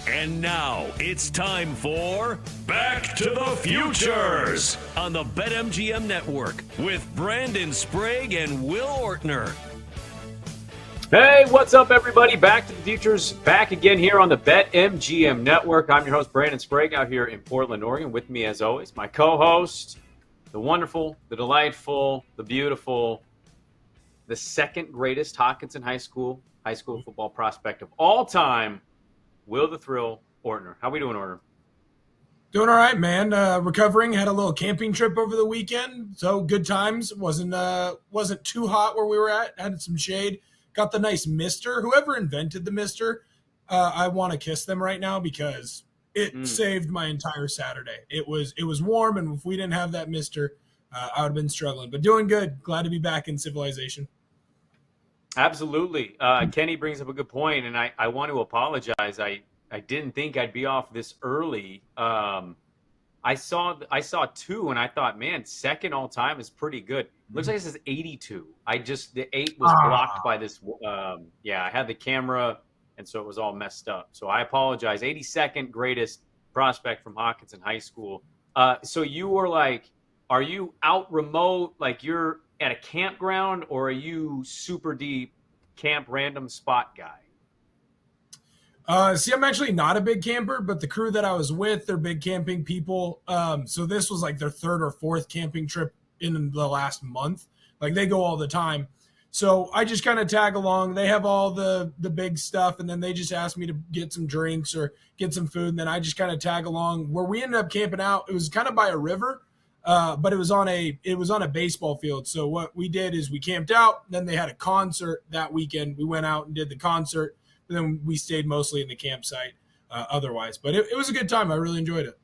And now it's time for Back to the Futures on the BetMGM Network with Brandon Sprague and Will Ortner. Hey, what's up, everybody? Back to the Futures, back again here on the BetMGM Network. I'm your host, Brandon Sprague, out here in Portland, Oregon. With me, as always, my co-host, the wonderful, the delightful, the beautiful, the second greatest Hockinson High School football prospect of all time, Will the Thrill Ortner. How we doing, Ortner? Doing all right, man. Recovering. Had a little camping trip over the weekend, so good times. Wasn't too hot where we were at. Had some shade. Got the nice mister. Whoever invented the mister, I want to kiss them right now because it saved my entire Saturday. It was warm, and if we didn't have that mister, I would have been struggling. But doing good. Glad to be back in civilization. Absolutely. Kenny brings up a good point, and I want to apologize. I didn't think I'd be off this early. I saw 2, and I thought, man, second all time is pretty good. Looks like it says 82. The 8 was blocked by this. I had the camera, and so it was all messed up. So I apologize. 82nd greatest prospect from Hockinson High School. So you were like, are you out remote, like you're at a campground, or are you super deep camp random spot guy? I'm actually not a big camper, but the crew that I was with, they're big camping people. So this was like their third or fourth camping trip in the last month. Like they go all the time. So I just kind of tag along. They have all the big stuff, and then they just asked me to get some drinks or get some food, and then I just kind of tag along. Where we ended up camping out, it was kind of by a river. But it was on a baseball field. So what we did is we camped out. Then they had a concert that weekend. We went out and did the concert. And then we stayed mostly in the campsite otherwise. But it was a good time. I really enjoyed it.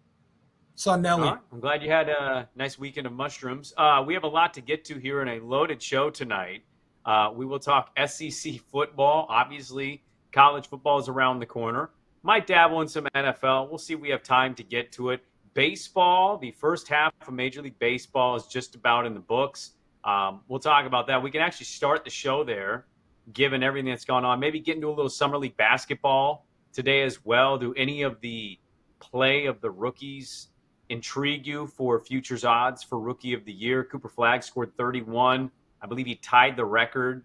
Saw Nelly. Right. I'm glad you had a nice weekend of mushrooms. We have a lot to get to here in a loaded show tonight. We will talk SEC football. Obviously, college football is around the corner. Might dabble in some NFL. We'll see if we have time to get to it. Baseball, the first half of Major League Baseball is just about in the books. We'll talk about that. We can actually start the show there, given everything that's gone on. Maybe get into a little Summer League basketball today as well. Do any of the play of the rookies intrigue you for futures odds for Rookie of the Year? Cooper Flagg scored 31. I believe he tied the record.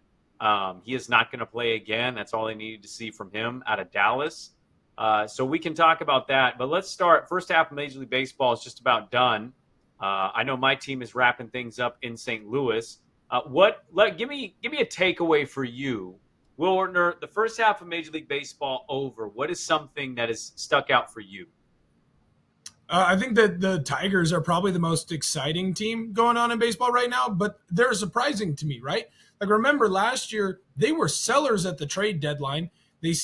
He is not going to play again. That's all they needed to see from him out of Dallas. So we can talk about that. But let's start. First half of Major League Baseball is just about done. I know my team is wrapping things up in St. Louis. Give me a takeaway for you, Will Ortner. The first half of Major League Baseball over. What is something that has stuck out for you? I think that the Tigers are probably the most exciting team going on in baseball right now, but they're surprising to me, right? Like, remember last year, they were sellers at the trade deadline. They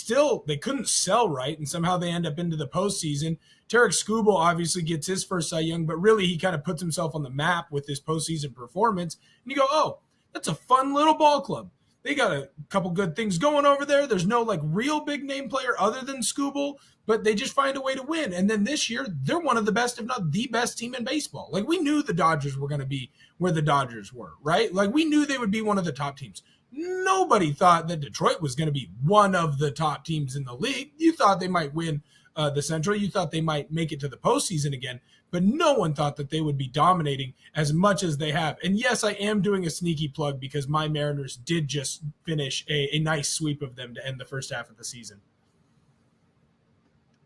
couldn't sell right, and somehow they end up into the postseason. Tarek Skubal obviously gets his first Cy Young, but really he kind of puts himself on the map with his postseason performance. And you go, oh, that's a fun little ball club. They got a couple good things going over there. There's no like real big name player other than Skubal, but they just find a way to win. And then this year, they're one of the best, if not the best team in baseball. Like, we knew the Dodgers were going to be where the Dodgers were, right? Like, we knew they would be one of the top teams. Nobody thought that Detroit was going to be one of the top teams in the league. You thought they might win the Central. You thought they might make it to the postseason again, but no one thought that they would be dominating as much as they have. And yes, I am doing a sneaky plug because my Mariners did just finish a nice sweep of them to end the first half of the season.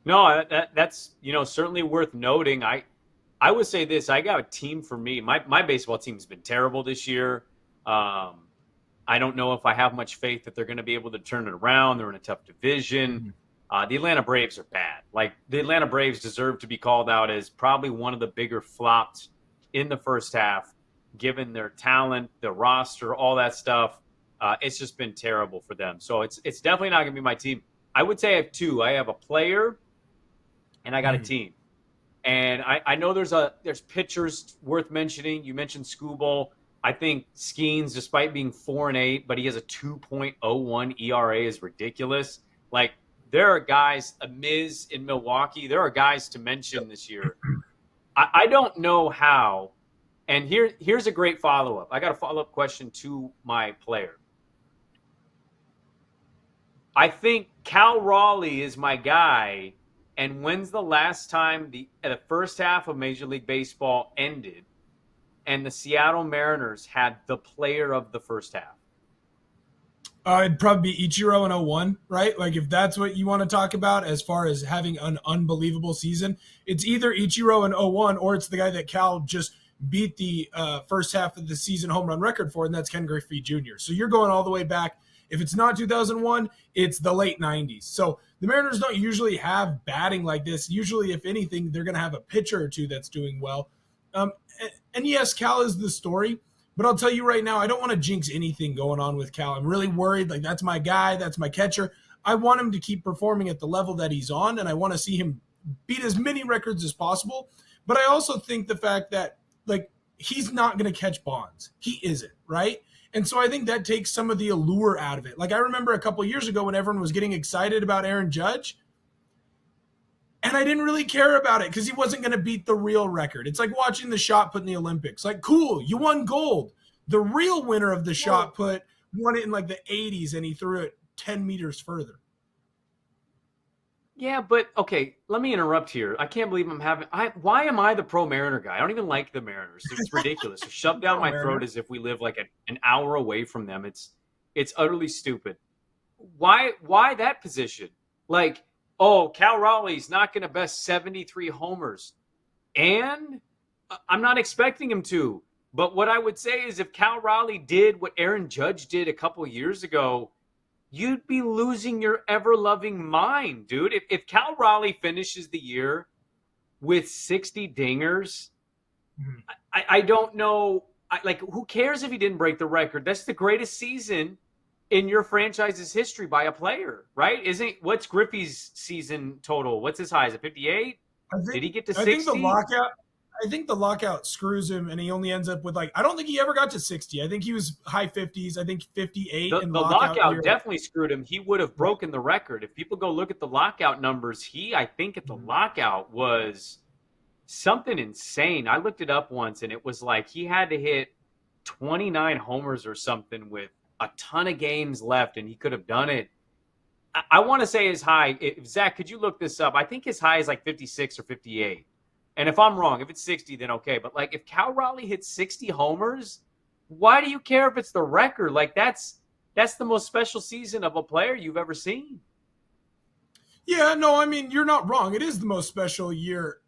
No, that's certainly worth noting. I would say this. I got a team for me. My baseball team has been terrible this year. I don't know if I have much faith that they're going to be able to turn it around. They're in a tough division. The Atlanta Braves are bad. Like, the Atlanta Braves deserve to be called out as probably one of the bigger flops in the first half, given their talent, the roster, all that stuff. It's just been terrible for them. So it's definitely not going to be my team. I would say I have two. I have a player, and I got a team. And I know there's pitchers worth mentioning. You mentioned Skubal. I think Skeens, despite being 4-8, but he has a 2.01 ERA, is ridiculous. Like, there are guys, a Miz in Milwaukee, there are guys to mention this year. I don't know how. And here's a great follow-up. I got a follow-up question to my player. I think Cal Raleigh is my guy And when's the last time the first half of Major League Baseball ended and the Seattle Mariners had the player of the first half? It'd probably be Ichiro in '01, right? Like if that's what you want to talk about as far as having an unbelievable season, it's either Ichiro in '01 or it's the guy that Cal just beat the first half of the season home run record for, and that's Ken Griffey Jr. So you're going all the way back. If it's not 2001, it's the late 90s. So the Mariners don't usually have batting like this. Usually, if anything, they're going to have a pitcher or two that's doing well. And yes, Cal is the story. But I'll tell you right now, I don't want to jinx anything going on with Cal. I'm really worried. Like, that's my guy. That's my catcher. I want him to keep performing at the level that he's on, and I want to see him beat as many records as possible. But I also think the fact that, like, he's not going to catch Bonds. He isn't, right? And so I think that takes some of the allure out of it. Like, I remember a couple of years ago when everyone was getting excited about Aaron Judge, and I didn't really care about it because he wasn't going to beat the real record. It's like watching the shot put in the Olympics. Like, cool, you won gold. The real winner of the shot put won it in like the 80s, and he threw it 10 meters further. Yeah, but okay, let me interrupt here. I can't believe why am I the pro Mariner guy? I don't even like the Mariners. It's ridiculous. Shoved down my throat as if we live like an hour away from them. It's utterly stupid. Why that position? Like, oh, Cal Raleigh's not going to best 73 homers. And I'm not expecting him to. But what I would say is if Cal Raleigh did what Aaron Judge did a couple of years ago, you'd be losing your ever-loving mind, dude. If Cal Raleigh finishes the year with 60 dingers, I don't know. Like, who cares if he didn't break the record? That's the greatest season in your franchise's history by a player, right? What's Griffey's season total? What's his high? Is it 58? Did he get to 60? I think the lockout screws him, and he only ends up with, like, I don't think he ever got to 60. I think he was high 50s. I think 58. The lockout definitely screwed him. He would have broken the record. If people go look at the lockout numbers, I think at the lockout was something insane. I looked it up once, and it was like he had to hit 29 homers or something with a ton of games left, and he could have done it. I want to say his high. Zach, could you look this up? I think his high is like 56 or 58. And if I'm wrong, if it's 60, then okay. But, like, if Cal Raleigh hits 60 homers, why do you care if it's the record? Like, that's the most special season of a player you've ever seen. Yeah, no, I mean, you're not wrong. It is the most special year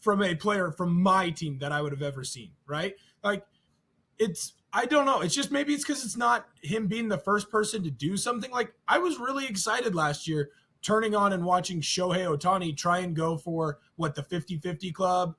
from a player from my team that I would have ever seen, right? Like, I don't know. It's just maybe it's because it's not him being the first person to do something. Like, I was really excited last year turning on and watching Shohei Ohtani try and go for the 50-50 club,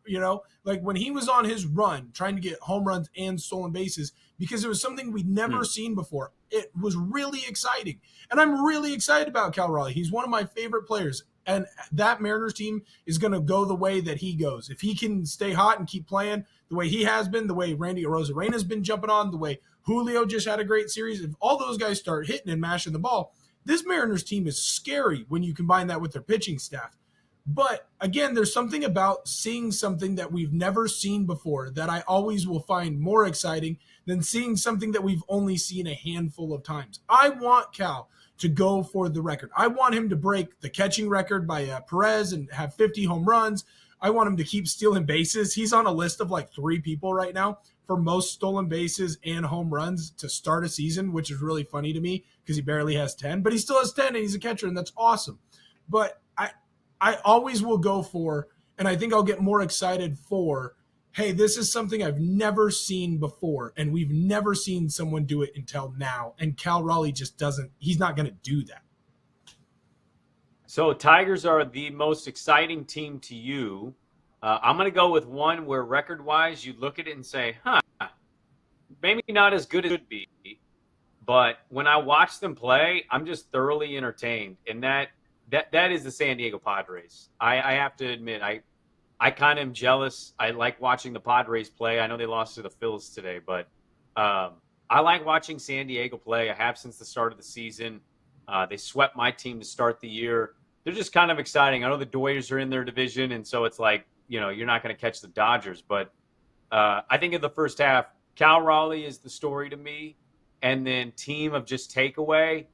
like when he was on his run trying to get home runs and stolen bases, because it was something we'd never seen before. It was really exciting. And I'm really excited about Cal Raleigh. He's one of my favorite players. And that Mariners team is going to go the way that he goes. If he can stay hot and keep playing the way he has been, the way Randy Arozarena been jumping on, the way Julio just had a great series, if all those guys start hitting and mashing the ball, this Mariners team is scary when you combine that with their pitching staff. But again, there's something about seeing something that we've never seen before that I always will find more exciting than seeing something that we've only seen a handful of times. I want Cal to go for the record. I want him to break the catching record by Perez and have 50 home runs. I want him to keep stealing bases. He's on a list of like 3 people right now for most stolen bases and home runs to start a season, which is really funny to me because he barely has 10, but he still has 10 and he's a catcher, and that's awesome. But I always will go for, and I think I'll get more excited for, hey, this is something I've never seen before, and we've never seen someone do it until now, and Cal Raleigh just doesn't, he's not going to do that. So Tigers are the most exciting team to you. I'm going to go with one where record-wise you look at it and say, maybe not as good as it could be, but when I watch them play, I'm just thoroughly entertained, and that is the San Diego Padres. I have to admit, I kind of am jealous. I like watching the Padres play. I know they lost to the Phils today, but I like watching San Diego play. I have since the start of the season. They swept my team to start the year. They're just kind of exciting. I know the Dodgers are in their division, and so it's like, you're not going to catch the Dodgers. But I think in the first half, Cal Raleigh is the story to me, and then team of just takeaway.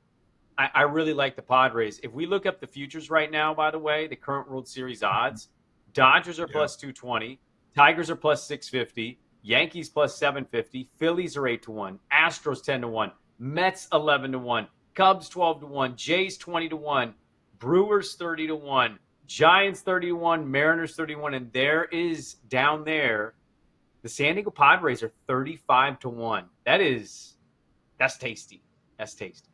I really like the Padres. If we look up the futures right now, by the way, the current World Series odds, Dodgers are plus 220, Tigers are plus 650, Yankees plus 750, Phillies are 8-1, Astros 10-1, Mets 11-1, Cubs 12-1, Jays 20-1, Brewers 30-1, Giants 31, Mariners 31, and there is down there the San Diego Padres are 35-1. That's tasty. That's tasty.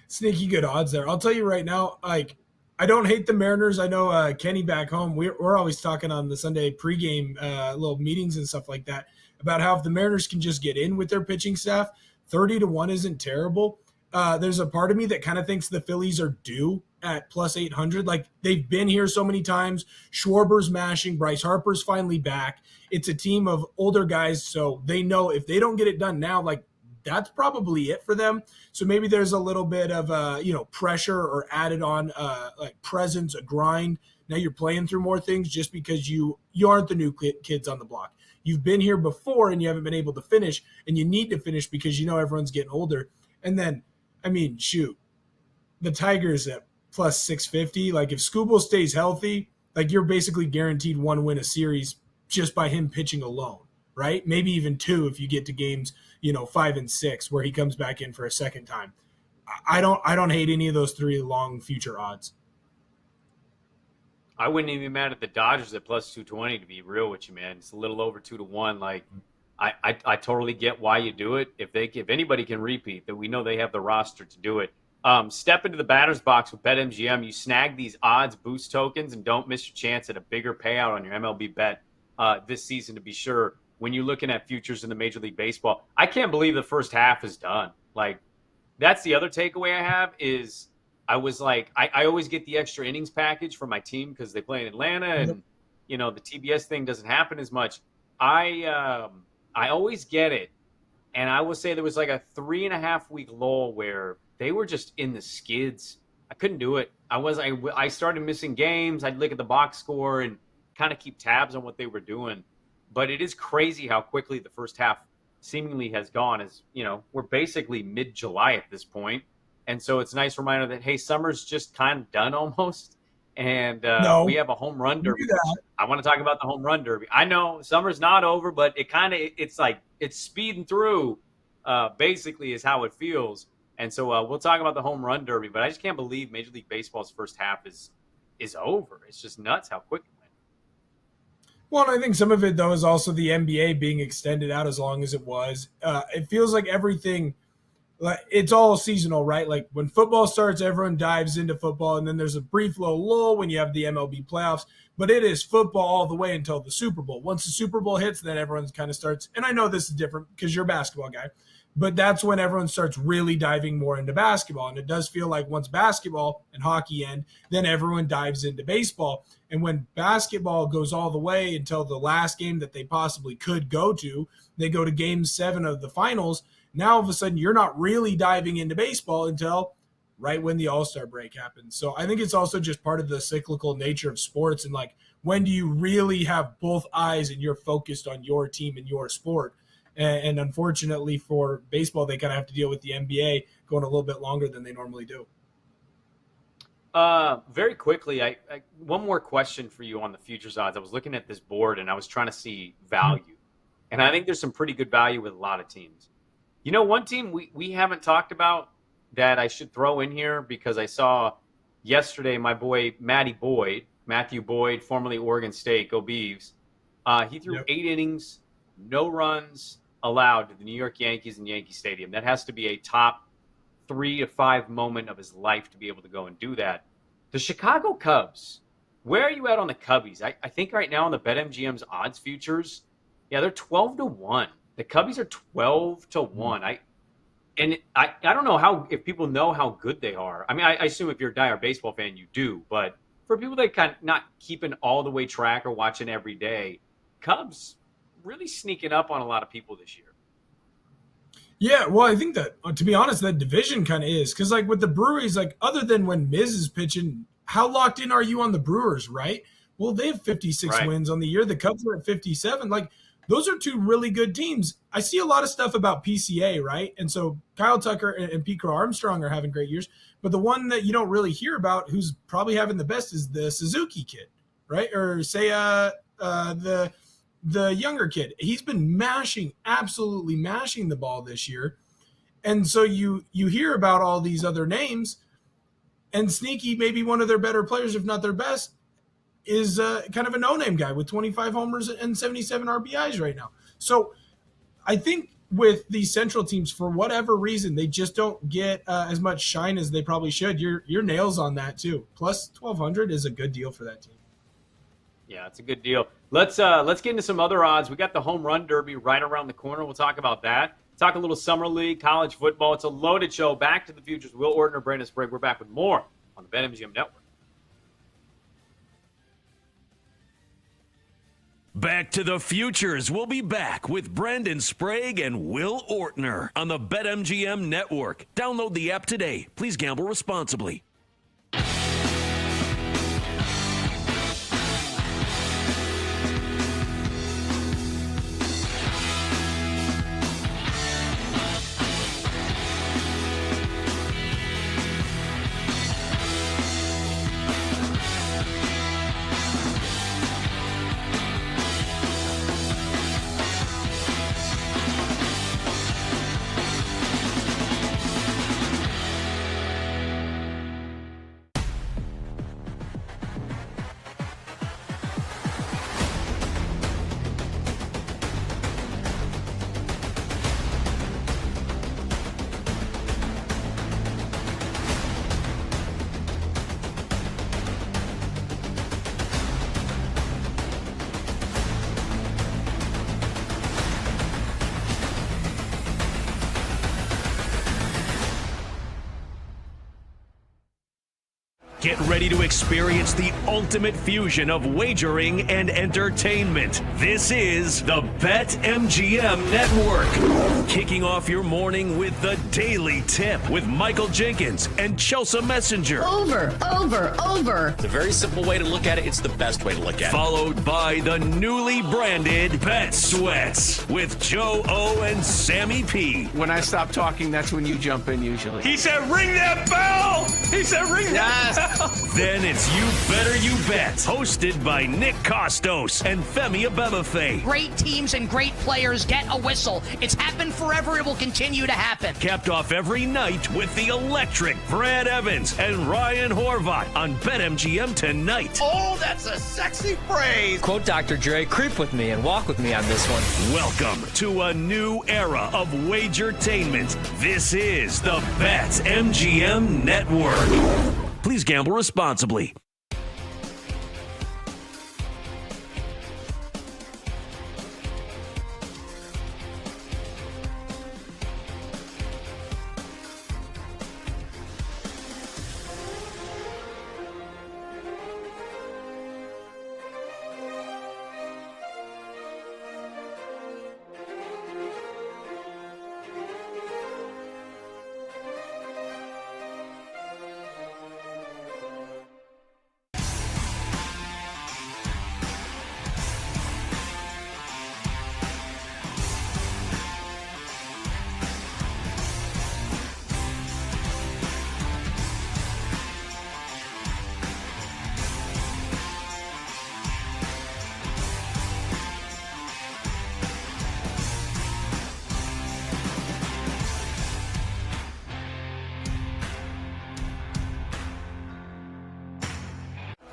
Sneaky good odds there. I'll tell you right now, like, I don't hate the Mariners. I know Kenny back home, we're always talking on the Sunday pregame little meetings and stuff like that about how if the Mariners can just get in with their pitching staff, 30-1 isn't terrible. There's a part of me that kind of thinks the Phillies are due at plus 800. Like, they've been here so many times. Schwarber's mashing. Bryce Harper's finally back. It's a team of older guys, so they know if they don't get it done now, like, that's probably it for them. So maybe there's a little bit of pressure or added on like presence, a grind. Now you're playing through more things just because you aren't the new kids on the block. You've been here before and you haven't been able to finish, and you need to finish because you know everyone's getting older. And then, I mean, shoot, the Tigers at plus 650. Like, if Skubal stays healthy, like, you're basically guaranteed one win a series just by him pitching alone, right? Maybe even two if you get to games, 5 and 6 where he comes back in for a second time. I don't hate any of those three long future odds. I wouldn't even be mad at the Dodgers at plus 220, to be real with you, man. It's a little over 2-1. Like, I totally get why you do it. If anybody can repeat, that we know they have the roster to do it. Step into the batter's box with BetMGM. You snag these odds boost tokens and don't miss your chance at a bigger payout on your MLB bet this season, to be sure. When you're looking at futures in the Major League Baseball, I can't believe the first half is done. Like, that's the other takeaway I have is I was like, I always get the extra innings package for my team because they play in Atlanta and, the TBS thing doesn't happen as much. I always get it. And I will say there was like a 3.5 week lull where they were just in the skids. I couldn't do it. I started missing games. I'd look at the box score and kind of keep tabs on what they were doing. But it is crazy how quickly the first half seemingly has gone. As we're basically mid-July at this point. And so it's a nice reminder that, hey, summer's just kind of done almost. And we have a home run derby. I want to talk about the home run derby. I know summer's not over, but it's like it's speeding through, basically is how it feels. And so we'll talk about the home run derby. But I just can't believe Major League Baseball's first half is over. It's just nuts how quick it went. Well, and I think some of it, though, is also the NBA being extended out as long as it was. It feels like everything – it's all seasonal, right? Like, when football starts, everyone dives into football, and then there's a brief little lull when you have the MLB playoffs. But it is football all the way until the Super Bowl. Once the Super Bowl hits, then everyone kind of starts – and I know this is different because you're a basketball guy. But that's when everyone starts really diving more into basketball. And it does feel like once basketball and hockey end, then everyone dives into baseball. And when basketball goes all the way until the last game that they possibly could go to, they go to game 7 of the finals. Now, all of a sudden, you're not really diving into baseball until right when the All-Star break happens. So I think it's also just part of the cyclical nature of sports. And, like, when do you really have both eyes and you're focused on your team and your sport? And unfortunately for baseball, they kind of have to deal with the NBA going a little bit longer than they normally do. Very quickly, I one more question for you on the futures odds. I was looking at this board and I was trying to see value. And I think there's some pretty good value with a lot of teams. One team we haven't talked about that I should throw in here because I saw yesterday my boy Matthew Boyd, formerly Oregon State, go Beavs. He threw 8 innings, no runs allowed to the New York Yankees in Yankee Stadium. That has to be a top 3 to 5 moment of his life to be able to go and do that. The Chicago Cubs, where are you at on the Cubbies? I think right now on the BetMGM's odds futures, they're 12-1. The Cubbies are 12-1. I don't know if people know how good they are. I mean, I assume if you're a diehard baseball fan, you do. But for people that kind of not keeping all the way track or watching every day, Cubs really sneaking up on a lot of people this year. Yeah, well, I think that, to be honest, that division kind of is. Because, like, with the Brewers, like, other than when Miz is pitching, how locked in are you on the Brewers, right? Well, they have 56 wins on the year. The Cubs are at 57. Like, those are two really good teams. I see a lot of stuff about PCA, right? And so Kyle Tucker and Pete Crow Armstrong are having great years. But the one that you don't really hear about who's probably having the best is the Suzuki kid, right? Or say the younger kid. He's been absolutely mashing the ball this year. And so you hear about all these other names, and Sneaky, maybe one of their better players, if not their best, is kind of a no-name guy with 25 homers and 77 RBIs right now. So I think with these Central teams, for whatever reason, they just don't get as much shine as they probably should. Your nails on that too. Plus 1,200 is a good deal for that team. Yeah, it's a good deal. Let's get into some other odds. We got the Home Run Derby right around the corner. We'll talk about that. Talk a little summer league, college football. It's a loaded show. Back to the Futures. Will Ortner, Brandon Sprague. We're back with more on the BetMGM Network. Back to the Futures. We'll be back with Brandon Sprague and Will Ortner on the BetMGM Network. Download the app today. Please gamble responsibly. Get ready to experience the ultimate fusion of wagering and entertainment. This is the BetMGM Network. Kicking off your morning with the Daily Tip with Michael Jenkins and Chelsea Messenger. Over. It's a very simple way to look at it. It's the best way to look at it. Followed by the newly branded Bet Sweats with Joe O and Sammy P. When I stop talking, that's when you jump in usually. He said, ring that bell! He said, ring that bell! Then it's You Better You Bet, hosted by Nick Costos and Femi Abebefe. Great teams and great players get a whistle. It's happened forever. It will continue to happen. Capped off every night with the electric Brad Evans and Ryan Horvat on BetMGM tonight. Oh, that's a sexy phrase. Quote Dr. Dre, creep with me and walk with me on this one. Welcome to a new era of Wagertainment. This is the BetMGM Network. Please gamble responsibly.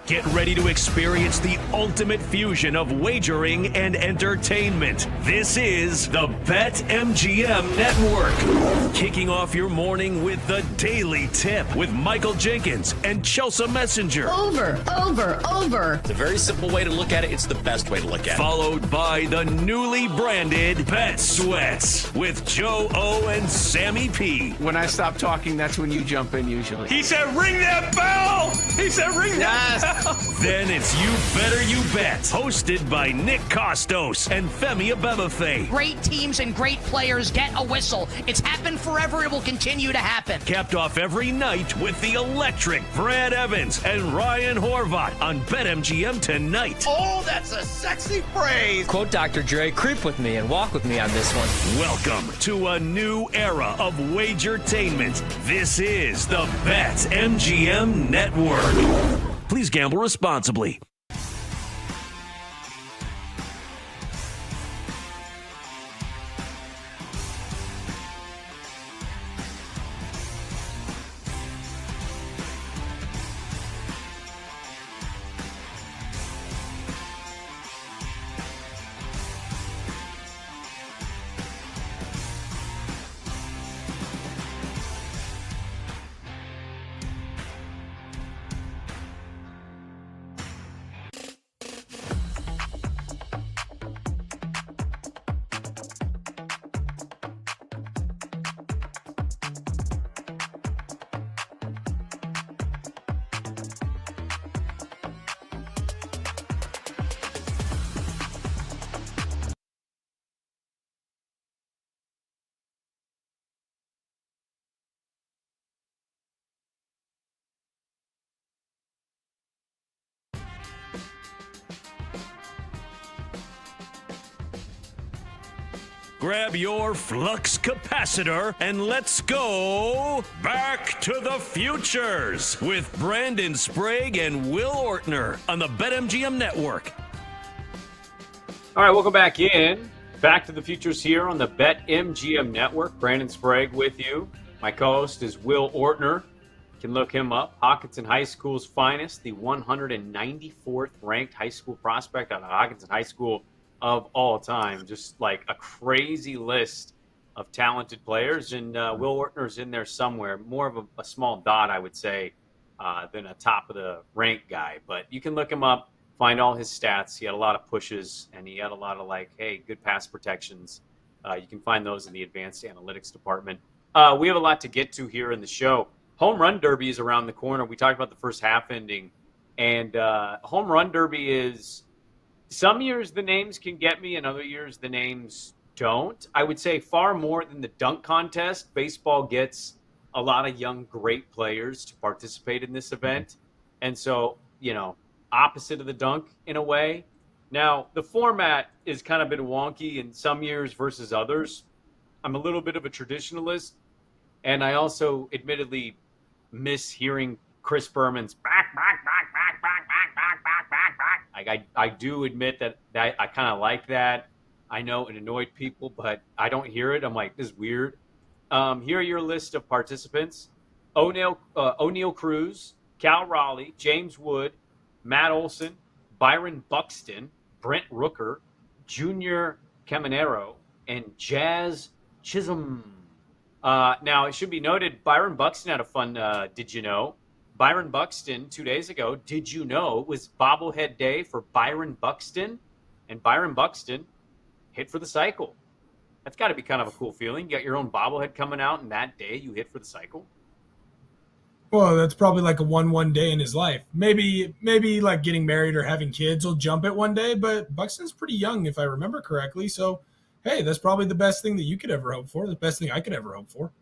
Get ready to experience the ultimate fusion of wagering and entertainment. This is the BetMGM Network. Kicking off your morning with the Daily Tip with Michael Jenkins and Chelsea Messenger. Over. It's a very simple way to look at it. It's the best way to look at it. Followed by the newly branded Bet Sweats with Joe O and Sammy P. When I stop talking, that's when you jump in usually. He said, ring that bell! He said, ring that bell! Then it's You Better You Bet, hosted by Nick Costos and Femi Abebefe. Great teams and great players get a whistle. It's happened forever. It will continue to happen. Capped off every night with the electric Brad Evans and Ryan Horvat on BetMGM tonight. Oh, that's a sexy phrase. Quote Dr. Dre, creep with me and walk with me on this one. Welcome to a new era of Wagertainment. This is the BetMGM Network. Please gamble responsibly. Grab your flux capacitor and let's go back to the futures with Brandon Sprague and Will Ortner on the BetMGM Network. All right, welcome back in. Back to the futures here on the BetMGM Network. Brandon Sprague with you. My co-host is Will Ortner. You can look him up. Hockinson High School's finest, the 194th ranked high school prospect out of Hockinson High School of all time. Just like a crazy list of talented players. And Will Ortner's in there somewhere. More of a small dot, I would say, than a top of the rank guy. But you can look him up, find all his stats. He had a lot of pushes, and he had a lot of good pass protections. You can find those in the advanced analytics department. We have a lot to get to here in the show. Home Run Derby is around the corner. We talked about the first half ending. And Home Run Derby is, some years the names can get me, and other years the names don't. I would say far more than the dunk contest, baseball gets a lot of young, great players to participate in this event. And so, opposite of the dunk in a way. Now, the format is kind of been wonky in some years versus others. I'm a little bit of a traditionalist, and I also admittedly miss hearing Chris Berman's back. I do admit that I kind of like that. I know it annoyed people, but I don't hear it. I'm like, this is weird. Here are your list of participants. O'Neal Cruz, Cal Raleigh, James Wood, Matt Olson, Byron Buxton, Brent Rooker, Junior Caminero, and Jazz Chisholm. Now, it should be noted, Byron Buxton had a fun Did You Know? Byron Buxton, 2 days ago, did you know it was bobblehead day for Byron Buxton? And Byron Buxton hit for the cycle. That's got to be kind of a cool feeling. You got your own bobblehead coming out, and that day you hit for the cycle. Well, that's probably like a one day in his life. Maybe like getting married or having kids will jump it one day, but Buxton's pretty young, if I remember correctly. So, hey, that's probably the best thing that you could ever hope for, the best thing I could ever hope for.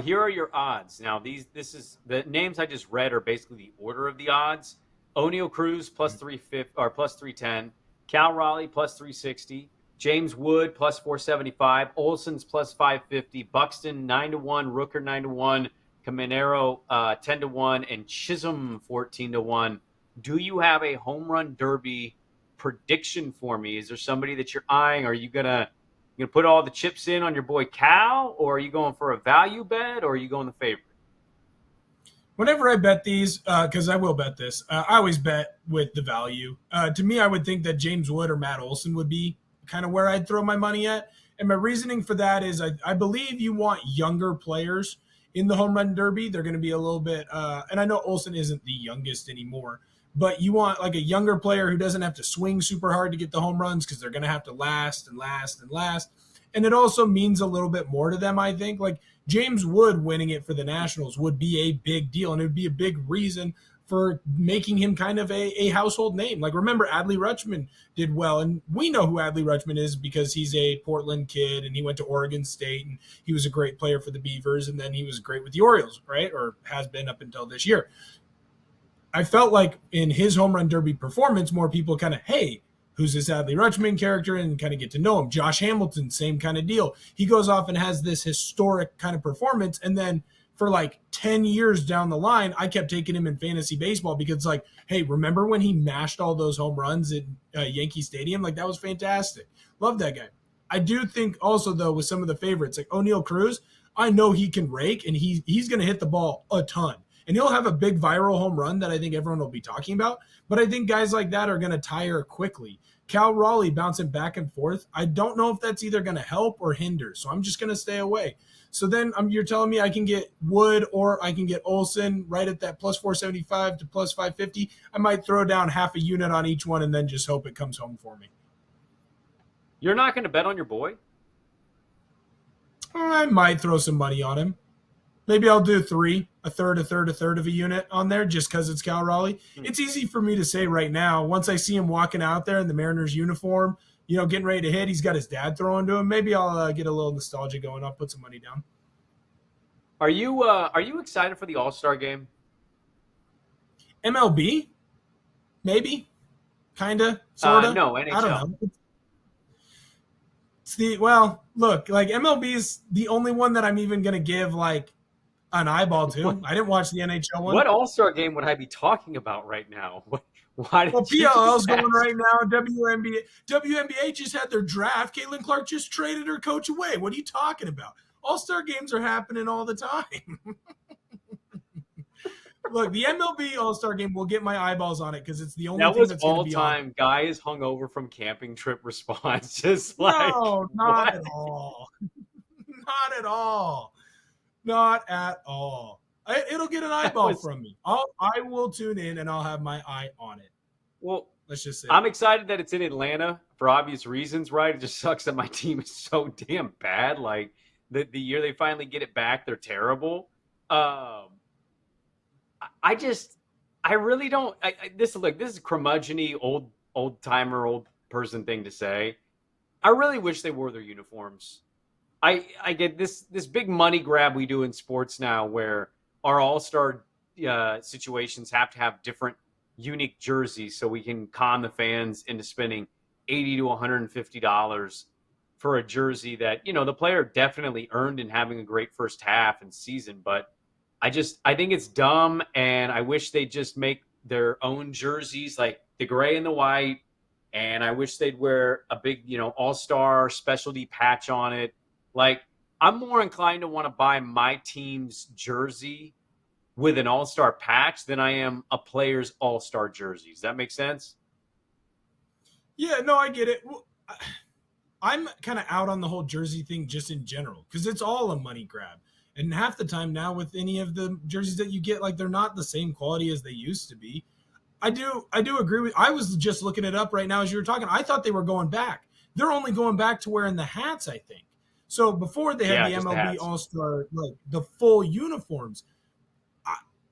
Here are your odds. Now, this is the names I just read are basically the order of the odds. O'Neal Cruz plus 310, Cal Raleigh plus 360, James Wood plus 475, Olson's plus 550, Buxton 9-1, Rooker 9-1, Caminero 10-1, and Chisholm 14-1. Do you have a home run derby prediction for me? Is there somebody that you're eyeing? Are you gonna put all the chips in on your boy Cal, or are you going for a value bet, or are you going the favorite? Whenever I bet these, because I will bet this, I always bet with the value. To me, I would think that James Wood or Matt Olson would be kind of where I'd throw my money at. And my reasoning for that is I believe you want younger players in the home run derby. They're going to be a little bit, and I know Olson isn't the youngest anymore, but you want like a younger player who doesn't have to swing super hard to get the home runs because they're going to have to last and last and last. And it also means a little bit more to them, I think. Like James Wood winning it for the Nationals would be a big deal, and it would be a big reason for making him kind of a household name. Like, remember, Adley Rutschman did well, and we know who Adley Rutschman is because he's a Portland kid, and he went to Oregon State, and he was a great player for the Beavers, and then he was great with the Orioles, right? Or has been up until this year. I felt like in his home run derby performance, more people kind of, hey, who's this Adley Rutschman character, and kind of get to know him. Josh Hamilton, same kind of deal. He goes off and has this historic kind of performance, and then for like 10 years down the line, I kept taking him in fantasy baseball because it's like, hey, remember when he mashed all those home runs at Yankee Stadium? Like, that was fantastic. Love that guy. I do think also, though, with some of the favorites, like O'Neal Cruz, I know he can rake, and he's going to hit the ball a ton. And he'll have a big viral home run that I think everyone will be talking about. But I think guys like that are going to tire quickly. Cal Raleigh bouncing back and forth, I don't know if that's either going to help or hinder. So I'm just going to stay away. So then you're telling me I can get Wood or I can get Olsen right at that plus 475 to plus 550. I might throw down half a unit on each one and then just hope it comes home for me. You're not going to bet on your boy? I might throw some money on him. Maybe I'll do a third of a unit on there just because it's Cal Raleigh. It's easy for me to say right now. Once I see him walking out there in the Mariners uniform, getting ready to hit, he's got his dad throwing to him. Maybe I'll get a little nostalgia going. I'll put some money down. Are you excited for the All-Star game? MLB? Maybe. Kind of. Sort of. No, NHL. I don't know. Look, like MLB is the only one that I'm even going to give like an eyeball to. I didn't watch the NHL one. What All-Star game would I be talking about right now? Why did PLL's going right now. WNBA just had their draft. Caitlin Clark just traded her coach away. What are you talking about? All-Star games are happening all the time. Look, the MLB All-Star game will get my eyeballs on it because it's the only thing that's going to be on. That was all-time guys hungover from camping trip response. Just like, no, not at all. Not at all. Not at all. It'll get an eyeball from me. I will tune in and I'll have my eye on it. Well, let's just say I'm excited that it's in Atlanta for obvious reasons, right? It just sucks that my team is so damn bad. Like the year they finally get it back, they're terrible. I really don't. This is a curmudgeon-y, old-timer, old person thing to say. I really wish they wore their uniforms. I get this big money grab we do in sports now where our all-star situations have to have different unique jerseys so we can con the fans into spending $80 to $150 for a jersey that, the player definitely earned in having a great first half and season. But I think it's dumb, and I wish they'd just make their own jerseys, like the gray and the white, and I wish they'd wear a big, all-star specialty patch on it. Like, I'm more inclined to want to buy my team's jersey with an all-star patch than I am a player's all-star jersey. Does that make sense? Yeah, no, I get it. Well, I'm kind of out on the whole jersey thing just in general because it's all a money grab. And half the time now with any of the jerseys that you get, like they're not the same quality as they used to be. I do agree with. I was just looking it up right now as you were talking. I thought they were going back. They're only going back to wearing the hats, I think. So before they had the MLB All-Star, like the full uniforms,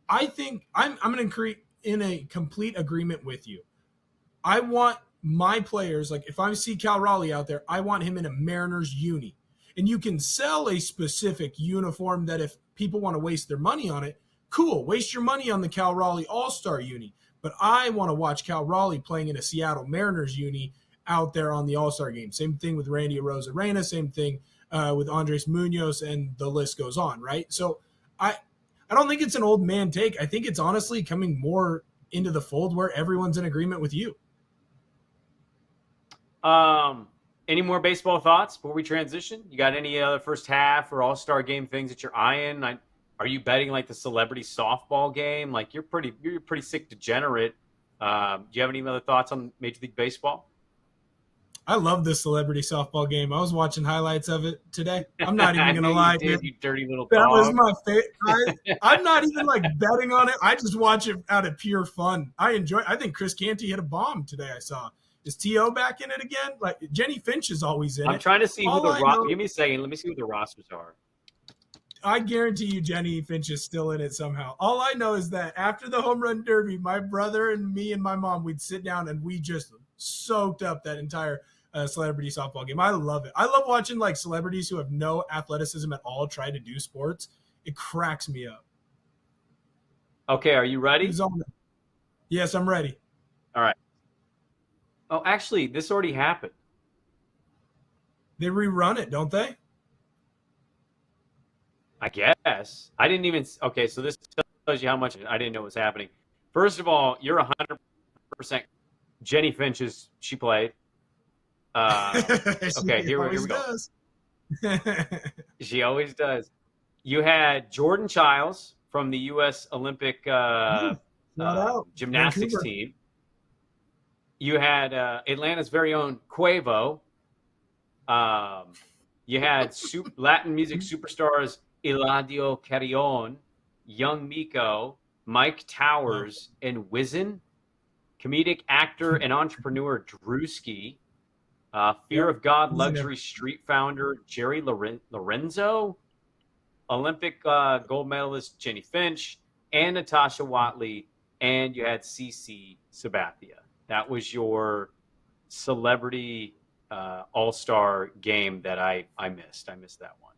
I think I'm going to in a complete agreement with you. I want my players, like if I see Cal Raleigh out there, I want him in a Mariners uni. And you can sell a specific uniform that if people want to waste their money on it, cool, waste your money on the Cal Raleigh All-Star uni. But I want to watch Cal Raleigh playing in a Seattle Mariners uni out there on the All-Star game. Same thing with Randy Arozarena, same thing with Andres Munoz, and the list goes on, right? So I don't think it's an old man take. I think it's honestly coming more into the fold where everyone's in agreement with you. Any more baseball thoughts before we transition? You got any other first half or all-star game things that you're eyeing? Are you betting like the celebrity softball game? Like you're pretty sick degenerate. Do you have any other thoughts on Major League Baseball? I love this celebrity softball game. I was watching highlights of it today. I'm not even going to lie. You dirty little that dog. Was my favorite. I'm not even like betting on it. I just watch it out of pure fun. I think Chris Canty hit a bomb today. I saw. Is T.O. back in it again? Like Jenny Finch is always in it. I'm trying to see who the roster. Give me a second. Let me see who the rosters are. I guarantee you Jenny Finch is still in it somehow. All I know is that after the home run derby, my brother and me and my mom, we'd sit down and we just soaked up that entire celebrity softball game. I love it. I love watching like celebrities who have no athleticism at all try to do sports. It cracks me up. Okay, are you ready? Yes, I'm ready. All right. Oh, actually, this already happened. They rerun it, don't they? I guess. I didn't even. Okay, so this tells you how much I didn't know was happening. First of all, you're 100%. Jenny Finch she played. Okay, here we go. She always does. You had Jordan Childs from the U.S. Olympic gymnastics Vancouver team. You had Atlanta's very own Quavo. You had Latin music superstars Eladio Carrion, Young Miko, Mike Towers, and Wizen. Comedic actor and entrepreneur Drewski. Fear of God luxury street founder Jerry Lorenzo. Olympic gold medalist Jenny Finch and Natasha Watley. And you had CC Sabathia. That was your celebrity all-star game that I missed. I missed that one.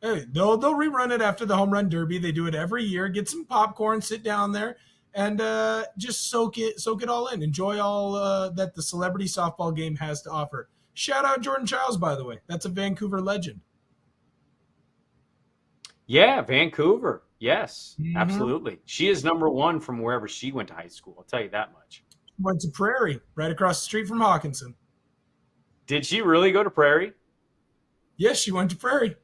Hey, they'll rerun it after the home run derby. They do it every year. Get some popcorn, sit down there, and just soak it all in. Enjoy all that the celebrity softball game has to offer. Shout out Jordan Childs, by the way. That's a Vancouver legend. Yeah, Vancouver. Yes, absolutely. She is number one from wherever she went to high school. I'll tell you that much. Went to Prairie, right across the street from Hawkinson. Did she really go to Prairie? Yes, she went to Prairie.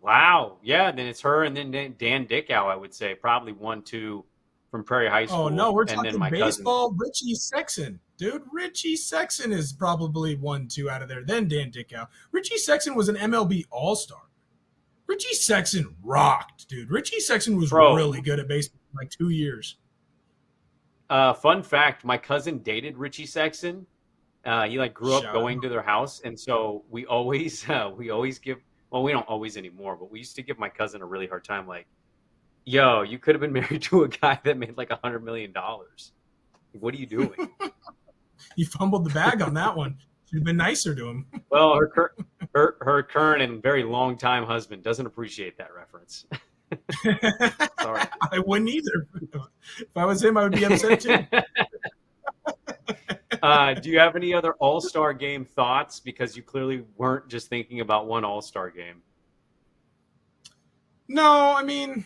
Wow. Yeah, then it's her and then Dan Dickow, I would say. Probably 1-2 from Prairie High School. Oh, no, we're talking then my baseball. cousin. Richie Sexton. Dude, Richie Sexton is probably 1-2 out of there. Then Dan Dickow. Richie Sexton was an MLB All-Star. Richie Sexton rocked, dude. Richie Sexton was really good at baseball for like 2 years. Fun fact, my cousin dated Richie Sexton. He grew up going to their house. And so we always give, well, we don't always anymore, but we used to give my cousin a really hard time. Like, yo, you could have been married to a guy that made like $100 million. What are you doing? You fumbled the bag on that one. Should have been nicer to him. Well, her current and very long time husband doesn't appreciate that reference. Sorry. I wouldn't either. If I was him, I would be upset too. Do you have any other All-Star game thoughts? Because you clearly weren't just thinking about one All-Star game. No, I mean,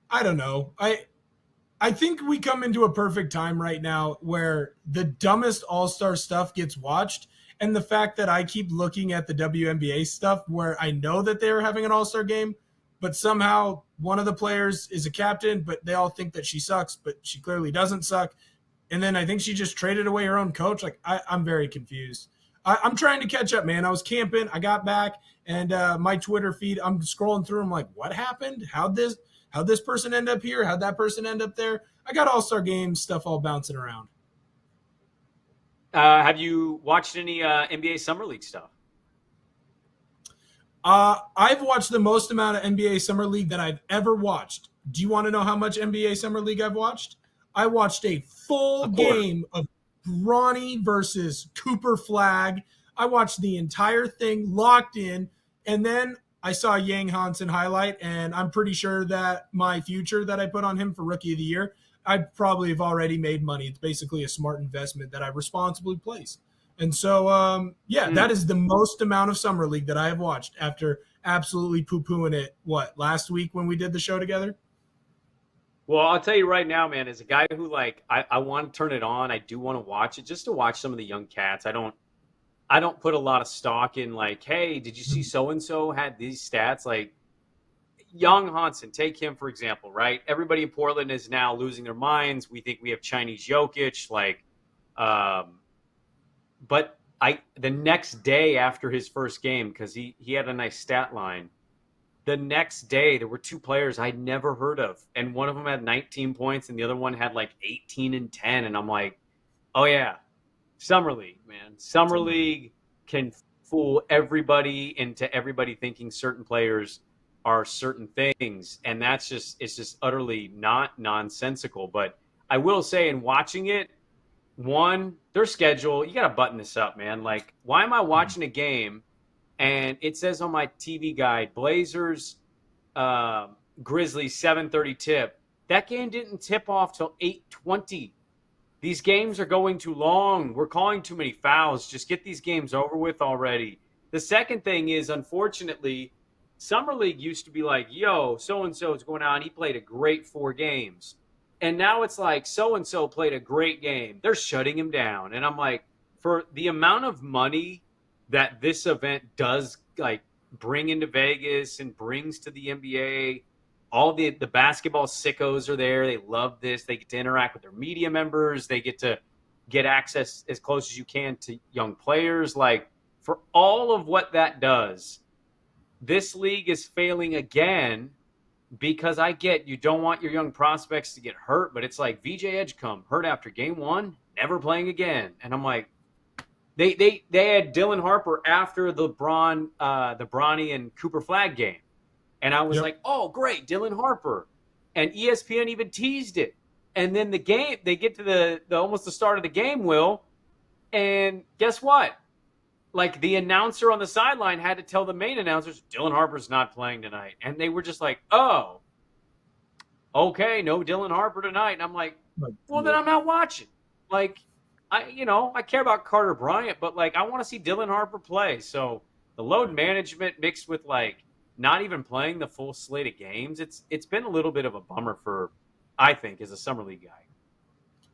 I don't know. I think we come into a perfect time right now where the dumbest All-Star stuff gets watched. And the fact that I keep looking at the WNBA stuff where I know that they're having an All-Star game, but somehow one of the players is a captain, but they all think that she sucks, but she clearly doesn't suck. And then I think she just traded away her own coach. Like, I'm very confused. I'm trying to catch up, man. I was camping. I got back, and my Twitter feed, I'm scrolling through. I'm like, what happened? How'd this person end up here? How'd that person end up there? I got All-Star game stuff all bouncing around. Have you watched any NBA Summer League stuff? I've watched the most amount of NBA Summer League that I've ever watched. Do you want to know how much NBA Summer League I've watched? I watched a full game of Bronny versus Cooper Flag. I watched the entire thing locked in, and then I saw Yang Hansen highlight, and I'm pretty sure that my future that I put on him for Rookie of the Year, I probably have already made money. It's basically a smart investment that I responsibly place. And so, that is the most amount of Summer League that I have watched after absolutely poo-pooing it, last week when we did the show together? Well, I'll tell you right now, man, as a guy who, I want to turn it on, I do want to watch it just to watch some of the young cats. I don't put a lot of stock in, hey, did you see so-and-so had these stats? Like, Young Hansen, take him, for example, right? Everybody in Portland is now losing their minds. We think we have Chinese Jokic, but the next day after his first game, because he had a nice stat line, the next day there were two players I'd never heard of, and one of them had 19 points and the other one had 18 and 10, and I'm like, oh yeah, Summer League, man. Summer League can fool everybody into everybody thinking certain players are certain things, and it's just utterly not nonsensical. But I will say, in watching it, one, their schedule, you got to button this up, man. Like, why am I watching a game and it says on my TV guide, Blazers, Grizzlies 7:30 tip. That game didn't tip off till 8:20. These games are going too long. We're calling too many fouls. Just get these games over with already. The second thing is, unfortunately, Summer League used to be like, yo, so-and-so is going out and he played a great 4 games. And now it's like, so-and-so played a great game. They're shutting him down. And I'm like, for the amount of money that this event does like bring into Vegas and brings to the NBA, all the basketball sickos are there. They love this. They get to interact with their media members. They get to get access as close as you can to young players. Like, for all of what that does, this league is failing again, because I get you don't want your young prospects to get hurt, but it's like VJ Edgecombe hurt after game 1, never playing again. And I'm like, they had Dylan Harper after the Bronny and Cooper Flag game. And I was like, oh, great, Dylan Harper. And ESPN even teased it. And then the game, they get to the almost the start of the game, Will, and guess what? Like, the announcer on the sideline had to tell the main announcers, Dylan Harper's not playing tonight. And they were just like, oh, okay, no Dylan Harper tonight. And I'm like, well, then I'm not watching. Like, I care about Carter Bryant, but, like, I want to see Dylan Harper play. So the load management mixed with, like, not even playing the full slate of games, it's been a little bit of a bummer for, I think, as a Summer League guy.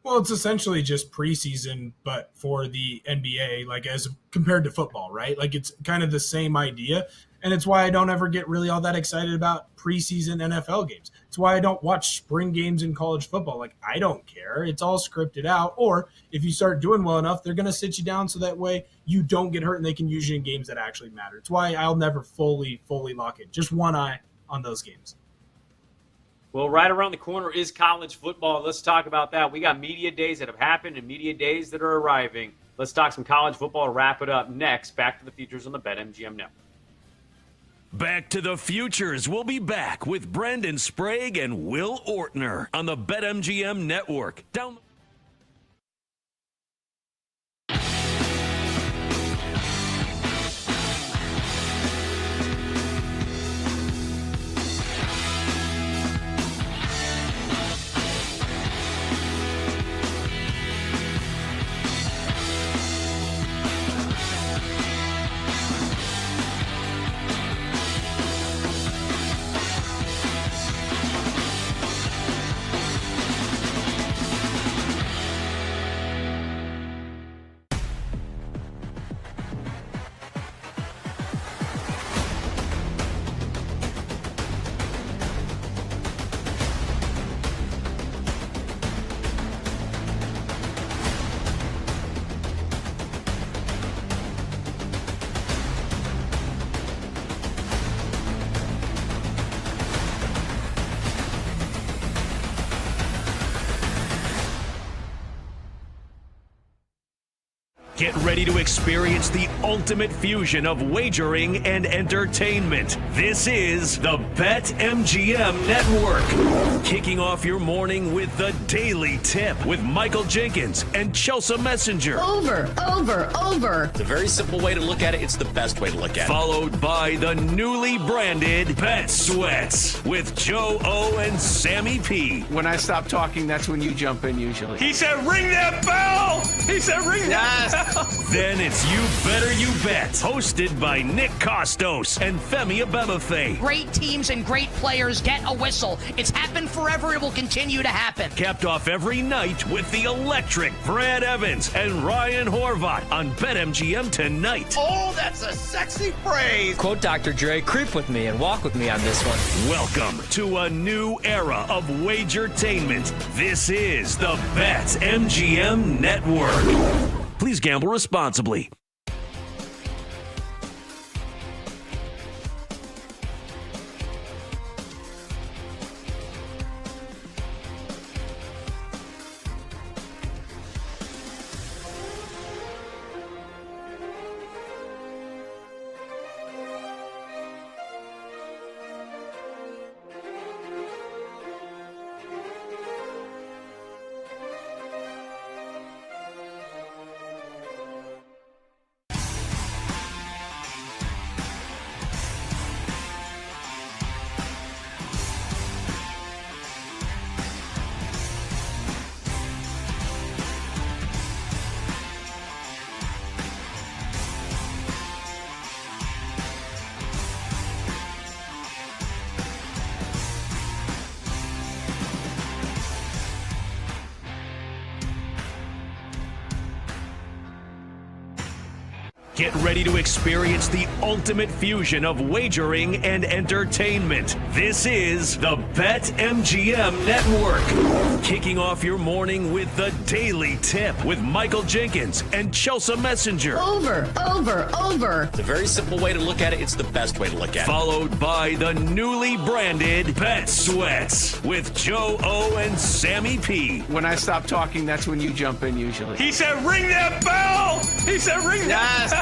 Well, it's essentially just preseason, but for the NBA, like, as compared to football, right? Like, it's kind of the same idea. And it's why I don't ever get really all that excited about preseason NFL games. It's why I don't watch spring games in college football. Like, I don't care. It's all scripted out. Or if you start doing well enough, they're going to sit you down so that way you don't get hurt and they can use you in games that actually matter. It's why I'll never fully lock in. Just one eye on those games. Well, right around the corner is college football. Let's talk about that. We got media days that have happened and media days that are arriving. Let's talk some college football. Wrap it up next. Back to the Futures on the BetMGM Network. Back to the Futures. We'll be back with Brendan Sprague and Will Ortner on the BetMGM Network. Down. Get ready to experience the ultimate fusion of wagering and entertainment. This is the BetMGM Network. Kicking off your morning with the Daily Tip with Michael Jenkins and Chelsea Messenger. Over. It's a very simple way to look at it. It's the best way to look at it. Followed by the newly branded Bet Sweats with Joe O and Sammy P. When I stop talking, that's when you jump in usually. He said, ring that bell! He said, ring that bell! Then it's You Better You Bet, hosted by Nick Costos and Femi Abebefe. Great teams and great players get a whistle. It's happened forever. It will continue to happen. Capped off every night with the electric Brad Evans and Ryan Horvat on BetMGM tonight. Oh, that's a sexy phrase. Quote Dr. Dre, creep with me and walk with me on this one. Welcome to a new era of Wagertainment. This is the BetMGM Network. Please gamble responsibly. Get ready to experience the ultimate fusion of wagering and entertainment. This is the BetMGM Network. Kicking off your morning with the Daily Tip with Michael Jenkins and Chelsea Messenger. Over. It's a very simple way to look at it. It's the best way to look at it. Followed by the newly branded Bet Sweats with Joe O and Sammy P. When I stop talking, that's when you jump in usually. He said, ring that bell! He said, ring that bell!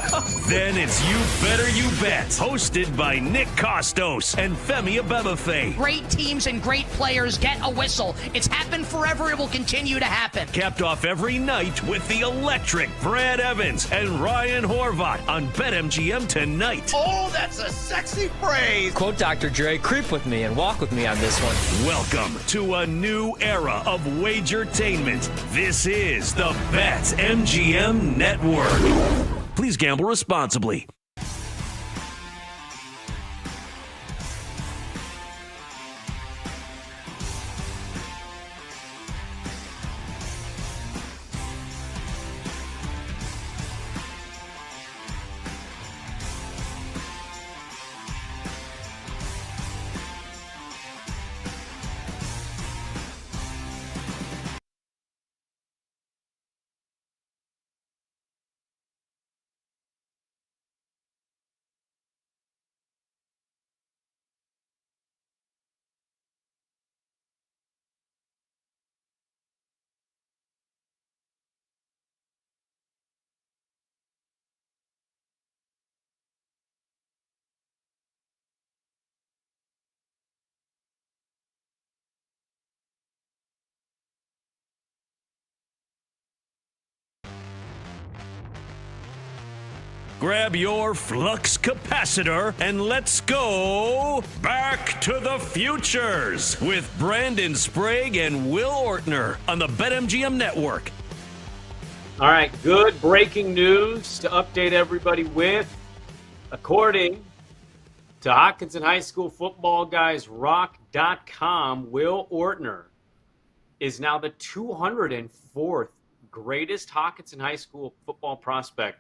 Then it's You Better You Bet, hosted by Nick Costos and Femi Abebefe. Great teams and great players get a whistle. It's happened forever. It will continue to happen. Capped off every night with the electric Brad Evans and Ryan Horvat on BetMGM tonight. Oh, that's a sexy phrase. Quote Dr. Dre, creep with me and walk with me on this one. Welcome to a new era of Wagertainment. This is the BetMGM Network. Please gamble responsibly. Grab your flux capacitor and let's go back to the futures with Brandon Sprague and Will Ortner on the BetMGM Network. All right, good breaking news to update everybody with. According to Hopkinton High School football guys rock.com, Will Ortner is now the 204th greatest Hopkinton High School football prospect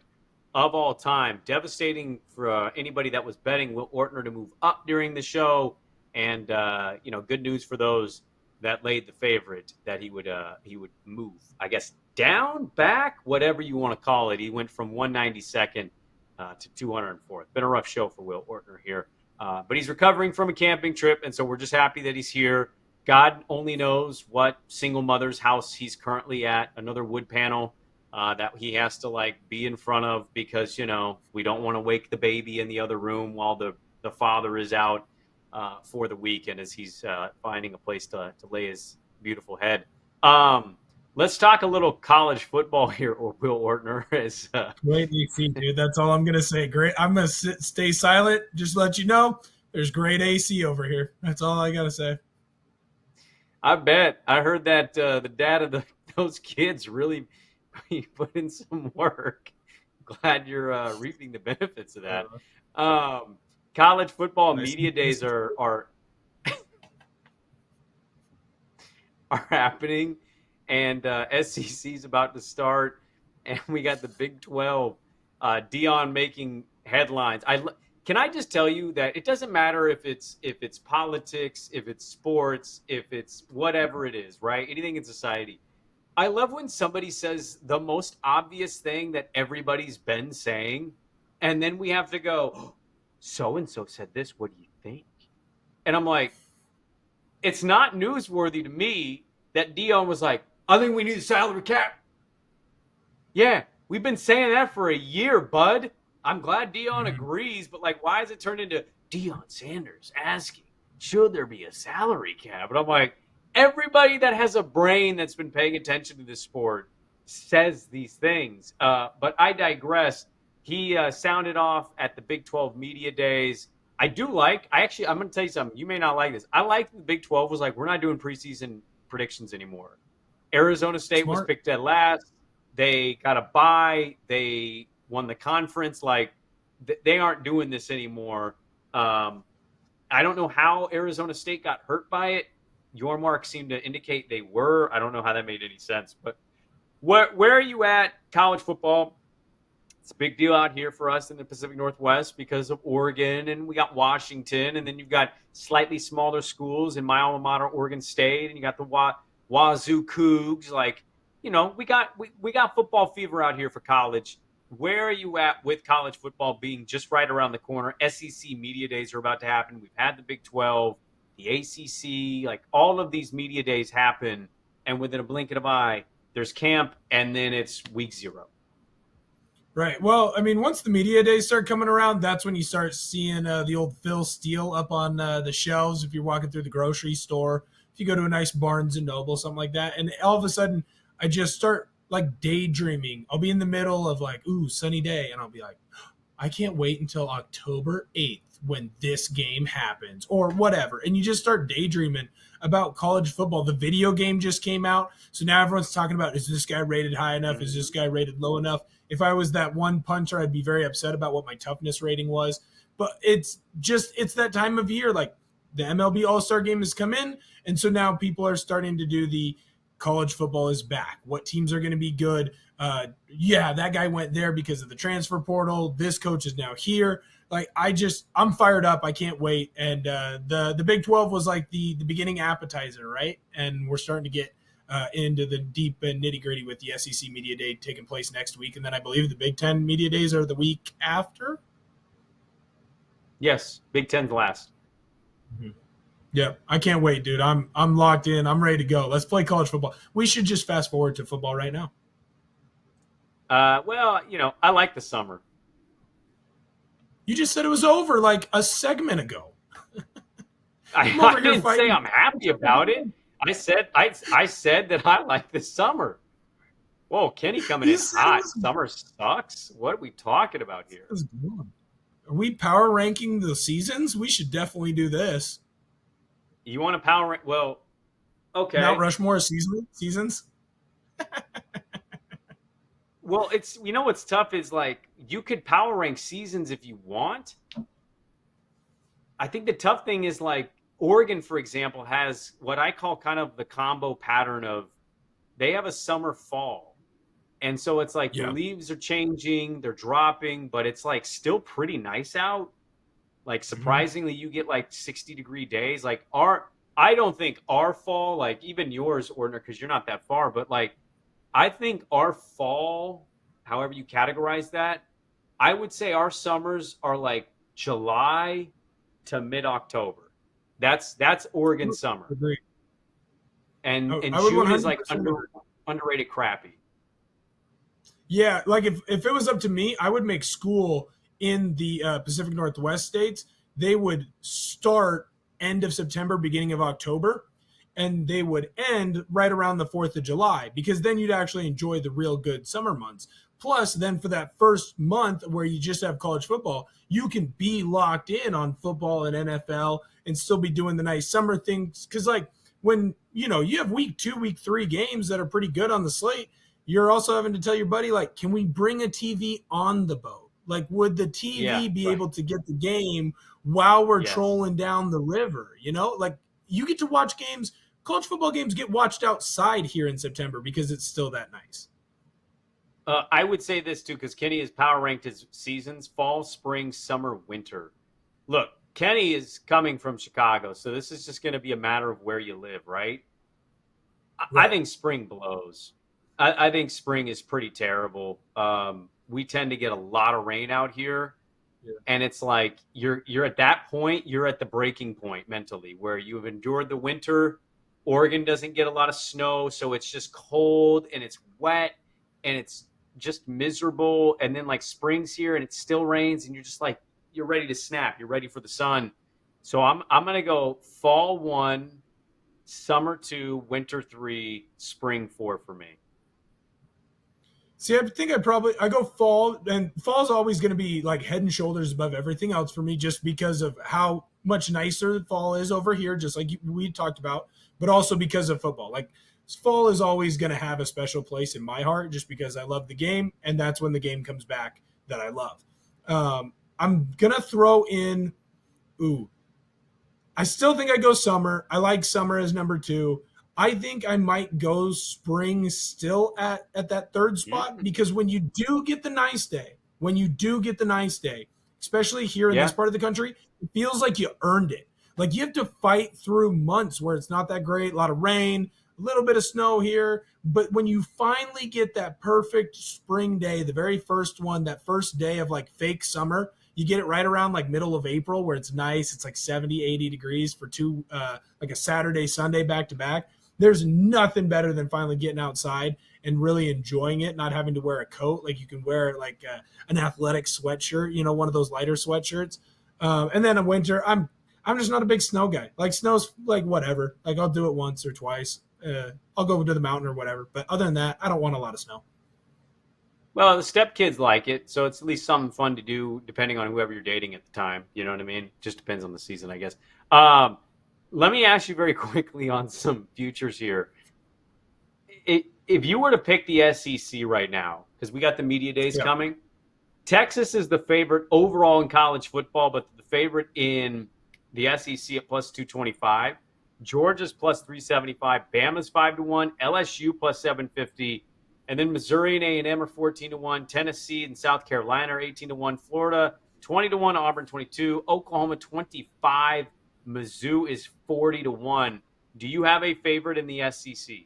of all time. Devastating for anybody that was betting Will Ortner to move up during the show, and good news for those that laid the favorite that he would move, I guess, down, back, whatever you want to call it. He went from 192nd to 204th. Been a rough show for Will Ortner here, but he's recovering from a camping trip, and so we're just happy that he's here. God only knows what single mother's house he's currently at, another wood panel that he has to be in front of because, we don't want to wake the baby in the other room while the father is out for the weekend as he's finding a place to lay his beautiful head. Let's talk a little college football here, or Will Ortner. Great AC, dude. That's all I'm going to say. Great. I'm going to stay silent. Just let you know there's great AC over here. That's all I got to say. I bet. I heard that the dad of those kids really – you put in some work. Glad you're reaping the benefits of that. College football media days are happening, and SEC is about to start, and we got the Big 12. Dion making headlines. Can I just tell you that it doesn't matter if it's politics, if it's sports, if it's whatever it is, right? Anything in society. I love when somebody says the most obvious thing that everybody's been saying, and then we have to go, oh, so-and-so said this, what do you think? And I'm like, it's not newsworthy to me that Dion was like, I think we need a salary cap. Yeah, we've been saying that for a year, bud. I'm glad Dion agrees, but why has it turned into Dion Sanders asking, should there be a salary cap? And I'm like, everybody that has a brain that's been paying attention to this sport says these things. But I digress. He sounded off at the Big 12 media days. I'm going to tell you something. You may not like this. I like the Big 12 was like, we're not doing preseason predictions anymore. Arizona State was picked at last. They got a bye. They won the conference. They aren't doing this anymore. I don't know how Arizona State got hurt by it. Your marks seem to indicate they were. I don't know how that made any sense. But where are you at college football? It's a big deal out here for us in the Pacific Northwest because of Oregon, and we got Washington, and then you've got slightly smaller schools in my alma mater, Oregon State, and you got the Wazoo Cougs. Like, we got football fever out here for college. Where are you at with college football being just right around the corner? SEC media days are about to happen. We've had the Big 12, the ACC, like all of these media days happen, and within a blink of an eye, there's camp, and then it's week 0. Right. Well, I mean, once the media days start coming around, that's when you start seeing the old Phil Steele up on the shelves if you're walking through the grocery store, if you go to a nice Barnes & Noble, something like that. And all of a sudden, I just start like daydreaming. I'll be in the middle of like, ooh, sunny day. And I'll be like, I can't wait until October 8th when this game happens or whatever. And you just start daydreaming about college football. The video game just came out. So now everyone's talking about, is this guy rated high enough? Is this guy rated low enough? If I was that one punter, I'd be very upset about what my toughness rating was. But it's that time of year. Like the MLB All-Star game has come in. And so now people are starting to do the college football is back. What teams are going to be good? That guy went there because of the transfer portal. This coach is now here. Like I'm fired up. I can't wait. And the Big 12 was like the beginning appetizer, right? And we're starting to get into the deep and nitty-gritty with the SEC Media Day taking place next week. And then I believe the Big 10 Media Days are the week after. Yes, Big 10's last. Mm-hmm. Yeah, I can't wait, dude. I'm locked in. I'm ready to go. Let's play college football. We should just fast forward to football right now. I like the summer. You just said it was over like a segment ago. I didn't say I'm happy about it. I said that I like the summer. Whoa, Kenny coming in hot. Summer sucks. What are we talking about here? Are we power ranking the seasons? We should definitely do this. You want to power rank? Well, okay. Mount Rushmore seasons? Well, it's what's tough is like you could power rank seasons if you want. I think the tough thing is like Oregon, for example, has what I call kind of the combo pattern of they have a summer fall. And so it's like the leaves are changing, they're dropping, but it's like still pretty nice out. Like surprisingly, you get like 60-degree days. Like I don't think our fall, like even yours, Ordner, because you're not that far, but like I think our fall, however you categorize that, I would say our summers are like July to mid-October. That's Oregon summer. Agreed. And June is like underrated crappy. Yeah, like if it was up to me, I would make school in the Pacific Northwest states. They would start end of September, beginning of October, and they would end right around the 4th of July, because then you'd actually enjoy the real good summer months. Plus, then for that first month where you just have college football, you can be locked in on football and NFL and still be doing the nice summer things. Because like when, you have week 2, week 3 games that are pretty good on the slate, you're also having to tell your buddy, like, can we bring a TV on the boat? Like, would the TV be able to get the game while we're trolling down the river? Like you get to watch games. College football games get watched outside here in September because it's still that nice. I would say this too, because Kenny has power ranked his seasons: fall, spring, summer, winter. Look, Kenny is coming from Chicago, so this is just going to be a matter of where you live, right? I think spring blows. I think spring is pretty terrible. We tend to get a lot of rain out here. Yeah. And it's like you're at that point, you're at the breaking point mentally where you've endured the winter. Oregon doesn't get a lot of snow, so it's just cold and it's wet and it's just miserable. And then like spring's here and it still rains and you're just like, you're ready to snap. You're ready for the sun. So I'm going to go fall 1, summer 2, winter 3, spring 4 for me. See, I think I go fall, and fall's always going to be like head and shoulders above everything else for me, just because of how much nicer fall is over here, just like we talked about, but also because of football. Like fall is always going to have a special place in my heart, just because I love the game, and that's when the game comes back that I love. I'm going to throw in, I still think I go summer. I like summer as number 2. I think I might go spring still at that 3rd spot, because when you do get the nice day, when you do get the nice day, especially here in this part of the country, it feels like you earned it. Like you have to fight through months where it's not that great, a lot of rain, a little bit of snow here. But when you finally get that perfect spring day, the very first one, that first day of like fake summer, you get it right around like middle of April where it's nice. It's like 70, 80 degrees for like a Saturday, Sunday back to back. There's nothing better than finally getting outside and really enjoying it, not having to wear a coat. Like you can wear like an athletic sweatshirt, you know, one of those lighter sweatshirts. And then in winter, I'm just not a big snow guy. Like snow's like whatever. Like I'll do it once or twice. I'll go to the mountain or whatever. But other than that, I don't want a lot of snow. Well, the stepkids like it, so it's at least something fun to do depending on whoever you're dating at the time. You know what I mean? Just depends on the season, I guess. Let me ask you very quickly on some futures here. If you were to pick the SEC right now, because we got the media days coming, Texas is the favorite overall in college football, but the favorite in the SEC at plus 225. Georgia's plus 375. Bama's 5-1. LSU plus 750. And then Missouri and A&M are 14-1. Tennessee and South Carolina are 18-1. Florida 20-1. Auburn 22. Oklahoma 25. Mizzou is 40-1. Do you have a favorite in the SEC?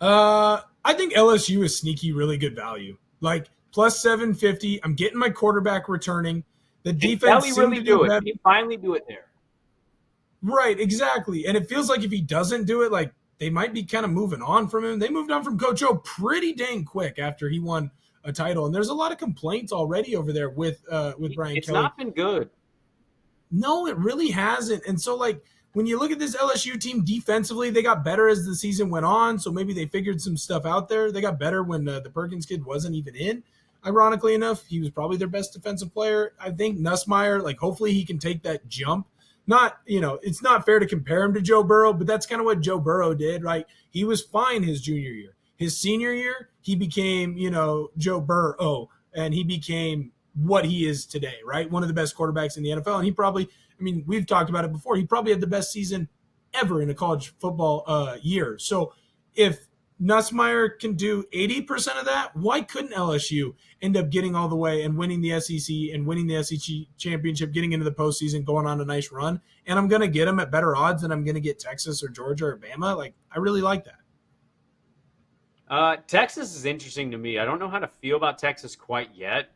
I think LSU is sneaky, really good value. Like plus 750. I'm getting my quarterback returning. The defense seemed really to do it. He finally do it there. Right, exactly. And it feels like if he doesn't do it, like they might be kind of moving on from him. They moved on from Coach O pretty dang quick after he won a title. And there's a lot of complaints already over there with Brian Kelly. It's not been good. No, it really hasn't. And so, like, when you look at this LSU team defensively, they got better as the season went on. So maybe they figured some stuff out there. They got better when the Perkins kid wasn't even in. Ironically enough, he was probably their best defensive player. I think Nussmeier, like, hopefully he can take that jump. Not, you know, it's not fair to compare him to Joe Burrow, but that's kind of what Joe Burrow did, right? He was fine his junior year. His senior year, he became, you know, Joe Burrow, and he became what he is today, right? One of the best quarterbacks in the NFL. And he probably, I mean, we've talked about it before. He probably had the best season ever in a college football year. So if Nussmeier can do 80% of that, why couldn't LSU end up getting all the way and winning the SEC and winning the SEC championship, getting into the postseason, going on a nice run? And I'm going to get them at better odds than I'm going to get Texas or Georgia or Bama. Like, I really like that. Texas is interesting to me. I don't know how to feel about Texas quite yet.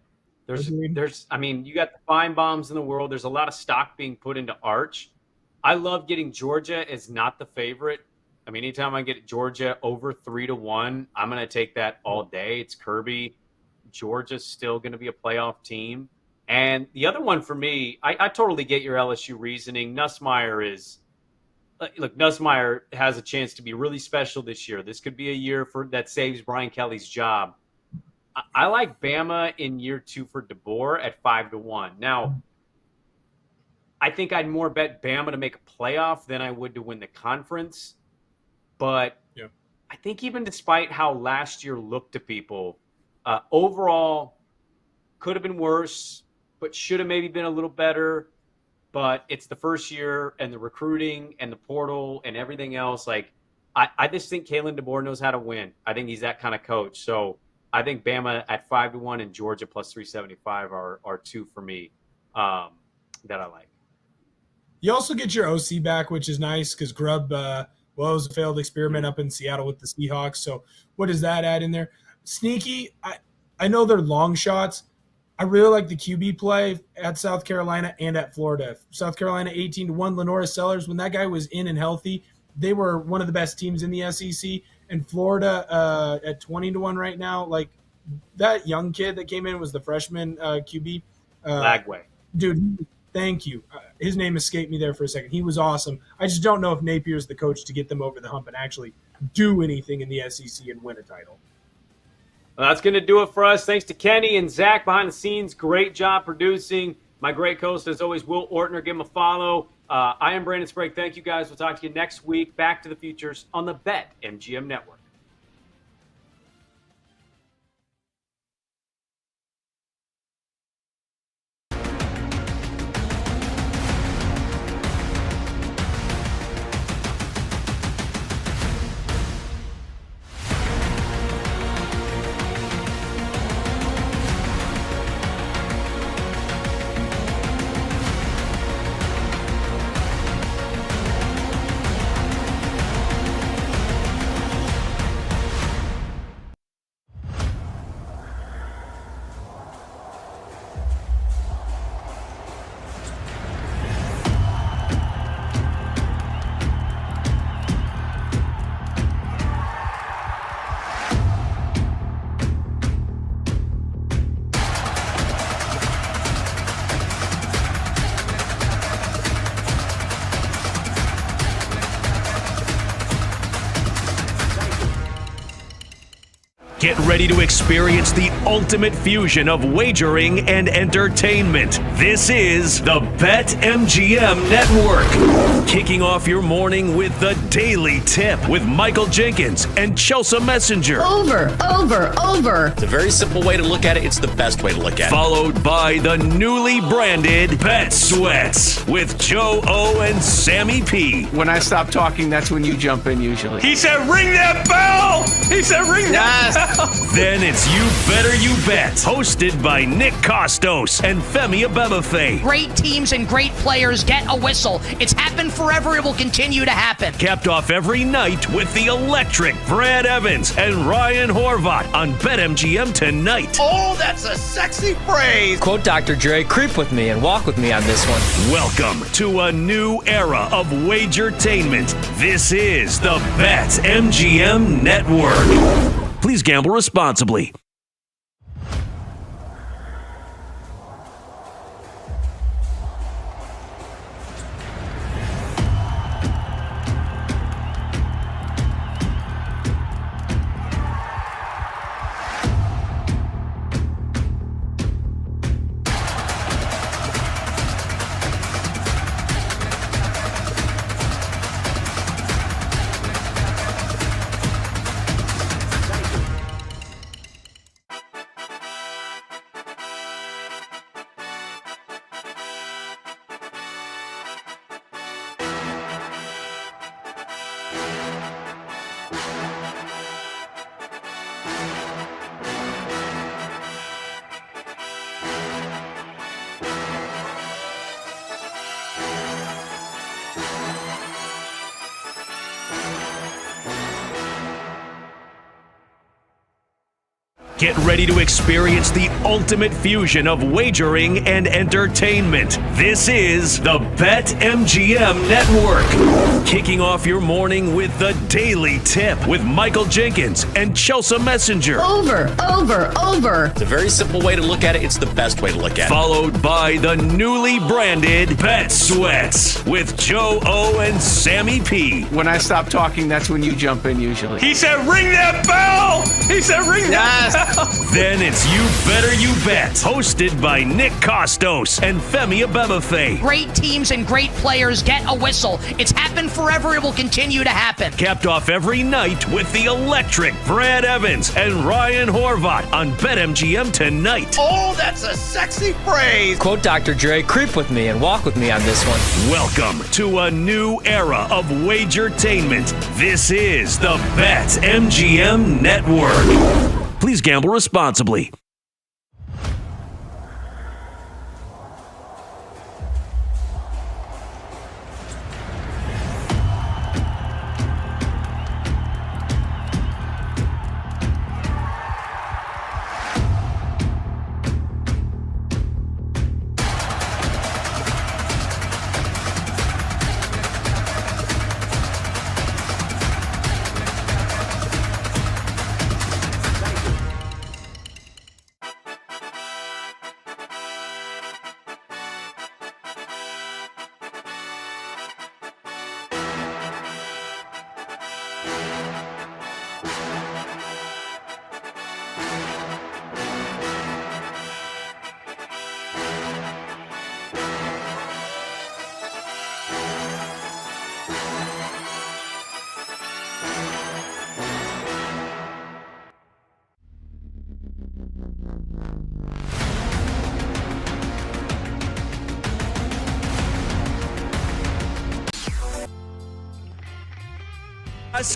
I mean, you got the fine bombs in the world. There's a lot of stock being put into Arch. I love getting Georgia as not the favorite. I mean, anytime I get Georgia over 3-1, I'm going to take that all day. It's Kirby. Georgia's still going to be a playoff team. And the other one for me, I totally get your LSU reasoning. Nussmeier has a chance to be really special this year. This could be a year that saves Brian Kelly's job. I like Bama in year 2 for DeBoer at 5-1. Now, I think I'd more bet Bama to make a playoff than I would to win the conference. But I think even despite how last year looked to people, overall could have been worse, but should have maybe been a little better. But it's the first year, and the recruiting and the portal and everything else. Like, I just think Kalen DeBoer knows how to win. I think he's that kind of coach. So I think Bama at 5-1 and Georgia plus 375 are two for me that I like. You also get your OC back, which is nice because Grubb it was a failed experiment up in Seattle with the Seahawks. So what does that add in there? Sneaky, I know they're long shots. I really like the QB play at South Carolina and at Florida. South Carolina 18-1, Lenora Sellers. When that guy was in and healthy, they were one of the best teams in the SEC. And Florida at 20-1 right now. Like, that young kid that came in was the freshman QB. Lagway. Dude, thank you. His name escaped me there for a second. He was awesome. I just don't know if Napier's the coach to get them over the hump and actually do anything in the SEC and win a title. Well, that's going to do it for us. Thanks to Kenny and Zach behind the scenes. Great job producing. My great co-host, as always, Will Ortner. Give him a follow. I am Brandon Sprague. Thank you, guys. We'll talk to you next week. Back to the futures on the BetMGM Network. Get ready to experience the ultimate fusion of wagering and entertainment. This is the BetMGM Network. Kicking off your morning with the Daily Tip with Michael Jenkins and Chelsea Messenger. Over. It's a very simple way to look at it. It's the best way to look at it. Followed by the newly branded Bet Sweats with Joe O and Sammy P. When I stop talking, that's when you jump in usually. He said, ring that bell! He said, ring that bell! Then it's You Better You Bet, hosted by Nick Costos and Femi Abebefe. Great teams and great players get a whistle. It's happened forever. It will continue to happen. Capped off every night with the electric Brad Evans and Ryan Horvat on BetMGM tonight. Oh, that's a sexy phrase. Quote Dr. Dre, creep with me and walk with me on this one. Welcome to a new era of Wagertainment. This is the BetMGM Network. Please gamble responsibly. Get ready to experience the ultimate fusion of wagering and entertainment. This is the BetMGM Network. Kicking off your morning with the Daily Tip with Michael Jenkins and Chelsea Messenger. Over. It's a very simple way to look at it. It's the best way to look at it. Followed by the newly branded Bet Sweats with Joe O and Sammy P. When I stop talking, that's when you jump in usually. He said, ring that bell! He said, ring that bell! Then it's You Better You Bet, hosted by Nick Costos and Femi Abebefe. Great teams and great players get a whistle. It's happened forever. It will continue to happen. Capped off every night with the electric Brad Evans and Ryan Horvat on BetMGM tonight. Oh, that's a sexy phrase. Quote Dr. Dre, creep with me and walk with me on this one. Welcome to a new era of Wagertainment. This is the BetMGM Network. Please gamble responsibly.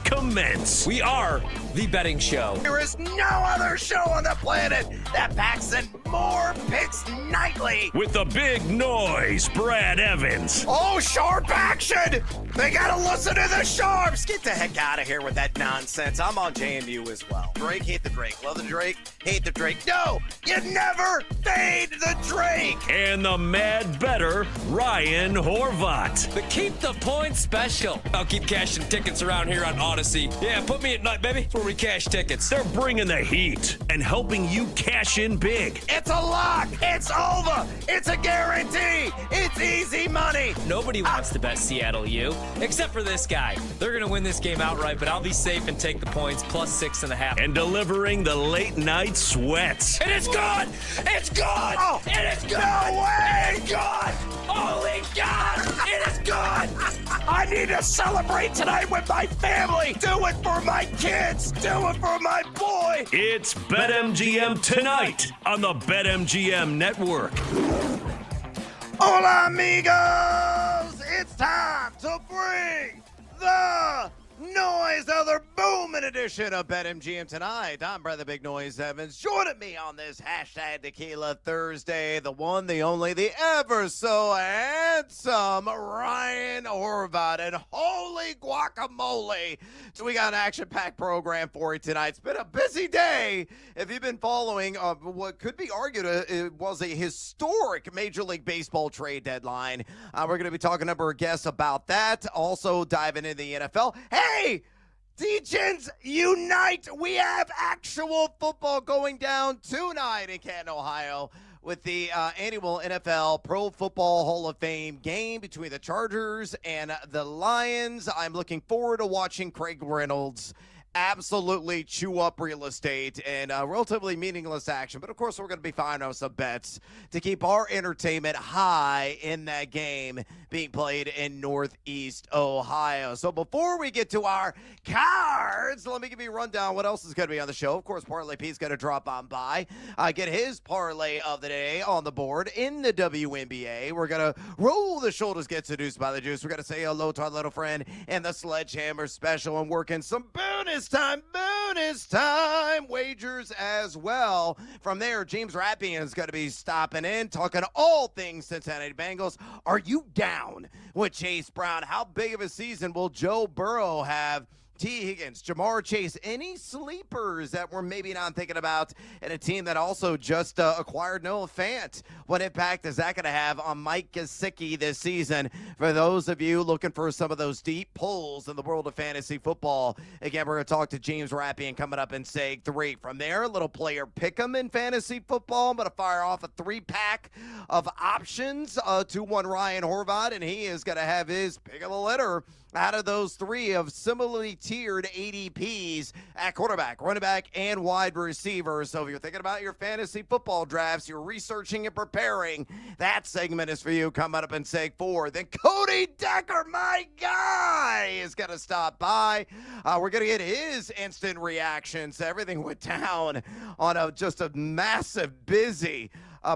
Commence. We are the betting show. There is no other show on the planet that packs in more picks nightly. With the big noise, Brad Evans. Oh, sharp action! They gotta listen to the sharps. Get the heck out of here with that nonsense. I'm on JMU as well. Drake, hate the Drake. Love the Drake, hate the Drake. No, you never fade the Drake. And the mad better, Ryan Horvat. The Keep the Points special. I'll keep cashing tickets around here on on Odyssey. Yeah, put me at night, baby. That's where we cash tickets. They're bringing the heat and helping you cash in big. It's a lock. It's over. It's a guarantee. It's easy money. Nobody wants to bet Seattle U, except for this guy. They're going to win this game outright, but I'll be safe and take the points plus 6.5. And delivering the late night sweats. And it's gone! It's gone! Oh, it is gone! no way! It's gone! Holy God! It is gone! I need to celebrate tonight with my family. Do it for my kids. Do it for my boy. It's BetMGM tonight on the BetMGM Network. Hola, amigos! It's time to bring the noise, other booming edition of BetMGM tonight. I'm Brother Big Noise Evans. Joining me on this hashtag Tequila Thursday, the one, the only, the ever so handsome Ryan Horvath. And holy guacamole, so we got an action-packed program for you tonight. It's been a busy day. If you've been following what could be argued it was a historic Major League Baseball trade deadline, we're going to be talking to a number of guests about that. Also diving into the NFL. Hey, D-Gens unite! We have actual football going down tonight in Canton, Ohio, with the annual NFL Pro Football Hall of Fame game between the Chargers and the Lions. I'm looking forward to watching Craig Reynolds absolutely chew up real estate and relatively meaningless action. But, of course, we're going to be finding out some bets to keep our entertainment high in that game being played in Northeast Ohio. So before we get to our cards, let me give you a rundown what else is going to be on the show. Of course, Parlay P's going to drop on by, get his parlay of the day on the board in the WNBA. We're going to roll the shoulders, get seduced by the juice. We're going to say hello to our little friend and the Sledgehammer Special and working some bonus time wagers as well. From there, James Rappian is going to be stopping in, talking all things Cincinnati Bengals. Are you down with Chase Brown? How big of a season will Joe Burrow have? T. Higgins, Jamar Chase, any sleepers that we're maybe not thinking about, and a team that also just acquired Noah Fant? What impact is that going to have on Mike Gesicki this season? For those of you looking for some of those deep pulls in the world of fantasy football, again, we're going to talk to James Rappian coming up in Seg 3. From there, a little player pick'em in fantasy football. I'm going to fire off a 3-pack of options to one Ryan Horvath, and he is going to have his pick of the litter out of those 3 of similarly tiered ADPs at quarterback, running back, and wide receiver. So if you're thinking about your fantasy football drafts, you're researching and preparing, that segment is for you coming up in Seg 4. Then Cody Decker, my guy, is going to stop by. We're going to get his instant reactions. Everything went down on just a massive, busy,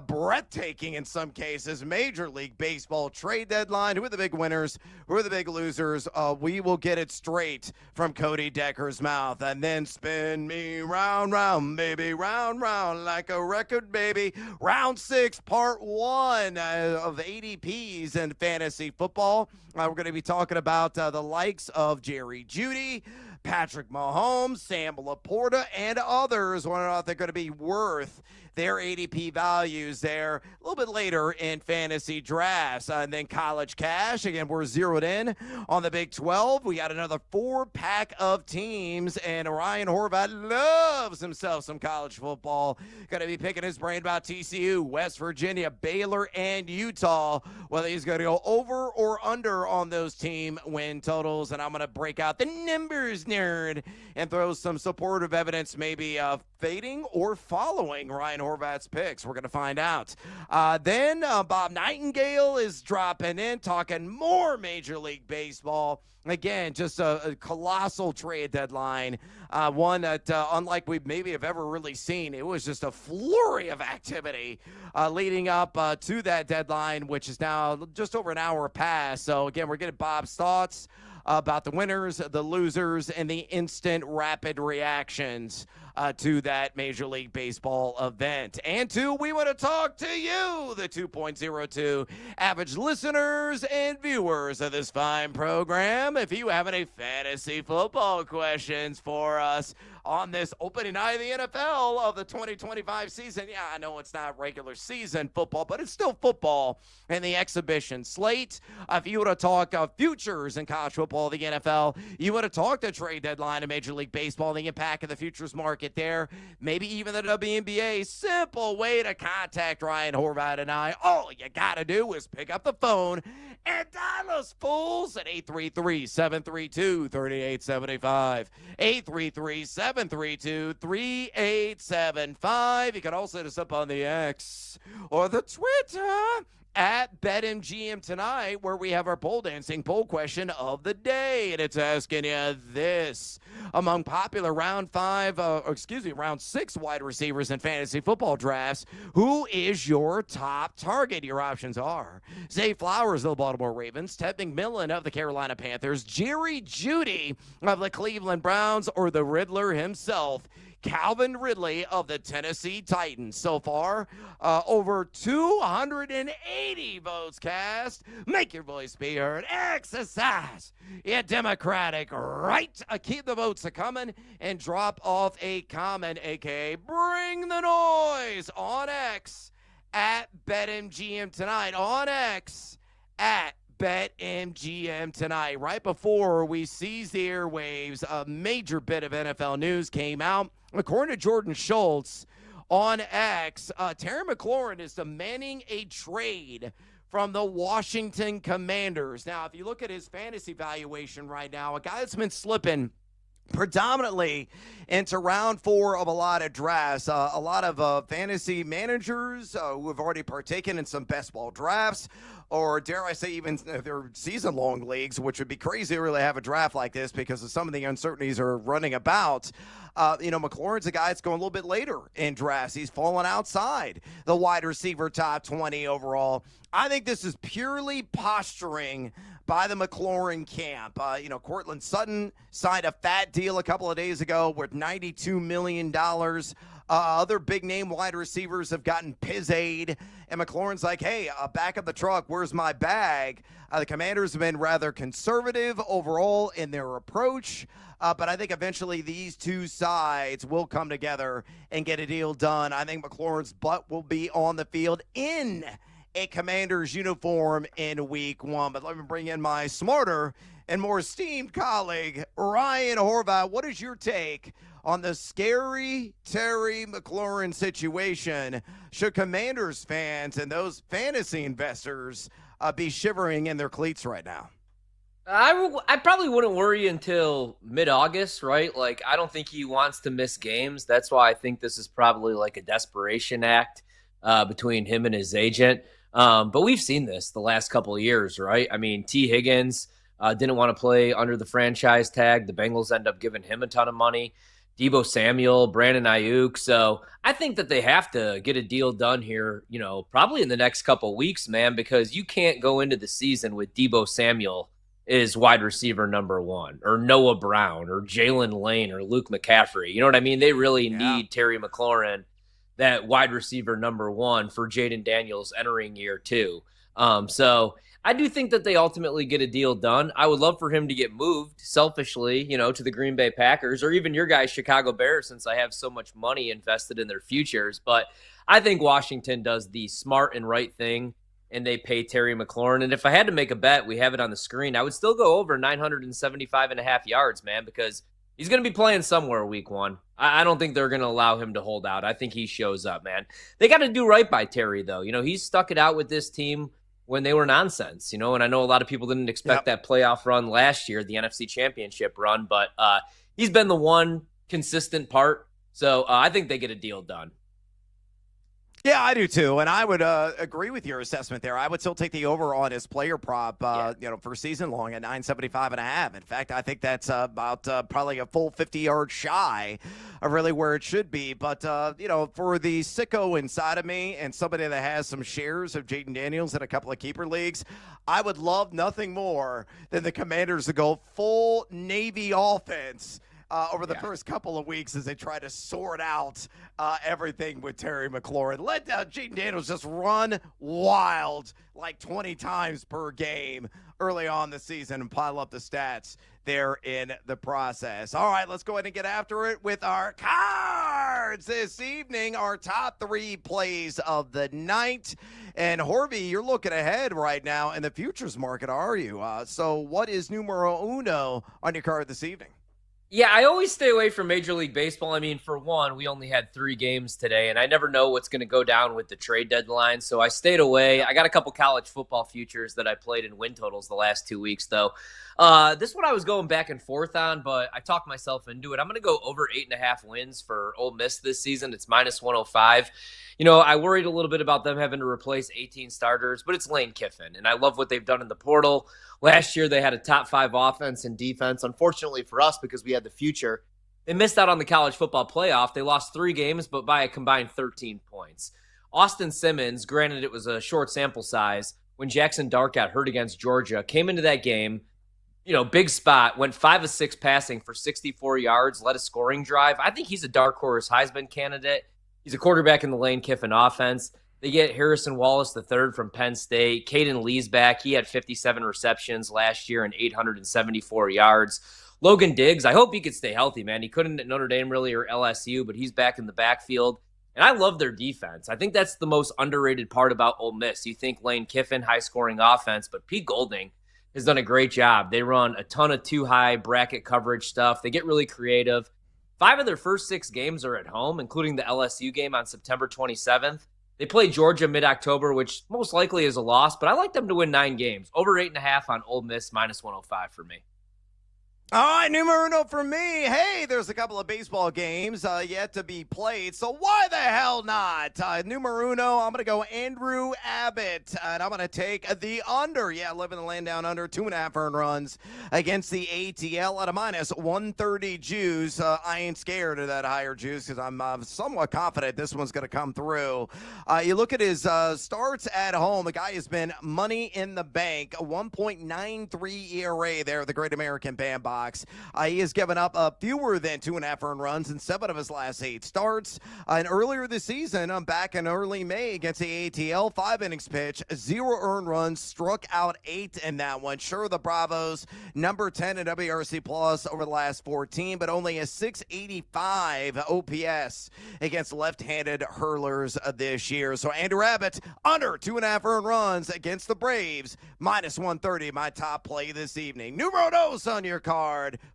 breathtaking in some cases Major League Baseball trade deadline. Who are the big winners? Who are the big losers? We will get it straight from Cody Decker's mouth. And then spin me round, round, baby, round, round like a record, baby. Round 6, part 1 of ADPs in fantasy football. We're going to be talking about the likes of Jerry Jeudy, Patrick Mahomes, Sam Laporta, and others. Whether or not they're going to be worth their ADP values there a little bit later in fantasy drafts. And then college cash. Again, we're zeroed in on the Big 12. We got another 4-pack of teams, and Ryan Horvath loves himself some college football. Going to be picking his brain about TCU, West Virginia, Baylor, and Utah, whether he's going to go over or under on those team win totals. And I'm going to break out the numbers nerd and throw some supportive evidence maybe fading or following Ryan Horvath's picks. We're going to find out. Then Bob Nightingale is dropping in, talking more Major League Baseball. Again, just a colossal trade deadline, one that unlike we maybe have ever really seen. It was just a flurry of activity leading up to that deadline, which is now just over an hour past. So, again, we're getting Bob's thoughts about the winners, the losers, and the instant rapid reactions to that Major League Baseball event. And two, we want to talk to you, the 2.02 average listeners and viewers of this fine program. If you have any fantasy football questions for us on this opening night of the NFL of the 2025 season. Yeah, I know it's not regular season football, but it's still football in the exhibition slate. If you want to talk futures in college football, the NFL, you want to talk the trade deadline in Major League Baseball, the impact of the futures market there, maybe even the WNBA, simple way to contact Ryan Horvath and I. All you got to do is pick up the phone and dial us fools at 833-732-3875. 833-732-3875. You can also hit us up on the X or the Twitter at BetMGM tonight, where we have our pole dancing poll question of the day. And it's asking you this. Among popular round 6 wide receivers in fantasy football drafts, who is your top target? Your options are Zay Flowers of the Baltimore Ravens, Ted McMillan of the Carolina Panthers, Jerry Jeudy of the Cleveland Browns, or the Riddler himself, Calvin Ridley of the Tennessee Titans. So far, over 280 votes cast. Make your voice be heard. Exercise your democratic right. Keep the votes coming and drop off a comment, a.k.a. bring the noise on X at BetMGM tonight. On X at BetMGM tonight. Right before we seize the airwaves, a major bit of NFL news came out. According to Jordan Schultz on X, Terry McLaurin is demanding a trade from the Washington Commanders. Now, if you look at his fantasy valuation right now, a guy that's been slipping predominantly into round 4 of a lot of drafts. A lot of fantasy managers who have already partaken in some best ball drafts, or dare I say even their season-long leagues, which would be crazy to really have a draft like this because of some of the uncertainties are running about. McLaurin's a guy that's going a little bit later in drafts. He's fallen outside the wide receiver top 20 overall. I think this is purely posturing by the McLaurin camp. Cortland Sutton signed a fat deal a couple of days ago worth $92 million. Other big-name wide receivers have gotten pizzade, and McLaurin's like, hey, back of the truck, where's my bag? The Commanders have been rather conservative overall in their approach, but I think eventually these two sides will come together and get a deal done. I think McLaurin's butt will be on the field in a Commanders uniform in week 1. But let me bring in my smarter and more esteemed colleague, Ryan Horvath. What is your take on the scary Terry McLaurin situation? Should Commanders fans and those fantasy investors be shivering in their cleats right now? I probably wouldn't worry until mid-August, right? Like, I don't think he wants to miss games. That's why I think this is probably like a desperation act between him and his agent. But we've seen this the last couple of years, right? I mean, T. Higgins didn't want to play under the franchise tag. The Bengals end up giving him a ton of money. Deebo Samuel, Brandon Ayuk. So I think that they have to get a deal done here, probably in the next couple of weeks, man, because you can't go into the season with Deebo Samuel is wide receiver number 1, or Noah Brown, or Jalen Lane, or Luke McCaffrey. You know what I mean? They really need Terry McLaurin, that wide receiver number 1, for Jaden Daniels entering year 2. So I do think that they ultimately get a deal done. I would love for him to get moved selfishly, to the Green Bay Packers, or even your guys, Chicago Bears, since I have so much money invested in their futures. But I think Washington does the smart and right thing, and they pay Terry McLaurin. And if I had to make a bet, we have it on the screen, I would still go over 975.5 yards, man, because he's going to be playing somewhere week 1. I don't think they're going to allow him to hold out. I think he shows up, man. They got to do right by Terry, though. He's stuck it out with this team when they were nonsense, and I know a lot of people didn't expect that playoff run last year, the NFC Championship run, but he's been the one consistent part. So I think they get a deal done. Yeah, I do too, and I would agree with your assessment there. I would still take the over on his player prop, for season long at 975.5. In fact, I think that's about probably a full 50 yards shy of really where it should be. But for the sicko inside of me and somebody that has some shares of Jaden Daniels in a couple of keeper leagues, I would love nothing more than the Commanders to go full Navy offense over the first couple of weeks as they try to sort out everything with Terry McLaurin. Let Jaden Daniels just run wild like 20 times per game early on the season and pile up the stats there in the process. All right, let's go ahead and get after it with our cards this evening, our top 3 plays of the night. And Horvey, you're looking ahead right now in the futures market, are you? So what is numero uno on your card this evening? Yeah, I always stay away from Major League Baseball. I mean, for one, we only had 3 games today, and I never know what's going to go down with the trade deadline, so I stayed away. I got a couple college football futures that I played in win totals the last 2 weeks, though. This one I was going back and forth on, but I talked myself into it. I'm going to go over 8.5 wins for Ole Miss this season. It's minus 105. I worried a little bit about them having to replace 18 starters, but it's Lane Kiffin, and I love what they've done in the portal. Last year, they had a top 5 offense and defense. Unfortunately for us, because we had the future, they missed out on the college football playoff. They lost 3 games, but by a combined 13 points. Austin Simmons, granted it was a short sample size, when Jackson Dart got hurt against Georgia, came into that game, big spot, went 5 of 6 passing for 64 yards, led a scoring drive. I think he's a dark horse Heisman candidate. He's a quarterback in the Lane Kiffin offense. They get Harrison Wallace III from Penn State. Caden Lee's back. He had 57 receptions last year and 874 yards. Logan Diggs, I hope he could stay healthy, man. He couldn't at Notre Dame really or LSU, but he's back in the backfield. And I love their defense. I think that's the most underrated part about Ole Miss. You think Lane Kiffin, high-scoring offense, but Pete Golding has done a great job. They run a ton of too-high bracket coverage stuff. They get really creative. 5 of their first 6 games are at home, including the LSU game on September 27th. They play Georgia mid-October, which most likely is a loss, but I like them to win 9 games. Over 8.5 on Ole Miss, minus 105 for me. All right, numero uno for me. Hey, there's a couple of baseball games yet to be played, so why the hell not? Numero uno, I'm going to go Andrew Abbott, and I'm going to take the under. Yeah, living the land down under, 2.5 earned runs against the ATL at a minus 130 juice. I ain't scared of that higher juice because I'm somewhat confident this one's going to come through. You look at his starts at home. The guy has been money in the bank, a 1.93 ERA there at the Great American Bandbox. He has given up fewer than 2.5 earned runs in 7 of his last 8 starts. And earlier this season, back in early May against the ATL, 5 innings pitch, 0 earned runs, struck out 8 in that one. Sure, the Bravos, number 10 in WRC Plus over the last 14, but only a 685 OPS against left-handed hurlers this year. So Andrew Abbott, under 2.5 earned runs against the Braves, minus 130, my top play this evening. Numero dos on your card.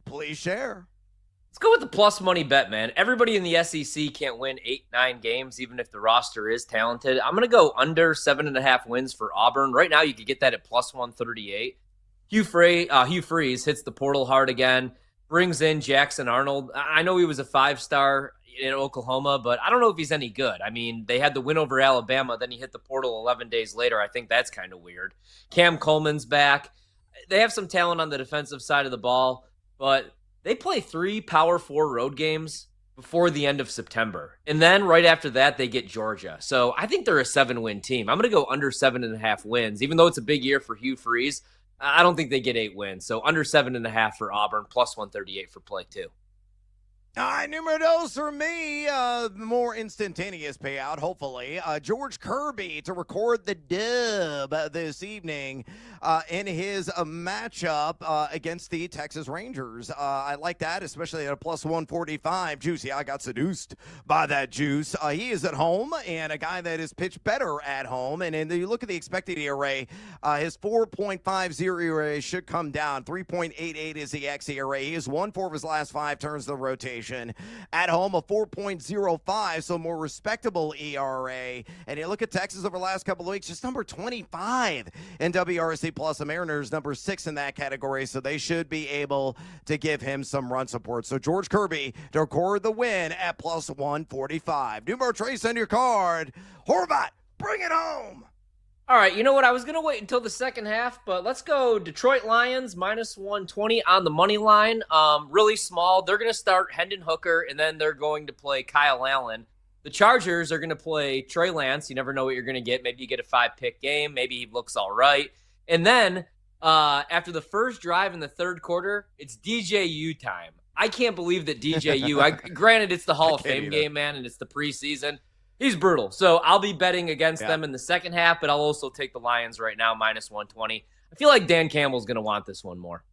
Please share. Let's go with the plus money bet, man. Everybody in the SEC can't win 8-9 games, even if the roster is talented. I'm going to go under 7.5 wins for Auburn. Right now, you could get that at plus 138. Hugh Freeze hits the portal hard again, brings in Jackson Arnold. I know he was a 5-star in Oklahoma, but I don't know if he's any good. I mean, they had the win over Alabama, then he hit the portal 11 days later. I think that's kind of weird. Cam Coleman's back. They have some talent on the defensive side of the ball, but they play 3 Power 4 road games before the end of September. And then right after that, they get Georgia. So I think they're a 7-win team. I'm going to go under 7.5 wins. Even though it's a big year for Hugh Freeze, I don't think they get 8 wins. So under 7.5 for Auburn, plus 138 for play 2. All right, numero dos for me, more instantaneous payout, hopefully. George Kirby to record the dub this evening in his matchup against the Texas Rangers. I like that, especially at a plus 145. Juicy, I got seduced by that juice. He is at home, and a guy that has pitched better at home. And then you look at the expected ERA, his 4.50 ERA should come down. 3.88 is the xERA. He has won 4 of his last 5 turns of the rotation. At home, a 4.05, so more respectable ERA. And you look at Texas over the last couple of weeks, just number 25 in WRC Plus. The Mariners, number 6 in that category, so they should be able to give him some run support. So George Kirby to record the win at plus 145. Numero trace on your card. Horvat, bring it home. All right, you know what? I was going to wait until the second half, but let's go Detroit Lions, minus 120 on the money line. Really small. They're going to start Hendon Hooker, and then they're going to play Kyle Allen. The Chargers are going to play Trey Lance. You never know what you're going to get. Maybe you get a 5-pick game. Maybe he looks all right. And then after the first drive in the third quarter, it's DJU time. I can't believe that DJU, granted it's the Hall of Fame game, man, and it's the preseason. He's brutal. So I'll be betting against them in the second half, but I'll also take the Lions right now, minus 120. I feel like Dan Campbell's going to want this one more.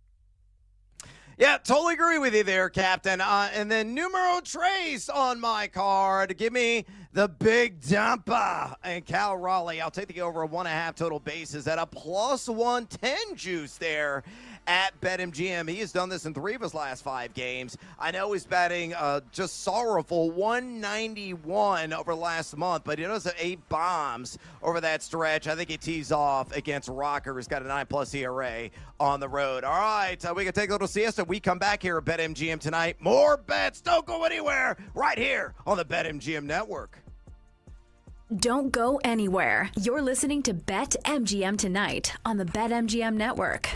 Yeah, totally agree with you there, Captain. And then numero tres on my card. Give me the big dumper and Cal Raleigh. I'll take the over 1.5 total bases at a plus 110 juice there at BetMGM. He has done this in 3 of his last 5 games. I know he's batting just sorrowful 191 over last month, but he does have 8 bombs over that stretch. I think he tees off against Rocker, who's got a 9+ ERA on the road. All right, we can take a little siesta. We come back here at BetMGM tonight. More bets. Don't go anywhere. Right here on the BetMGM Network. Don't go anywhere. You're listening to BetMGM tonight on the BetMGM Network.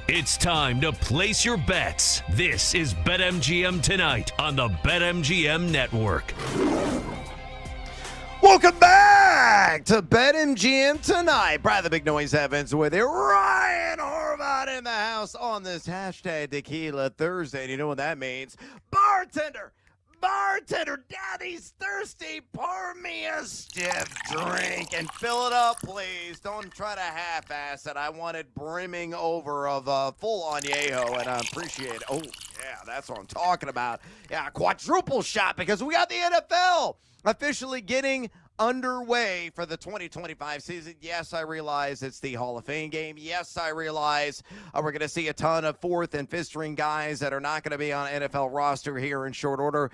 It's time to place your bets. This is BetMGM Tonight on the BetMGM Network. Welcome back to BetMGM Tonight. Brad the Big Noise Evans with you. Ryan Horvath in the house on this hashtag Tequila Thursday. And you know what that means? Bartender, Daddy's thirsty. Pour me a stiff drink and fill it up, please. Don't try to half-ass it. I want it brimming over of full añejo, and I appreciate it. Oh, yeah, that's what I'm talking about. Yeah, quadruple shot because we got the NFL officially getting underway for the 2025 season. Yes, I realize it's the Hall of Fame game. Yes, I realize we're going to see a ton of fourth and fifth string guys that are not going to be on NFL roster here in short order.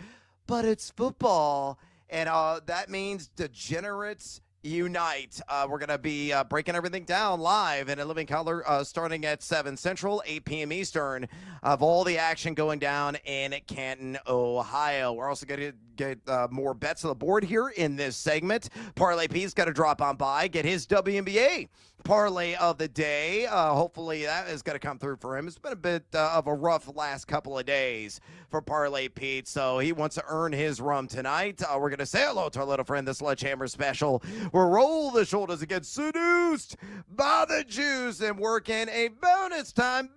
But it's football, and that means degenerates unite. We're going to be breaking everything down live in a living color starting at 7 Central, 8 p.m. Eastern, of all the action going down in Canton, Ohio. We're also going to get more bets on the board here in this segment. Parlay P's got to drop on by, get his WNBA parlay of the day. Hopefully that is going to come through for him. It's been a bit of a rough last couple of days for Parlay Pete, so he wants to earn his rum tonight. We're going to say hello to our little friend, the Sledgehammer Special. We'll roll the shoulders and get seduced by the juice and work in a bonus time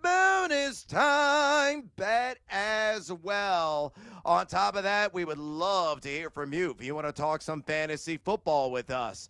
bet as well. On top of that, we would love to hear from you. If you want to talk some fantasy football with us,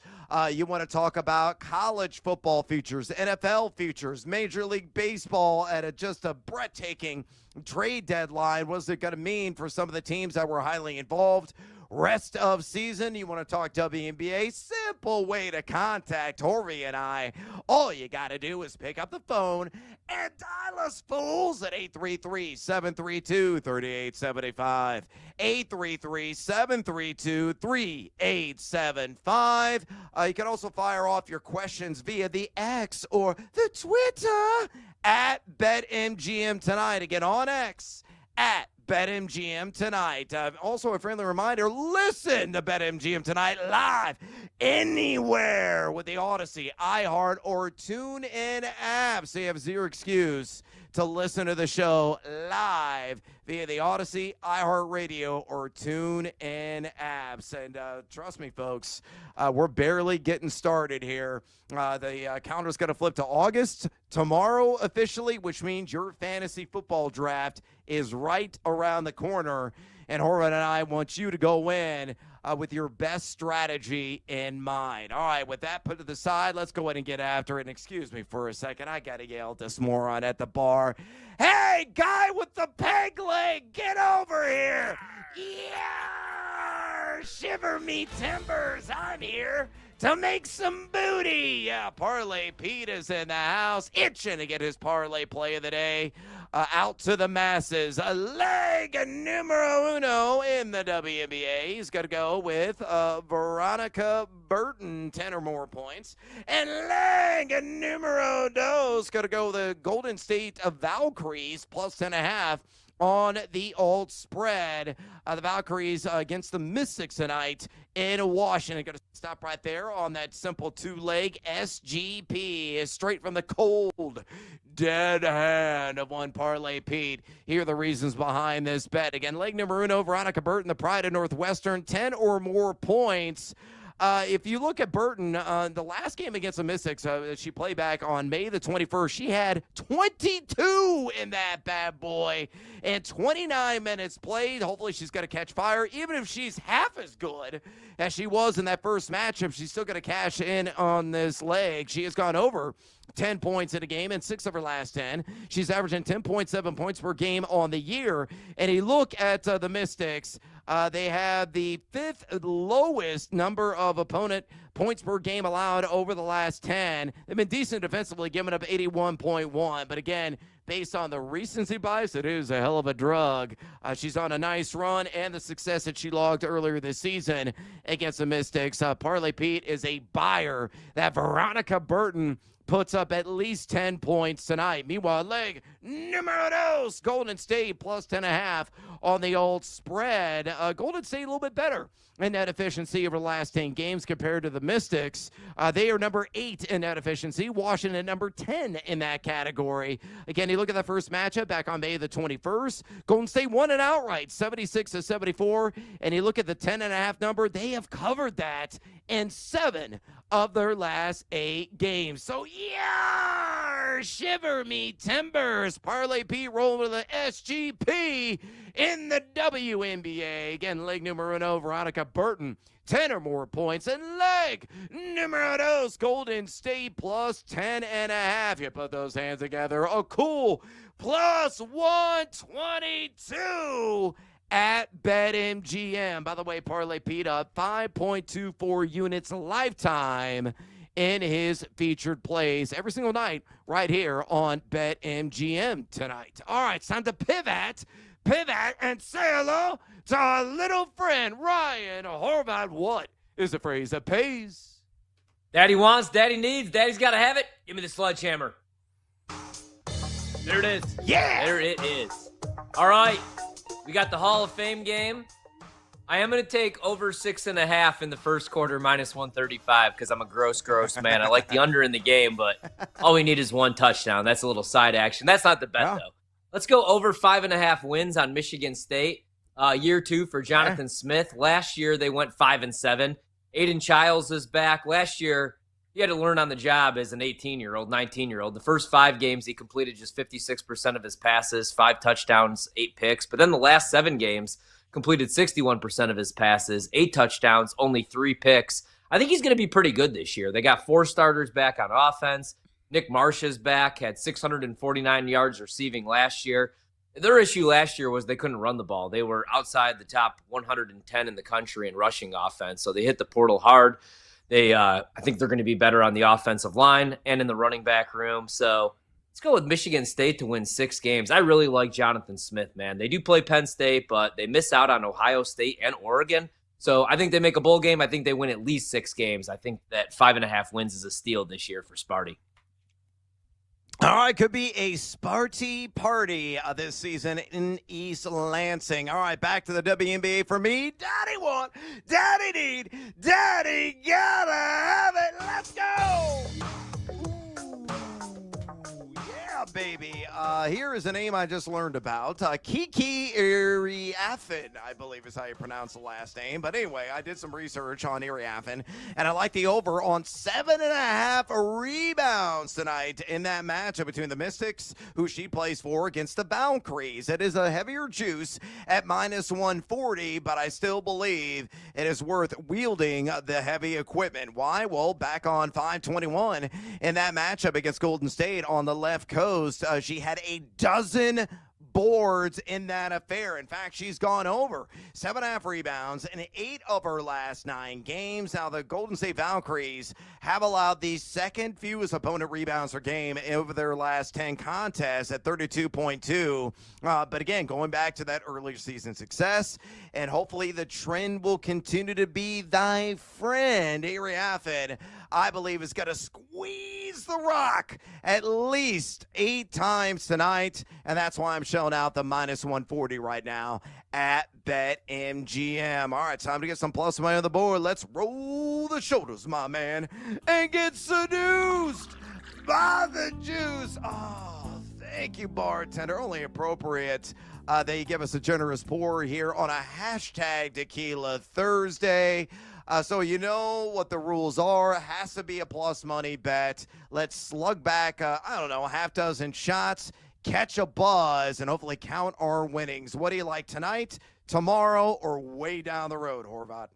you want to talk about college football futures, NFL futures, Major League Baseball at just a breathtaking trade deadline. What's it going to mean for some of the teams that were highly involved? Rest of season, you want to talk WNBA? Simple way to contact Horvey and I. All you got to do is pick up the phone and dial us fools at 833-732-3875. 833-732-3875. You can also fire off your questions via the X or the Twitter at BetMGM Tonight. Again, on X at BetMGM Tonight. Also, a friendly reminder, listen to BetMGM Tonight live anywhere with the Odyssey, iHeart, or TuneIn app. So you have zero excuse to listen to the show live via the Odyssey, iHeartRadio, or TuneIn apps. And trust me, folks, we're barely getting started here. The calendar's going to flip to August tomorrow officially, which means your fantasy football draft is right around the corner. And Horvath and I want you to go in with your best strategy in mind. All right, with that put to the side, let's go ahead and get after it. And excuse me for a second, I got to yell at this moron at the bar. Hey, guy with the peg leg, get over here. Yeah, shiver me timbers, I'm here to make some booty. Yeah, Parlay Pete is in the house, itching to get his parlay play of the day out to the masses. Leg numero uno in the WNBA. He's going to go with Veronica Burton, 10 or more points. And leg numero dos, going to go the Golden State Valkyries, plus 10.5. On the alt spread. The Valkyries against the Mystics tonight in Washington. Going to stop right there on that simple two-leg SGP. Is straight from the cold, dead hand of one Parlay Pete. Here are the reasons behind this bet. Again, leg number uno, Veronica Burton, the pride of Northwestern, 10 or more points. If you look at Burton, the last game against the Mystics, she played back on May the 21st, she had 22 in that bad boy and 29 minutes played. Hopefully she's going to catch fire. Even if she's half as good as she was in that first matchup, she's still going to cash in on this leg. She has gone over 10 points in a game in 6 of her last 10. She's averaging 10.7 points per game on the year. And you look at the Mystics, they have the 5th lowest number of opponent points per game allowed over the last 10. They've been decent defensively, giving up 81.1. But again, based on the recency bias, it is a hell of a drug. She's on a nice run, and the success that she logged earlier this season against the Mystics. Parlay Pete is a buyer that Veronica Burton puts up at least 10 points tonight. Meanwhile, leg numero dos, Golden State plus 10.5 on the old spread. Golden State a little bit better in net efficiency over the last 10 games compared to the Mystics. They are number 8 in net efficiency. Washington number 10 in that category. Again, you look at the first matchup back on May the 21st. Golden State won it outright, 76-74. And you look at the 10.5 number, they have covered that in 7 of their last 8 games. So, yeah, shiver me timbers. Parlay Pete rolling to the SGP in the WNBA. Again, leg numero uno, Veronica Burton, 10 or more points. And leg numero dos, Golden State plus 10.5. You put those hands together, a cool plus 122 at BetMGM. By the way, Parlay Pete up 5.24 units lifetime in his featured plays every single night right here on BetMGM tonight. All right, it's time to pivot and say hello to our little friend Ryan Horvath. What is the phrase that pays? Daddy wants, daddy needs, daddy's got to have it. Give me the sledgehammer. There it is. Yeah! There it is. All right. We got the Hall of Fame game. I am going to take over 6.5 in the first quarter, minus 135, because I'm a gross man. I like the under in the game, but all we need is one touchdown. That's a little side action. That's not the bet, though. Let's go over 5.5 wins on Michigan State. Year 2 for Jonathan Smith. Last year, they went 5-7. Aiden Childs is back. Last year, he had to learn on the job as an 18-year-old, 19-year-old. The first 5 games, he completed just 56% of his passes, 5 touchdowns, 8 picks. But then the last 7 games, completed 61% of his passes, 8 touchdowns, only 3 picks. I think he's going to be pretty good this year. They got 4 starters back on offense. Nick Marsh is back, had 649 yards receiving last year. Their issue last year was they couldn't run the ball. They were outside the top 110 in the country in rushing offense, so they hit the portal hard. I think they're going to be better on the offensive line and in the running back room. So let's go with Michigan State to win 6 games. I really like Jonathan Smith, man. They do play Penn State, but they miss out on Ohio State and Oregon. So I think they make a bowl game. I think they win at least 6 games. I think that 5.5 wins is a steal this year for Sparty. All right, could be a Sparty party this season in East Lansing. All right, back to the WNBA for me. Daddy want, daddy need, daddy gotta have it. Let's go. Yeah, baby. Here is a name I just learned about. Kiki Iriafen, I believe is how you pronounce the last name. But anyway, I did some research on Iriafen, and I like the over on 7.5 rebounds tonight in that matchup between the Mystics, who she plays for, against the Valkyries. It is a heavier juice at minus 140, but I still believe it is worth wielding the heavy equipment. Why? Well, back on 5/21 in that matchup against Golden State on the left coast, she had a dozen boards in that affair. In fact, she's gone over 7.5 rebounds in 8 of her last 9 games. Now, the Golden State Valkyries have allowed the second fewest opponent rebounds per game over their last 10 contests at 32.2. But again, going back to that earlier season success, and hopefully the trend will continue to be thy friend. Iriafen, I believe, is going to squeeze the rock at least 8 times tonight, and that's why I'm showing out the minus 140 right now at BetMGM. All right, time to get some plus money on the board. Let's roll the shoulders, my man, and get seduced by the juice. Oh, thank you, bartender. Only appropriate that you give us a generous pour here on a hashtag Tequila Thursday. So you know what the rules are. It has to be a plus money bet. Let's slug back, a half dozen shots, catch a buzz, and hopefully count our winnings. What do you like tonight, tomorrow, or way down the road, Horvath?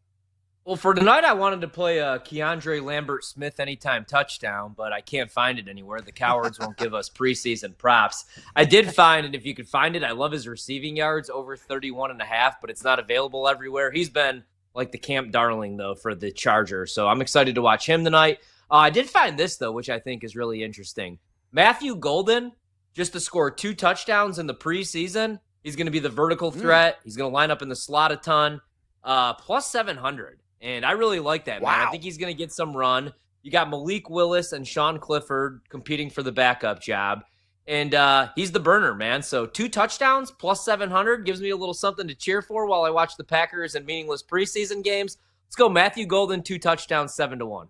Well, for tonight, I wanted to play a Keandre Lambert-Smith anytime touchdown, but I can't find it anywhere. The cowards won't give us preseason props. I did find it. If you could find it, I love his receiving yards, over 31.5, but it's not available everywhere. He's been like the camp darling, though, for the Chargers. So I'm excited to watch him tonight. I did find this, though, which I think is really interesting. Matthew Golden, just to score 2 touchdowns in the preseason, he's going to be the vertical threat. He's going to line up in the slot a ton. Plus 700. And I really like that, man. I think he's going to get some run. You got Malik Willis and Sean Clifford competing for the backup job. And he's the burner, man. So 2 touchdowns plus 700 gives me a little something to cheer for while I watch the Packers and meaningless preseason games. Let's go Matthew Golden, 2 touchdowns, 7-1.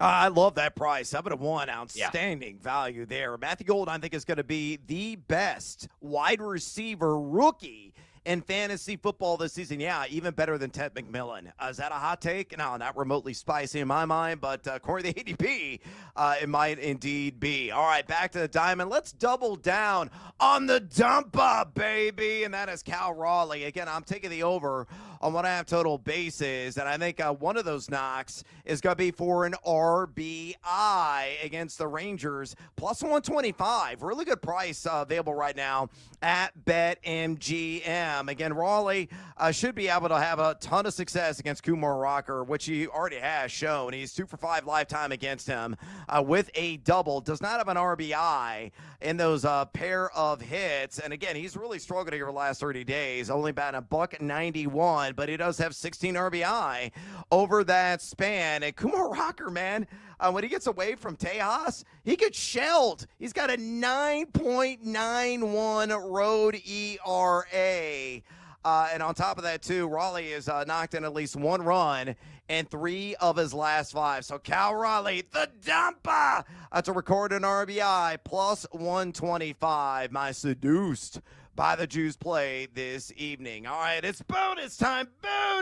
I love that price. 7-1, outstanding value there. Matthew Golden, I think, is going to be the best wide receiver rookie in fantasy football this season. Yeah, even better than Ted McMillan. Is that a hot take? No, not remotely spicy in my mind, but according to the ADP, it might indeed be. All right, back to the diamond. Let's double down on the dumper, baby, and that is Cal Raleigh. Again, I'm taking the over on 1.5 total bases, and I think one of those knocks is going to be for an RBI against the Rangers, plus 125. Really good price available right now at BetMGM. Again, Raleigh should be able to have a ton of success against Kumar Rocker, which he already has shown. He's 2 for 5 lifetime against him with a double. Does not have an RBI in those pair of hits. And again, he's really struggled here the last 30 days. Only batting $191, but he does have 16 RBI over that span. And Kumar Rocker, man, when he gets away from Tejas, he gets shelled. He's got a 9.91 road ERA. And on top of that, too, Raleigh has knocked in at least 1 run in 3 of his last 5. So Cal Raleigh, the dumper, to record an RBI, plus 125. My seduced by the Jews play this evening. All right, it's bonus time.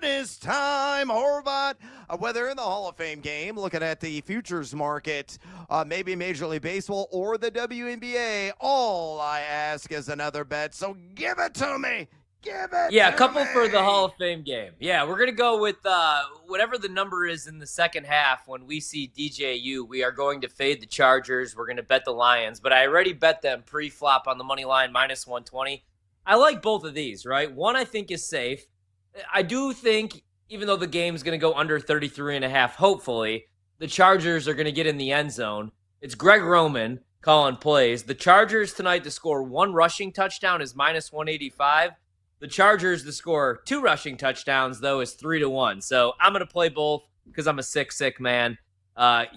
Horvat, whether in the Hall of Fame game, looking at the futures market, maybe Major League Baseball or the WNBA, all I ask is another bet. So give it to me. A couple for the Hall of Fame game. Yeah, we're going to go with whatever the number is in the second half when we see DJU. We are going to fade the Chargers. We're going to bet the Lions. But I already bet them pre-flop on the money line, minus 120. I like both of these, right? One I think is safe. I do think, even though the game's going to go under 33.5, hopefully, the Chargers are going to get in the end zone. It's Greg Roman calling plays. The Chargers tonight to score 1 rushing touchdown is minus 185. The Chargers to score 2 rushing touchdowns, though, is 3-1. So I'm going to play both because I'm a sick man.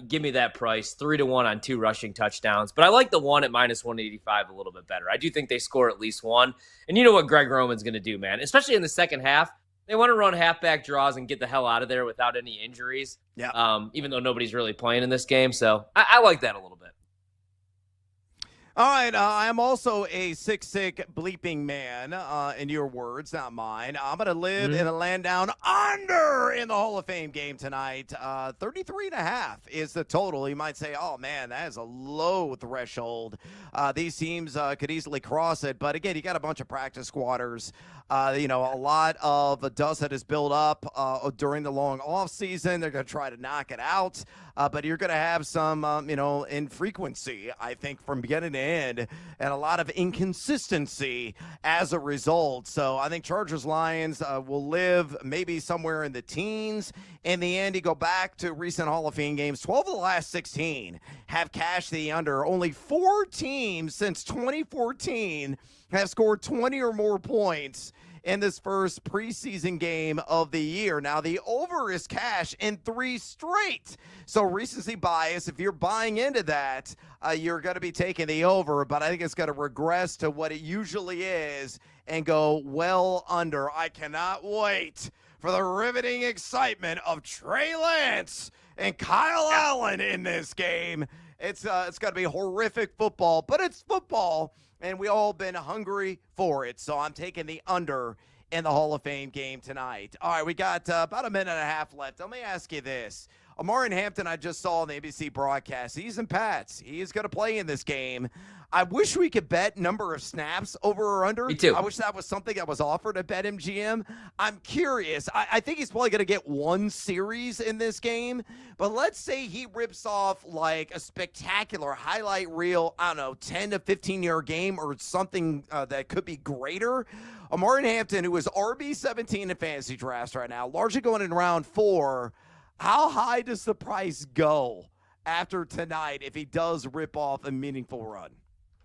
Give me that price, 3-1 on 2 rushing touchdowns. But I like the 1 at minus 185 a little bit better. I do think they score at least 1. And you know what Greg Roman's going to do, man, especially in the second half. They want to run halfback draws and get the hell out of there without any injuries. Yeah. Even though nobody's really playing in this game. So I like that a little bit. All right, I am also a sick bleeping man, in your words, not mine. I'm going to live in a land down under in the Hall of Fame game tonight. 33.5 is the total. You might say, oh, man, that is a low threshold. These teams could easily cross it. But, again, you got a bunch of practice squatters. A lot of dust that is built up during the long offseason. They're going to try to knock it out. But you're going to have some, infrequency, I think, from beginning to end, and a lot of inconsistency as a result. So I think Chargers-Lions will live maybe somewhere in the teens. In the end, you go back to recent Hall of Fame games. 12 of the last 16 have cashed the under. Only 4 teams since 2014 have scored 20 or more points in this first preseason game of the year. Now, the over is cash in 3 straight. So recency bias, if you're buying into that, you're going to be taking the over, but I think it's going to regress to what it usually is and go well under. I cannot wait for the riveting excitement of Trey Lance and Kyle Allen in this game. It's going to be horrific football, but it's football, and we all been hungry for it. So I'm taking the under in the Hall of Fame game tonight. All right, we got about a minute and a half left. Let me ask you this. Amari Hampton, I just saw on the ABC broadcast. He's in Pats. He is going to play in this game. I wish we could bet number of snaps over or under. Me too. I wish that was something that was offered at BetMGM. I'm curious. I think he's probably going to get 1 series in this game. But let's say he rips off like a spectacular highlight reel, 10 to 15-yard game or something that could be greater. Amari Hampton, who is RB17 in fantasy drafts right now, largely going in round 4, how high does the price go after tonight if he does rip off a meaningful run?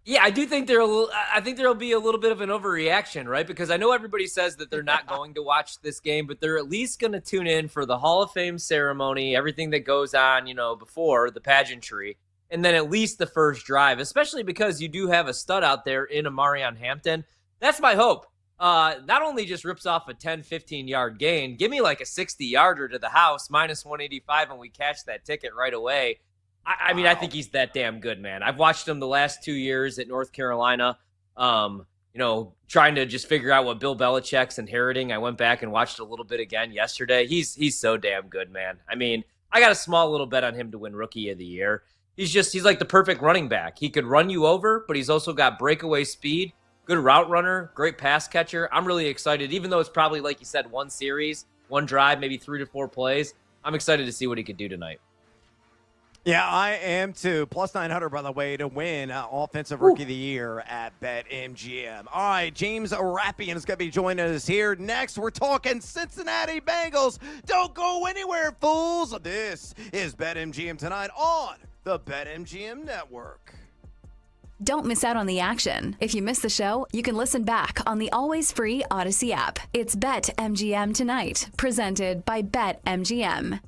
Yeah, I do think I think there'll be a little bit of an overreaction, right? Because I know everybody says that they're not going to watch this game, but they're at least going to tune in for the Hall of Fame ceremony, everything that goes on, before the pageantry, and then at least the first drive, especially because you do have a stud out there in Amarion Hampton. That's my hope. Not only just rips off a 10, 15-yard gain, give me like a 60-yarder to the house, minus 185, and we catch that ticket right away. I mean, I think he's that damn good, man. I've watched him the last 2 years at North Carolina, trying to just figure out what Bill Belichick's inheriting. I went back and watched a little bit again yesterday. He's so damn good, man. I mean, I got a small little bet on him to win Rookie of the Year. He's like the perfect running back. He could run you over, but he's also got breakaway speed, good route runner, great pass catcher. I'm really excited, even though it's probably, like you said, one series, one drive, maybe 3 to 4 plays. I'm excited to see what he could do tonight. Yeah, I am too. Plus 900, by the way, to win Offensive Rookie of the Year at BetMGM. All right, James Rappian is going to be joining us here. Next, we're talking Cincinnati Bengals. Don't go anywhere, fools. This is BetMGM tonight on the BetMGM Network. Don't miss out on the action. If you miss the show, you can listen back on the always free Odyssey app. It's BetMGM tonight, presented by BetMGM.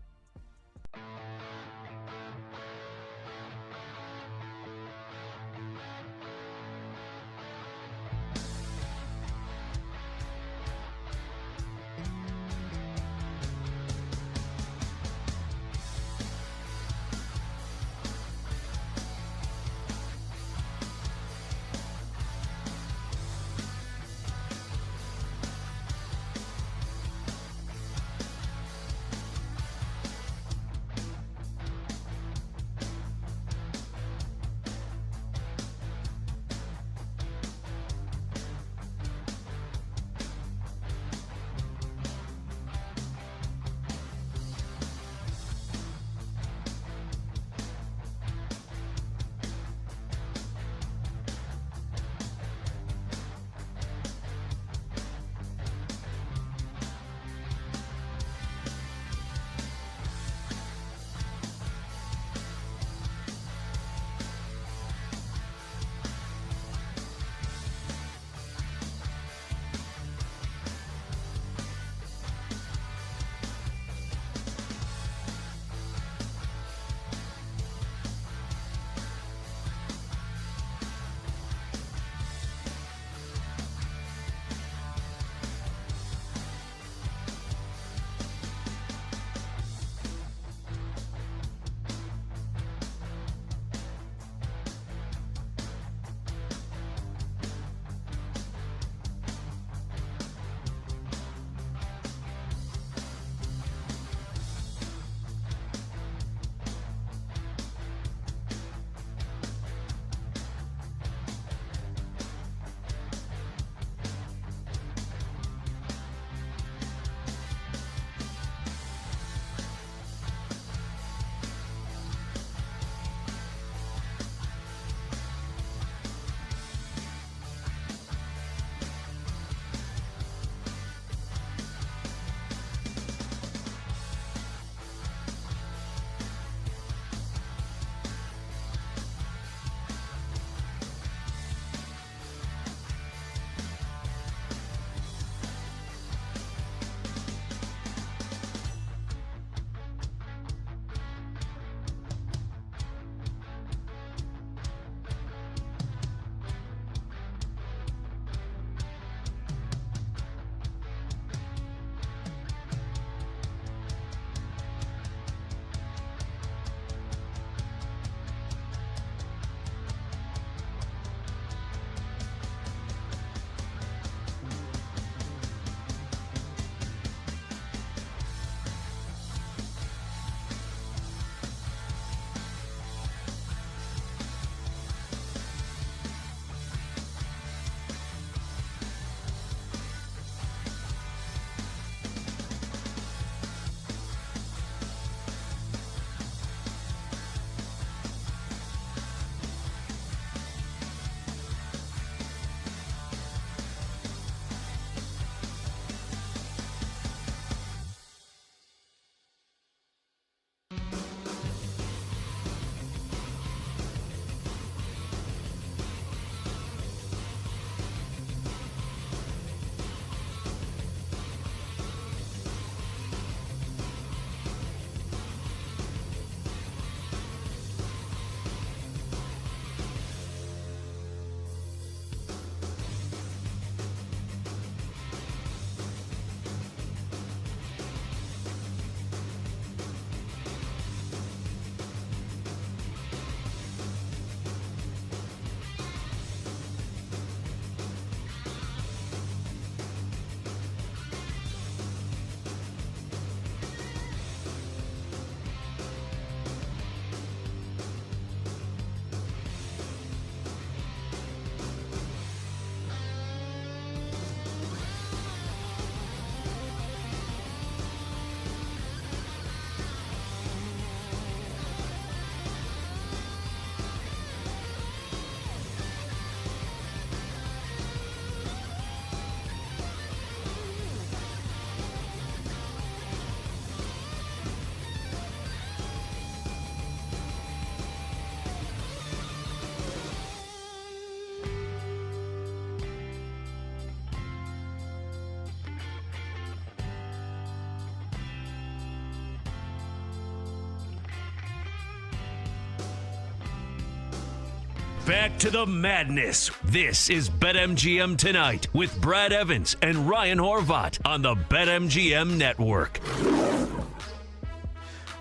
Back to the madness. This is BetMGM Tonight with Brad Evans and Ryan Horvat on the BetMGM Network.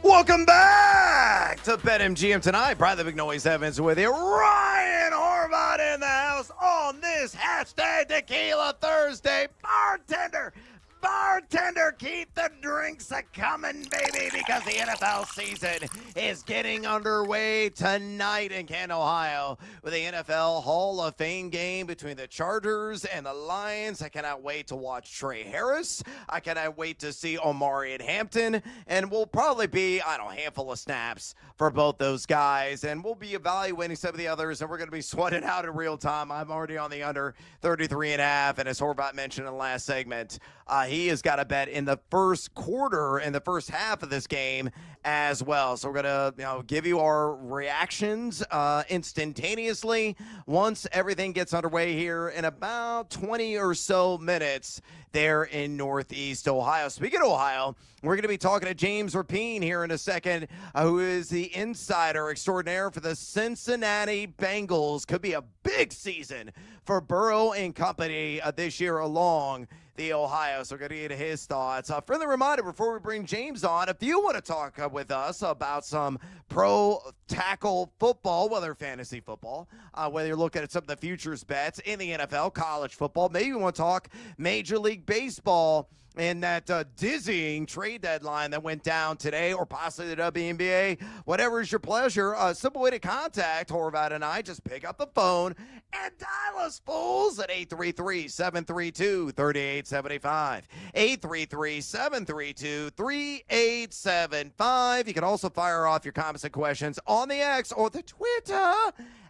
Welcome back to BetMGM Tonight. Brad the Big Noise Evans with you. Ryan Horvat in the house on this hashtag Tequila Thursday. Bartender, keep the drinks a-coming, baby, because the NFL season is getting underway tonight in Canton, Ohio, with the NFL Hall of Fame game between the Chargers and the Lions. I cannot wait to watch Trey Harris. I cannot wait to see Omari at Hampton, and we'll probably be, a handful of snaps for both those guys, and we'll be evaluating some of the others, and we're going to be sweating out in real time. I'm already on the under 33.5, and as Horvat mentioned in the last segment, he has got a bet in the first quarter, in the first half of this game as well. So we're going to give you our reactions instantaneously once everything gets underway here in about 20 or so minutes there in Northeast Ohio. Speaking of Ohio, we're going to be talking to James Rapine here in a second, who is the insider extraordinaire for the Cincinnati Bengals. Could be a big season for Burrow and company this year along the Ohio. So we're going to get his thoughts. Friendly reminder before we bring James on, if you want to talk with us about some pro tackle football, whether fantasy football, whether you're looking at some of the futures bets in the NFL, college football, maybe you want to talk Major League Baseball and that dizzying trade deadline that went down today, or possibly the WNBA, whatever is your pleasure. A simple way to contact Horvat and I, just pick up the phone and dial us, fools, at 833-732-3875. 833-732-3875. You can also fire off your comments and questions on the X or the Twitter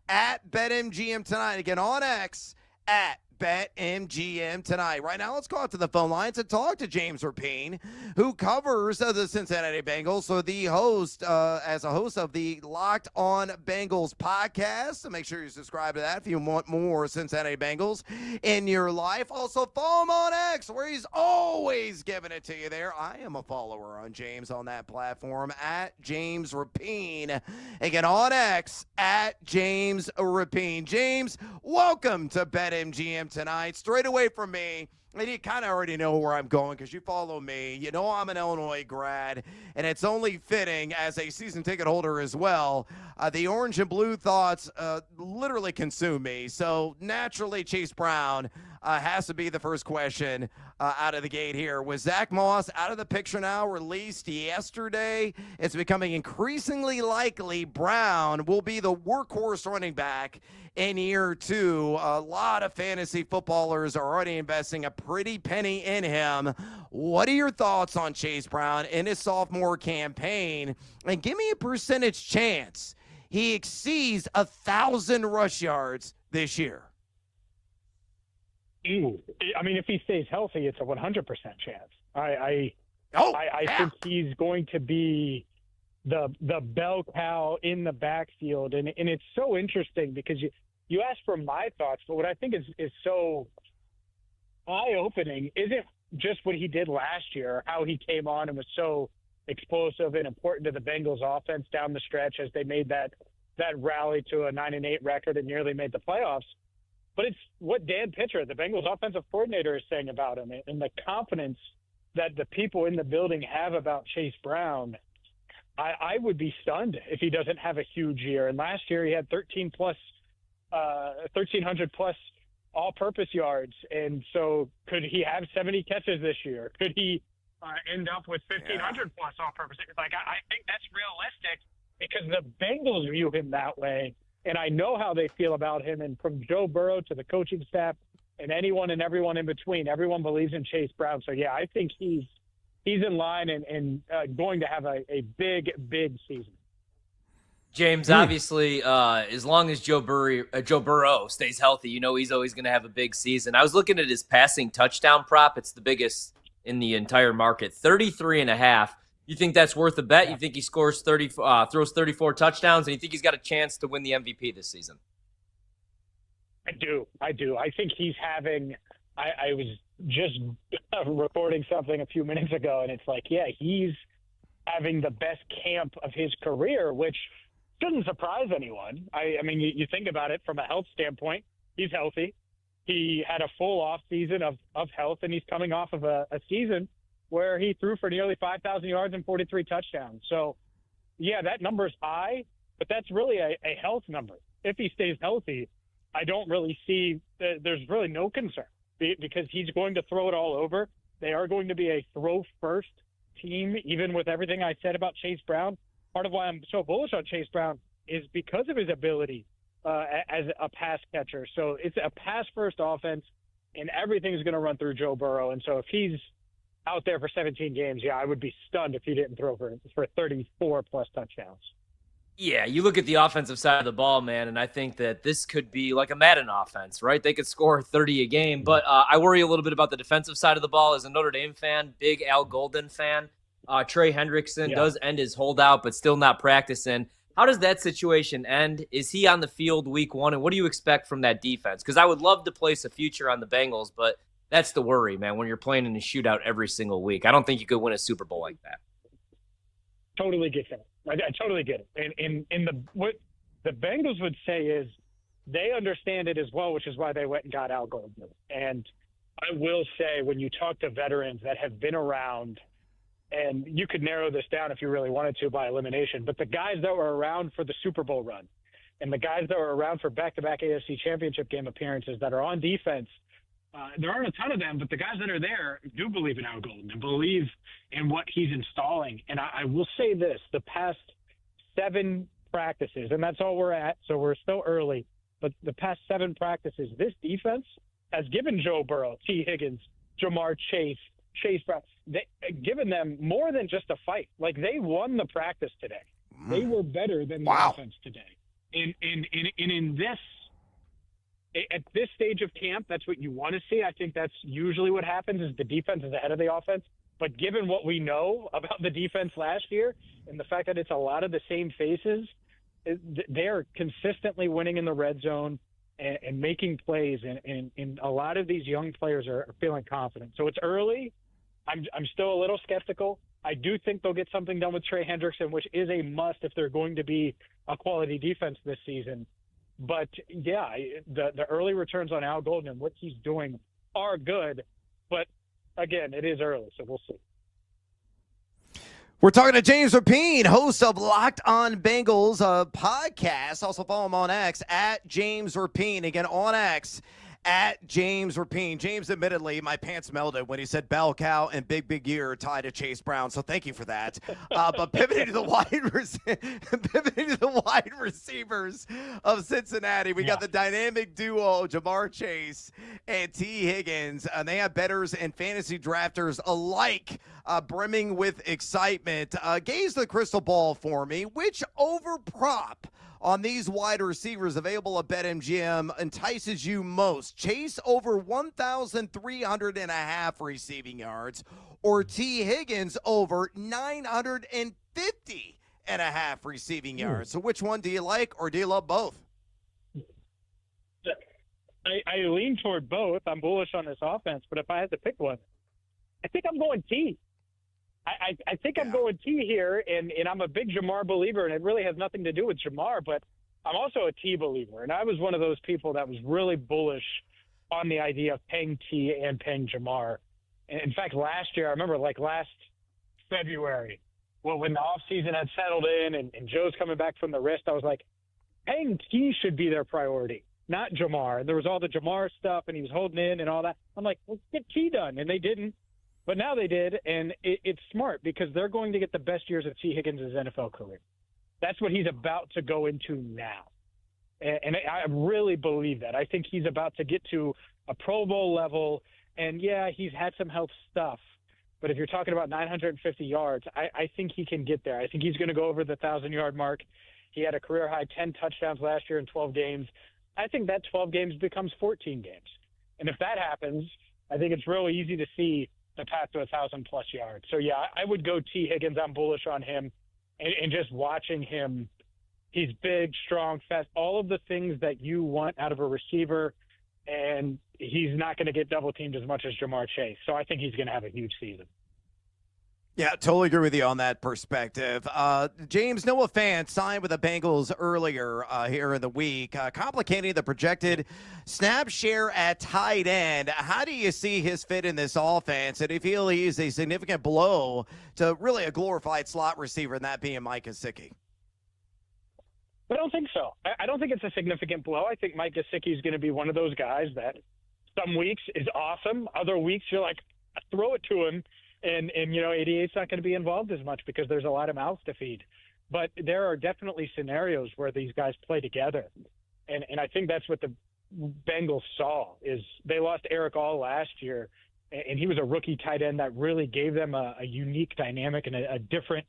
at BetMGM Tonight. Again, on X at BetMGM Tonight. Right now, let's go out to the phone lines and talk to James Rapine, who covers the Cincinnati Bengals. So the host, as a host of the Locked On Bengals podcast. So make sure you subscribe to that if you want more Cincinnati Bengals in your life. Also, follow him on X, where he's always giving it to you there. I am a follower on James on that platform, at James Rapine. Again, on X, at James Rapine. James, welcome to BetMGM Tonight. Straight away from me, and you kind of already know where I'm going because you follow me. You know I'm an Illinois grad, and it's only fitting as a season ticket holder as well. The orange and blue thoughts literally consume me. So naturally, Chase Brown has to be the first question out of the gate here. Was Zach Moss out of the picture now, released yesterday? It's becoming increasingly likely Brown will be the workhorse running back in year two. A lot of fantasy footballers are already investing a pretty penny in him. What are your thoughts on Chase Brown in his sophomore campaign? And give me a percentage chance he exceeds 1,000 rush yards this year. I mean, if he stays healthy, it's a 100% chance. I think he's going to be the bell cow in the backfield, and it's so interesting because you asked for my thoughts, but what I think is so eye-opening isn't just what he did last year, how he came on and was so explosive and important to the Bengals offense down the stretch as they made that rally to a 9-8 record and nearly made the playoffs. But it's what Dan Pitcher, the Bengals offensive coordinator, is saying about him, and the confidence that the people in the building have about Chase Brown. I would be stunned if he doesn't have a huge year. And last year he had 1,300 plus all-purpose yards. And so could he have 70 catches this year? Could he end up with 1,500 plus all-purpose? Like, I think that's realistic because the Bengals view him that way. And I know how they feel about him. And from Joe Burrow to the coaching staff and anyone and everyone in between, everyone believes in Chase Brown. So, yeah, I think he's in line and going to have a big, big season. James, obviously, as long as Joe Burrow stays healthy, you know he's always going to have a big season. I was looking at his passing touchdown prop. It's the biggest in the entire market, 33.5. You think that's worth a bet? Yeah. You think he scores throws 34 touchdowns, and you think he's got a chance to win the MVP this season? I do. I think he's having – I was just recording something a few minutes ago, and it's like, yeah, he's having the best camp of his career, which Doesn't surprise anyone. I mean, you think about it from a health standpoint. He's healthy. He had a full off season of health, and he's coming off of a season where he threw for nearly 5,000 yards and 43 touchdowns. So, yeah, that number's high, but that's really a health number. If he stays healthy, I don't really see there's really no concern because he's going to throw it all over. They are going to be a throw-first team, even with everything I said about Chase Brown. Part of why I'm so bullish on Chase Brown is because of his ability as a pass catcher. So it's a pass-first offense, and everything is going to run through Joe Burrow. And so if he's out there for 17 games, I would be stunned if he didn't throw for 34-plus touchdowns. Yeah, you look at the offensive side of the ball, man, and I think that this could be like a Madden offense, right? They could score 30 a game, but I worry a little bit about the defensive side of the ball. As a Notre Dame fan, big Al Golden fan, Trey Hendrickson does end his holdout, but still not practicing. How does that situation end? Is he on the field week 1, and what do you expect from that defense? Because I would love to place a future on the Bengals, but that's the worry, man, when you're playing in a shootout every single week. I don't think you could win a Super Bowl like that. Totally get that. I totally get it. And what the Bengals would say is they understand it as well, which is why they went and got Al Golden. And I will say, when you talk to veterans that have been around, and you could narrow this down if you really wanted to by elimination, but the guys that were around for the Super Bowl run and the guys that were around for back-to-back AFC Championship game appearances that are on defense, there aren't a ton of them, but the guys that are there do believe in Al Golden and believe in what he's installing. And I will say this, the past 7 practices, and that's all we're at, so we're still early, but the past 7 practices, this defense has given Joe Burrow, T. Higgins, Jamar Chase Brown, given them more than just a fight. Like, they won the practice today. They were better than the offense today. And in this, at this stage of camp, that's what you want to see. I think that's usually what happens is the defense is ahead of the offense. But given what we know about the defense last year and the fact that it's a lot of the same faces, they're consistently winning in the red zone and making plays. And a lot of these young players are feeling confident. So it's early. I'm still a little skeptical. I do think they'll get something done with Trey Hendrickson, which is a must if they're going to be a quality defense this season. But, yeah, the early returns on Al Golden and what he's doing are good. But, again, it is early, so we'll see. We're talking to James Rapien, host of Locked On Bengals podcast. Also follow him on X, at James Rapien. Again, on X, at James Rapien. James, admittedly, my pants melted when he said bell cow and big year tied to Chase Brown, so thank you for that. But pivoting to the wide receivers of Cincinnati, we got the dynamic duo Jamar Chase and T. Higgins, and they have bettors and fantasy drafters alike brimming with excitement. Gaze the crystal ball for me. Which over prop on these wide receivers available at BetMGM entices you most? Chase over 1,300.5 receiving yards, or T. Higgins over 950.5 receiving yards? So which one do you like, or do you love both? I lean toward both. I'm bullish on this offense, but if I had to pick one, I think I'm going T. I think I'm going T here, and I'm a big Jamar believer, and it really has nothing to do with Jamar, but I'm also a T believer. And I was one of those people that was really bullish on the idea of paying T and paying Jamar. And in fact, last year, I remember last February, when the offseason had settled in and Joe's coming back from the wrist, I was like, paying T should be their priority, not Jamar. And there was all the Jamar stuff, and he was holding in and all that. I'm like, let's get T done. And they didn't. But now they did, and it's smart because they're going to get the best years of T. Higgins' NFL career. That's what he's about to go into now. And I really believe that. I think he's about to get to a Pro Bowl level, and, yeah, he's had some health stuff. But if you're talking about 950 yards, I think he can get there. I think he's going to go over the 1,000-yard mark. He had a career-high 10 touchdowns last year in 12 games. I think that 12 games becomes 14 games. And if that happens, I think it's really easy to see the path to 1,000-plus yards. So, yeah, I would go T. Higgins. I'm bullish on him. And just watching him, he's big, strong, fast, all of the things that you want out of a receiver, and he's not going to get double-teamed as much as Jamar Chase. So I think he's going to have a huge season. Yeah, totally agree with you on that perspective. James, Noah Fant signed with the Bengals earlier here in the week, complicating the projected snap share at tight end. How do you see his fit in this offense? And do you feel he's a significant blow to really a glorified slot receiver, and that being Mike Gesicki? I don't think so. I don't think it's a significant blow. I think Mike Gesicki is going to be one of those guys that some weeks is awesome. Other weeks you're like, throw it to him. And 88's not going to be involved as much because there's a lot of mouths to feed. But there are definitely scenarios where these guys play together. And I think that's what the Bengals saw is they lost Eric All last year, and he was a rookie tight end that really gave them a unique dynamic and a different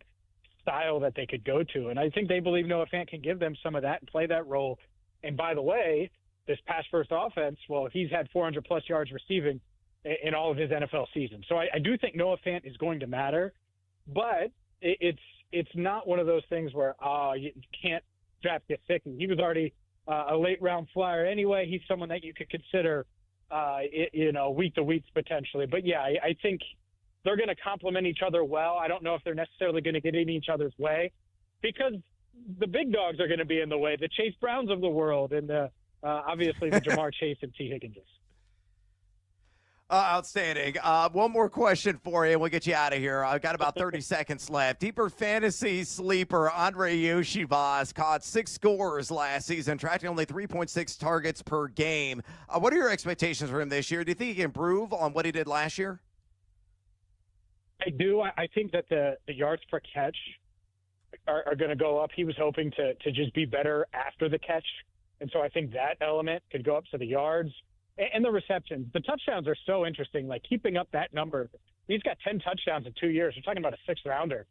style that they could go to. And I think they believe Noah Fant can give them some of that and play that role. And by the way, this pass first offense, well, he's had 400-plus yards receiving in all of his NFL seasons. So I do think Noah Fant is going to matter, but it's not one of those things where you can't draft Gesicki. He was already a late-round flyer anyway. He's someone that you could consider, week to week potentially. But, yeah, I think they're going to complement each other well. I don't know if they're necessarily going to get in each other's way because the big dogs are going to be in the way, the Chase Browns of the world and obviously the Jamar Chase and T. Higginses. Outstanding. One more question for you, and we'll get you out of here. I've got about 30 seconds left. Deeper fantasy sleeper Andre Yoshivas caught 6 scores last season, tracking only 3.6 targets per game. What are your expectations for him this year? Do you think he can improve on what he did last year? I do. I think that the yards per catch are going to go up. He was hoping to just be better after the catch, and so I think that element could go up to the yards. And the receptions. The touchdowns are so interesting, like keeping up that number. He's got 10 touchdowns in 2 years. We're talking about a 6th-rounder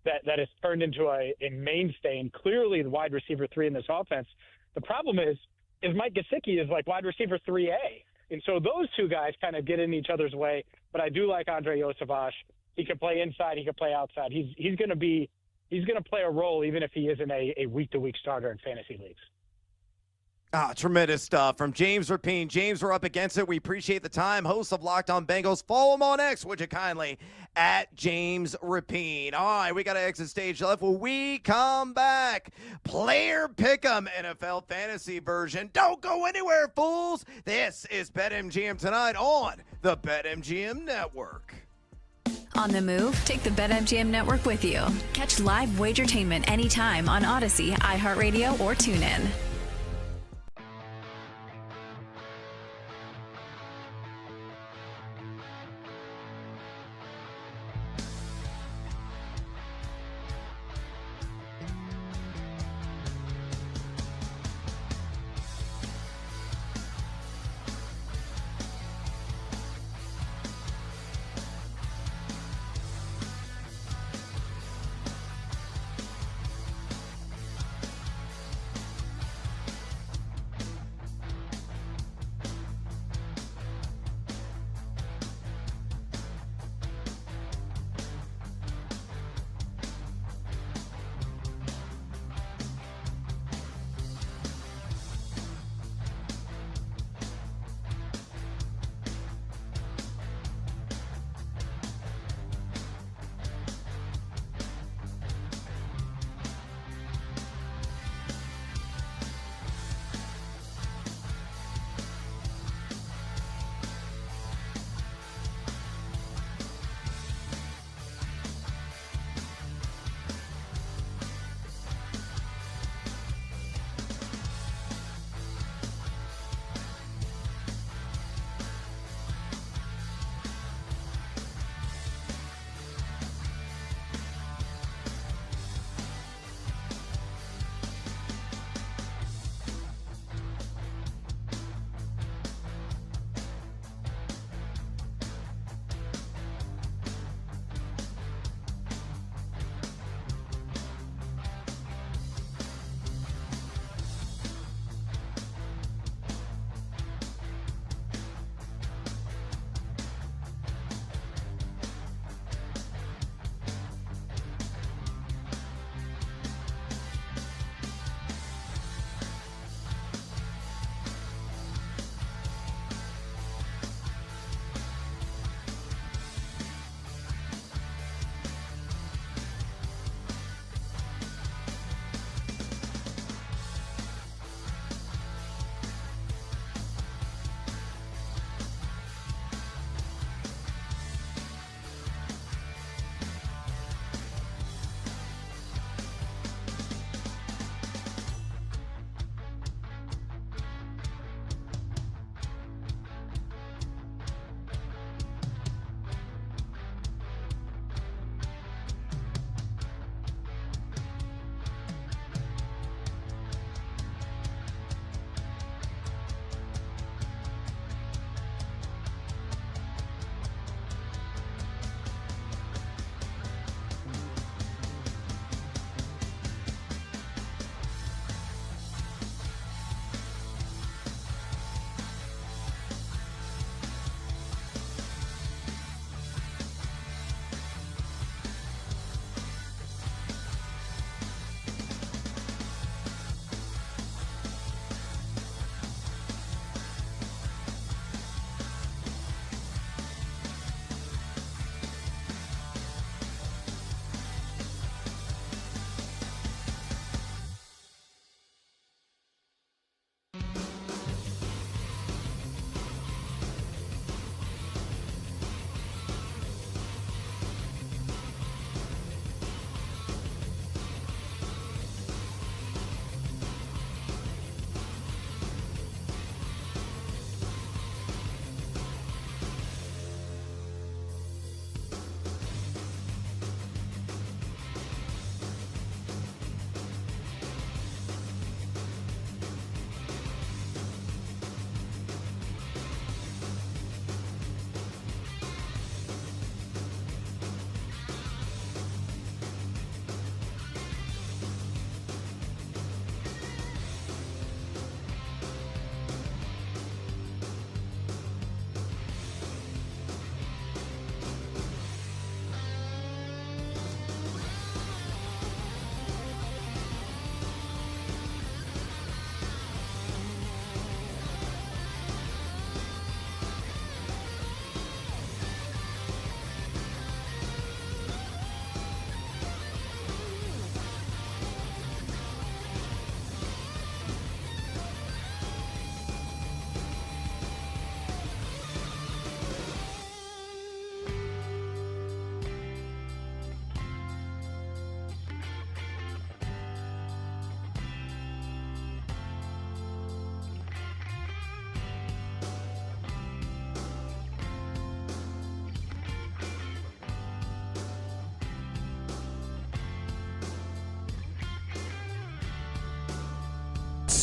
that has turned into a mainstay and clearly the wide receiver 3 in this offense. The problem is Mike Gesicki is like wide receiver 3A. And so those two guys kind of get in each other's way. But I do like Andre Yoshivas. He can play inside. He can play outside. He's going to play a role even if he isn't a week-to-week starter in fantasy leagues. Tremendous stuff from James Rapien. James, we're up against it. We appreciate the time. Host of Locked On Bengals. Follow him on X, would you kindly, at James Rapien. All right, we got to exit stage left. When we come back, Player Pick'em NFL Fantasy version. Don't go anywhere, fools. This is BetMGM Tonight on the BetMGM Network. On the move? Take the BetMGM Network with you. Catch live Wagertainment anytime on Odyssey, iHeartRadio, or TuneIn.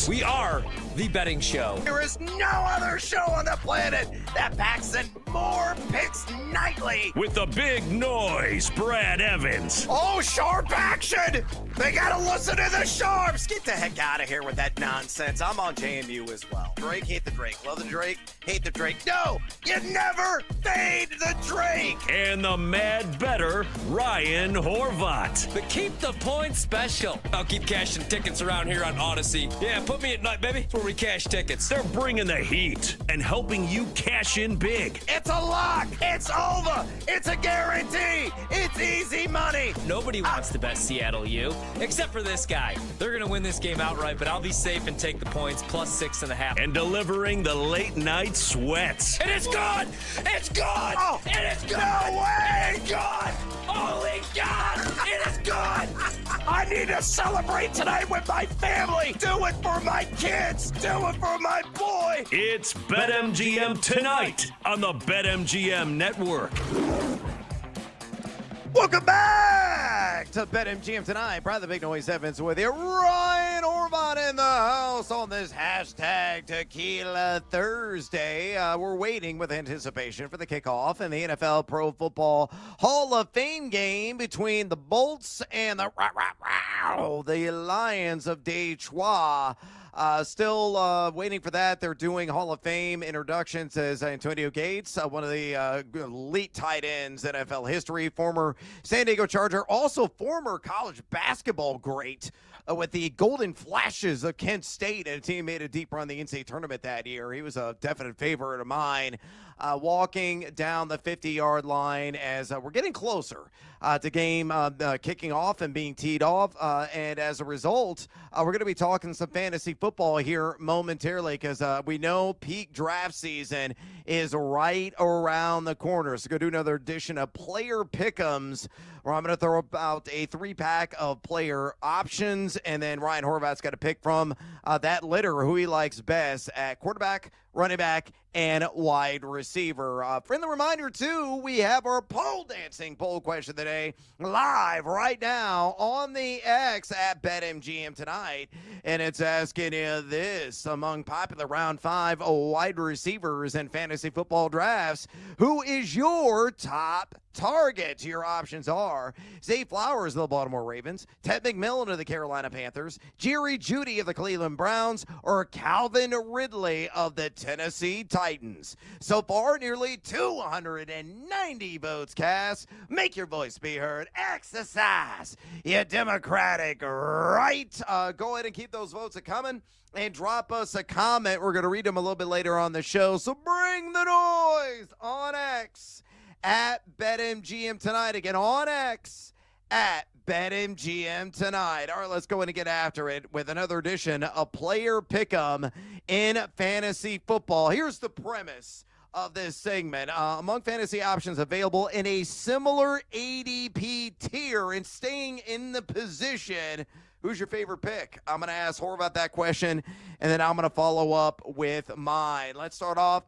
sports. We are the betting show. There is no other show on the planet that packs in more picks nightly. With the big noise, Brad Evans. Oh, sharp action! They gotta listen to the sharps! Get the heck out of here with that nonsense. I'm on JMU as well. Drake, hate the Drake. Love the Drake, hate the Drake. No, you never fade the Drake! And the mad better, Ryan Horvat. The Keep the Points special. I'll keep cashing tickets around here on Odyssey. Yeah, put me at night, baby. That's where we cash tickets. They're bringing the heat and helping you cash in big. It's a lock! It's over! It's a guarantee! It's easy money! Nobody wants to bet Seattle U, except for this guy. They're going to win this game outright, but I'll be safe and take the points plus 6.5. And delivering the late night sweats. And it's gone! It's gone! Oh, and it's gone! No way! It's gone! Holy God! It is gone! I need to celebrate tonight with my family! Do it for my kids! Do it for my boy! It's BetMGM tonight on the BetMGM Network. Welcome back to BetMGM tonight. Brad the Big Noise Evans with you. Ryan Orban in the house on this hashtag Tequila Thursday. We're waiting with anticipation for the kickoff in the NFL Pro Football Hall of Fame game between the Bolts and the Lions of Detroit. Still waiting for that. They're doing Hall of Fame introductions as Antonio Gates, one of the elite tight ends in NFL history, former San Diego Charger, also former college basketball great with the Golden Flashes of Kent State, and a team made a deep run in the NCAA tournament that year. He was a definite favorite of mine. Walking down the 50-yard line as we're getting closer to game kicking off and being teed off. And as a result, we're going to be talking some fantasy football here momentarily because we know peak draft season is right around the corner. So go do another edition of Player Pick'ems, where I'm going to throw about a 3-pack of player options, and then Ryan Horvat's got to pick from that litter who he likes best at quarterback, running back, and wide receiver. Friendly reminder, too, we have our pole dancing poll question today live right now on the X at BetMGM tonight. And it's asking you this: among popular round 5 wide receivers in fantasy football drafts, who is your top target? Your options are Zay Flowers of the Baltimore Ravens, Ted McMillan of the Carolina Panthers, Jerry Jeudy of the Cleveland Browns, or Calvin Ridley of the Tennessee Titans. So far, nearly 290 votes cast. Make your voice be heard. Exercise your democratic right. Go ahead and keep those votes coming and drop us a comment. We're going to read them a little bit later on the show. So bring the noise on X at BetMGM tonight. Again, on X at BetMGM tonight. All right, let's go in and get after it with another edition of Player Pick'em in fantasy football. Here's the premise of this segment. Among fantasy options available in a similar ADP tier and staying in the position, who's your favorite pick? I'm going to ask Horvat that question, and then I'm going to follow up with mine. Let's start off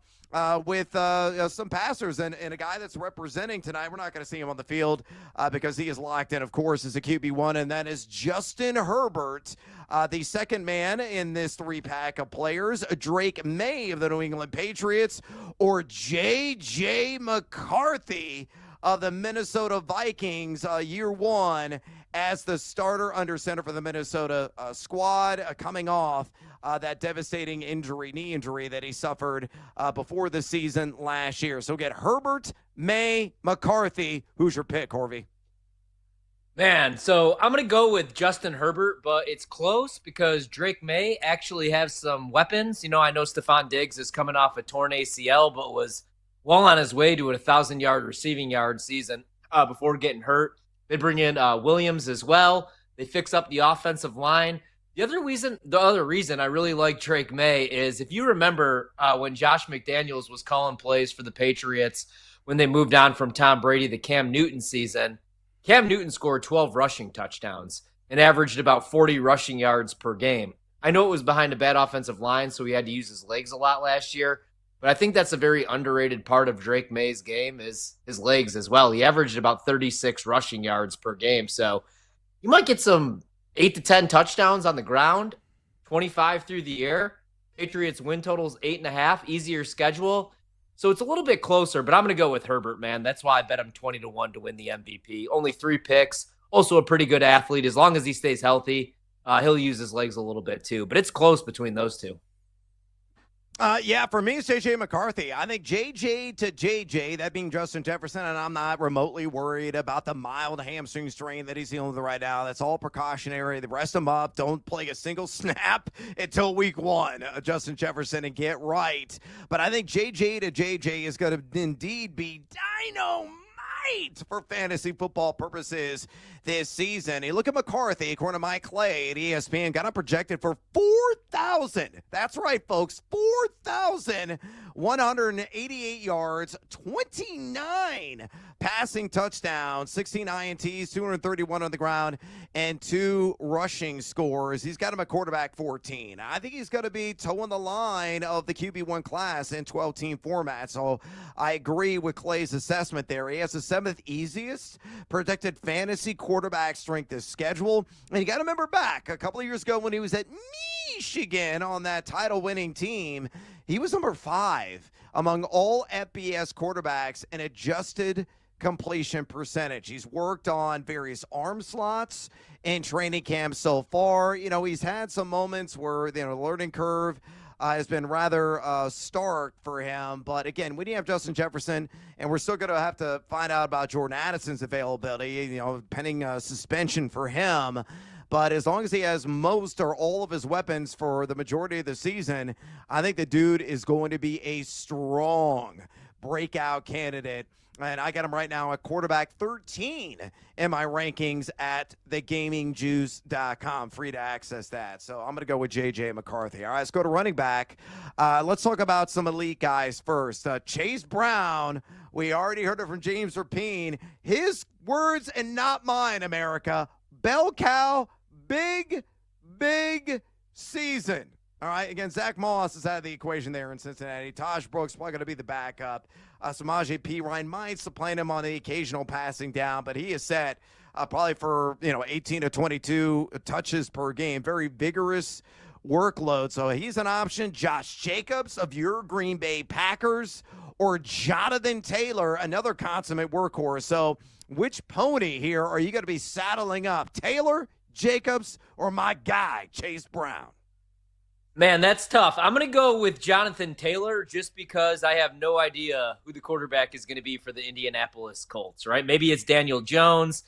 with some passers and a guy that's representing tonight. We're not going to see him on the field because he is locked in, of course, as a QB1, and that is Justin Herbert, the second man in this 3-pack of players. Drake May of the New England Patriots, or J.J. McCarthy of the Minnesota Vikings, year one as the starter under center for the Minnesota squad, coming off that devastating knee injury that he suffered before the season last year. So get Herbert, May, McCarthy. Who's your pick, Horvey? Man, so I'm going to go with Justin Herbert, but it's close because Drake May actually has some weapons. You know, I know Stephon Diggs is coming off a torn ACL, but was well on his way to a 1,000-yard receiving yard season before getting hurt. They bring in Williams as well. They fix up the offensive line. The other reason I really like Drake May is, if you remember when Josh McDaniels was calling plays for the Patriots when they moved on from Tom Brady, the Cam Newton season, Cam Newton scored 12 rushing touchdowns and averaged about 40 rushing yards per game. I know it was behind a bad offensive line, so he had to use his legs a lot last year, but I think that's a very underrated part of Drake May's game is his legs as well. He averaged about 36 rushing yards per game, so you might get some 8 to 10 touchdowns on the ground. 25 through the air. Patriots win totals 8.5, easier schedule. So it's a little bit closer, but I'm going to go with Herbert, man. That's why I bet him 20-1 to win the MVP. Only 3 picks. Also a pretty good athlete. As long as he stays healthy, he'll use his legs a little bit too. But it's close between those two. Yeah, for me, it's J.J. McCarthy. I think J.J. to J.J., that being Justin Jefferson, and I'm not remotely worried about the mild hamstring strain that he's dealing with right now. That's all precautionary. They rest him up. Don't play a single snap until week 1, Justin Jefferson, and get right. But I think J.J. to J.J. is going to indeed be dynamite for fantasy football purposes this season. You look at McCarthy, according to Mike Clay at ESPN, got him projected for 4,000. That's right, folks, 4,188 yards, 29 passing touchdowns, 16 INTs, 231 on the ground, and 2 rushing scores. He's got him at quarterback 14. I think he's going to be toeing the line of the QB1 class in 12-team format. So I agree with Clay's assessment there. He has the 7th easiest projected fantasy quarterback strength of schedule. And you got to remember back a couple of years ago when he was at Michigan on that title-winning team, he was number 5 among all FBS quarterbacks in adjusted completion percentage. He's worked on various arm slots in training camp so far. You know, he's had some moments where, you know, the learning curve has been rather stark for him. But again, when you have Justin Jefferson, and we're still going to have to find out about Jordan Addison's availability, you know, pending suspension for him. But as long as he has most or all of his weapons for the majority of the season, I think the dude is going to be a strong breakout candidate. And I got him right now at quarterback 13 in my rankings at thegamingjuice.com. Free to access that. So I'm going to go with J.J. McCarthy. All right, let's go to running back. Let's talk about some elite guys first. Chase Brown, we already heard it from James Rapine. His words and not mine, America. Bell cow, big season. All right, again, Zach Moss is out of the equation there in Cincinnati. Taj Brooks probably going to be the backup. Samaje Perine might supplant him on the occasional passing down, but he is set probably for, 18 to 22 touches per game. Very vigorous workload, so he's an option. Josh Jacobs of your Green Bay Packers, or Jonathan Taylor, another consummate workhorse. So which pony here are you going to be saddling up? Taylor, Jacobs, or my guy, Chase Brown? Man, that's tough. I'm going to go with Jonathan Taylor just because I have no idea who the quarterback is going to be for the Indianapolis Colts, right? Maybe it's Daniel Jones.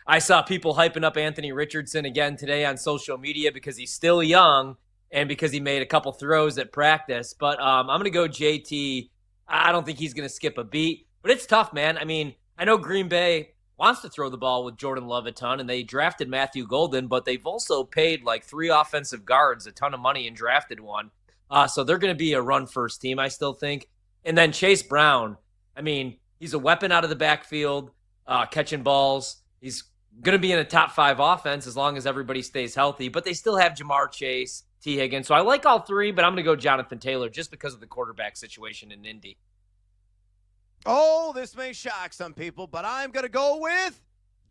I saw people hyping up Anthony Richardson again today on social media because he's still young and because he made a couple throws at practice. But I'm going to go JT. I don't think he's going to skip a beat. But it's tough, man. I mean, I know Green Bay wants to throw the ball with Jordan Love a ton, and they drafted Matthew Golden, but they've also paid like 3 offensive guards a ton of money and drafted one. So they're going to be a run-first team, I still think. And then Chase Brown, I mean, he's a weapon out of the backfield, catching balls. He's going to be in a top 5 offense as long as everybody stays healthy, but they still have Jamar Chase, T. Higgins. So I like all 3, but I'm going to go Jonathan Taylor just because of the quarterback situation in Indy. Oh, this may shock some people, but I'm going to go with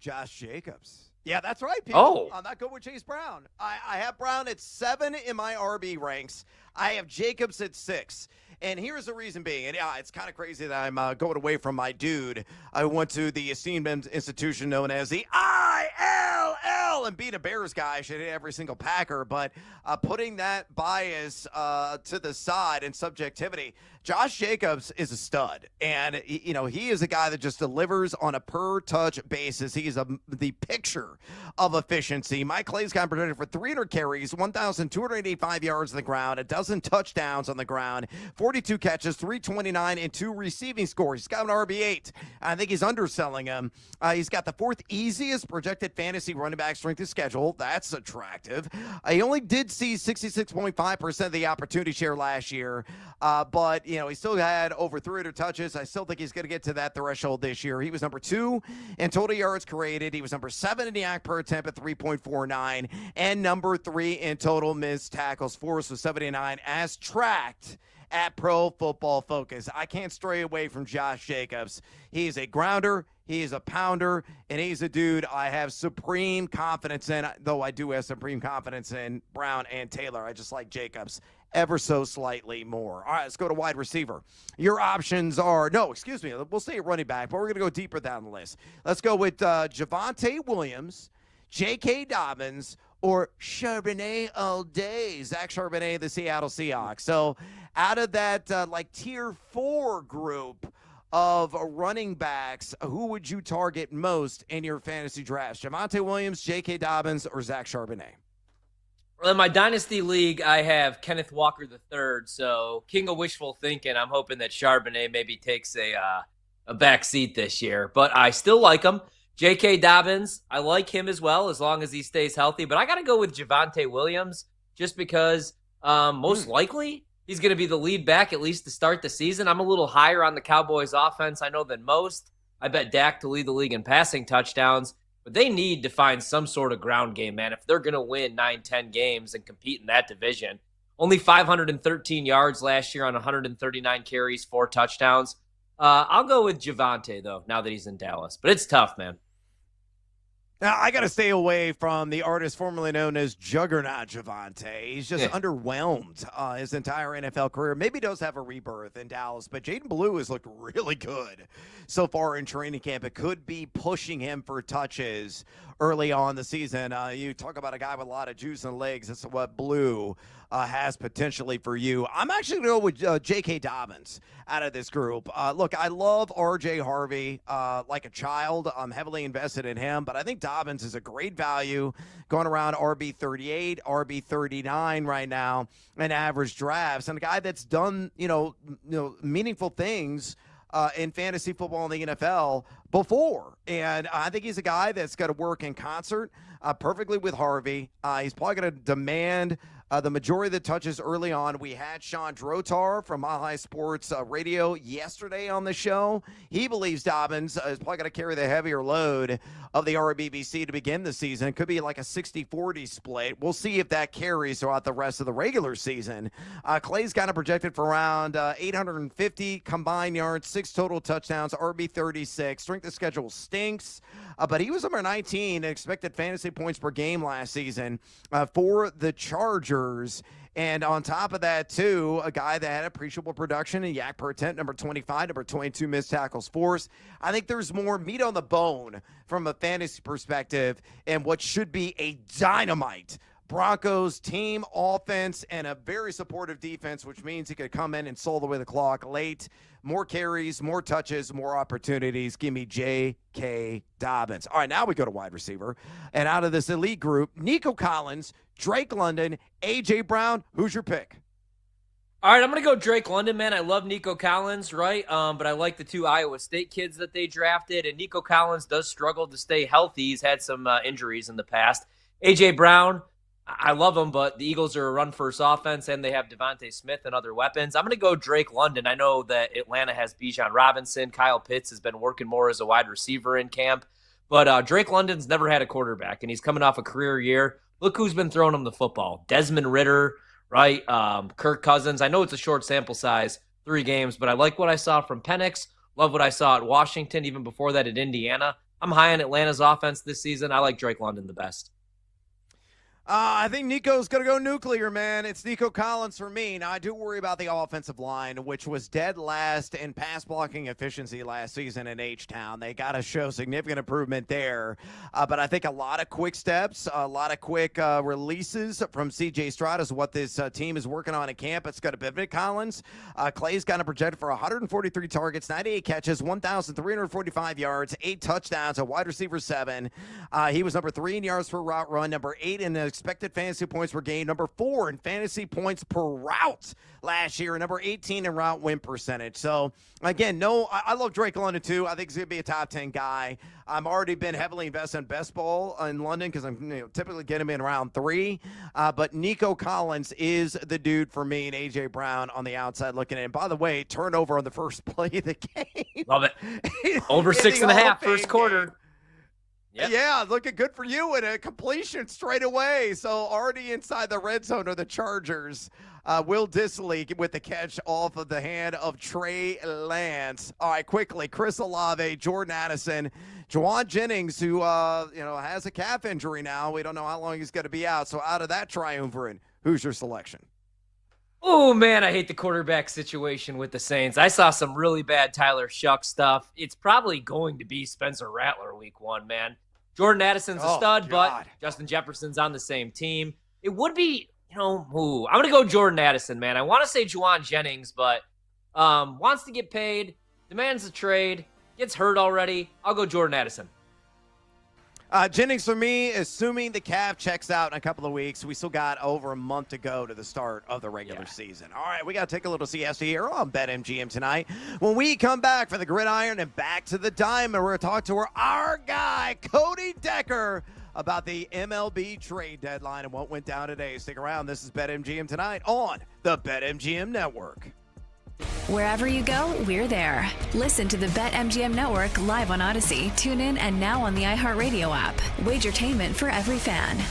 Josh Jacobs. Yeah, that's right, people. I'm not going with Chase Brown. I have Brown at 7 in my RB ranks. I have Jacobs at 6. And here's the reason being, and yeah, it's kind of crazy that I'm going away from my dude. I went to the esteemed institution known as the ILL and being a Bears guy, I should hit every single Packer, but putting that bias to the side and subjectivity, Josh Jacobs is a stud. And, he is a guy that just delivers on a per-touch basis. He is the picture of efficiency. Mike Clay's got projected for 300 carries, 1,285 yards on the ground, a dozen touchdowns on the ground, 42 catches, 329, and 2 receiving scores. He's got an RB8. I think he's underselling him. He's got the 4th easiest projected fantasy running back strength of schedule. That's attractive. He only did see 66.5% of the opportunity share last year, but, he still had over 300 touches. I still think he's going to get to that threshold this year. He was number 2 in total yards created. He was number 7 in the YAC per attempt at 3.49, and number 3 in total missed tackles forced with 79, as tracked at Pro Football Focus. I can't stray away from Josh Jacobs. He's a grounder, he's a pounder, and he's a dude I have supreme confidence in, though I do have supreme confidence in Brown and Taylor. I just like Jacobs ever so slightly more. All right, let's go to wide receiver. Your options are, we'll stay at running back, but we're going to go deeper down the list. Let's go with Javonte Williams, J.K. Dobbins, or Charbonnet all day, Zach Charbonnet, the Seattle Seahawks. So out of that tier 4 group of running backs, who would you target most in your fantasy drafts? Javonte Williams, J.K. Dobbins, or Zach Charbonnet? Well, in my dynasty league, I have Kenneth Walker III. So king of wishful thinking, I'm hoping that Charbonnet maybe takes a back seat this year. But I still like him. J.K. Dobbins, I like him as well, as long as he stays healthy. But I got to go with Javonte Williams just because most likely he's going to be the lead back, at least to start the season. I'm a little higher on the Cowboys offense, I know, than most. I bet Dak to lead the league in passing touchdowns. But they need to find some sort of ground game, man, if they're going to win 9-10 games and compete in that division. Only 513 yards last year on 139 carries, 4 touchdowns. I'll go with Javonte, though, now that he's in Dallas. But it's tough, man. Now, I got to stay away from the artist formerly known as Juggernaut Javonte. He's just underwhelmed his entire NFL career. Maybe does have a rebirth in Dallas, but Jaden Blue has looked really good so far in training camp. It could be pushing him for touches early on the season. You talk about a guy with a lot of juice in the legs. That's what Blue has potentially for you. I'm actually going to go with J.K. Dobbins out of this group. Look, I love R.J. Harvey like a child. I'm heavily invested in him, but I think Dobbins is a great value going around RB38, RB39 right now in average drafts, and a guy that's done, meaningful things in fantasy football in the NFL before. And I think he's a guy that's got to work in concert perfectly with Harvey. He's probably going to demand the majority of the touches early on. We had Sean Drotar from Mile High Sports Radio yesterday on the show. He believes Dobbins is probably going to carry the heavier load of the RBBC to begin the season. It could be like a 60-40 split. We'll see if that carries throughout the rest of the regular season. Clay's kind of projected for around 850 combined yards, 6 total touchdowns, RB36. Strength of schedule stinks, but he was number 19 in expected fantasy points per game last season for the Chargers. And on top of that, too, a guy that had appreciable production in YAC per attempt, number 25, number 22 missed tackles forced. I think there's more meat on the bone from a fantasy perspective and what should be a dynamite Broncos team offense and a very supportive defense, which means he could come in and soul away the clock late. More carries, more touches, more opportunities. Give me J.K. Dobbins. All right, now we go to wide receiver. And out of this elite group, Nico Collins, Drake London, A.J. Brown. Who's your pick? All right, I'm going to go Drake London, man. I love Nico Collins, right? But I like the 2 Iowa State kids that they drafted. And Nico Collins does struggle to stay healthy. He's had some injuries in the past. A.J. Brown, I love him, but the Eagles are a run-first offense, and they have Devontae Smith and other weapons. I'm going to go Drake London. I know that Atlanta has Bijan Robinson. Kyle Pitts has been working more as a wide receiver in camp. But Drake London's never had a quarterback, and he's coming off a career year. Look who's been throwing him the football. Desmond Ridder, right? Kirk Cousins. I know it's a short sample size, 3 games, but I like what I saw from Penix. Love what I saw at Washington, even before that at Indiana. I'm high on Atlanta's offense this season. I like Drake London the best. I think Nico's going to go nuclear, man. It's Nico Collins for me. Now, I do worry about the offensive line, which was dead last in pass blocking efficiency last season in H-Town. They got to show significant improvement there. But I think a lot of quick steps, a lot of quick releases from C.J. Stroud is what this team is working on at camp. It's going to pivot Collins. Clay's kind of projected for 143 targets, 98 catches, 1,345 yards, 8 touchdowns, a wide receiver 7. He was number 3 in yards per route run, number 8 in expected fantasy points per game, number 4 in fantasy points per route last year, and number 18 in route win percentage. So, again, I love Drake London too. I think he's going to be a top 10 guy. I'm already been heavily invested in best ball in London because I'm typically getting him in round 3. But Nico Collins is the dude for me, and A.J. Brown on the outside looking in. And by the way, turnover on the first play of the game. Love it. Over 6.5 first quarter. Yep. Yeah, looking good for you, and a completion straight away. So already inside the red zone are the Chargers. Will Dissly with the catch off of the hand of Trey Lance. All right, quickly, Chris Olave, Jordan Addison, Juwan Jennings, who has a calf injury now. We don't know how long he's going to be out. So out of that triumvirate, who's your selection? Oh, man, I hate the quarterback situation with the Saints. I saw some really bad Tyler Shuck stuff. It's probably going to be Spencer Rattler week 1, man. Jordan Addison's a stud, but Justin Jefferson's on the same team. It would be, I'm going to go Jordan Addison, man. I want to say Juwan Jennings, but wants to get paid, demands a trade, gets hurt already. I'll go Jordan Addison. Jennings for me, assuming the calf checks out in a couple of weeks. We still got over a month to go to the start of the regular season. All right, we got to take a little siesta here on BetMGM tonight. When we come back for the gridiron and back to the diamond, we're going to talk to our guy, Cody Decker, about the MLB trade deadline and what went down today. Stick around. This is BetMGM tonight on the BetMGM Network. Wherever you go, we're there. Listen to the BetMGM Network live on Odyssey. Tune in and now on the iHeartRadio app. Wagertainment for every fan.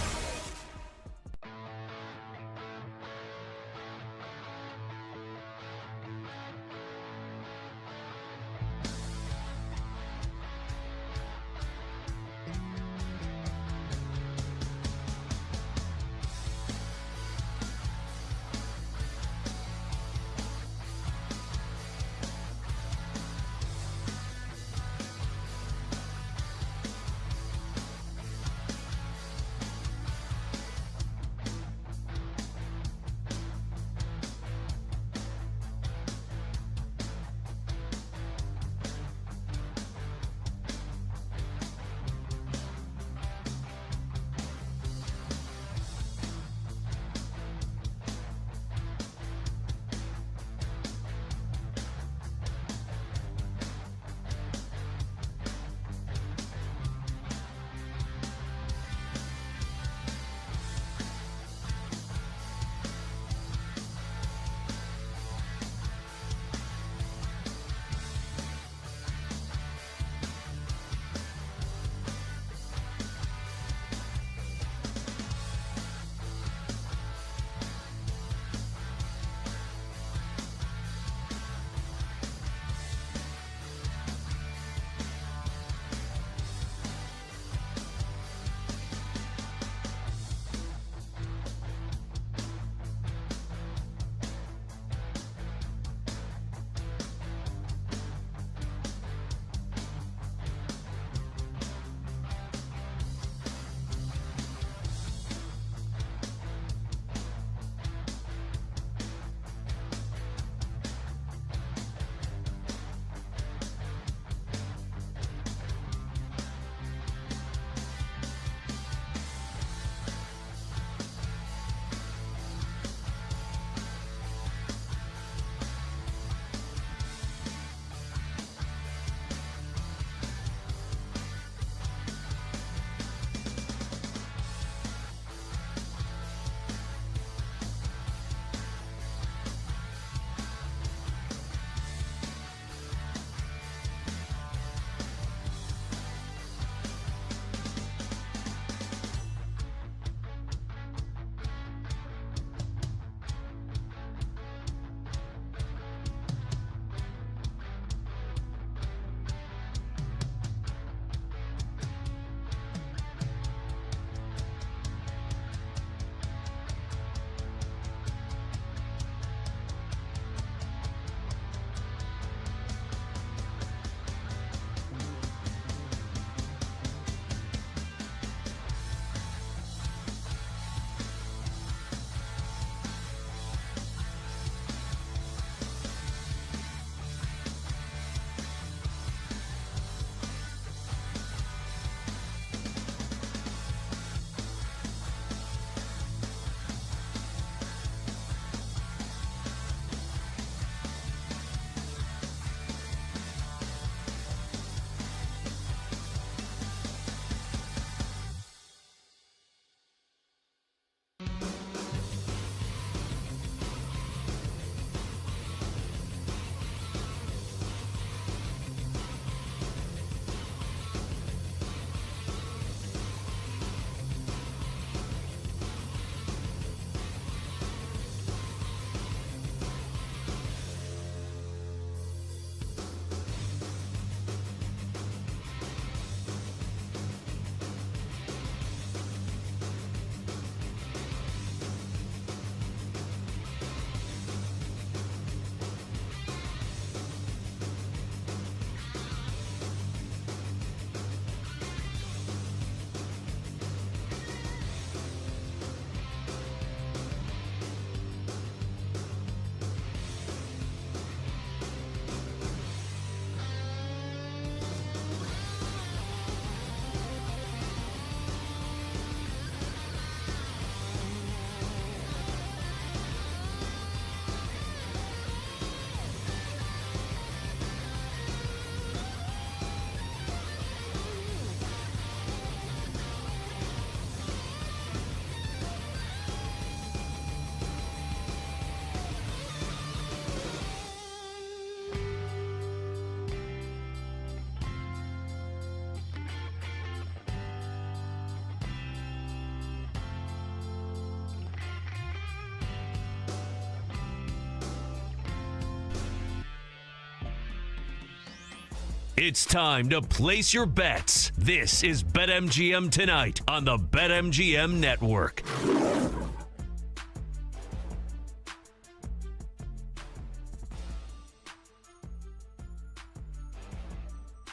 It's time to place your bets. This is BetMGM Tonight on the BetMGM Network.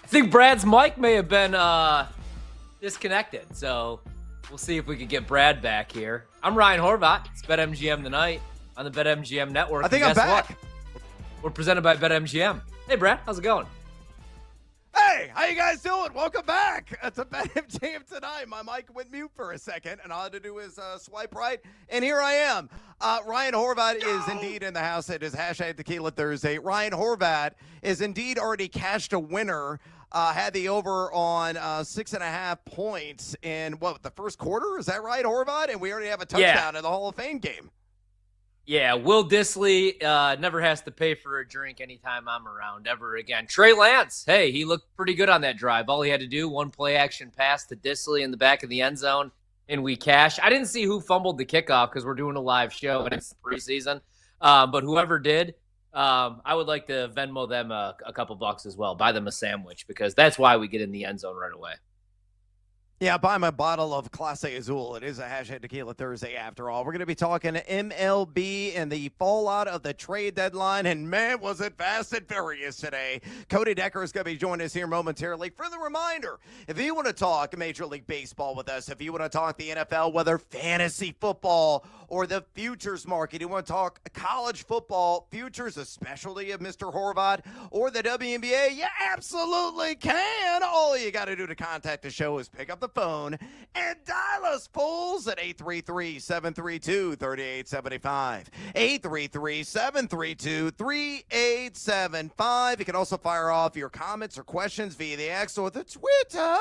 I think Brad's mic may have been disconnected, so we'll see if we can get Brad back here. I'm Ryan Horvat. It's BetMGM Tonight on the BetMGM Network. I think I'm back. What? We're presented by BetMGM. Hey, Brad, how's it going? Hey, how you guys doing? Welcome back to BetMGM Tonight. My mic went mute for a second, and all I had to do was swipe right, and here I am. Ryan Horvat is indeed in the house. It is hashtag Tequila Thursday. Ryan Horvat is indeed already cashed a winner. Had the over on 6.5 points in, the first quarter? Is that right, Horvat? And we already have a touchdown in the Hall of Fame game. Yeah, Will Dissly never has to pay for a drink anytime I'm around ever again. Trey Lance, hey, he looked pretty good on that drive. All he had to do, one play action pass to Dissly in the back of the end zone, and we cash. I didn't see who fumbled the kickoff because we're doing a live show and it's preseason. But whoever did, I would like to Venmo them a couple bucks as well. Buy them a sandwich because that's why we get in the end zone right away. Yeah, buy my bottle of Clase Azul. It is a hashtag Tequila Thursday after all. We're going to be talking MLB and the fallout of the trade deadline. And man, was it fast and furious today. Cody Decker is going to be joining us here momentarily. For the reminder, if you want to talk Major League Baseball with us, if you want to talk the NFL, whether fantasy football or the futures market, you want to talk college football futures, a specialty of Mr. Horvat, or the WNBA, you absolutely can. All you got to do to contact the show is pick up the phone and dial us, fools, at 833-732-3875. 833-732-3875. You can also fire off your comments or questions via the X or the Twitter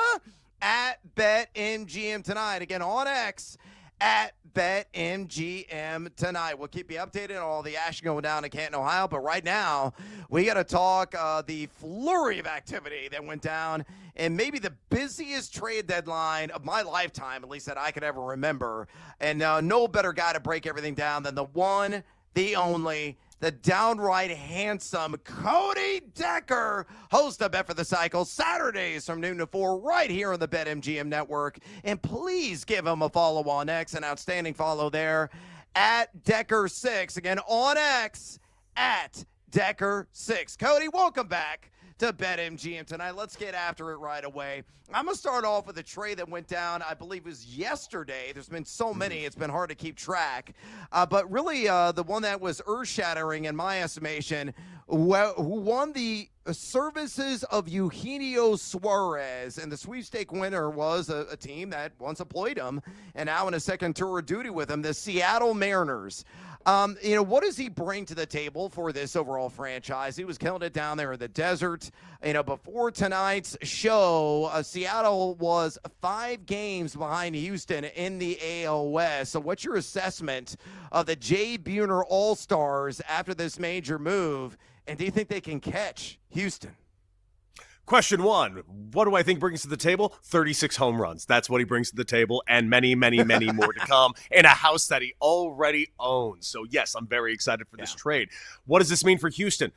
at BetMGM Tonight. Again, on X at BetMGM Tonight. We'll keep you updated on all the action going down in Canton, Ohio. But right now, we got to talk the flurry of activity that went down and maybe the busiest trade deadline of my lifetime, at least that I could ever remember. And no better guy to break everything down than the one, the only, the downright handsome Cody Decker, host of Bet for the Cycle, Saturdays from noon to 4 right here on the BetMGM Network. And please give him a follow on X, an outstanding follow there, at Decker6. Again, on X, at Decker6. Cody, welcome back to BetMGM Tonight. Let's get after it right away. I'm going to start off with a trade that went down, I believe it was yesterday. There's been so many, it's been hard to keep track. But really, the one that was earth-shattering in my estimation, who won the services of Eugenio Suarez, and the sweepstake winner was a team that once employed him and now in a second tour of duty with him, the Seattle Mariners. What does he bring to the table for this overall franchise? He was killing it down there in the desert. Before tonight's show, Seattle was 5 games behind Houston in the AL West. So what's your assessment of the Jay Buhner All-Stars after this major move? And do you think they can catch Houston? Question 1, what do I think brings to the table? 36 home runs. That's what he brings to the table, and many, many, many more to come in a house that he already owns. So, yes, I'm very excited for this trade. What does this mean for Houston?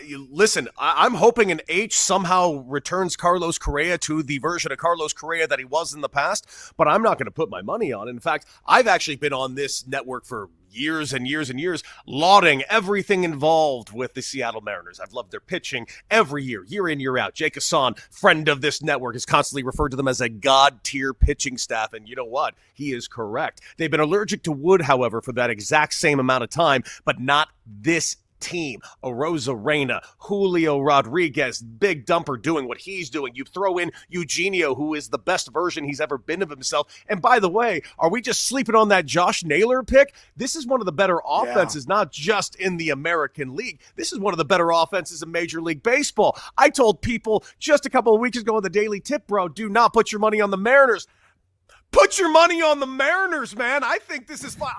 Listen, I'm hoping an H somehow returns Carlos Correa to the version of Carlos Correa that he was in the past, but I'm not going to put my money on it. In fact, I've actually been on this network for years and years and years, lauding everything involved with the Seattle Mariners. I've loved their pitching every year, year in, year out. Jake Hassan, friend of this network, has constantly referred to them as a god-tier pitching staff, and you know what? He is correct. They've been allergic to wood, however, for that exact same amount of time, but not this team. Arozarena, Julio Rodriguez, Big Dumper doing what he's doing. You throw in Eugenio, who is the best version he's ever been of himself. And by the way, are we just sleeping on that Josh Naylor pick? This is one of the better offenses, not just in the American League. This is one of the better offenses in Major League Baseball. I told people just a couple of weeks ago on the Daily Tip, bro, do not put your money on the Mariners. Put your money on the Mariners, man. I think this is fine.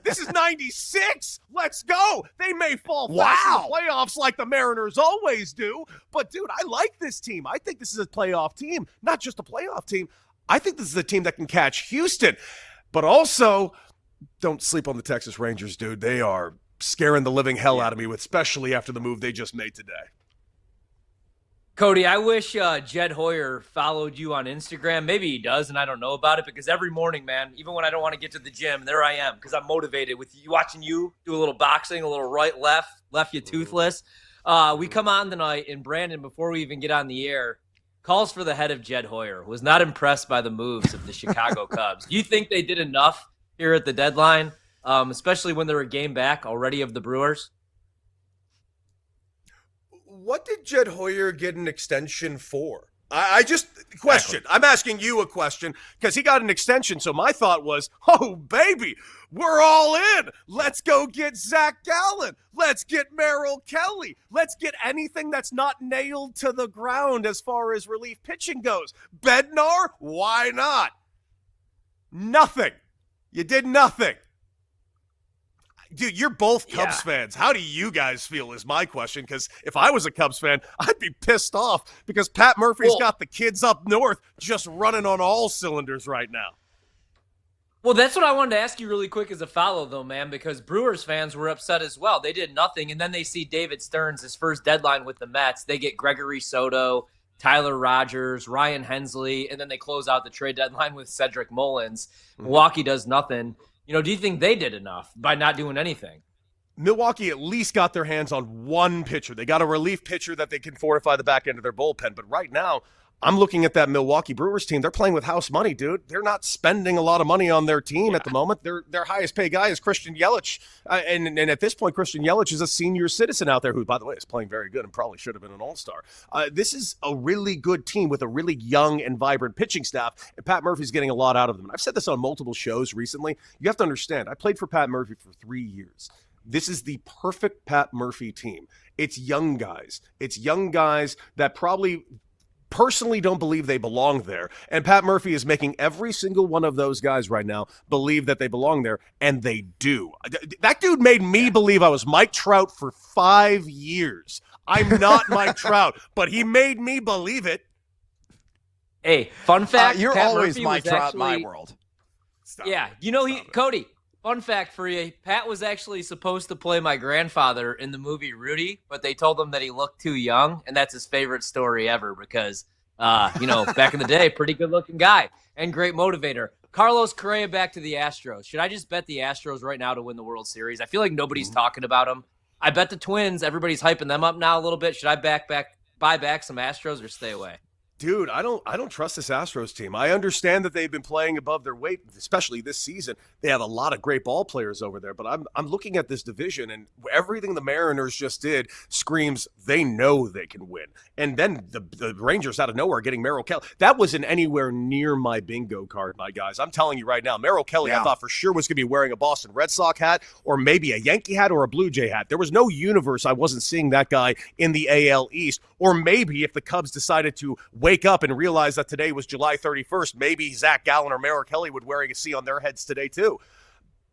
This is 96. Let's go. They may fall fast in the playoffs like the Mariners always do. But, dude, I like this team. I think this is a playoff team, not just a playoff team. I think this is a team that can catch Houston. But also, don't sleep on the Texas Rangers, dude. They are scaring the living hell out of me, especially after the move they just made today. Cody, I wish Jed Hoyer followed you on Instagram. Maybe he does, and I don't know about it, because every morning, man, even when I don't want to get to the gym, there I am, because I'm motivated with you, watching you do a little boxing, a little right, left you toothless. We come on tonight, and Brandon, before we even get on the air, calls for the head of Jed Hoyer. Was not impressed by the moves of the Chicago Cubs. Do you think they did enough here at the deadline, especially when they're a game back already of the Brewers? What did Jed Hoyer get an extension for? I just question. I'm asking you a question because he got an extension. So my thought was, oh, baby, we're all in. Let's go get Zach Gallen. Let's get Merrill Kelly. Let's get anything that's not nailed to the ground as far as relief pitching goes. Bednar, why not? Nothing. You did nothing. Dude, you're both Cubs fans. How do you guys feel is my question, because if I was a Cubs fan, I'd be pissed off because Pat Murphy's got the kids up north just running on all cylinders right now. Well, that's what I wanted to ask you really quick as a follow, though, man, because Brewers fans were upset as well. They did nothing, and then they see David Stearns, his first deadline with the Mets. They get Gregory Soto, Tyler Rogers, Ryan Hensley, and then they close out the trade deadline with Cedric Mullins. Milwaukee does nothing. Do you think they did enough by not doing anything? Milwaukee at least got their hands on one pitcher. They got a relief pitcher that they can fortify the back end of their bullpen. But right now, I'm looking at that Milwaukee Brewers team. They're playing with house money, dude. They're not spending a lot of money on their team at the moment. Their highest paid guy is Christian Yelich. And at this point, Christian Yelich is a senior citizen out there who, by the way, is playing very good and probably should have been an all-star. This is a really good team with a really young and vibrant pitching staff, and Pat Murphy's getting a lot out of them. I've said this on multiple shows recently. You have to understand, I played for Pat Murphy for 3 years. This is the perfect Pat Murphy team. It's young guys. It's young guys that probably personally don't believe they belong there. And Pat Murphy is making every single one of those guys right now believe that they belong there, and they do. That dude made me believe I was Mike Trout for 5 years. I'm not Mike Trout, but he made me believe it. Hey, fun fact. You're Pat always Murphy Mike was Trout actually, in my world. Stop Cody, fun fact for you. Pat was actually supposed to play my grandfather in the movie Rudy, but they told him that he looked too young, and that's his favorite story ever because, back in the day, pretty good-looking guy and great motivator. Carlos Correa back to the Astros. Should I just bet the Astros right now to win the World Series? I feel like nobody's talking about them. I bet the Twins. Everybody's hyping them up now a little bit. Should I buy back some Astros or stay away? Dude, I don't trust this Astros team. I understand that they've been playing above their weight, especially this season. They have a lot of great ball players over there, but I'm looking at this division, and everything the Mariners just did screams they know they can win. And then the Rangers out of nowhere getting Merrill Kelly. That wasn't anywhere near my bingo card, my guys. I'm telling you right now, Merrill Kelly, I thought for sure was going to be wearing a Boston Red Sox hat or maybe a Yankee hat or a Blue Jay hat. There was no universe I wasn't seeing that guy in the AL East. Or maybe if the Cubs decided to wake up and realize that today was July 31st, maybe Zach Gallen or Merrill Kelly would wearing a C on their heads today too.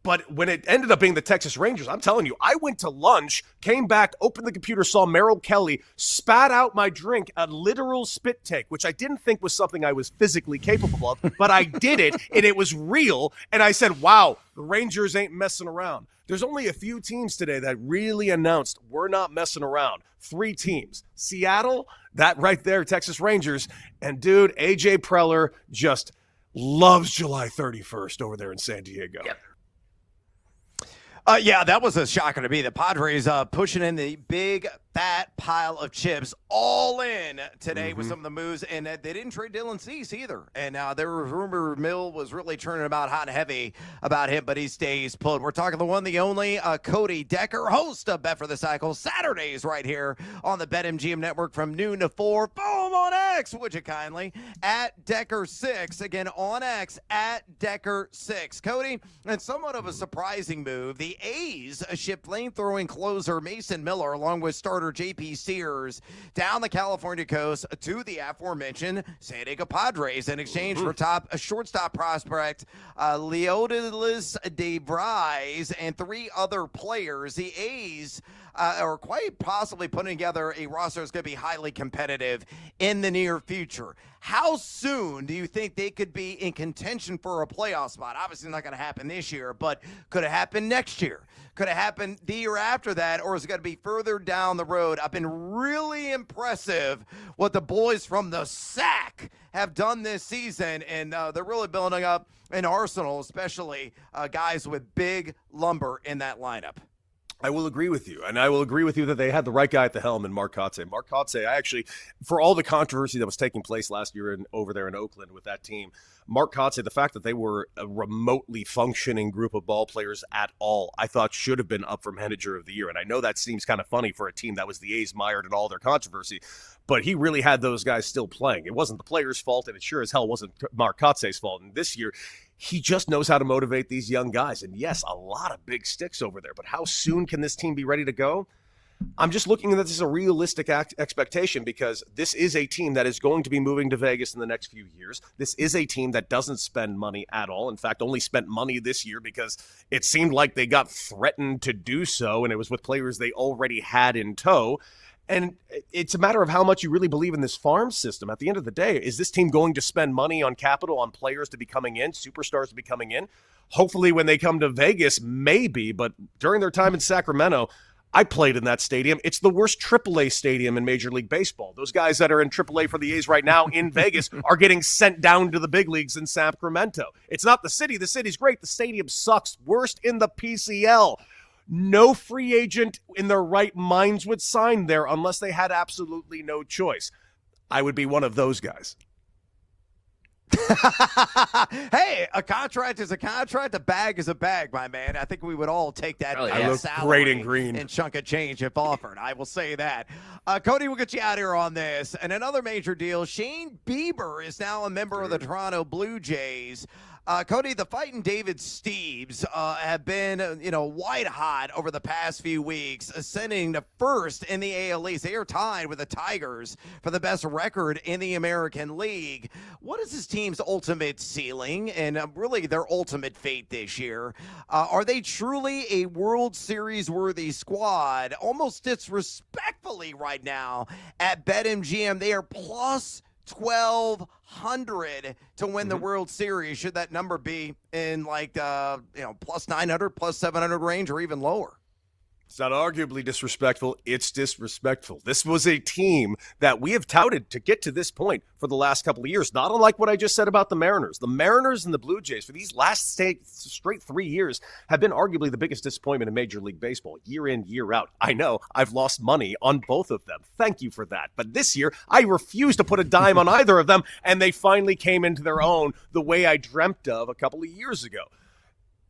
But when it ended up being the Texas Rangers, I'm telling you, I went to lunch, came back, opened the computer, saw Merrill Kelly, spat out my drink, a literal spit take, which I didn't think was something I was physically capable of, but I did it, and it was real, and I said, wow, the Rangers ain't messing around. There's only a few teams today that really announced we're not messing around. 3 teams. Seattle, that right there, Texas Rangers, and dude, AJ Preller just loves July 31st over there in San Diego. Yep. Yeah, that was a shocker to me. The Padres pushing in the big, fat pile of chips all in today with some of the moves, and they didn't trade Dylan Cease either. And there was rumor mill was really turning about hot and heavy about him, but he stays put. We're talking the one, the only, Cody Decker, host of Bet for the Cycle, Saturdays right here on the BetMGM network from noon to 4. Boom on X, would you kindly? At Decker6, again on X, at Decker6. Cody, and somewhat of a surprising move, the A's shipped flamethrowing closer Mason Miller along with starter J.P. Sears down the California coast to the aforementioned San Diego Padres in exchange for shortstop prospect Leodalis DeVries and 3 other players. The A's are quite possibly putting together a roster that's going to be highly competitive in the near future. How soon do you think they could be in contention for a playoff spot? Obviously not going to happen this year, but could it happen next year? Could it happen the year after that, or is it going to be further down the road? I've been really impressive what the boys from the SAC have done this season, and they're really building up an arsenal, especially guys with big lumber in that lineup. I will agree with you, and I will agree with you that they had the right guy at the helm in Mark Kotze. Mark Kotze, I actually, for all the controversy that was taking place last year over there in Oakland with that team, Mark Kotze, the fact that they were a remotely functioning group of ball players at all, I thought should have been up for manager of the year. And I know that seems kind of funny for a team that was the A's mired in all their controversy, but he really had those guys still playing. It wasn't the players' fault, and it sure as hell wasn't Mark Kotze's fault. And this year, he just knows how to motivate these young guys. And yes, a lot of big sticks over there. But how soon can this team be ready to go? I'm just looking at this as a realistic expectation, because this is a team that is going to be moving to Vegas in the next few years. This is a team that doesn't spend money at all. In fact, only spent money this year because it seemed like they got threatened to do so, and it was with players they already had in tow. And it's a matter of how much you really believe in this farm system. At the end of the day, is this team going to spend money on capital, on players to be coming in, superstars to be coming in? Hopefully when they come to Vegas, maybe. But during their time in Sacramento, I played in that stadium. It's the worst AAA stadium in Major League Baseball. Those guys that are in AAA for the A's right now in Vegas are getting sent down to the big leagues in Sacramento. It's not the city. The city's great. The stadium sucks. Worst in the PCL. No free agent in their right minds would sign there unless they had absolutely no choice. I would be one of those guys. Hey, a contract is a contract. A bag is a bag, my man. I think we would all take that I look salary great in green and chunk of change if offered. I will say that. Cody, we'll get you out here on this. And another major deal, Shane Bieber is now a member of the Toronto Blue Jays. Cody, the Fightin' David Steves have been, white hot over the past few weeks, ascending to first in the AL East. They are tied with the Tigers for the best record in the American League. What is this team's ultimate ceiling and really their ultimate fate this year? Are they truly a World Series worthy squad? Almost disrespectfully right now at BetMGM, they are plus 1,200 to win the World Series. Should that number be in plus 900, plus 700 range, or even lower? It's not arguably disrespectful. It's disrespectful. This was a team that we have touted to get to this point for the last couple of years, not unlike what I just said about the Mariners. The Mariners and the Blue Jays for these last straight 3 years have been arguably the biggest disappointment in Major League Baseball, year in, year out. I know I've lost money on both of them. Thank you for that. But this year, I refuse to put a dime on either of them, and they finally came into their own the way I dreamt of a couple of years ago.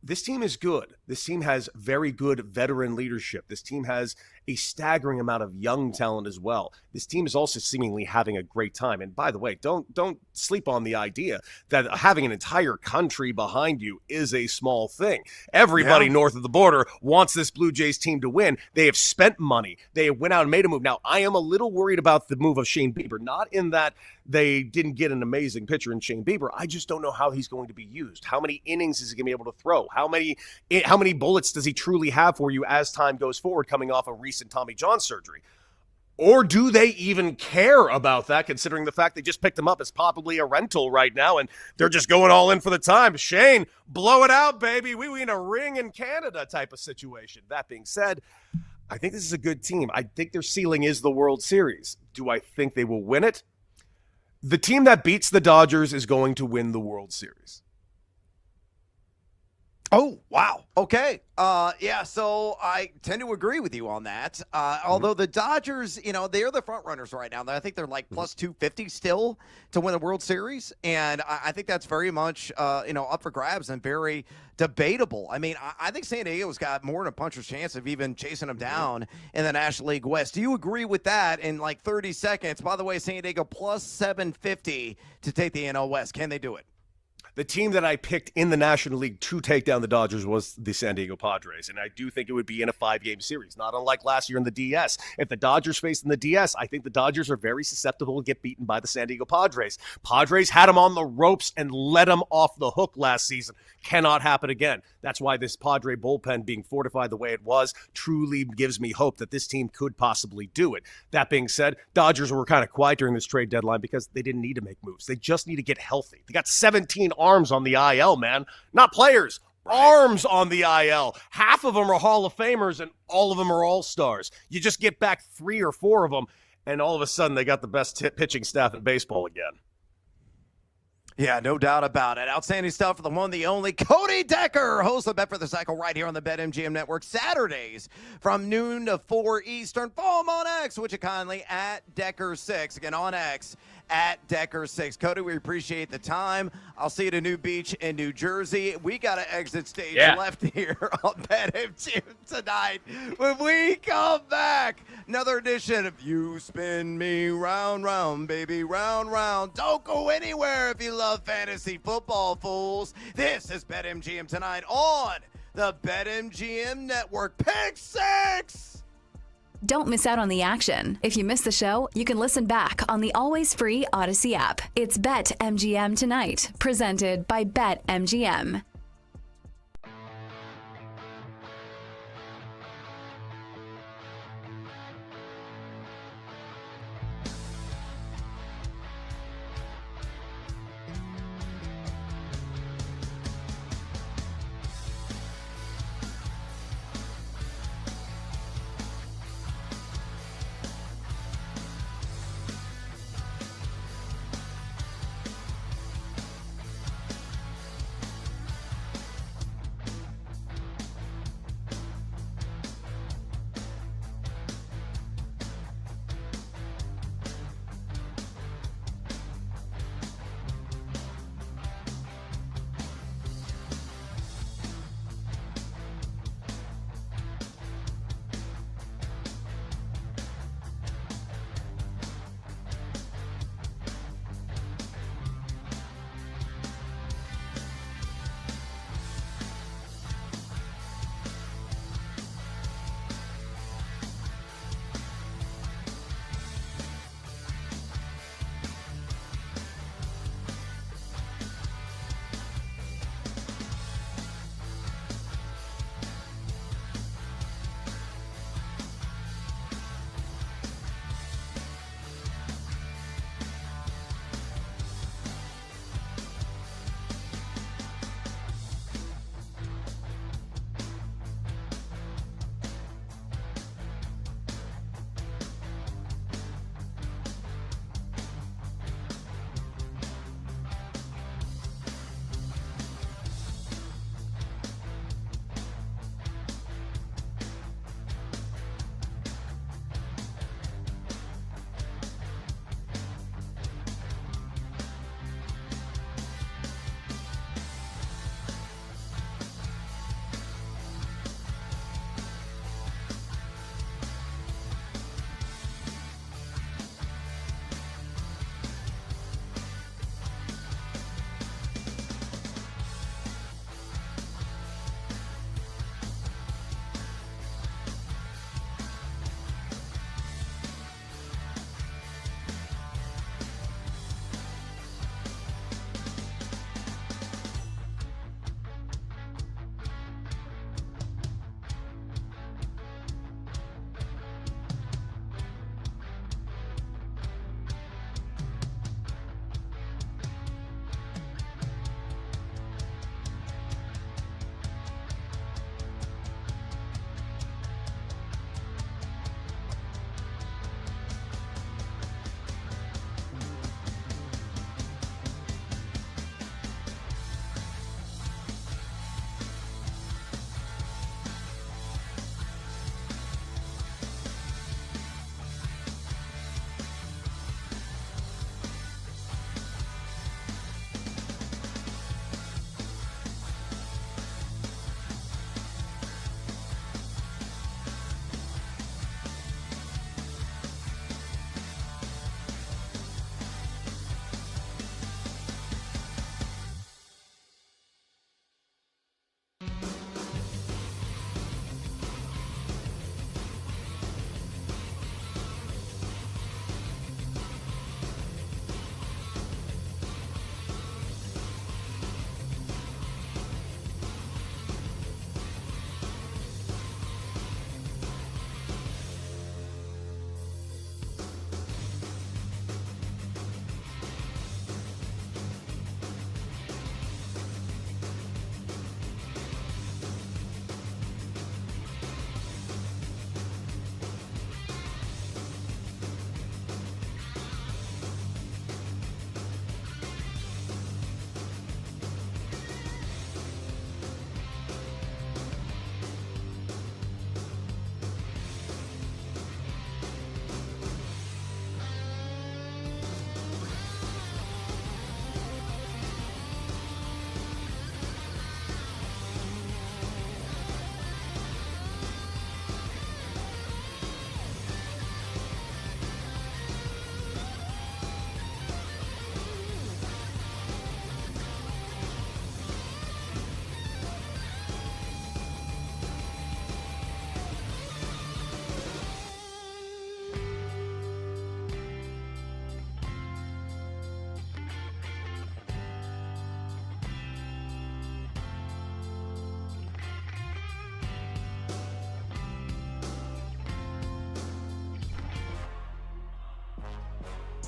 This team is good. This team has very good veteran leadership. This team has a staggering amount of young talent as well. This team is also seemingly having a great time. And by the way, don't sleep on the idea that having an entire country behind you is a small thing. Everybody north of the border wants this Blue Jays team to win. They have spent money. They went out and made a move. Now, I am a little worried about the move of Shane Bieber, not in that they didn't get an amazing pitcher in Shane Bieber. I just don't know how he's going to be used. How many innings is he going to be able to throw? How many bullets does he truly have for you as time goes forward, coming off a recent Tommy John surgery? Or do they even care about that, considering the fact they just picked him up as probably a rental right now, and they're just going all in for the time? Shane, blow it out, baby. We win a ring in Canada type of situation. That being said, I think this is a good team. I think their ceiling is the World Series. Do I think they will win it? The team that beats the Dodgers is going to win the World Series. Oh, wow. Okay. So I tend to agree with you on that. Although the Dodgers, they're the front runners right now. I think they're like plus 250 still to win the World Series. And I think that's very much, up for grabs and very debatable. I mean, I think San Diego's got more than a puncher's chance of even chasing them down in the National League West. Do you agree with that in like 30 seconds? By the way, San Diego plus 750 to take the NL West. Can they do it? the team that I picked in the National League to take down the Dodgers was the San Diego Padres. And I do think it would be in a 5-game series, not unlike last year in the DS. If the Dodgers faced in the DS, I think the Dodgers are very susceptible to get beaten by the San Diego Padres. Padres had them on the ropes and let them off the hook last season. Cannot happen again. That's why this Padre bullpen being fortified the way it was truly gives me hope that this team could possibly do it. That being said, Dodgers were kind of quiet during this trade deadline because they didn't need to make moves. They just need to get healthy. They got 17 arms on the IL, man. Not players, arms on the IL. Half of them are Hall of Famers and all of them are all-stars. You just get back 3 or 4 of them, and all of a sudden they got the best pitching staff in baseball again. Yeah, no doubt about it. Outstanding stuff for the one, the only Cody Decker, host of Bet for the Cycle right here on the BetMGM Network, Saturdays from noon to 4 Eastern. Follow him on X, which is kindly at Decker6. Again, on X, at Decker6. Cody, we appreciate the time. I'll see you at a new beach in New Jersey. We got to exit stage left here on BetMGM tonight. When we come back, another edition of You Spin Me Round, Round, Baby, Round, Round. Don't go anywhere if you love fantasy football, fools. This is BetMGM tonight on the BetMGM Network. Pick 6! Don't miss out on the action. If you miss the show, you can listen back on the always free Odyssey app. It's BetMGM Tonight, presented by BetMGM.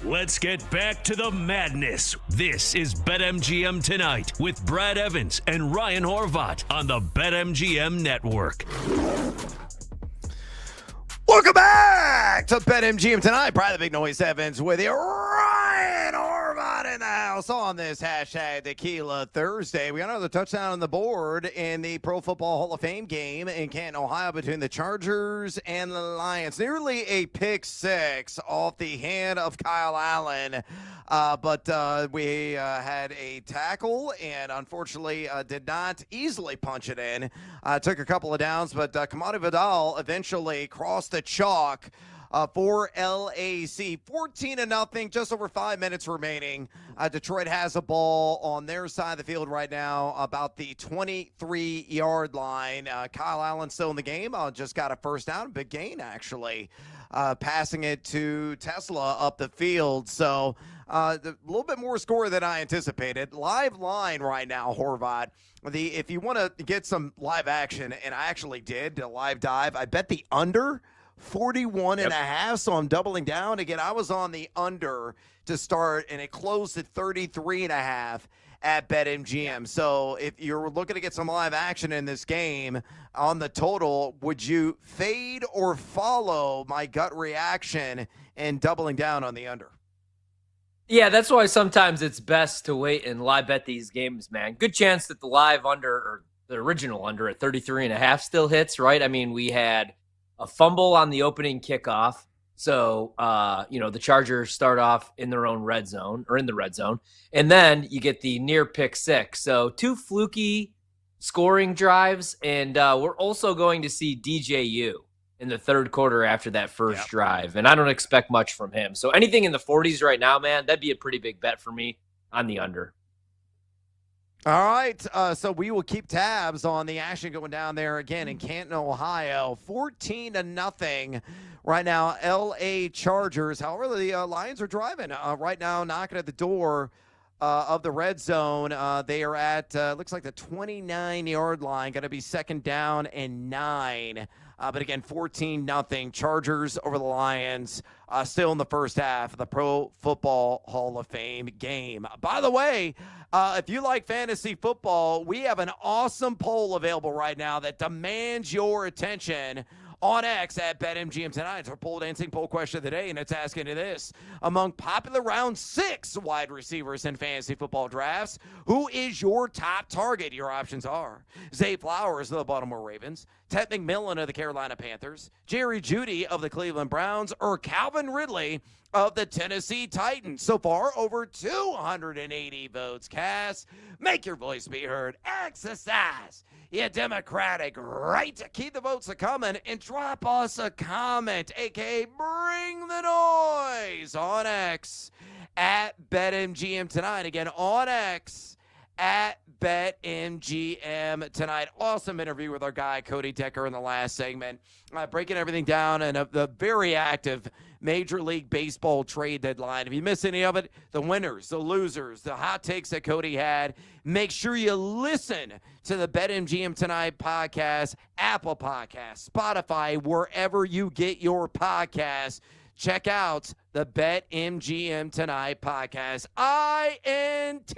Let's get back to the madness. This is BetMGM Tonight with Brad Evans and Ryan Horvat on the BetMGM Network. Welcome back to BetMGM Tonight. Probably the Big Noise Evans with you. Ryan Horvat in the house on this hashtag Tequila Thursday. We got another touchdown on the board in the Pro Football Hall of Fame game in Canton, Ohio between the Chargers and the Lions. Nearly a pick six off the hand of Kyle Allen. But we had a tackle and unfortunately did not easily punch it in. Took a couple of downs, but Kamani Vidal eventually crossed the chalk for LAC. 14-0, just over 5 minutes remaining. Detroit has a ball on their side of the field right now, about the 23-yard line. Kyle Allen still in the game. Just got a first down, big gain actually, passing it to Tesla up the field. So a little bit more score than I anticipated. Live line right now, Horvat. If you want to get some live action, and I actually did a live dive, I bet the under 41 and a half, so I'm doubling down. Again, I was on the under to start, and it closed at 33 and a half at BetMGM. So if you're looking to get some live action in this game on the total, would you fade or follow my gut reaction and doubling down on the under? Yeah, that's why sometimes it's best to wait and live bet these games, man. Good chance that the live under, or the original under at 33 and a half still hits, right? I mean, we had a fumble on the opening kickoff. So, the Chargers start off in their own red zone, or in the red zone. And then you get the near pick six. So 2 fluky scoring drives. And we're also going to see DJU in the third quarter after that first drive. And I don't expect much from him. So anything in the 40s right now, man, that'd be a pretty big bet for me on the under. All right, so we will keep tabs on the action going down there again in Canton, Ohio. 14-0 right now, L.A. Chargers. However, the Lions are driving right now, knocking at the door of the red zone. They are at, looks like the 29-yard line, going to be second down and 9. But again, 14-0 Chargers over the Lions, still in the first half of the Pro Football Hall of Fame game. By the way, if you like fantasy football, we have an awesome poll available right now that demands your attention on X at BetMGM Tonight. It's our pole dancing poll question of the day, and it's asking you this. Among popular round 6 wide receivers in fantasy football drafts, who is your top target? Your options are Zay Flowers of the Baltimore Ravens, Ted McMillan of the Carolina Panthers, Jerry Jeudy of the Cleveland Browns, or Calvin Ridley of the Tennessee Titans. So far, over 280 votes cast. Make your voice be heard. Exercise your democratic right to keep the votes coming and drop us a comment, a.k.a. bring the noise on X at BetMGM Tonight. Again, on X at BetMGM Tonight. Awesome interview with our guy, Cody Decker, in the last segment. Breaking everything down and the very active Major League Baseball trade deadline. If you miss any of it, the winners, the losers, the hot takes that Cody had, make sure you listen to the BetMGM Tonight podcast, Apple Podcasts, Spotify, wherever you get your podcasts. Check out the BetMGM Tonight podcast. INT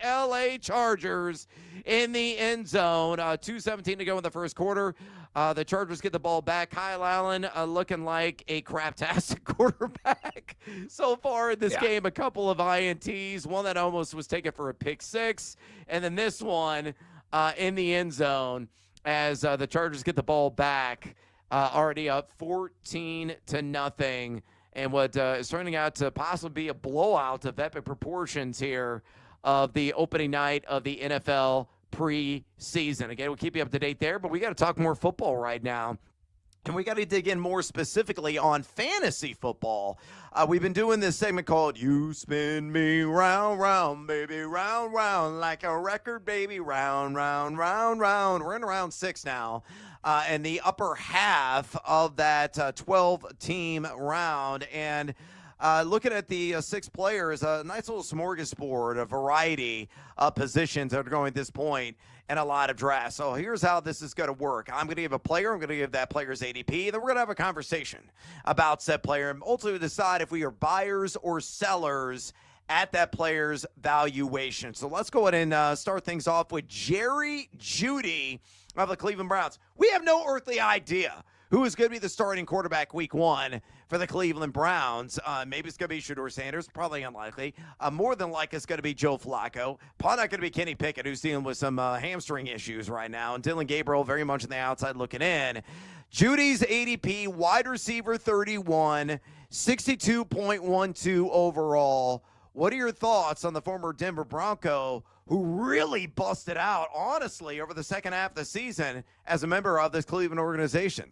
LA Chargers in the end zone. 2:17 to go in the first quarter. The Chargers get the ball back. Kyle Allen looking like a craptastic quarterback so far in this game. A couple of INTs, one that almost was taken for a pick six, and then this one in the end zone as the Chargers get the ball back. Already up 14-0, and what is turning out to possibly be a blowout of epic proportions here of the opening night of the NFL preseason. Again, we'll keep you up to date there, but we got to talk more football right now. And we got to dig in more specifically on fantasy football. We've been doing this segment called You Spin Me Round, Round, Baby, Round, Round, like a record, baby, round, round, round, round. We're in round 6 now. And the upper half of that 12-team round. And Looking at the 6 players, a nice little smorgasbord, a variety of positions that are going at this point and a lot of drafts. So here's how this is going to work. I'm going to give a player. I'm going to give that player's ADP. Then we're going to have a conversation about said player and ultimately decide if we are buyers or sellers at that player's valuation. So let's go ahead and start things off with Jerry Jeudy of the Cleveland Browns. We have no earthly idea who is going to be the starting quarterback week 1 for the Cleveland Browns. Maybe it's going to be Shedeur Sanders, probably unlikely. More than likely it's going to be Joe Flacco. Probably not going to be Kenny Pickett, who's dealing with some hamstring issues right now. And Dylan Gabriel very much on the outside looking in. Judy's ADP, wide receiver 31, 62.12 overall. What are your thoughts on the former Denver Bronco who really busted out, honestly, over the second half of the season as a member of this Cleveland organization?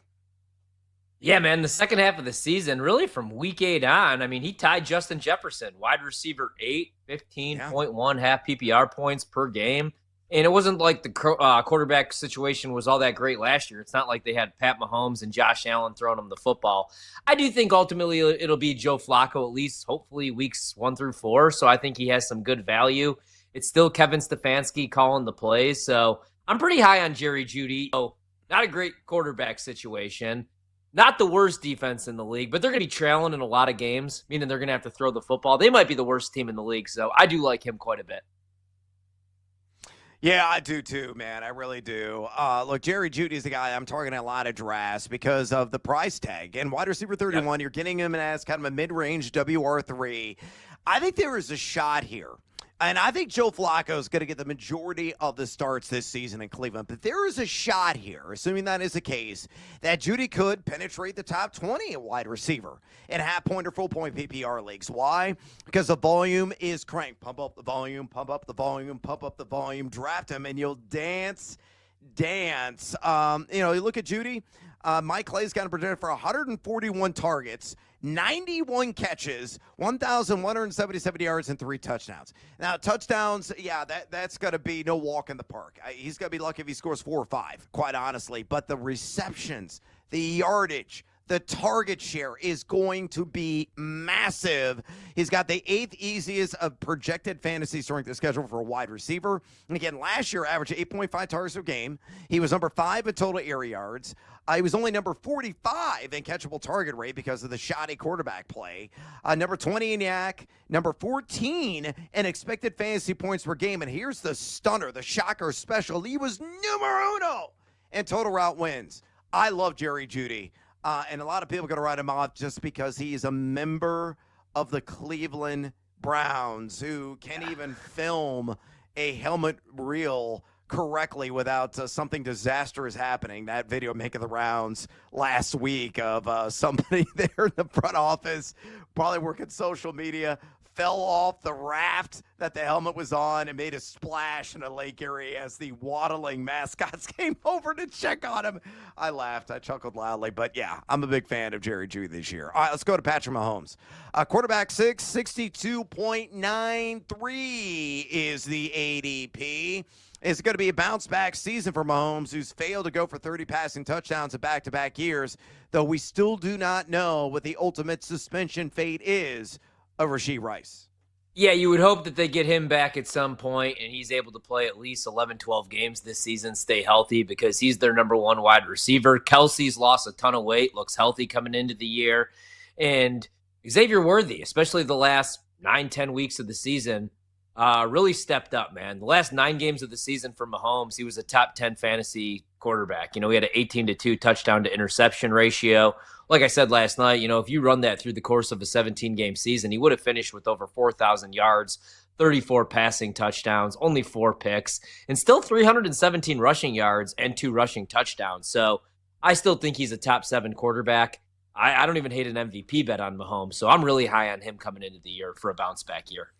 Yeah, man, the second half of the season, really from week 8 on, I mean, he tied Justin Jefferson, wide receiver 8, 15.1 half PPR points per game. And it wasn't like the quarterback situation was all that great last year. It's not like they had Pat Mahomes and Josh Allen throwing him the football. I do think ultimately it'll be Joe Flacco, at least hopefully weeks 1 through 4. So I think he has some good value. It's still Kevin Stefanski calling the plays. So I'm pretty high on Jerry Jeudy. Oh, not a great quarterback situation. Not the worst defense in the league, but they're going to be trailing in a lot of games, meaning they're going to have to throw the football. They might be the worst team in the league. So I do like him quite a bit. Yeah, I do too, man. I really do. Look, Jerry Jeudy is the guy I'm targeting a lot of drafts because of the price tag. And wide receiver 31, You're getting him as kind of a mid-range WR3. I think there is a shot here. And I think Joe Flacco is going to get the majority of the starts this season in Cleveland. But there is a shot here, assuming that is the case, that Jeudy could penetrate the top 20 at wide receiver in half-point or full-point PPR leagues. Why? Because the volume is cranked. Pump up the volume, pump up the volume, pump up the volume. Draft him, and you'll dance. You look at Jeudy. Mike Clay's got him projected for 141 targets, 91 catches, 1,177 yards, and 3 touchdowns. Now, touchdowns, that's going to be no walk in the park. He's going to be lucky if he scores 4 or 5, quite honestly. But the receptions, the yardage, the target share is going to be massive. He's got the 8th easiest of projected fantasy strength of schedule for a wide receiver. And again, last year averaged 8.5 targets per game. He was number 5 in total air yards. He was only number 45 in catchable target rate because of the shoddy quarterback play. Number 20 in YAC, number 14 in expected fantasy points per game. And here's the stunner, the shocker special. He was numero uno in total route wins. I love Jerry Jeudy. And a lot of people are going to write him off just because he is a member of the Cleveland Browns who can't even film a helmet reel correctly without something disastrous happening. That video making the rounds last week of somebody there in the front office, probably working social media, fell off the raft that the helmet was on and made a splash in a lake area as the waddling mascots came over to check on him. I laughed. I chuckled loudly. But, yeah, I'm a big fan of Jerry Jeudy this year. All right, let's go to Patrick Mahomes. Quarterback 6, 62.93 is the ADP. It's going to be a bounce-back season for Mahomes, who's failed to go for 30 passing touchdowns in back-to-back years, though we still do not know what the ultimate suspension fate is of Rashee Rice. Yeah, you would hope that they get him back at some point and he's able to play at least 11, 12 games this season, stay healthy, because he's their number 1 wide receiver. Kelsey's lost a ton of weight, looks healthy coming into the year. And Xavier Worthy, especially the last 9, 10 weeks of the season, really stepped up, man. The last 9 games of the season for Mahomes, he was a top 10 fantasy quarterback. He had an 18-2 touchdown to interception ratio. Like I said last night, if you run that through the course of a 17-game season, he would have finished with over 4,000 yards, 34 passing touchdowns, only 4 picks, and still 317 rushing yards and 2 rushing touchdowns. So I still think he's a top 7 quarterback. I don't even hate an MVP bet on Mahomes, so I'm really high on him coming into the year for a bounce-back year.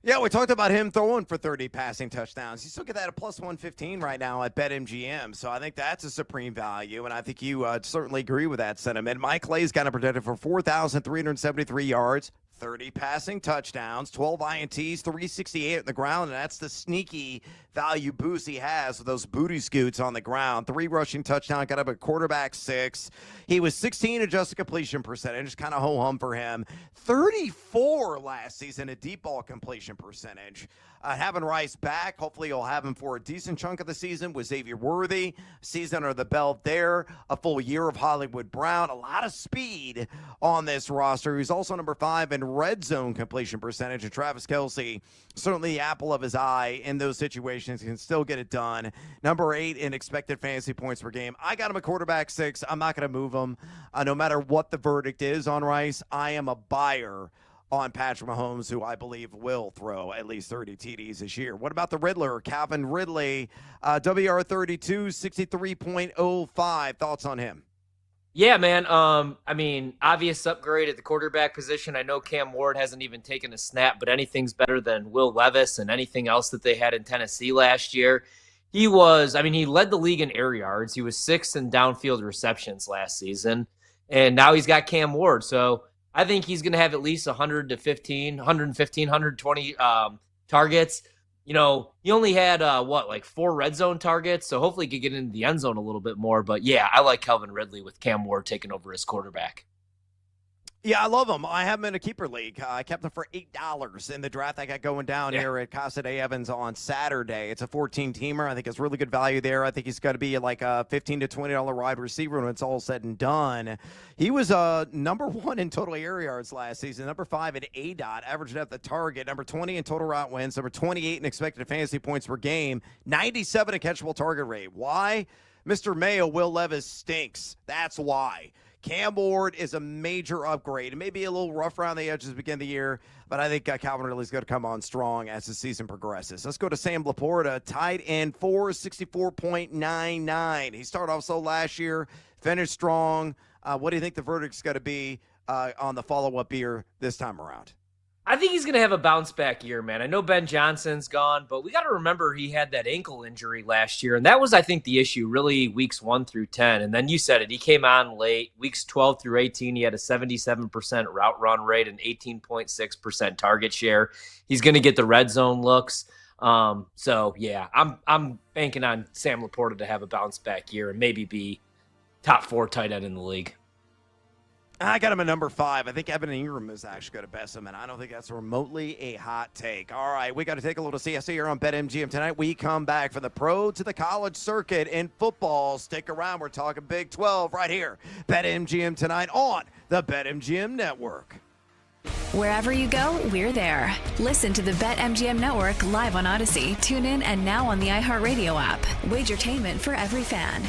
Yeah, we talked about him throwing for 30 passing touchdowns. You still get that at plus 115 right now at BetMGM. So I think that's a supreme value, and I think you certainly agree with that sentiment. Mike Clay's got him projected for 4,373 yards, 30 passing touchdowns, 12 INTs, 368 on the ground, and that's the sneaky value boost he has with those booty scoots on the ground. 3 rushing touchdowns, got up at quarterback 6. He was 16 adjusted completion percentage, kind of ho-hum for him. 34 last season, a deep ball completion percentage. Having Rice back, hopefully you'll have him for a decent chunk of the season with Xavier Worthy. Season under the belt there, a full year of Hollywood Brown, a lot of speed on this roster. He's also number 5 in red zone completion percentage. And Travis Kelce, certainly the apple of his eye in those situations, can still get it done. Number 8 in expected fantasy points per game. I got him a quarterback 6. I'm not going to move him. No matter what the verdict is on Rice, I am a buyer on Patrick Mahomes, who I believe will throw at least 30 TDs this year. What about the Riddler, Calvin Ridley, WR32, 63.05. Thoughts on him? Yeah, man. I mean, obvious upgrade at the quarterback position. I know Cam Ward hasn't even taken a snap, but anything's better than Will Levis and anything else that they had in Tennessee last year. He led the league in air yards. He was 6th in downfield receptions last season, and now he's got Cam Ward. So I think he's going to have at least 120 targets. You know, he only had, 4 red zone targets, so hopefully he could get into the end zone a little bit more. But, yeah, I like Calvin Ridley with Cam Ward taking over as quarterback. Yeah, I love him. I have him in a keeper league. I kept him for $8 in the draft I got going down here at Casa de Evans on Saturday. It's a 14-teamer. I think it's really good value there. I think he's going to be like a $15 to $20 wide receiver when it's all said and done. He was number 1 in total air yards last season, number 5 in ADOT, averaged at the target, number 20 in total route wins, number 28 in expected fantasy points per game, 97 in catchable target rate. Why? Mr. Mayo, Will Levis stinks. That's why. Cam Ward is a major upgrade. It may be a little rough around the edges at the beginning of the year, but I think Calvin Ridley's going to come on strong as the season progresses. Let's go to Sam Laporta, tight end 4, 64.99. He started off slow last year, finished strong. What do you think the verdict's going to be on the follow-up year this time around? I think he's going to have a bounce-back year, man. I know Ben Johnson's gone, but we got to remember he had that ankle injury last year, and that was, I think, the issue, really, weeks 1 through 10. And then you said it. He came on late. Weeks 12 through 18, he had a 77% route run rate and 18.6% target share. He's going to get the red zone looks. So, yeah, I'm banking on Sam Laporta to have a bounce-back year and maybe be top 4 tight end in the league. I got him at number 5. I think Evan Ingram is actually going to best him, and I don't think that's remotely a hot take. All right, we got to take a little CSA here on BetMGM tonight. We come back for the pro to the college circuit in football. Stick around. We're talking Big 12 right here. BetMGM tonight on the BetMGM Network. Wherever you go, we're there. Listen to the BetMGM Network live on Odyssey. Tune in and now on the iHeartRadio app. Wagertainment for every fan.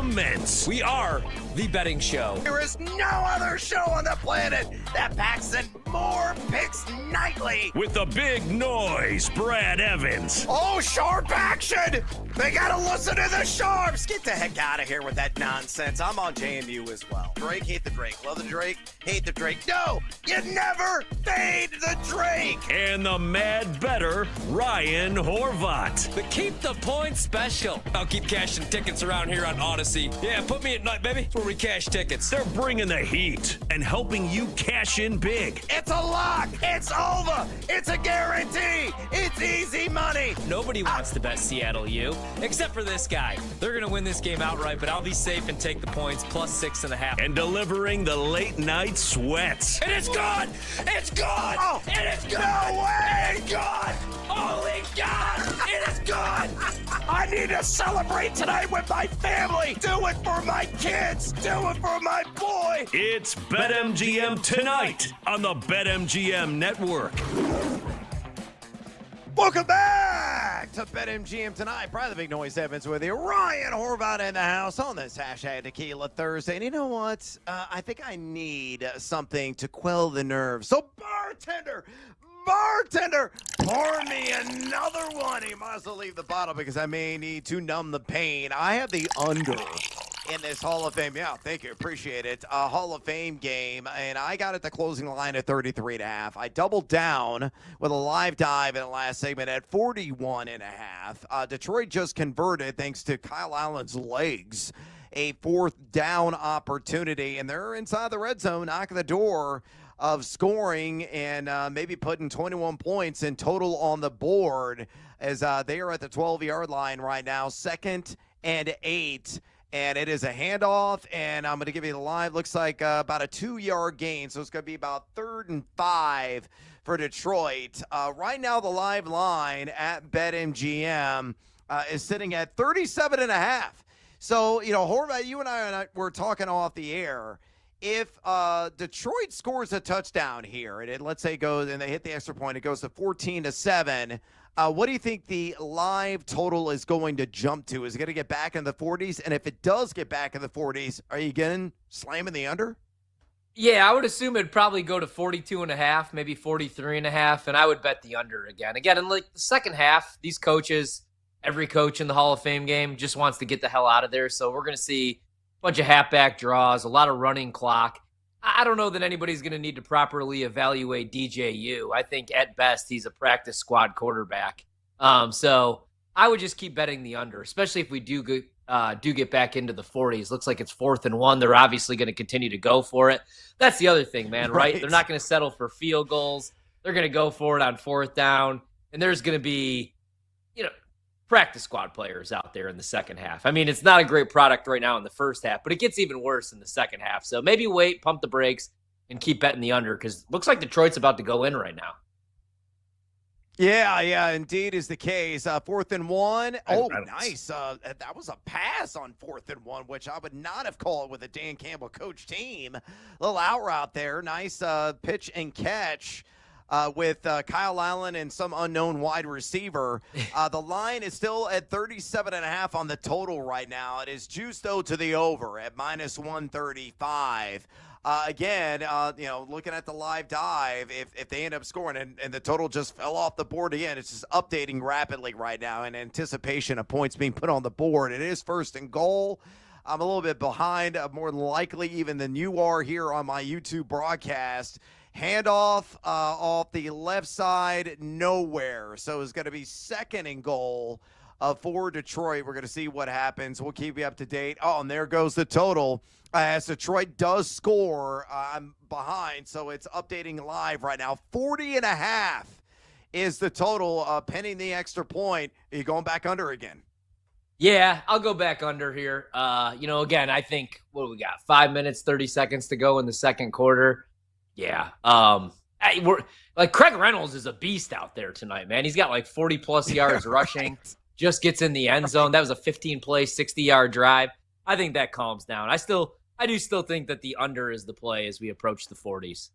immense. We are the betting show. There is no other show on the planet that packs in more picks nightly. With the big noise, Brad Evans. Oh, sharp action! They gotta listen to the sharps! Get the heck out of here with that nonsense. I'm on JMU as well. Drake, hate the Drake. Love the Drake, hate the Drake. No, you never fade the Drake! And the mad better, Ryan Horvat. The Keep the Points special. I'll keep cashing tickets around here on Odyssey. Yeah, put me at night, baby. That's where we cash tickets. They're bringing the heat and helping you cash in big. It's a lock! It's over! It's a guarantee! It's easy money! Nobody wants to bet Seattle U, except for this guy. They're going to win this game outright, but I'll be safe and take the points plus 6.5. And delivering the late night sweats. And it's gone! It's gone! Oh, it is gone! No way! It's gone! Holy God! It is gone! I need to celebrate tonight with my family! Do it for my kids! Do it for my boy! It's BetMGM tonight on the BetMGM Network. Welcome back to BetMGM tonight. Brian the Big Noise Evans with you. Ryan Horvat in the house on this hashtag Tequila Thursday. And you know what? I think I need something to quell the nerves. So bartender, pour me another one. You might as well leave the bottle because I may need to numb the pain. I have the under in this Hall of Fame. Yeah, thank you. Appreciate it. Hall of Fame game. And I got it the closing line at 33.5. I doubled down with a live dive in the last segment at 41.5. Detroit just converted thanks to Kyle Allen's legs. A fourth down opportunity. And they're inside the red zone, knocking the door of scoring and maybe putting 21 points in total on the board as they are at the 12-yard line right now, 2nd and 8. And it is a handoff, and I'm going to give you the live. Looks like about a 2-yard gain, so it's going to be about 3rd and 5 for Detroit. Right now, the live line at BetMGM is sitting at 37.5. So, you know, Horvat, you and I were talking off the air. If Detroit scores a touchdown here, and let's say goes and they hit the extra point, it goes to 14-7. What do you think the live total is going to jump to? Is it going to get back in the 40s? And if it does get back in the 40s, are you again slamming the under? Yeah, I would assume it'd probably go to 42.5, maybe 43.5, and I would bet the under again. Again, in like the second half, these coaches, every coach in the Hall of Fame game just wants to get the hell out of there. So we're going to see a bunch of halfback draws, a lot of running clock. I don't know that anybody's going to need to properly evaluate DJU. I think at best he's a practice squad quarterback. So I would just keep betting the under, especially if we do get back into the 40s. Looks like it's 4th and 1. They're obviously going to continue to go for it. That's the other thing, man, right? They're not going to settle for field goals. They're going to go for it on 4th down. And there's going to be, practice squad players out there in the second half. I mean, it's not a great product right now in the first half, but it gets even worse in the second half. So maybe wait, pump the brakes, and keep betting the under because it looks like Detroit's about to go in right now. Yeah, indeed is the case. 4th and 1. Oh, nice. That was a pass on 4th and 1, which I would not have called with a Dan Campbell coach team. A little out route there. Nice pitch and catch. With Kyle Allen and some unknown wide receiver. The line is still at 37.5 on the total right now. It is juiced, though, to the over at -135. Again, looking at the live dive, if they end up scoring and the total just fell off the board again, it's just updating rapidly right now in anticipation of points being put on the board. It is 1st and goal. I'm a little bit behind, more than likely even than you are here on my YouTube broadcast. Handoff off the left side, nowhere. So it's going to be 2nd and goal for Detroit. We're going to see what happens. We'll keep you up to date. Oh, and there goes the total. As Detroit does score, I'm behind, so it's updating live right now. 40.5 is the total, pending the extra point. Are you going back under again? Yeah, I'll go back under here. Again, I think, what do we got? 5 minutes, 30 seconds to go in the second quarter. Yeah. Craig Reynolds is a beast out there tonight, man. He's got like 40-plus yards rushing, just gets in the end zone. That was a 15-play, 60-yard drive. I think that calms down. I do still think that the under is the play as we approach the 40s.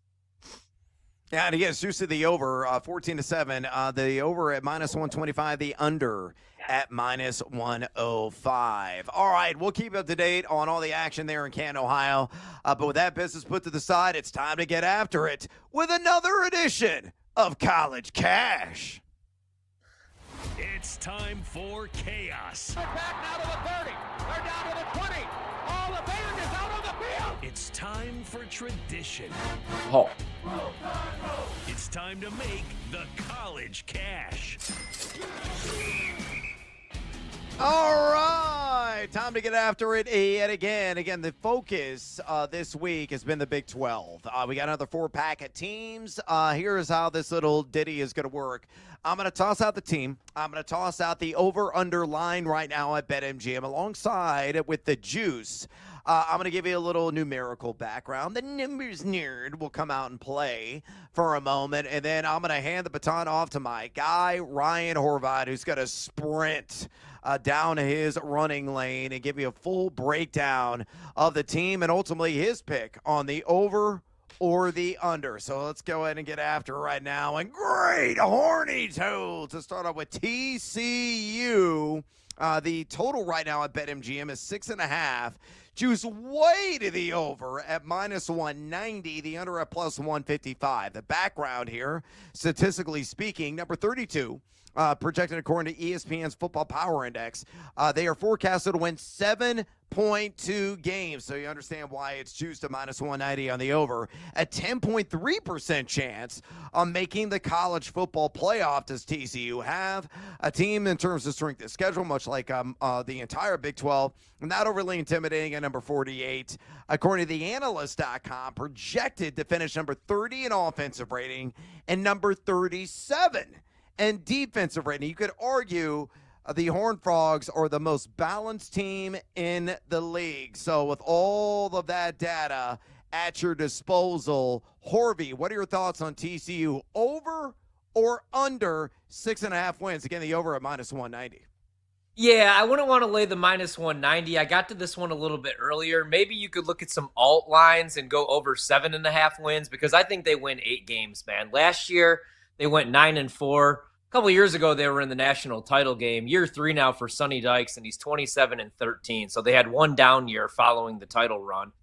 Yeah, and again, it's juice to the over, 14-7. The over at -125, the under at -105. All right, we'll keep up to date on all the action there in Canton, Ohio. But with that business put to the side, it's time to get after it with another edition of College Cash. It's time for chaos. They're back now to the 30. They're down to the 20. All the Bears is out on the field. It's time for tradition. Oh. It's time to make the college cash. All right, time to get after it yet again. Again, the focus this week has been the Big 12. We got another 4-pack of teams. Here's how this little ditty is going to work. I'm going to toss out the team. I'm going to toss out the over-under line right now at BetMGM alongside with the juice. I'm going to give you a little numerical background. The numbers nerd will come out and play for a moment, and then I'm going to hand the baton off to my guy, Ryan Horvath, who's going to sprint down his running lane and give you a full breakdown of the team and ultimately his pick on the over or the under. So let's go ahead and get after it right now. And great horny toad to start off with TCU. The total right now at BetMGM is 6.5. Juice way to the over at -190, the under at +155. The background here, statistically speaking, number 32, projected according to ESPN's Football Power Index. They are forecasted to win 7.2 games, so you understand why it's juiced to -190 on the over. A 10.3% chance on making the college football playoff. Does TCU have a team in terms of strength of schedule, much like the entire Big 12? Not overly intimidating at number 48. According to the analyst.com, projected to finish number 30 in offensive rating and number 37 in defensive rating. You could argue the Horned Frogs are the most balanced team in the league. So with all of that data at your disposal, Horvey, what are your thoughts on TCU over or under 6.5 wins? Again, the over at -190. Yeah, I wouldn't want to lay the -190. I got to this one a little bit earlier. Maybe you could look at some alt lines and go over 7.5 wins because I think they win 8 games, man. Last year, they went 9-4. A couple of years ago, they were in the national title game. Year 3 now for Sonny Dykes, and he's 27-13. So they had one down year following the title run.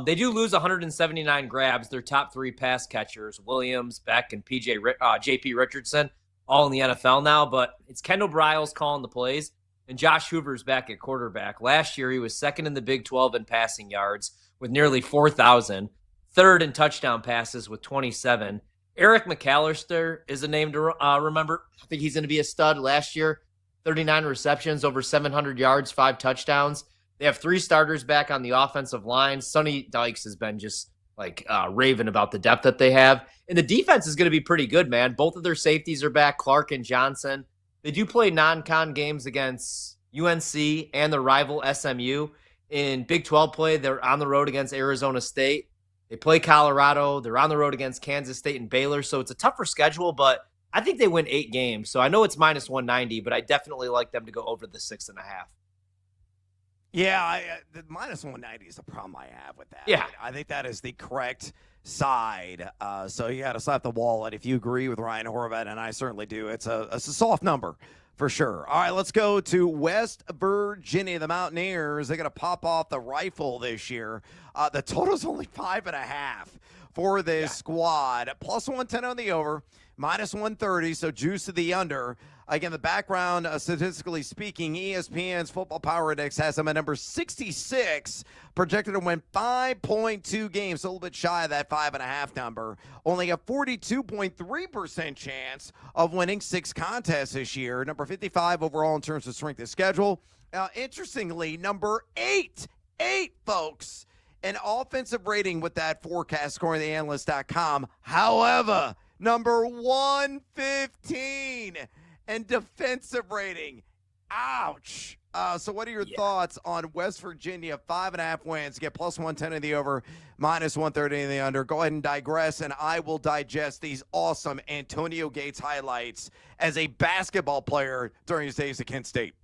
They do lose 179 grabs. Their top 3 pass catchers, Williams, Beck, and JP Richardson, all in the NFL now. But it's Kendall Briles calling the plays, and Josh Hoover's back at quarterback. Last year, he was second in the Big 12 in passing yards with nearly 4,000, third in touchdown passes with 27. Eric McAllister is a name to remember. I think he's going to be a stud. Last year, 39 receptions, over 700 yards, 5 touchdowns. They have 3 starters back on the offensive line. Sonny Dykes has been just raving about the depth that they have. And the defense is going to be pretty good, man. Both of their safeties are back, Clark and Johnson. They do play non-con games against UNC and their rival SMU. In Big 12 play, they're on the road against Arizona State. They play Colorado. They're on the road against Kansas State and Baylor. So it's a tougher schedule, but I think they win 8 games. So I know it's -190, but I definitely like them to go over the 6.5. Yeah, the -190 is the problem I have with that. Yeah. I think that is the correct side. So you got to slap the wallet if you agree with Ryan Horvath, and I certainly do. It's a soft number for sure. All right, let's go to West Virginia. The Mountaineers, they're going to pop off the rifle this year. The total's only 5.5 for this squad. +110 on the over, -130, so juice to the under. Again, the background, statistically speaking, ESPN's Football Power Index has them at number 66, projected to win 5.2 games, so a little bit shy of that 5.5 number. Only a 42.3% chance of winning 6 contests this year. Number 55 overall in terms of strength of schedule. Interestingly, number 8, folks, an offensive rating with that forecast scoring the analyst.com. However, number 115 and defensive rating. Ouch. So what are your thoughts on West Virginia? 5.5 wins, get +110 in the over, -130 in the under. Go ahead and digress, and I will digest these awesome Antonio Gates highlights as a basketball player during his days at Kent State.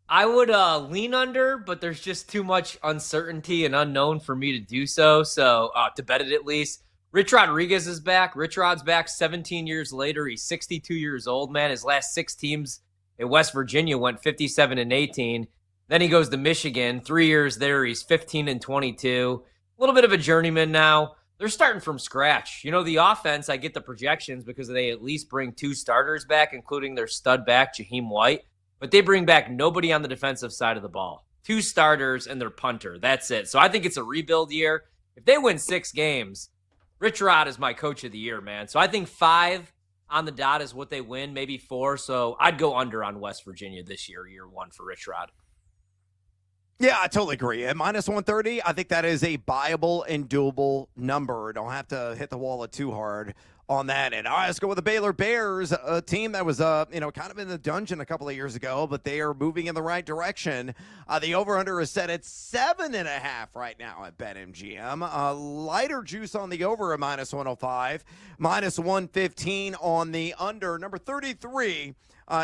I would lean under, but there's just too much uncertainty and unknown for me to do so. So to bet it at least. Rich Rodriguez is back. Rich Rod's back 17 years later. He's 62 years old, man. His last 6 teams at West Virginia went 57-18. Then he goes to Michigan. 3 years there, he's 15-22. A little bit of a journeyman now. They're starting from scratch. You know, the offense, I get the projections because they at least bring 2 starters back, including their stud back, Jaheim White. But they bring back nobody on the defensive side of the ball. 2 starters and their punter. That's it. So I think it's a rebuild year. If they win 6 games, Rich Rod is my coach of the year, man. So I think 5 on the dot is what they win, maybe 4. So I'd go under on West Virginia this year 1 for Rich Rod. Yeah, I totally agree. At minus 130, I think that is a buyable and doable number. Don't have to hit the wallet too hard on that. And all right, let's go with the Baylor Bears, a team that was, kind of in the dungeon a couple of years ago, but they are moving in the right direction. The over-under is set at 7.5 right now at BetMGM. Lighter juice on the over at minus 105, minus 115 on the under. Number 33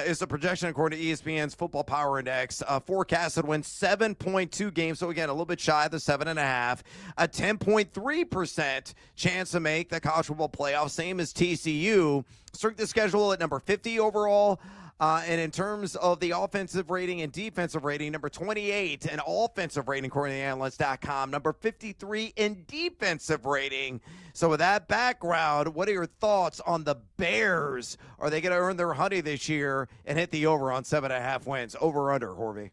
is the projection according to ESPN's Football Power Index. Forecasted win 7.2 games, so again, a little bit shy of the 7.5. A 10.3% chance to make the college football playoff, same as TCU. Strength of schedule at number 50 overall. And in terms of the offensive rating and defensive rating, number 28 in offensive rating according to analyst.com, number 53 in defensive rating. So with that background, what are your thoughts on the Bears? Are they going to earn their honey this year and hit the over on 7.5 wins? Over or under, Horvey?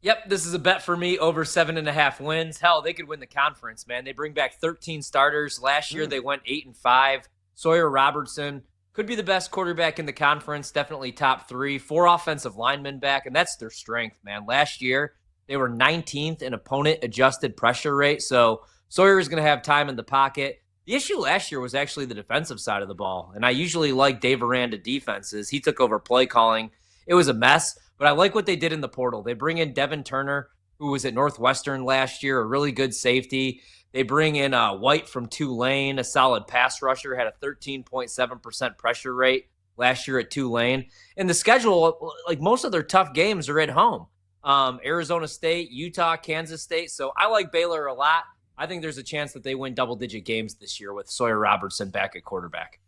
Yep, this is a bet for me, over 7.5 wins. Hell, they could win the conference, man. They bring back 13 starters. Last year, they went 8-5. Sawyer Robertson could be the best quarterback in the conference, definitely top 3. 4 offensive linemen back, and that's their strength, man. Last year, they were 19th in opponent-adjusted pressure rate, so Sawyer is going to have time in the pocket. The issue last year was actually the defensive side of the ball, and I usually like Dave Aranda defenses. He took over play calling. It was a mess, but I like what they did in the portal. They bring in Devin Turner, who was at Northwestern last year, a really good safety. They bring in White from Tulane, a solid pass rusher, had a 13.7% pressure rate last year at Tulane. And the schedule, like most of their tough games are at home. Arizona State, Utah, Kansas State. So I like Baylor a lot. I think there's a chance that they win double-digit games this year with Sawyer Robertson back at quarterback.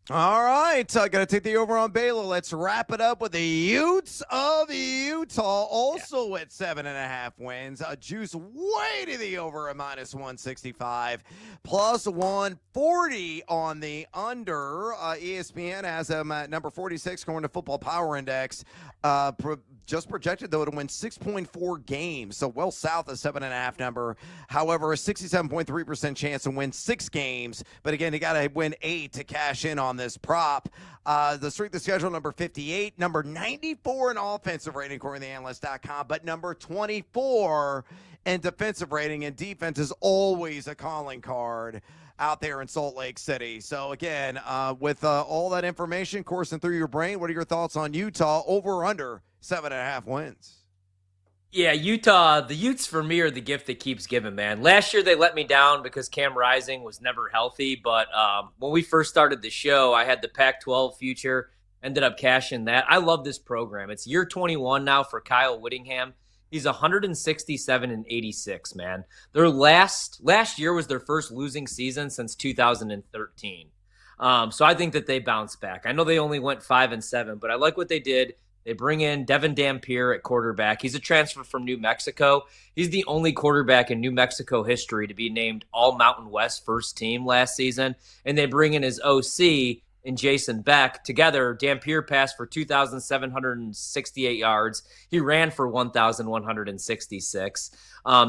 All right, got to take the over on Baylor. Let's wrap it up with the Utes of Utah, also at 7.5 wins. Juice way to the over at minus 165, plus 140 on the under. ESPN has them at number 46 going to Football Power Index. Just projected, though, to win 6.4 games, so well south of 7.5 number. However, a 67.3% chance to win 6 games. But again, you got to win 8 to cash in on this prop. The strength of schedule, number 58, number 94 in offensive rating, according to analyst.com, but number 24 in defensive rating, and defense is always a calling card out there in Salt Lake City. So again, with all that information coursing through your brain, what are your thoughts on Utah over or under 7.5 wins? Yeah, Utah, the Utes for me are the gift that keeps giving, man. Last year they let me down because Cam Rising was never healthy, but when we first started the show, I had the Pac-12 future, ended up cashing that. I love this program. It's year 21 now for Kyle Whittingham. He's 167-86, man. Their last year was their first losing season since 2013. So I think that they bounced back. I know they only went 5-7, but I like what they did. They bring in Devin Dampier at quarterback. He's a transfer from New Mexico. He's the only quarterback in New Mexico history to be named All Mountain West first team last season. And they bring in his OC and Jason Beck. Together, Dampier passed for 2,768 yards. He ran for 1,166.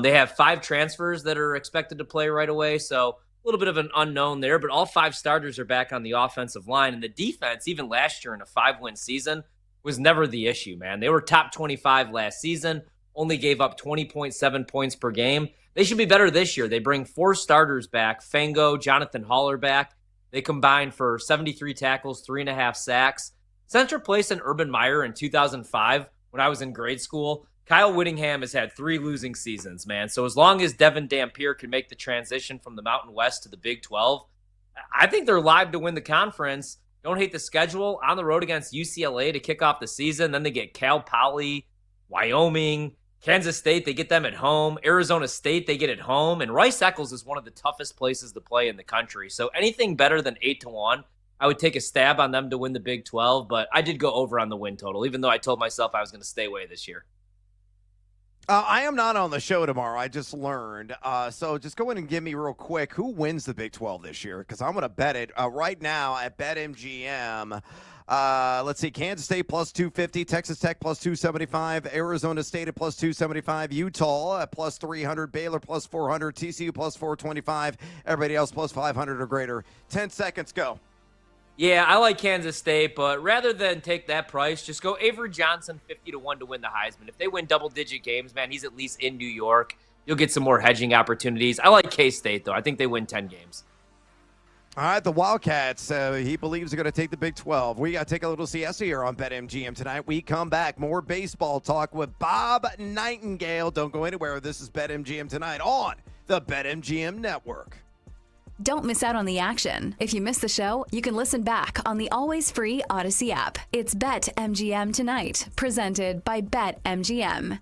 They have 5 transfers that are expected to play right away, so a little bit of an unknown there, but all 5 starters are back on the offensive line. And the defense, even last year in a 5-win season, was never the issue, man. They were top 25 last season, only gave up 20.7 points per game. They should be better this year. They bring 4 starters back, Fango, Jonathan Haller back. They combined for 73 tackles, 3.5 sacks. Since replacing Urban Meyer in 2005, when I was in grade school, Kyle Whittingham has had 3 losing seasons, man. So as long as Devin Dampier can make the transition from the Mountain West to the Big 12, I think they're live to win the conference. Don't hate the schedule. On the road against UCLA to kick off the season. Then they get Cal Poly, Wyoming, Kansas State, they get them at home. Arizona State, they get at home. And Rice-Eccles is one of the toughest places to play in the country. So anything better than 8-1, I would take a stab on them to win the Big 12. But I did go over on the win total, even though I told myself I was going to stay away this year. I am not on the show tomorrow. I just learned. So just go in and give me real quick who wins the Big 12 this year, because I'm going to bet it right now at BetMGM. Let's see, Kansas State plus 250, Texas Tech plus 275, Arizona State at plus 275, Utah at plus 300, Baylor plus 400, TCU plus 425, everybody else plus 500 or greater. 10 seconds, go. Yeah, I like Kansas State, but rather than take that price, just go Avery Johnson 50-1 to win the Heisman. If they win double-digit games, man, he's at least in New York. You'll get some more hedging opportunities. I like K-State, though. I think they win 10 games. All right, the Wildcats, he believes they're going to take the Big 12. We got to take a little siesta here on BetMGM tonight. We come back, more baseball talk with Bob Nightingale. Don't go anywhere. This is BetMGM tonight on the BetMGM Network. Don't miss out on the action. If you missed the show, you can listen back on the always free Odyssey app. It's BetMGM Tonight, presented by BetMGM.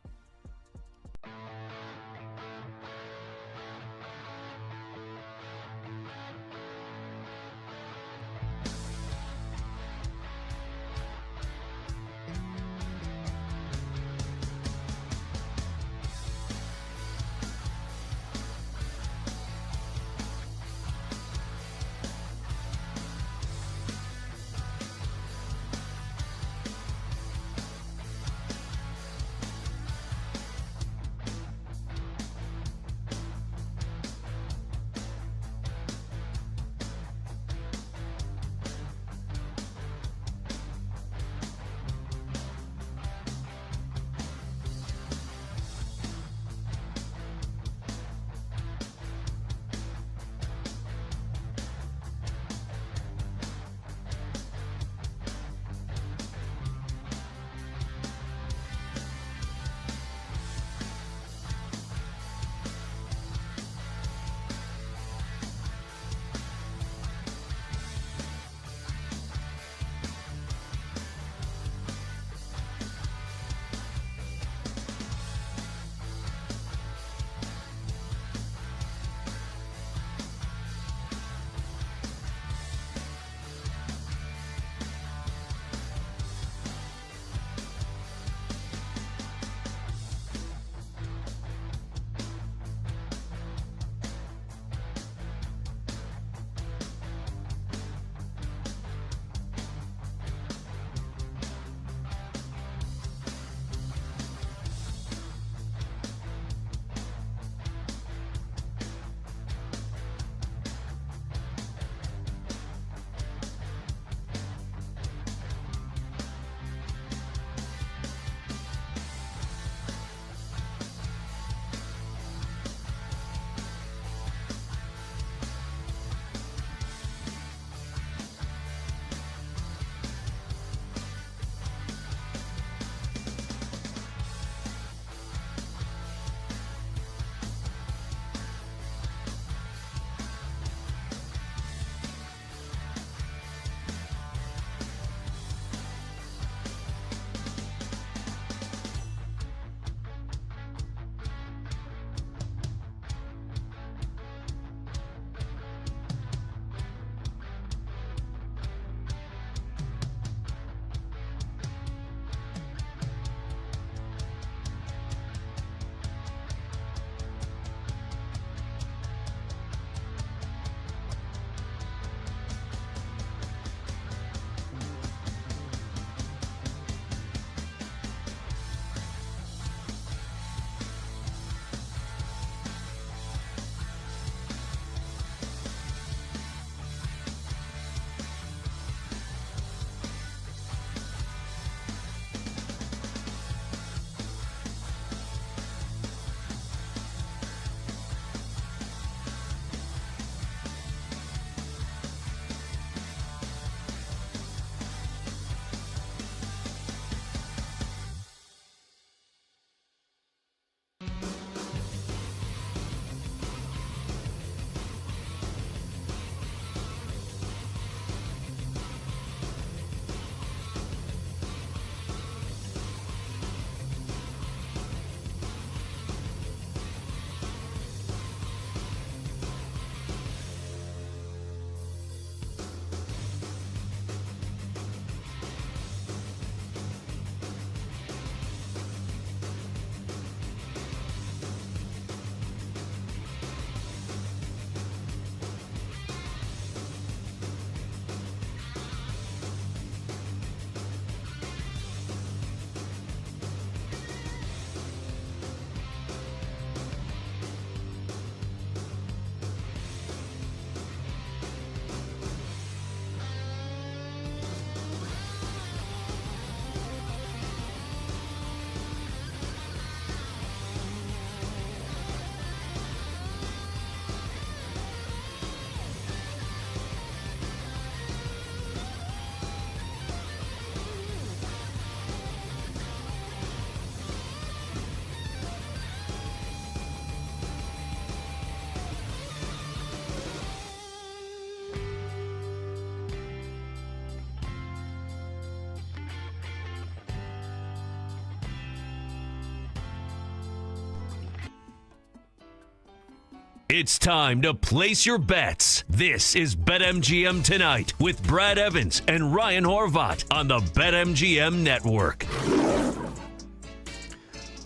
It's time to place your bets. This is BetMGM Tonight with Brad Evans and Ryan Horvat on the BetMGM Network.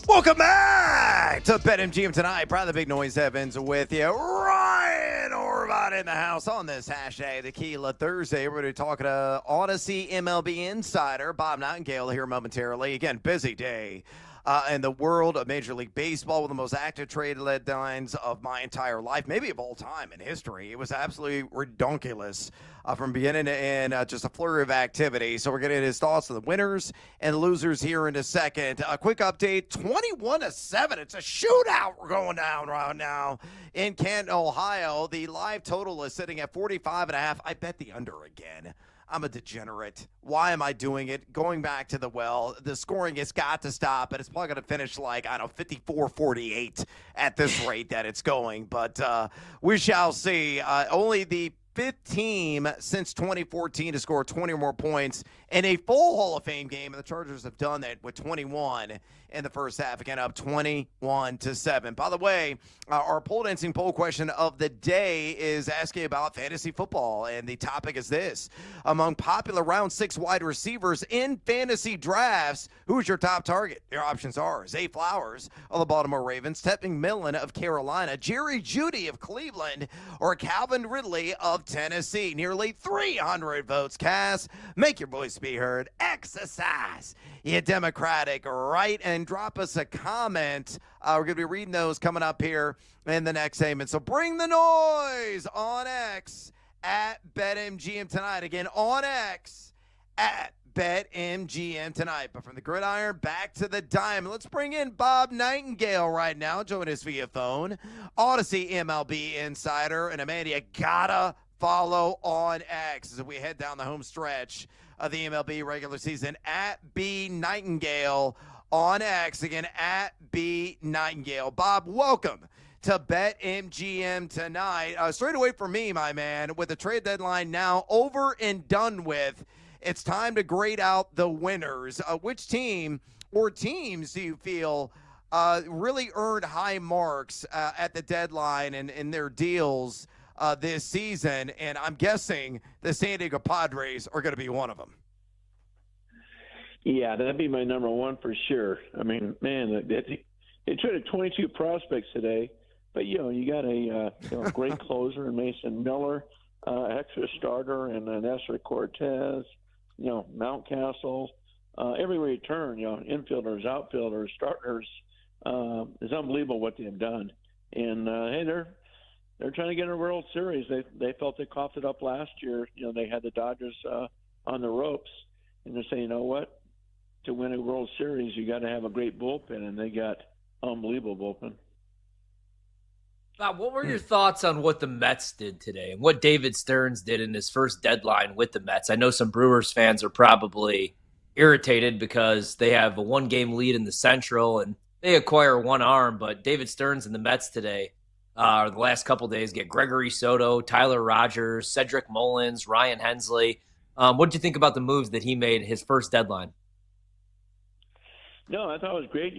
Welcome back to BetMGM Tonight. Brad the Big Noise Evans with you. Ryan Horvat in the house on this hashtag Tequila Thursday. We're going to talk to Odyssey MLB Insider Bob Nightingale here momentarily. Again, busy day. In the world of Major League Baseball, one of the most active trade deadlines of my entire life, maybe of all time in history. It was absolutely redonkulous from beginning to end, just a flurry of activity. So we're going to get his thoughts on the winners and losers here in a second. A quick update, 21-7. It's a shootout we're going down right now in Canton, Ohio. The live total is sitting at 45.5. I bet the under again. I'm a degenerate. Why am I doing it? Going back to the well, the scoring has got to stop, and it's probably going to finish like, 54-48 at this rate that it's going. But we shall see. Only the fifth team since 2014 to score 20 or more points in a full Hall of Fame game, and the Chargers have done that with 21 in the first half, again up 21-7. By the way, our pole dancing poll question of the day is asking about fantasy football, and the topic is this: among popular round 6 wide receivers in fantasy drafts, who's your top target? Your options are Zay Flowers of the Baltimore Ravens, Tevin Millen of Carolina, Jerry Jeudy of Cleveland, or Calvin Ridley of Tennessee. Nearly 300 votes cast. Make your voice be heard. Exercise your democratic right, and drop us a comment. We're going to be reading those coming up here in the next segment. So bring the noise on X at BetMGM Tonight. Again, on X at BetMGM Tonight. But from the gridiron back to the diamond, let's bring in Bob Nightingale right now. Join us via phone. Odyssey MLB Insider, and Amanda, you gotta follow on X as we head down the home stretch of the MLB regular season at B Nightingale on X. Again, at B Nightingale. Bob, welcome to BetMGM Tonight. Straight away for me, my man, with the trade deadline now over and done with, it's time to grade out the winners. Which team or teams do you feel really earned high marks at the deadline and in their deals this season? And I'm guessing the San Diego Padres are going to be one of them. Yeah, that'd be my number one for sure. I mean, man, they traded 22 prospects today, but you got a great closer in Mason Miller, extra starter, and Nestor Cortez. Mountcastle. Everywhere you turn, infielders, outfielders, starters. It's unbelievable what they've done. And hey, they're trying to get a World Series. They felt they coughed it up last year. They had the Dodgers on the ropes, and they're saying, you know what? To win a World Series, you got to have a great bullpen, and they got unbelievable bullpen. Bob, what were your thoughts on what the Mets did today and what David Stearns did in his first deadline with the Mets? I know some Brewers fans are probably irritated because they have a 1-game lead in the Central and they acquire one arm, but David Stearns and the Mets today, the last couple days, get Gregory Soto, Tyler Rogers, Cedric Mullins, Ryan Hensley. What did you think about the moves that he made his first deadline? No, I thought it was great,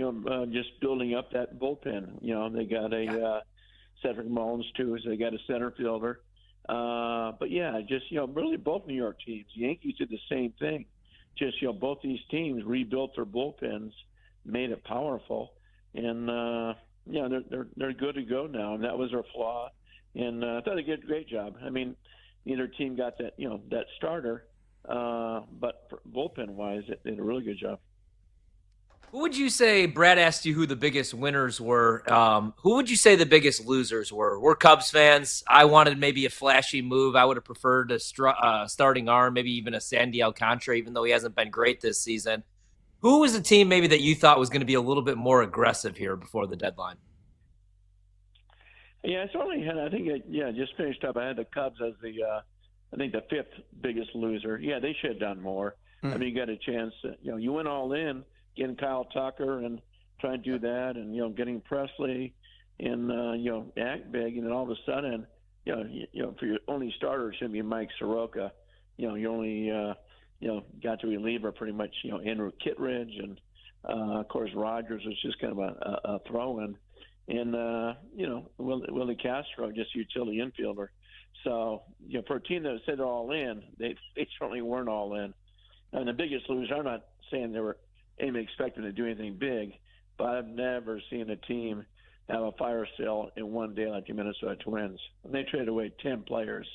just building up that bullpen. They got a Cedric Mullins, too, so they got a center fielder. But, yeah, just, really both New York teams. The Yankees did the same thing. Just, both these teams rebuilt their bullpens, made it powerful. And, they're good to go now, and that was their flaw. And I thought they did a great job. I mean, neither team got that, that starter. But bullpen-wise, they did a really good job. Who would you say, Brad asked you who the biggest winners were. Who would you say the biggest losers were? We're Cubs fans. I wanted maybe a flashy move. I would have preferred a starting arm, maybe even a Sandy Alcantara, even though he hasn't been great this season. Who was a team maybe that you thought was going to be a little bit more aggressive here before the deadline? Yeah, I certainly had, just finished up. I had the Cubs as the fifth biggest loser. Yeah, they should have done more. I mean, you got a chance. You went all in, getting Kyle Tucker and trying to do that, and getting Presley and act big, and then all of a sudden, for your only starter should be Mike Soroka. You only got to reliever pretty much Andrew Kittredge, and of course Rogers was just kind of a throw-in, and Willie Castro, just a utility infielder. So for a team that said they're all in, they certainly weren't all in. And the biggest loser, I'm not saying they were even expecting to do anything big, but I've never seen a team have a fire sale in one day like the Minnesota Twins. And they traded away 10 players,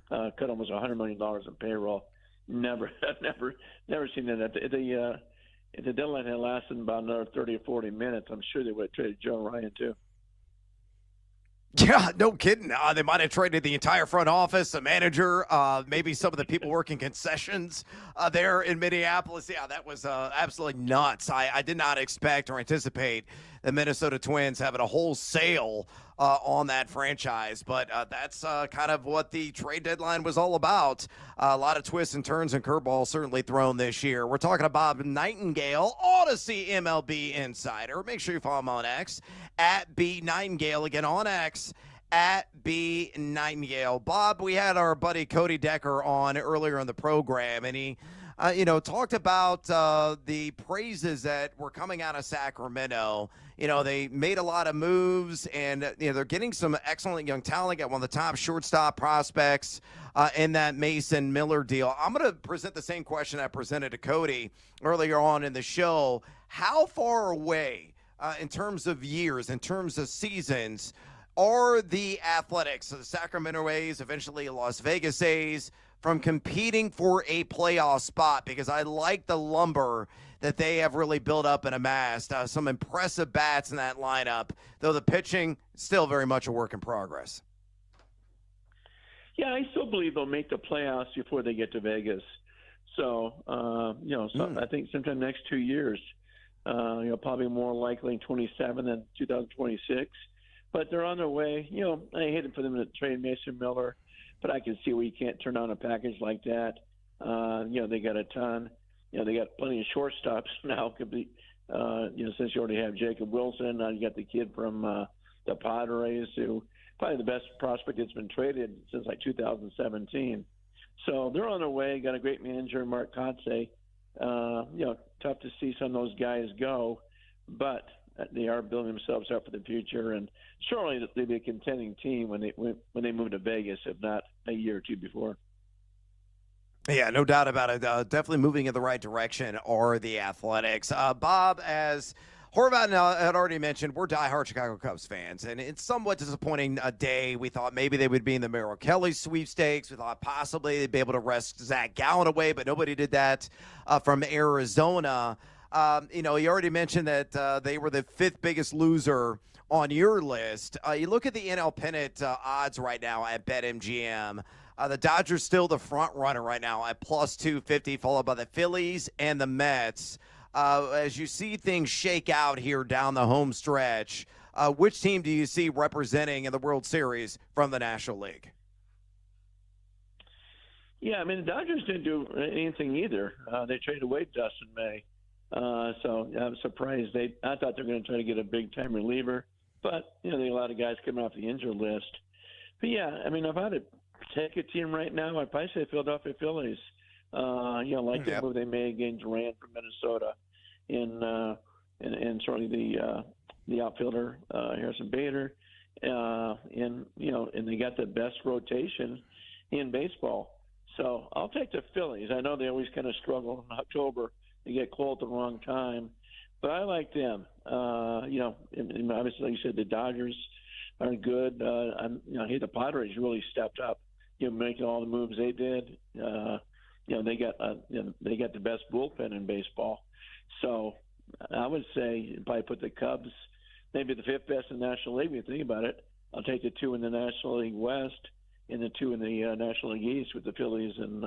cut almost $100 million in payroll. I've never seen that. If the deadline had lasted about another 30 or 40 minutes, I'm sure they would have traded Joe Ryan too. Yeah, no kidding. They might have traded the entire front office, the manager, maybe some of the people working concessions there in Minneapolis. Yeah, that was absolutely nuts. I did not expect or anticipate the Minnesota Twins having a wholesale on that franchise, but that's kind of what the trade deadline was all about. A lot of twists and turns and curveballs certainly thrown this year. We're talking about Bob Nightingale, Odyssey MLB Insider. Make sure you follow him on X at B Nightingale, again on X at B Nightingale. Bob, we had our buddy Cody Decker on earlier in the program, and he talked about the praises that were coming out of Sacramento. They made a lot of moves, and they're getting some excellent young talent. Got one of the top shortstop prospects in that Mason Miller deal. I'm going to present the same question I presented to Cody earlier on in the show. How far away, in terms of years, in terms of seasons, are the Athletics, the Sacramento A's, eventually Las Vegas A's, from competing for a playoff spot? Because I like the lumber that they have really built up and amassed. Some impressive bats in that lineup, though the pitching still very much a work in progress. Yeah, I still believe they'll make the playoffs before they get to Vegas. So, I think sometime next 2 years, probably more likely in 27 than 2026. But they're on their way. I hated for them to trade Mason Miller, but I can see where you can't turn on a package like that. They got a ton. They got plenty of shortstops now. Could be, since you already have Jacob Wilson, now you got the kid from the Padres, who probably the best prospect that's been traded since like 2017. So they're on their way. Got a great manager, Mark Kotze. Tough to see some of those guys go, but they are building themselves up for the future, and surely they'll be a contending team when they move to Vegas, if not a year or two before. Yeah, no doubt about it. Definitely moving in the right direction are the Athletics. Bob, as Horvat had already mentioned, we're diehard Chicago Cubs fans, and it's somewhat disappointing day. We thought maybe they would be in the Merrill Kelly sweepstakes. We thought possibly they'd be able to wrest Zach Gallen away, but nobody did that from Arizona. You already mentioned that they were the fifth biggest loser on your list. You look at the NL pennant odds right now at BetMGM. The Dodgers still the front runner right now at plus 250, followed by the Phillies and the Mets. As you see things shake out here down the home stretch, which team do you see representing in the World Series from the National League? Yeah, the Dodgers didn't do anything either. They traded away Dustin May. So I'm surprised. I thought they were going to try to get a big-time reliever, but, they had a lot of guys coming off the injured list. But, yeah, if I had to take a team right now, I'd probably say Philadelphia Phillies. The move they made getting Durant from Minnesota, and certainly the outfielder Harrison Bader, and they got the best rotation in baseball. So I'll take the Phillies. I know they always kind of struggle in October. They get cold at the wrong time, but I like them. And obviously, like you said, the Dodgers are good. I hate the Padres really stepped up. Making all the moves they did. They got the best bullpen in baseball. So I would say probably put the Cubs, maybe the fifth best in the National League. If you think about it, I'll take the two in the National League West and the two in the National League East with the Phillies and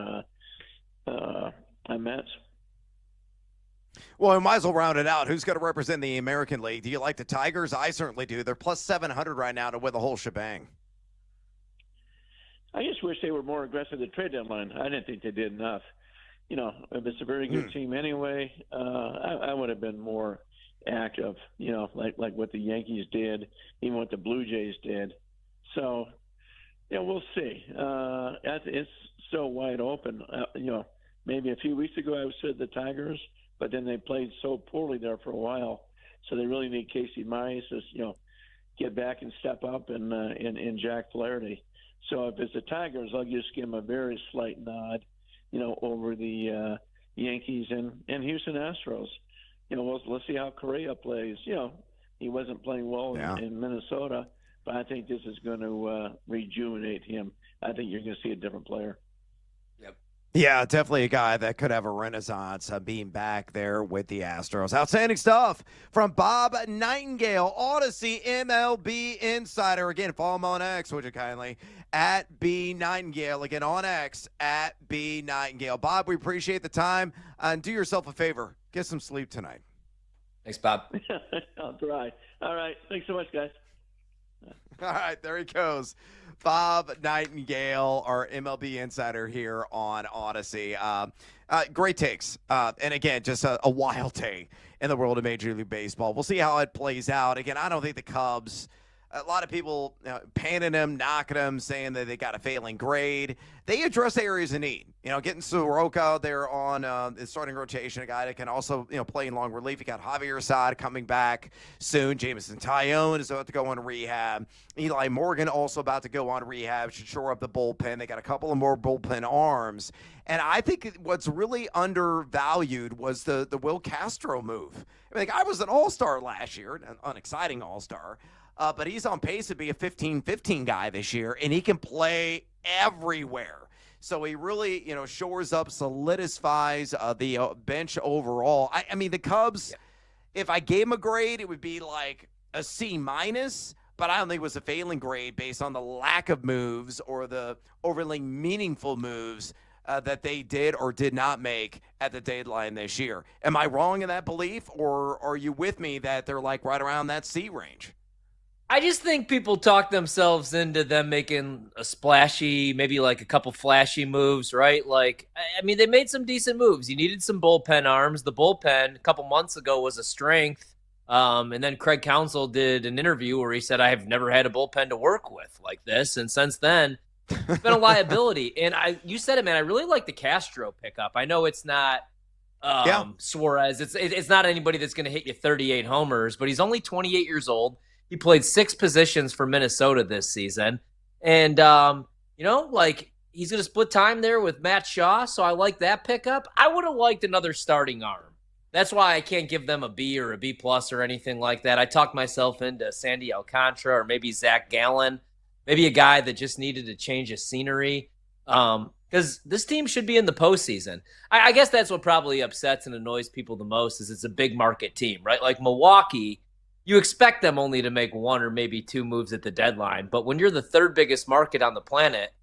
Mets. Well, we might as well round it out. Who's going to represent the American League? Do you like the Tigers? I certainly do. They're plus 700 right now to win the whole shebang. I just wish they were more aggressive at the trade deadline. I didn't think they did enough. If it's a very good team anyway, I would have been more active, like what the Yankees did, even what the Blue Jays did. So, we'll see. It's so wide open. Maybe a few weeks ago I said the Tigers, but then they played so poorly there for a while. So they really need Casey Mize, get back and step up in Jack Flaherty. So if it's the Tigers, I'll just give them a very slight nod, over the Yankees and Houston Astros. Let's see how Correa plays. He wasn't playing well in Minnesota, but I think this is going to rejuvenate him. I think you're going to see a different player. Yeah, definitely a guy that could have a renaissance being back there with the Astros. Outstanding stuff from Bob Nightingale, Odyssey MLB Insider. Again, follow him on X, would you kindly, at B Nightingale. Again, on X, at B Nightingale. Bob, we appreciate the time. And do yourself a favor. Get some sleep tonight. Thanks, Bob. I'll try. All right. Thanks so much, guys. All right, there he goes. Bob Nightingale, our MLB insider here on Odyssey. Great takes. And again, just a wild take in the world of Major League Baseball. We'll see how it plays out. Again, I don't think the Cubs, a lot of people panning them, knocking them, saying that they got a failing grade. They address areas of need. Getting Soroka out there on the starting rotation, a guy that can also, play in long relief. You got Javier Assad coming back soon. Jameson Taillon is about to go on rehab. Eli Morgan also about to go on rehab. Should shore up the bullpen. They got a couple of more bullpen arms. And I think what's really undervalued was the Will Castro move. I mean, the guy was an all-star last year, an unexciting all-star. But he's on pace to be a 15-15 guy this year, and he can play everywhere. So he really, shores up, solidifies the bench overall. I mean, the Cubs, if I gave him a grade, it would be like a C-, but I don't think it was a failing grade based on the lack of moves or the overly meaningful moves that they did or did not make at the deadline this year. Am I wrong in that belief, or are you with me that they're like right around that C range? I just think people talk themselves into them making a splashy, maybe like a couple flashy moves, right? Like, I mean, they made some decent moves. You needed some bullpen arms. The bullpen a couple months ago was a strength. And then Craig Counsell did an interview where he said, I have never had a bullpen to work with like this. And since then, it's been a liability. And you said it, man, I really like the Castro pickup. I know it's not Suarez. It's not anybody that's going to hit you 38 homers, but he's only 28 years old. He played 6 positions for Minnesota this season. And, he's going to split time there with Matt Shaw, so I like that pickup. I would have liked another starting arm. That's why I can't give them a B or a B+ or anything like that. I talked myself into Sandy Alcantara or maybe Zach Gallen, maybe a guy that just needed to change his scenery. Because this team should be in the postseason. I guess that's what probably upsets and annoys people the most is it's a big market team, right? Like Milwaukee, you expect them only to make 1 or maybe 2 moves at the deadline. But when you're the 3rd biggest market on the planet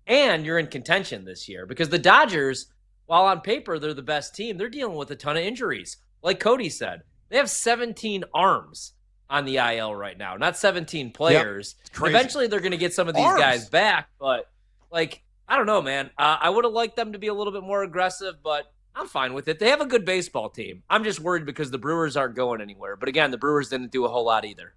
and you're in contention this year, because the Dodgers, while on paper they're the best team, they're dealing with a ton of injuries. Like Cody said, they have 17 arms on the IL right now, not 17 players. Yep, eventually they're going to get some of these guys back. But, I don't know, man. I would have liked them to be a little bit more aggressive, but I'm fine with it. They have a good baseball team. I'm just worried because the Brewers aren't going anywhere. But again, the Brewers didn't do a whole lot either.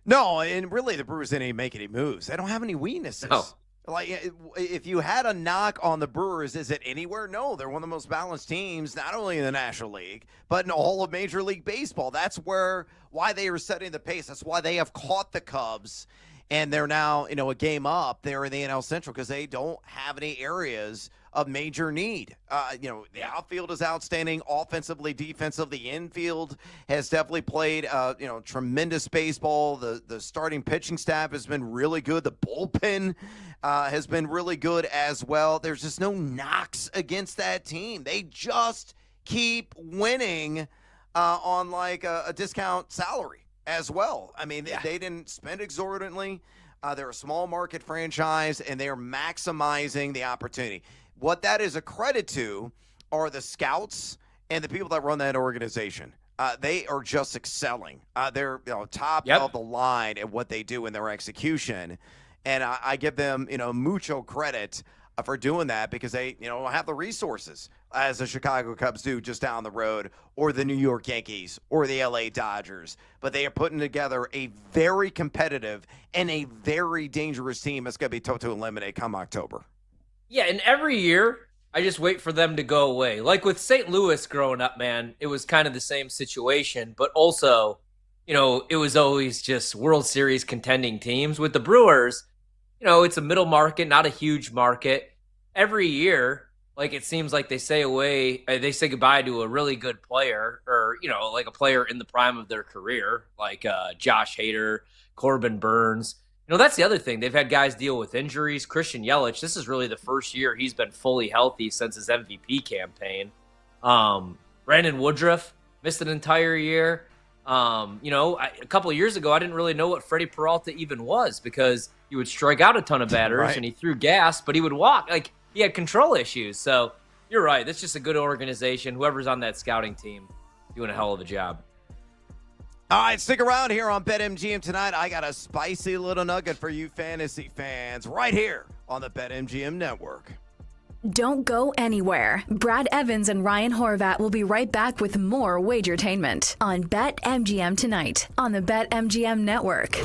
No, and really the Brewers didn't even make any moves. They don't have any weaknesses. No. Like, if you had a knock on the Brewers, is it anywhere? No, they're one of the most balanced teams, not only in the National League, but in all of Major League Baseball. That's why they are setting the pace. That's why they have caught the Cubs, and they're now, a game up there in the NL Central because they don't have any areas of major need. The outfield is outstanding, offensively, defensively. The infield has definitely played, tremendous baseball. The starting pitching staff has been really good. The bullpen has been really good as well. There's just no knocks against that team. They just keep winning on a discount salary as well. I mean, they didn't spend exorbitantly. They're a small market franchise, and they are maximizing the opportunity. What that is a credit to are the scouts and the people that run that organization. They are just excelling. They're top of the line at what they do in their execution. And I give them, mucho credit for doing that because they, don't have the resources as the Chicago Cubs do just down the road or the New York Yankees or the LA Dodgers. But they are putting together a very competitive and a very dangerous team that's going to be tough to eliminate come October. Yeah, and every year, I just wait for them to go away. Like with St. Louis growing up, man, it was kind of the same situation. But also, it was always just World Series contending teams. With the Brewers, it's a middle market, not a huge market. Every year, like it seems like they say goodbye to a really good player, or like a player in the prime of their career, like Josh Hader, Corbin Burns. That's the other thing. They've had guys deal with injuries. Christian Yelich, this is really the first year he's been fully healthy since his MVP campaign. Brandon Woodruff missed an entire year. A couple of years ago, I didn't really know what Freddie Peralta even was, because he would strike out a ton of batters Right. and he threw gas, but he would walk. Like, he had control issues. So you're right. That's just a good organization. Whoever's on that scouting team doing a hell of a job. All right, stick around here on BetMGM tonight. I got a spicy little nugget for you fantasy fans right here on the BetMGM Network. Don't go anywhere. Brad Evans and Ryan Horvat will be right back with more Wagertainment on BetMGM tonight on the BetMGM Network.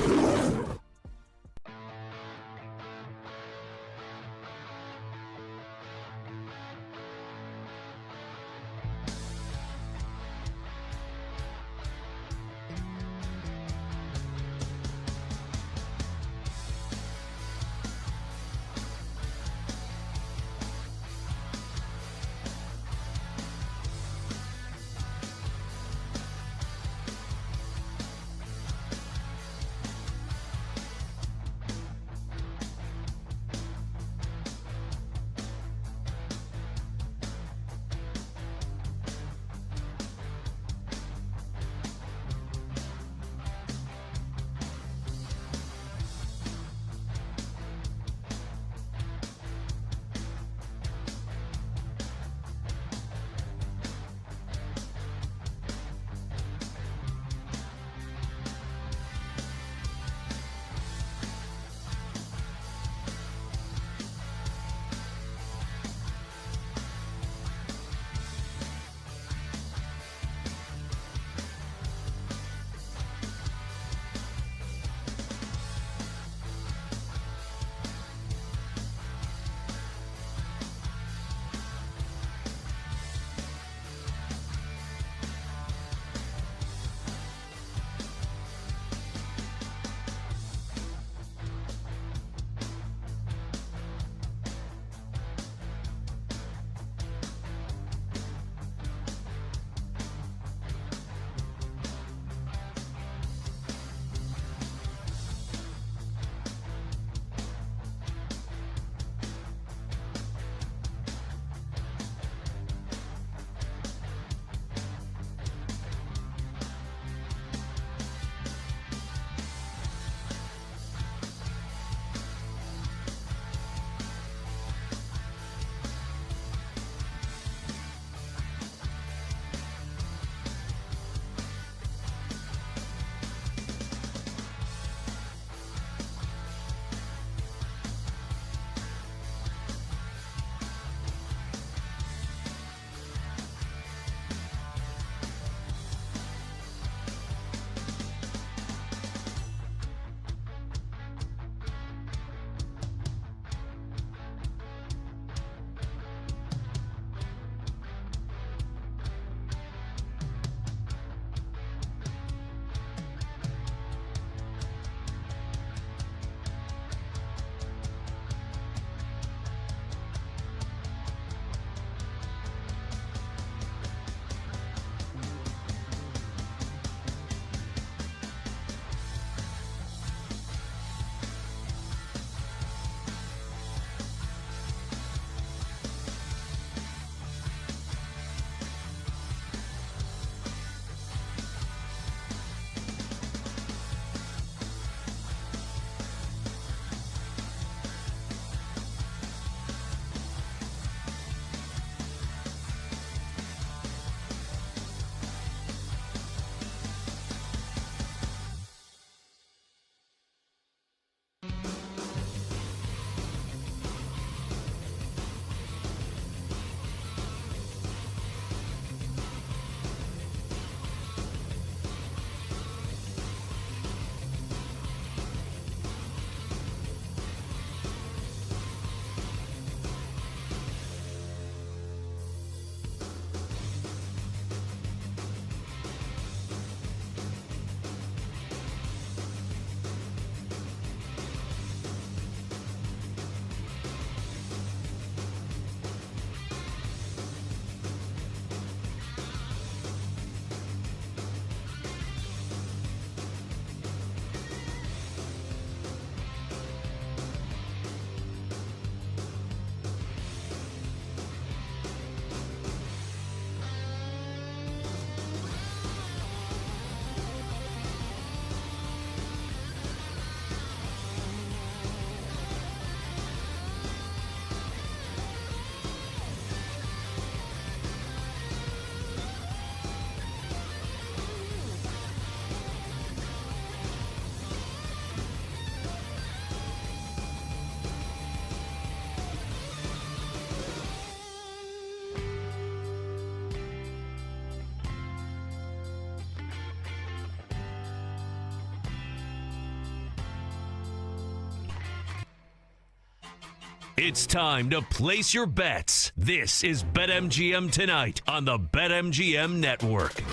It's time to place your bets. This is BetMGM Tonight on the BetMGM Network.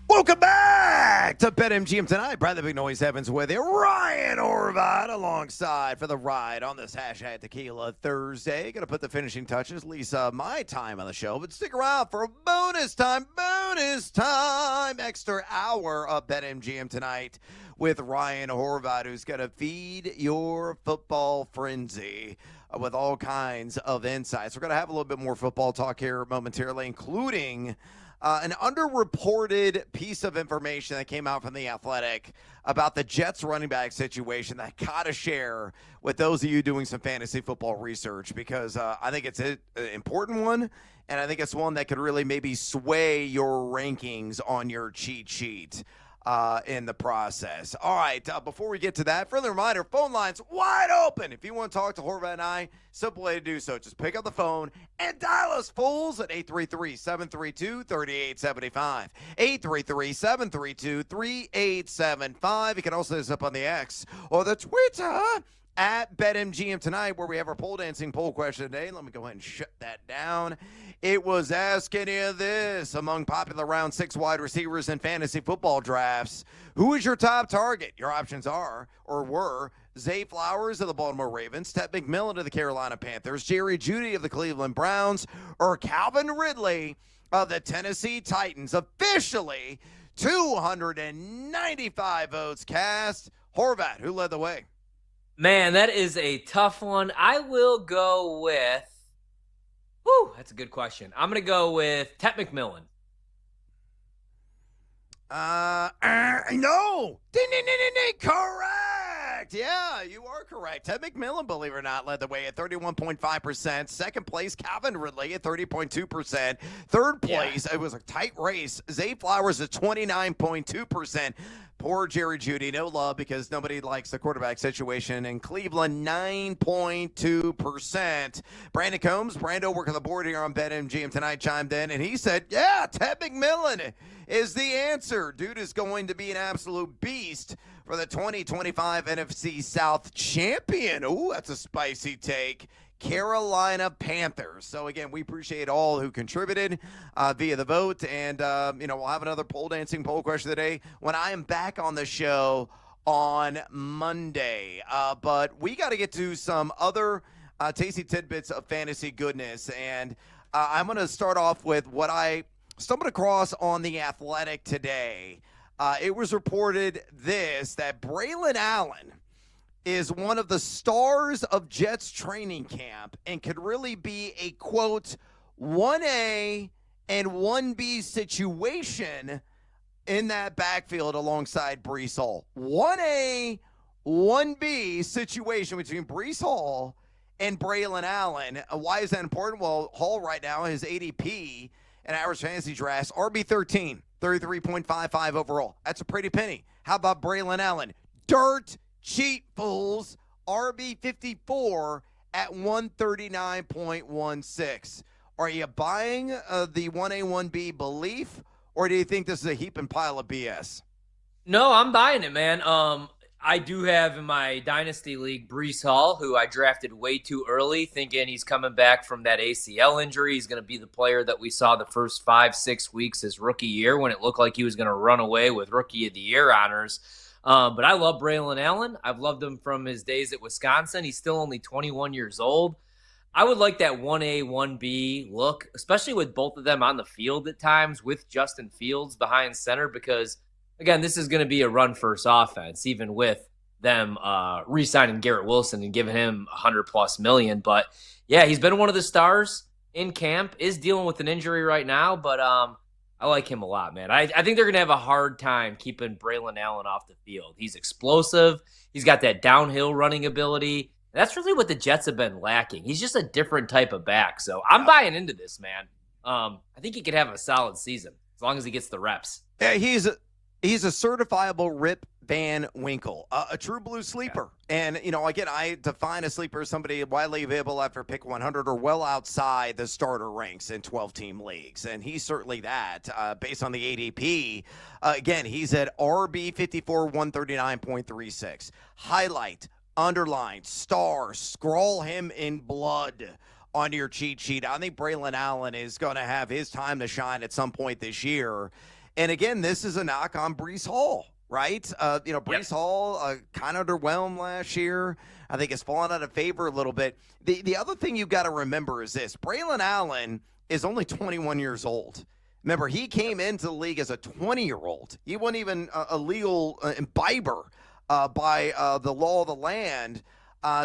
Welcome back to BetMGM Tonight. Brad the Big Noise Evans with you. Ryan Horvat alongside for the ride on this hashtag Tequila Thursday. Going to put the finishing touches, at least my time on the show. But stick around for a bonus time, extra hour of BetMGM Tonight with Ryan Horvat, who's going to feed your football frenzy with all kinds of insights. We're going to have a little bit more football talk here momentarily, including an underreported piece of information that came out from The Athletic about the Jets running back situation that I got to share with those of you doing some fantasy football research, because I think it's an important one, and I think it's one that could really maybe sway your rankings on your cheat sheet in the process. All right, before we get to that, friendly reminder, phone lines wide open. If you want to talk to Horvat and I, simple way to do so. Just pick up the phone and dial us fools at 833-732-3875. 833-732-3875. You can also hit us up on the X or the Twitter at BetMGM Tonight, where we have our pole dancing poll question today. Let me go ahead and shut that down. It was asking you this: among popular round 6 wide receivers in fantasy football drafts, who is your top target? Your options are, or were, Zay Flowers of the Baltimore Ravens, Ted McMillan of the Carolina Panthers, Jerry Jeudy of the Cleveland Browns, or Calvin Ridley of the Tennessee Titans. Officially 295 votes cast. Horvat, who led the way? Man, that is a tough one. I will go with... that's a good question. I'm going to go with Ted McMillan. No. Correct. Yeah, you are correct. Ted McMillan, believe it or not, led the way at 31.5%. Second place, Calvin Ridley at 30.2%. Third place, It was a tight race. Zay Flowers at 29.2%. Poor Jerry Jeudy, no love because nobody likes the quarterback situation in Cleveland, 9.2%. Brandon Combs, Brando working the board here on BetMGM Tonight, chimed in, and he said, yeah, Ted McMillan is the answer. Dude is going to be an absolute beast for the 2025 NFC South champion. Ooh, that's a spicy take. Carolina Panthers. So, again, we appreciate all who contributed via the vote. And, we'll have another pole dancing poll question today when I am back on the show on Monday. But we got to get to some other tasty tidbits of fantasy goodness. And I'm going to start off with what I stumbled across on The Athletic today. It was reported that Braylon Allen is one of the stars of Jets training camp and could really be a, quote, 1A and 1B situation in that backfield alongside Breece Hall. 1A, 1B situation between Breece Hall and Braylon Allen. Why is that important? Well, Hall right now, his ADP and average fantasy drafts, RB13, 33.55 overall. That's a pretty penny. How about Braylon Allen? Dirt cheat fools, RB54 at 139.16. Are you buying the 1A, 1B belief, or do you think this is a heap and pile of BS? No, I'm buying it, man. I do have in my Dynasty League Breece Hall, who I drafted way too early, thinking he's coming back from that ACL injury. He's going to be the player that we saw the first 5-6 weeks his rookie year when it looked like he was going to run away with Rookie of the Year honors. But I love Braylon Allen. I've loved him from his days at Wisconsin. He's still only 21 years old. I would like that 1A, 1B look, especially with both of them on the field at times with Justin Fields behind center because, again, this is going to be a run-first offense, even with them re-signing Garrett Wilson and giving him $100+ million. But, yeah, he's been one of the stars in camp, is dealing with an injury right now, but I like him a lot, man. I think they're going to have a hard time keeping Braylon Allen off the field. He's explosive. He's got that downhill running ability. That's really what the Jets have been lacking. He's just a different type of back. So I'm buying into this, man. I think he could have a solid season as long as he gets the reps. Yeah, he's a certifiable Rip Van Winkle, a true blue sleeper. Yeah. And, again, I define a sleeper as somebody widely available after pick 100 or well outside the starter ranks in 12-team leagues. And he's certainly that based on the ADP. Again, he's at RB 54, 139.36. Highlight, underline, star, scroll him in blood on your cheat sheet. I think Braylon Allen is going to have his time to shine at some point this year. And again, this is a knock on Breece Hall, right? Breece Hall kind of underwhelmed last year. I think has fallen out of favor a little bit. The other thing you've got to remember is this. Braylon Allen is only 21 years old. Remember, he came into the league as a 20-year-old. He wasn't even a legal imbiber by the law of the land.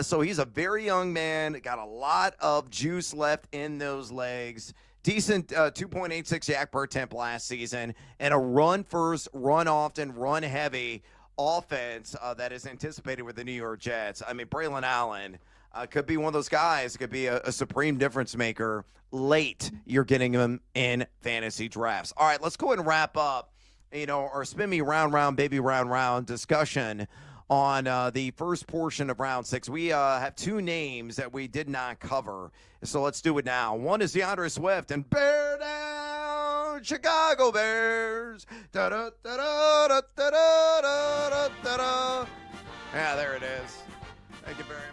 So he's a very young man, got a lot of juice left in those legs. Decent 2.86 yak per attempt last season, and a run first, run often, run heavy offense that is anticipated with the New York Jets. I mean, Braylon Allen could be one of those guys, could be a supreme difference maker late. You're getting him in fantasy drafts. All right, let's go ahead and wrap up, our spin me round, baby round discussion on the first portion of round 6. We have 2 names that we did not cover, so let's do it now. One is DeAndre Swift and Bear Down Chicago Bears. Da-da-da-da-da-da-da-da-da-da. Yeah, there it is. Thank you very much.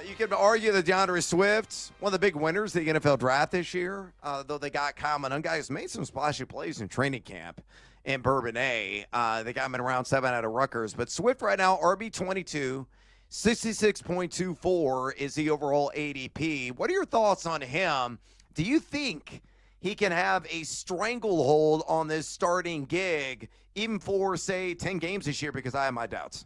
You can argue that DeAndre Swift, one of the big winners of the NFL draft this year, though they got Kyle Monangai, has made some splashy plays in training camp in Bourbonnais. They got him in round 7 out of Rutgers. But Swift right now, RB22, 66.24 is the overall ADP. What are your thoughts on him? Do you think he can have a stranglehold on this starting gig, even for, say, 10 games this year? Because I have my doubts.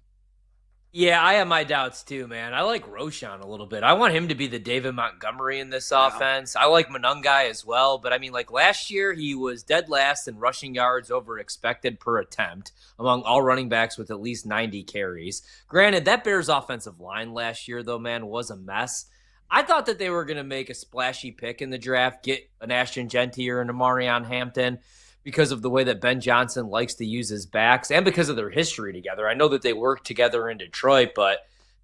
Yeah, I have my doubts too, man. I like Roschon a little bit. I want him to be the David Montgomery in this offense. I like Monangai as well, but I mean, like last year, he was dead last in rushing yards over expected per attempt among all running backs with at least 90 carries. Granted, that Bears offensive line last year, though, man, was a mess. I thought that they were going to make a splashy pick in the draft, get an Ashton Genty or an Amarion Hampton, because of the way that Ben Johnson likes to use his backs and because of their history together. I know that they worked together in Detroit, but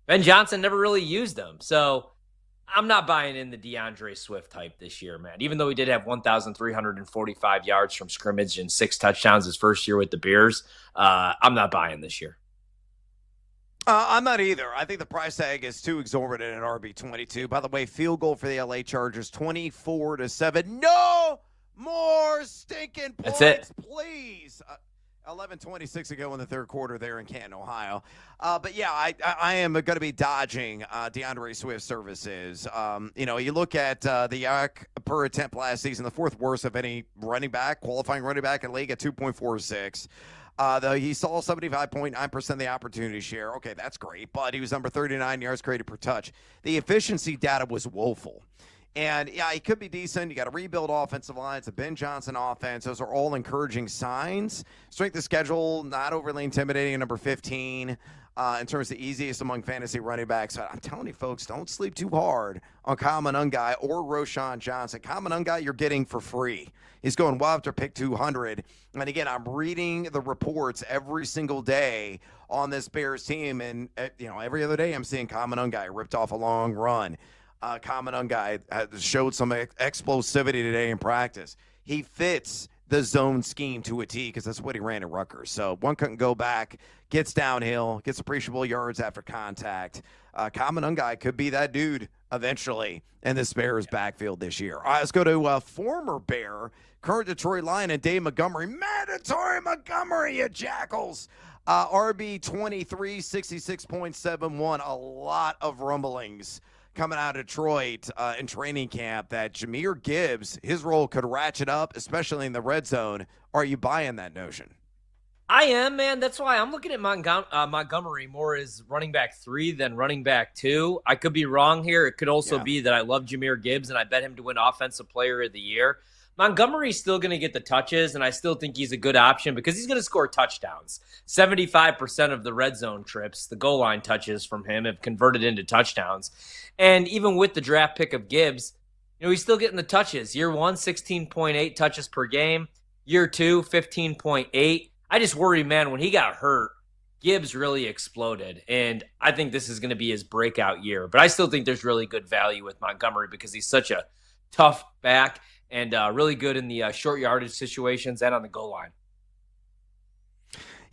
Ben Johnson never really used them. So I'm not buying in the DeAndre Swift hype this year, man. Even though he did have 1,345 yards from scrimmage and 6 touchdowns his first year with the Bears, I'm not buying this year. I'm not either. I think the price tag is too exorbitant at RB22. By the way, field goal for the LA Chargers, 24-7. No more stinking points, please. 11:26 ago in the third quarter there in Canton, Ohio. But yeah, I am going to be dodging DeAndre Swift services. You look at the yak per attempt last season, the 4th worst of any running back, qualifying running back in the league at 2.46. Though he saw 75.9% of the opportunity share. Okay, that's great, but he was number 39 yards created per touch. The efficiency data was woeful. And, yeah, he could be decent. You got to rebuild offensive lines, a Ben Johnson offense. Those are all encouraging signs. Strength of schedule, not overly intimidating, number 15 in terms of the easiest among fantasy running backs. But I'm telling you, folks, don't sleep too hard on Kyle Monangai or Roschon Johnson. Kyle Monangai you're getting for free. He's going well after pick 200. And, again, I'm reading the reports every single day on this Bears team. And, every other day I'm seeing Kyle Monangai ripped off a long run. Kyle Monangai showed some explosivity today in practice. He fits the zone scheme to a T because that's what he ran at Rutgers. So one couldn't go back, gets downhill, gets appreciable yards after contact. Kyle Monangai could be that dude eventually in the Bears backfield this year. All right, let's go to former Bear, current Detroit Lion, and Dave Montgomery. Mandatory Montgomery, you jackals. RB23, 66.71. A lot of rumblings coming out of Detroit in training camp that Jahmyr Gibbs, his role could ratchet up, especially in the red zone. Are you buying that notion? I am, man. That's why I'm looking at Montgomery more as running back 3 than running back 2. I could be wrong here. It could also be that I love Jahmyr Gibbs and I bet him to win Offensive Player of the Year. Montgomery's still going to get the touches, and I still think he's a good option because he's going to score touchdowns. 75% of the red zone trips, the goal line touches from him, have converted into touchdowns. And even with the draft pick of Gibbs, he's still getting the touches. Year 1, 16.8 touches per game. Year 2, 15.8. I just worry, man, when he got hurt, Gibbs really exploded. And I think this is going to be his breakout year. But I still think there's really good value with Montgomery because he's such a tough back and really good in the short yardage situations and on the goal line.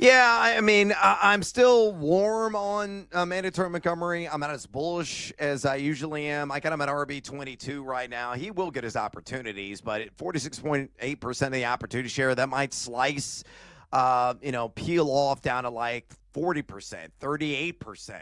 Yeah, I mean, I'm still warm on Mandatory Montgomery. I'm not as bullish as I usually am. I got him at RB22 right now. He will get his opportunities, but at 46.8% of the opportunity share, that might slice, peel off down to like 40%, 38%.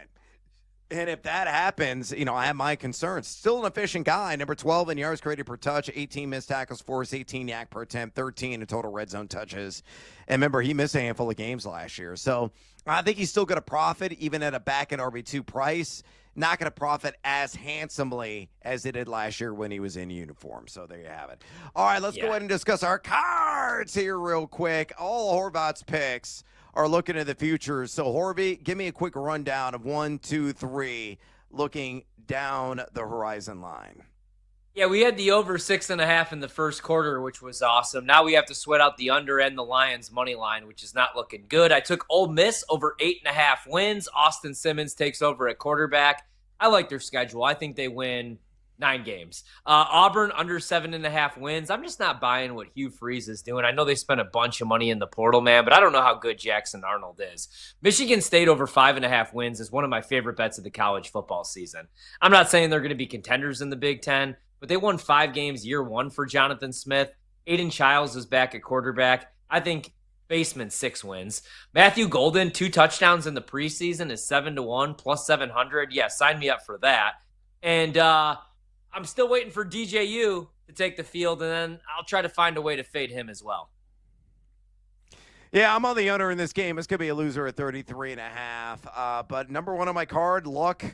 And if that happens, I have my concerns. Still an efficient guy. Number 12 in yards created per touch, 18 missed tackles forced, 18 yak per attempt, 13 in total red zone touches. And remember, he missed a handful of games last year. So I think he's still going to profit even at a back-end RB2 price. Not going to profit as handsomely as it did last year when he was in uniform. So there you have it. All right, let's go ahead and discuss our cards here real quick. All Horvat's picks are looking at the future. So, Horvey, give me a quick rundown of 1, 2, 3, looking down the horizon line. Yeah, we had the over 6.5 in the first quarter, which was awesome. Now we have to sweat out the under and the Lions money line, which is not looking good. I took Ole Miss over 8.5 wins. Austin Simmons takes over at quarterback. I like their schedule. I think they win 9 games. Auburn under 7.5 wins. I'm just not buying what Hugh Freeze is doing. I know they spent a bunch of money in the portal, man, but I don't know how good Jackson Arnold is. Michigan State over 5.5 wins is one of my favorite bets of the college football season. I'm not saying they're going to be contenders in the Big Ten, but they won 5 games year 1 for Jonathan Smith. Aiden Childs is back at quarterback. I think Baseman 6 wins. Matthew Golden 2 touchdowns in the preseason is 7-1 plus 700. Yeah, sign me up for that. And I'm still waiting for DJU to take the field, and then I'll try to find a way to fade him as well. Yeah, I'm on the under in this game. It's going to be a loser at 33.5. But number 1 on my card, luck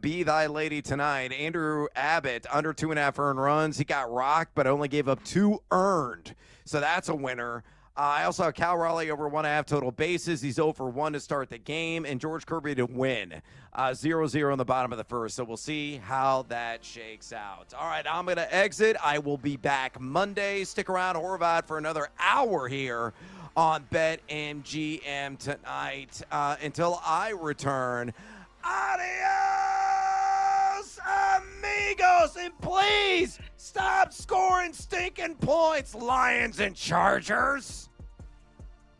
be thy lady tonight. Andrew Abbott, under 2.5 earned runs. He got rocked, but only gave up 2 earned. So that's a winner. I also have Cal Raleigh over 1.5 total bases. He's over 1 to start the game. And George Kirby to win. 0-0 in the bottom of the first. So we'll see how that shakes out. All right, I'm going to exit. I will be back Monday. Stick around, Horvat, for another hour here on BetMGM tonight. Until I return, adios, amigos. And please stop scoring stinking points, Lions and Chargers.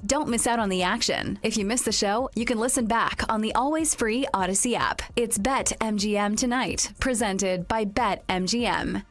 Don't miss out on the action. If you missed the show, you can listen back on the always free Odyssey app. It's BetMGM Tonight, presented by BetMGM.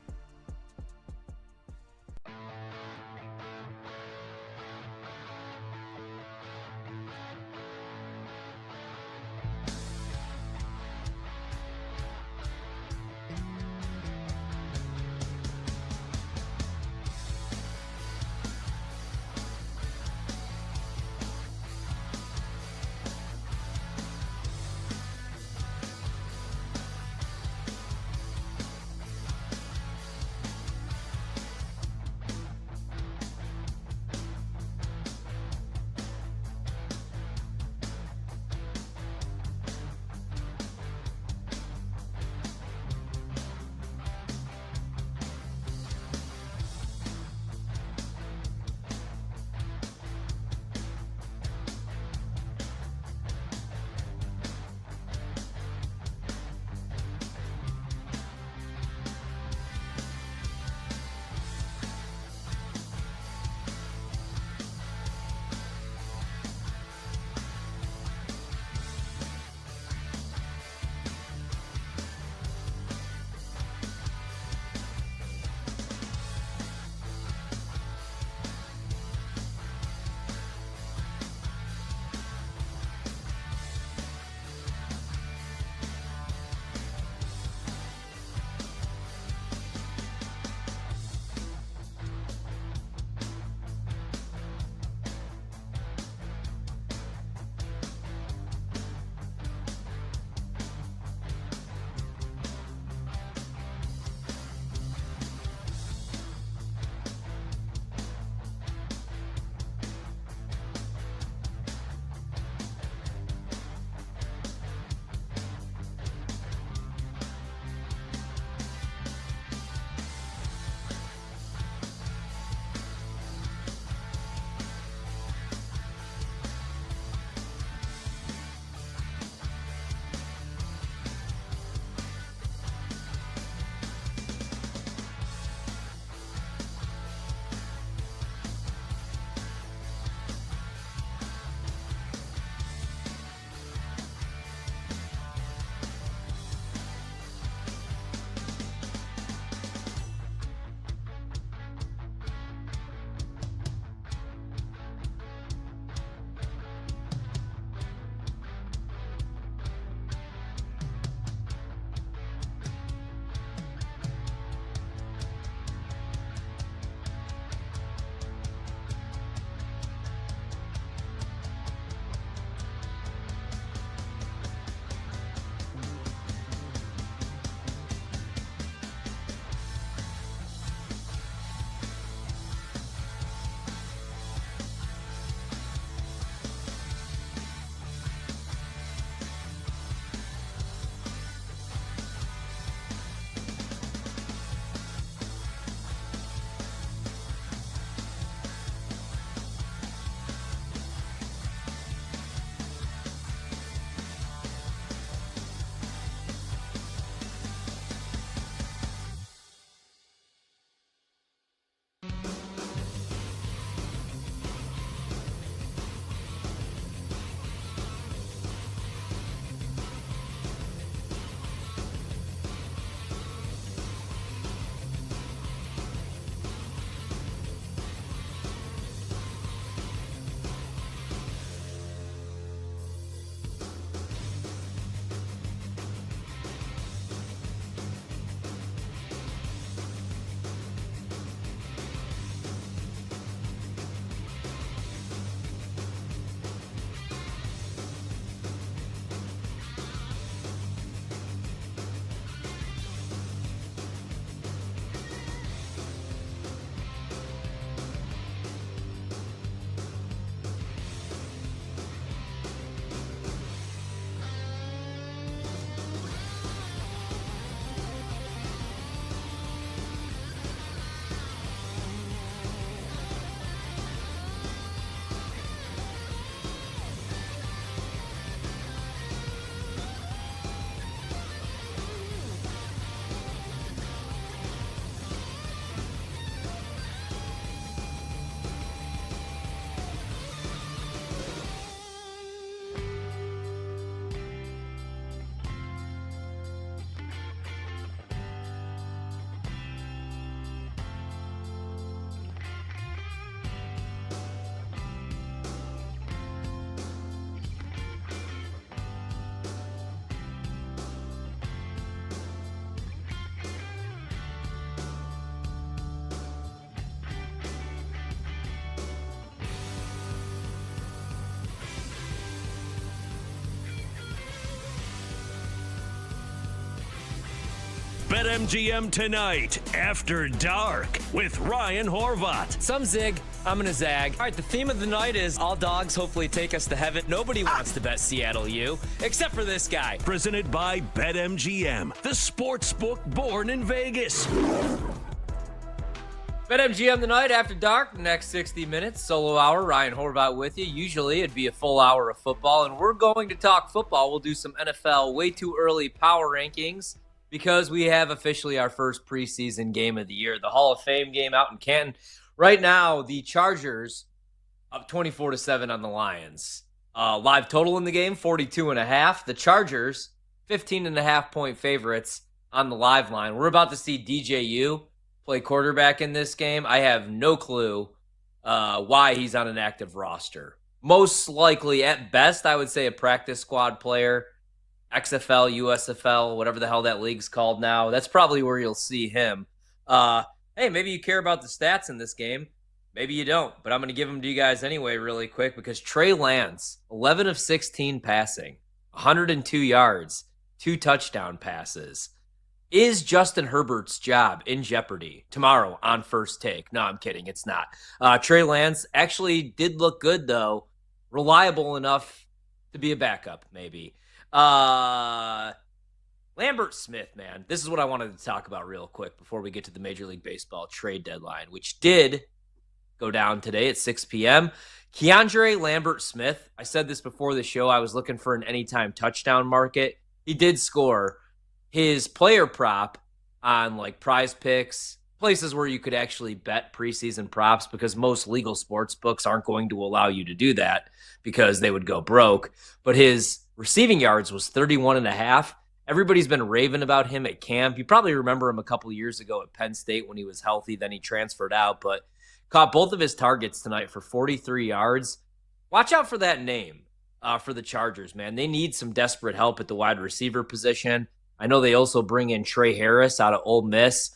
BetMGM tonight, After Dark, with Ryan Horvat. Some zig, I'm gonna zag. All right, the theme of the night is all dogs hopefully take us to heaven. Nobody wants to bet Seattle U, except for this guy. Presented by BetMGM, the sports book born in Vegas. BetMGM tonight after dark, the next 60 minutes, solo hour, Ryan Horvat with you. Usually it'd be a full hour of football, and we're going to talk football. We'll do some NFL way too early power rankings because we have officially our first preseason game of the year, the Hall of Fame game out in Canton. Right now, the Chargers up 24-7 on the Lions. Live total in the game, 42.5. The Chargers, 15.5-point favorites on the live line. We're about to see DJU play quarterback in this game. I have no clue why he's on an active roster. Most likely, at best, I would say a practice squad player, XFL, USFL, whatever the hell that league's called now. That's probably where you'll see him. Hey, maybe you care about the stats in this game. Maybe you don't, but I'm going to give them to you guys anyway really quick because Trey Lance, 11 of 16 passing, 102 yards, 2 touchdown passes. Is Justin Herbert's job in jeopardy tomorrow on First Take? No, I'm kidding. It's not. Trey Lance actually did look good, though. Reliable enough to be a backup, maybe. Lambert Smith, man. This is what I wanted to talk about real quick before we get to the Major League Baseball trade deadline, which did go down today at 6 p.m. Keandre Lambert Smith. I said this before the show. I was looking for an anytime touchdown market. He did score. His player prop on like Prize Picks, places where you could actually bet preseason props because most legal sports books aren't going to allow you to do that because they would go broke. But his receiving yards was 31.5. Everybody's been raving about him at camp. You probably remember him a couple years ago at Penn State when he was healthy. Then he transferred out, but caught both of his targets tonight for 43 yards. Watch out for that name for the Chargers, man. They need some desperate help at the wide receiver position. I know they also bring in Trey Harris out of Ole Miss.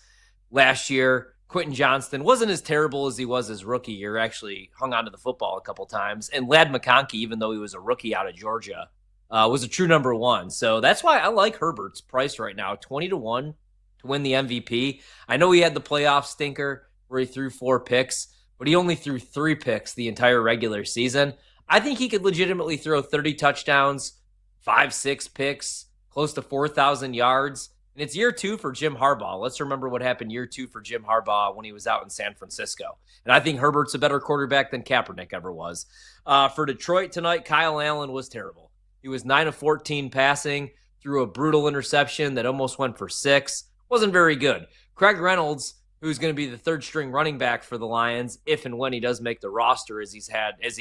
Last year, Quentin Johnston wasn't as terrible as he was his rookie year. Actually hung on to the football a couple times. And Ladd McConkey, even though he was a rookie out of Georgia, was a true number one. So that's why I like Herbert's price right now, 20-1 to win the MVP. I know he had the playoff stinker where he threw 4 picks, but he only threw 3 picks the entire regular season. I think he could legitimately throw 30 touchdowns, 5-6 picks, close to 4,000 yards. And it's year 2 for Jim Harbaugh. Let's remember what happened year 2 for Jim Harbaugh when he was out in San Francisco. And I think Herbert's a better quarterback than Kaepernick ever was. For Detroit tonight, Kyle Allen was terrible. He was 9 of 14 passing, threw a brutal interception that almost went for 6. Wasn't very good. Craig Reynolds, who's going to be the third string running back for the Lions, if and when he does make the roster as he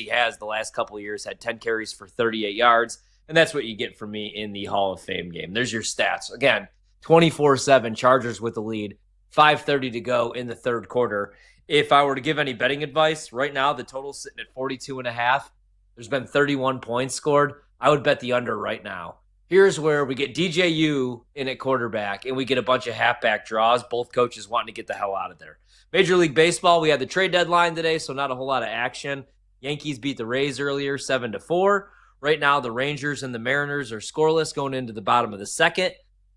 has the last couple of years, had 10 carries for 38 yards. And that's what you get from me in the Hall of Fame game. There's your stats. Again, 24-7, Chargers with the lead, 5:30 to go in the third quarter. If I were to give any betting advice, right now the total's sitting at 42.5. There's been 31 points scored. I would bet the under right now. Here's where we get DJU in at quarterback, and we get a bunch of halfback draws, both coaches wanting to get the hell out of there. Major League Baseball, we had the trade deadline today, so not a whole lot of action. Yankees beat the Rays earlier, 7-4. Right now, the Rangers and the Mariners are scoreless going into the bottom of the second.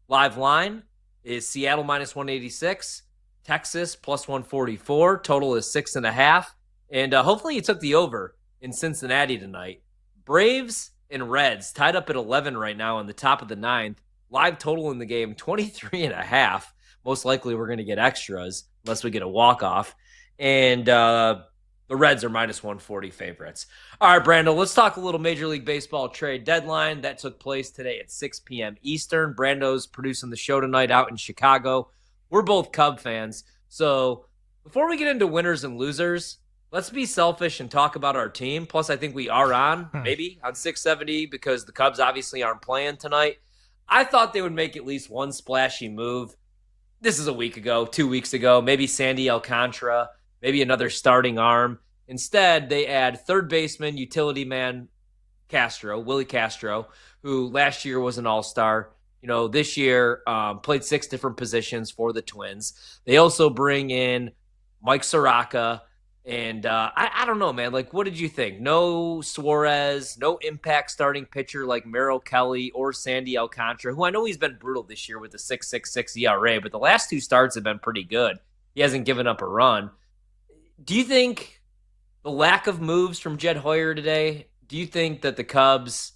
Live line is Seattle minus 186, Texas plus 144. Total is 6.5. And hopefully you took the over in Cincinnati tonight. Braves and Reds tied up at 11 right now in the top of the 9th. Live total in the game, 23.5. Most likely we're going to get extras unless we get a walk-off. And the Reds are minus 140 favorites. All right, Brando, let's talk a little Major League Baseball trade deadline. That took place today at 6 p.m. Eastern. Brando's producing the show tonight out in Chicago. We're both Cub fans. So before we get into winners and losers, let's be selfish and talk about our team. Plus, I think we are on 670 because the Cubs obviously aren't playing tonight. I thought they would make at least one splashy move. This is a week ago, 2 weeks ago, maybe Sandy Alcantara, maybe another starting arm. Instead, they add third baseman, utility man Willie Castro, who last year was an all-star. This year played 6 different positions for the Twins. They also bring in Mike Soroka And I don't know, man. Like, what did you think? No Suarez, no impact starting pitcher like Merrill Kelly or Sandy Alcantara, who I know he's been brutal this year with the 6.66 ERA, but the last 2 starts have been pretty good. He hasn't given up a run. Do you think the lack of moves from Jed Hoyer today, do you think that the Cubs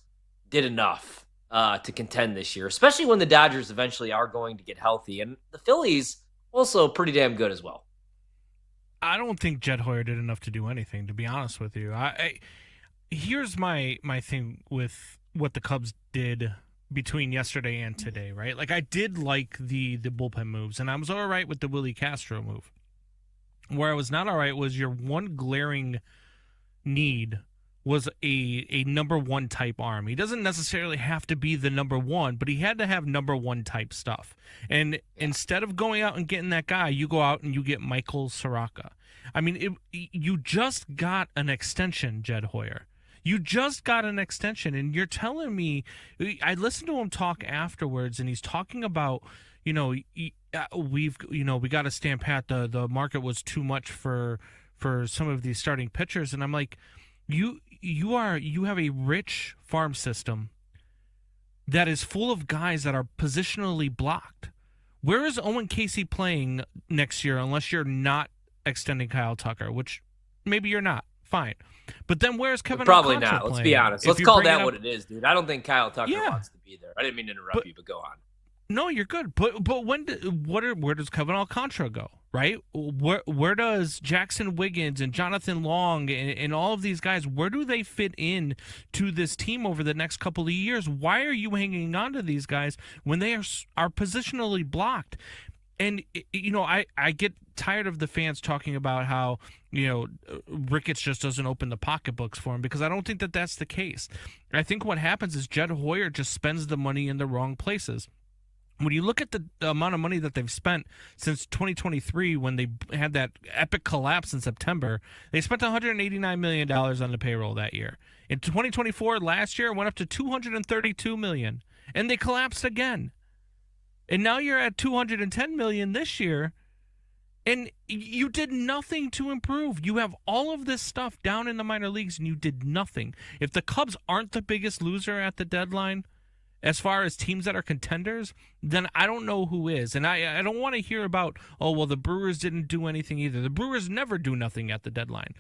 did enough to contend this year, especially when the Dodgers eventually are going to get healthy? And the Phillies also pretty damn good as well. I don't think Jed Hoyer did enough to do anything, to be honest with you. Here's my thing with what the Cubs did between yesterday and today, right? Like, I did like the bullpen moves, and I was all right with the Willie Castro move. Where I was not all right was your one glaring need was a number 1 type arm. He doesn't necessarily have to be the number 1, but he had to have number 1 type stuff. And instead of going out and getting that guy, you go out and you get Michael Soraka. I mean, you just got an extension, Jed Hoyer. You just got an extension, and you're telling me, I listened to him talk afterwards, and he's talking about, we got to stand pat. The market was too much for some of these starting pitchers, and I'm like, you have a rich farm system that is full of guys that are positionally blocked. Where is Owen Casey playing next year unless you're not extending Kyle Tucker, which maybe you're not. Fine. But then where's Kevin Probably Alcantara not. Let's playing? be honest. Let's call that what it is, dude. I don't think Kyle Tucker wants to be there. I didn't mean to interrupt you, but go on. No, you're good. But where does Kevin Alcantara go? Right? Where does Jackson Wiggins and Jonathan Long and all of these guys, where do they fit in to this team over the next couple of years? Why are you hanging on to these guys when they are positionally blocked? And, I get tired of the fans talking about how, Ricketts just doesn't open the pocketbooks for him, because I don't think that that's the case. I think what happens is Jed Hoyer just spends the money in the wrong places. When you look at the amount of money that they've spent since 2023, when they had that epic collapse in September, they spent $189 million on the payroll that year. In 2024, last year, it went up to $232 million, and they collapsed again. And now you're at $210 million this year, and you did nothing to improve. You have all of this stuff down in the minor leagues, and you did nothing. If the Cubs aren't the biggest loser at the deadline, as far as teams that are contenders, then I don't know who is. And I don't want to hear about, the Brewers didn't do anything either. The Brewers never do nothing at the deadline.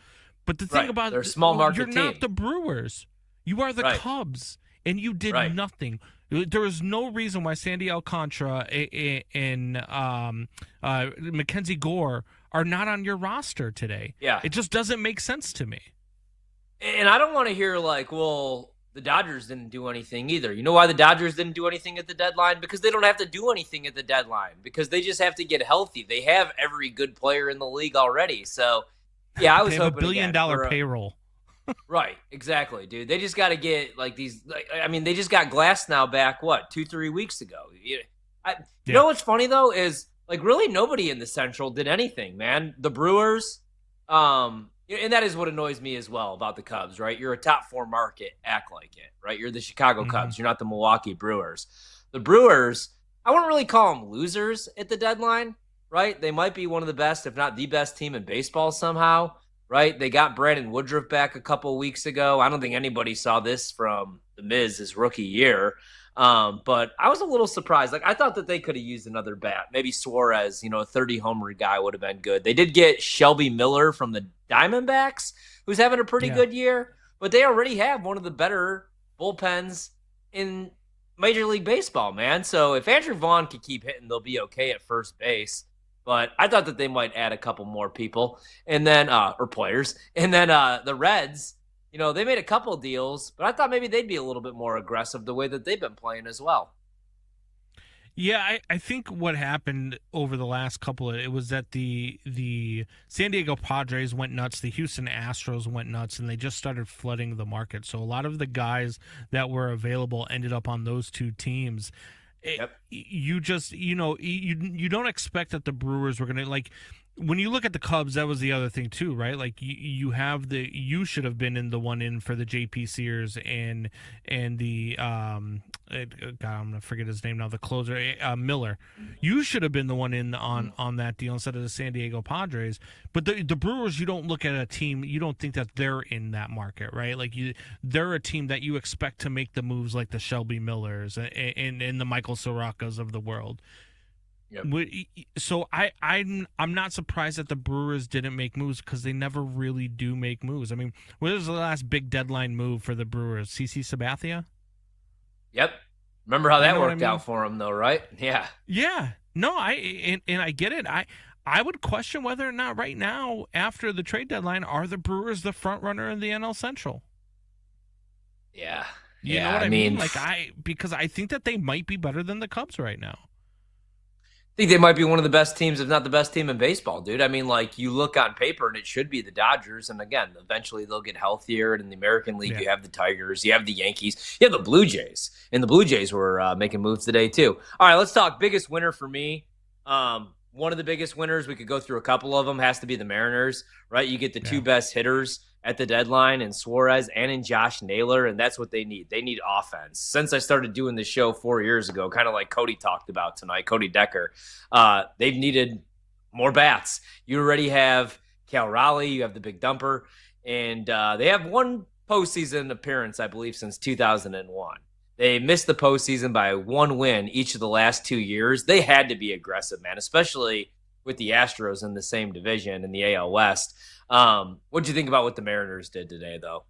But the thing about they're a small market you're team. not the Brewers. You are the Cubs, and you did nothing. There is no reason why Sandy Alcantara and Mackenzie Gore are not on your roster today. Yeah. It just doesn't make sense to me. And I don't want to hear the Dodgers didn't do anything either. You know why the Dodgers didn't do anything at the deadline? Because they don't have to do anything at the deadline, because they just have to get healthy. They have every good player in the league already. So, yeah, I was hoping $1 billion payroll. Right, exactly, dude. They just got to get they just got Glass now back, 2-3 weeks ago. You know what's funny, though, is really nobody in the Central did anything, man. The Brewers, and that is what annoys me as well about the Cubs, right? You're a top 4 market, act like it, right? You're the Chicago Cubs. You're not the Milwaukee Brewers. The Brewers, I wouldn't really call them losers at the deadline, right? They might be one of the best, if not the best team in baseball somehow, right? They got Brandon Woodruff back a couple weeks ago. I don't think anybody saw this from the Miz his rookie year. But I was a little surprised. I thought that they could have used another bat. Maybe Suarez, a 30-homer guy would have been good. They did get Shelby Miller from the Diamondbacks, who's having a pretty good year. But they already have one of the better bullpens in Major League Baseball, man. So if Andrew Vaughn can keep hitting, they'll be okay at first base. But I thought that they might add a couple more people and then or players. And then the Reds, they made a couple deals, but I thought maybe they'd be a little bit more aggressive the way that they've been playing as well. Yeah, I think what happened over the last it was that the San Diego Padres went nuts, the Houston Astros went nuts, and they just started flooding the market. So a lot of the guys that were available ended up on those two teams. Yep. You just, you don't expect that the Brewers were going to, when you look at the Cubs, that was the other thing too, right? You should have been in the one in for the JP Sears and the God, I'm gonna forget his name now. The closer, Miller. You should have been the one in on that deal instead of the San Diego Padres. But the Brewers, you don't look at a team. You don't think that they're in that market, right? Like they're a team that you expect to make the moves like the Shelby Millers and the Michael Sorakas of the world. Yep. So I'm not surprised that the Brewers didn't make moves because they never really do make moves. I mean, what was the last big deadline move for the Brewers? CC Sabathia? Yep. Remember how that know what worked I mean? out for him, though, right? Yeah. Yeah. No, I get it. I would question whether or not right now, after the trade deadline, are the Brewers the front runner in the NL Central? Yeah. You know what I mean? Because I think that they might be better than the Cubs right now. I think they might be one of the best teams, if not the best team in baseball, dude. I mean, like, you look on paper and it should be the Dodgers. And again, eventually they'll get healthier. And in the American League, you have the Tigers, you have the Yankees, you have the Blue Jays. And the Blue Jays were making moves today, too. All right, let's talk biggest winner for me. One of the biggest winners, we could go through a couple of them, has to be the Mariners, right? You get the two best hitters at the deadline in Suarez and in Josh Naylor, and that's what they need. They need offense. Since I started doing this show 4 years ago, kind of like Cody talked about tonight, Cody Decker, they've needed more bats. You already have Cal Raleigh, you have the big dumper, and they have one postseason appearance, I believe, since 2001. They missed the postseason by one win each of the last 2 years. They had to be aggressive, man, especially with the Astros in the same division in the AL West. What do you think about what the Mariners did today, though?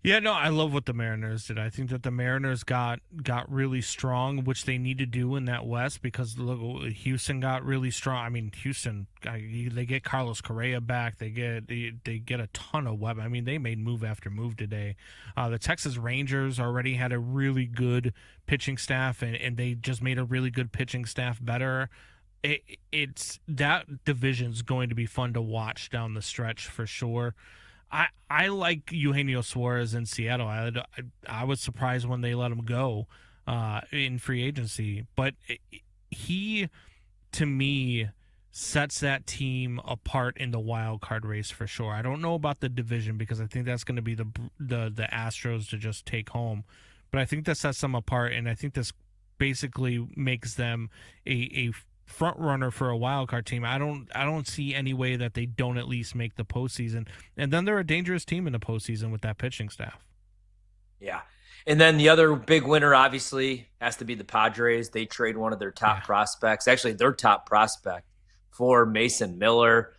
Yeah, no, I love what the Mariners did. I think that the Mariners got really strong, which they need to do in that West because look, Houston got really strong. I mean, Houston, they get Carlos Correa back. They get a ton of weapons. I mean, they made move after move today. The Texas Rangers already had a really good pitching staff, and they just made a really good pitching staff better. It's that division's going to be fun to watch down the stretch for sure. I like Eugenio Suarez in Seattle. I was surprised when they let him go in free agency, but he, to me, sets that team apart in the wild card race for sure. I don't know about the division because I think that's going to be the Astros to just take home, but I think that sets them apart, and I think this basically makes them a front runner for a wild card team. I don't see any way that they don't at least make the postseason. And then they're a dangerous team in the postseason with that pitching staff. Yeah. And then the other big winner obviously has to be the Padres. They trade one of their top prospects, actually their top prospect, for Mason Miller.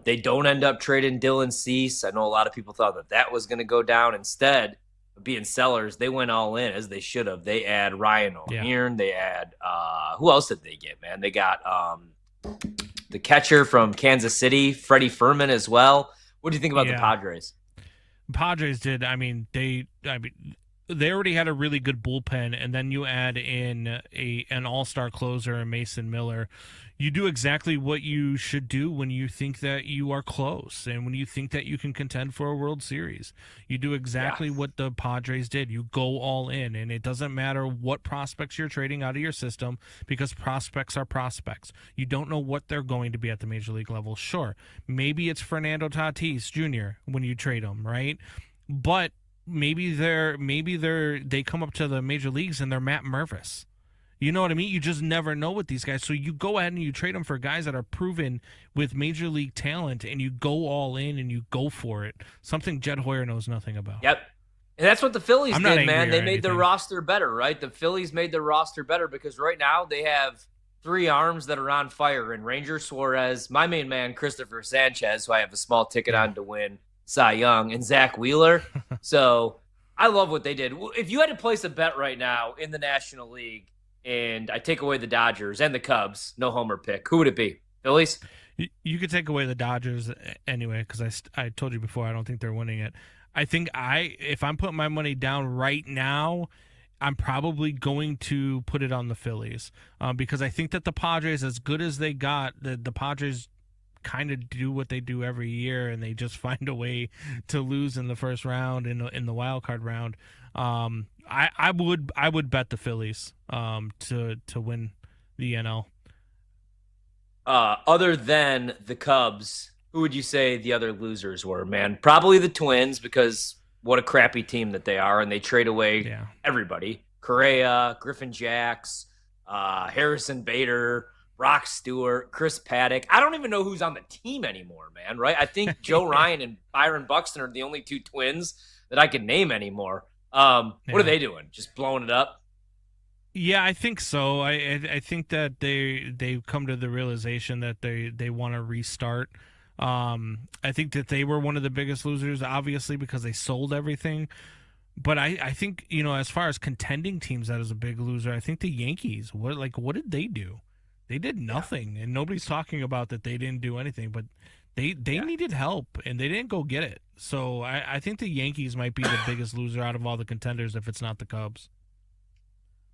They don't end up trading Dylan Cease. I know a lot of people thought that was going to go down. Instead of being sellers, they went all in, as they should have. They add Ryan O'Hearn. They add who else did they get, man? They got the catcher from Kansas City, Freddie Furman, as well. What do you think about the Padres? Padres did. They already had a really good bullpen, and then you add in an all-star closer in Mason Miller. You do exactly what you should do when you think that you are close and when you think that you can contend for a World Series. You do exactly what the Padres did. You go all in, and it doesn't matter what prospects you're trading out of your system because prospects are prospects. You don't know what they're going to be at the major league level. Sure, maybe it's Fernando Tatis Jr. when you trade him, right? But maybe they come up to the major leagues and they're Matt Mervis. You know what I mean? You just never know with these guys. So you go ahead and you trade them for guys that are proven with major league talent, and you go all in and you go for it. Something Jed Hoyer knows nothing about. Yep. And that's what the Phillies did, man. They made anything. their roster better, right? The Phillies made their roster better because right now they have three arms that are on fire in Ranger Suarez, my main man, Christopher Sanchez, who I have a small ticket on to win Cy Young, and Zach Wheeler. So I love what they did. If you had to place a bet right now in the National League, and I take away the Dodgers and the Cubs, no homer pick, who would it be? Phillies? You could take away the Dodgers anyway, because I told you before I don't think they're winning it. I think if I'm putting my money down right now, I'm probably going to put it on the Phillies because I think that the Padres, as good as they got, the Padres kind of do what they do every year, and they just find a way to lose in the first round in the wild card round. I would bet the Phillies to win the NL. Other than the Cubs, who would you say the other losers were, man? Probably the Twins, because what a crappy team that they are, and they trade away everybody. Correa, Griffin Jacks, Harrison Bader, Brock Stewart, Chris Paddock. I don't even know who's on the team anymore, man, right? I think Joe Ryan and Byron Buxton are the only two Twins that I can name anymore. What are they doing? Just blowing it up? Yeah, I think so. I think that they've come to the realization that they want to restart. I think that they were one of the biggest losers, obviously, because they sold everything. But I think, as far as contending teams, that is a big loser. I think the Yankees, what did they do? They did nothing, and nobody's talking about that they didn't do anything, but they needed help, and they didn't go get it. So I think the Yankees might be the biggest loser out of all the contenders if it's not the Cubs.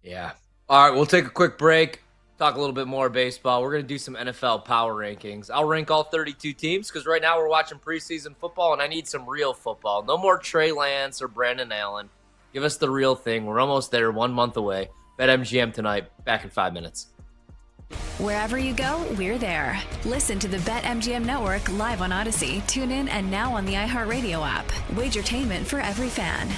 Yeah. All right, we'll take a quick break, talk a little bit more baseball. We're going to do some NFL power rankings. I'll rank all 32 teams because right now we're watching preseason football, and I need some real football. No more Trey Lance or Brandon Allen. Give us the real thing. We're almost there, 1 month away. BetMGM tonight, back in 5 minutes. Wherever you go, we're there. Listen to the BetMGM Network live on Odyssey, tune in, and now on the iHeartRadio app. Wagertainment for every fan.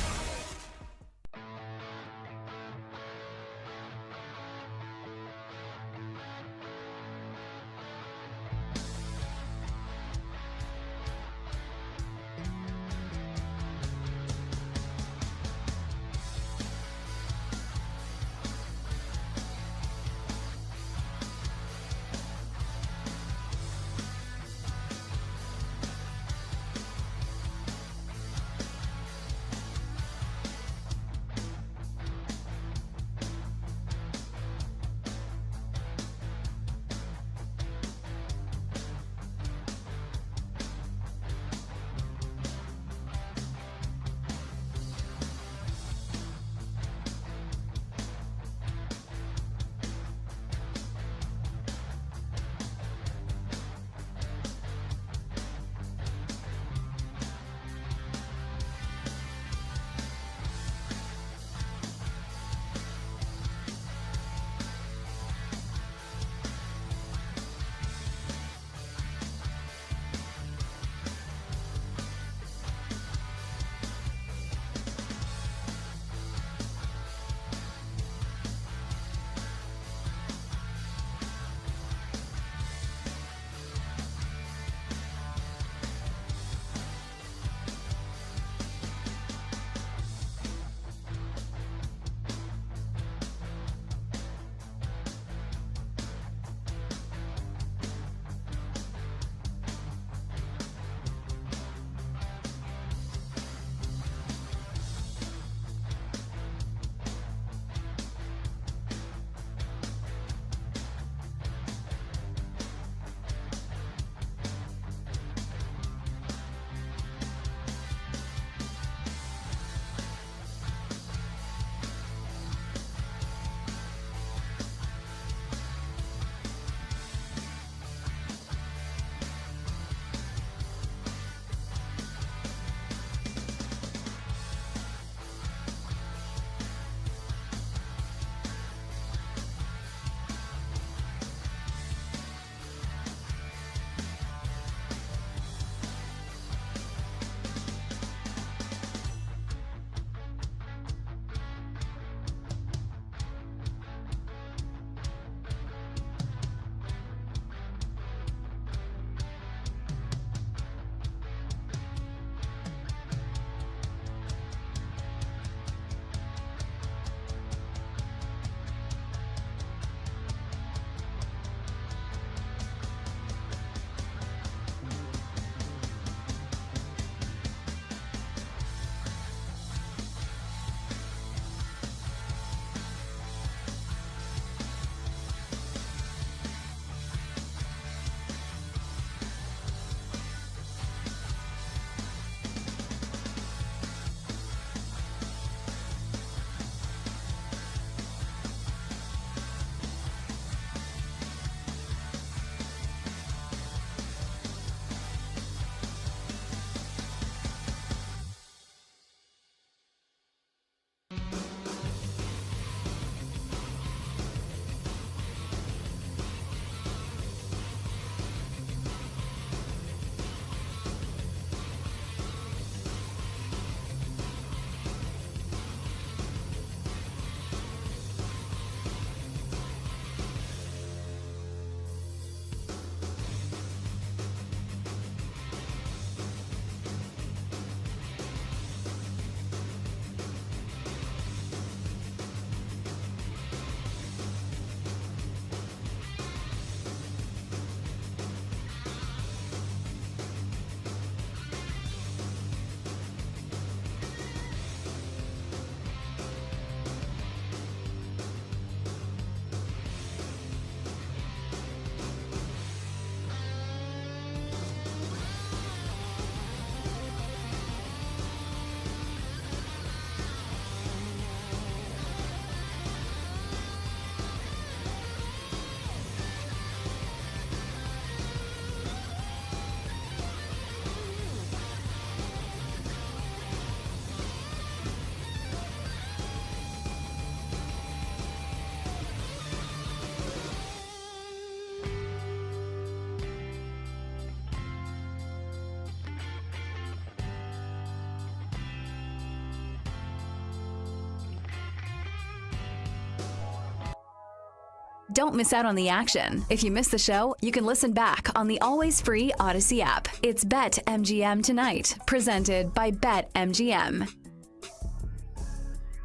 Don't miss out on the action. If you missed the show, you can listen back on the always free Odyssey app. It's BetMGM Tonight, presented by BetMGM.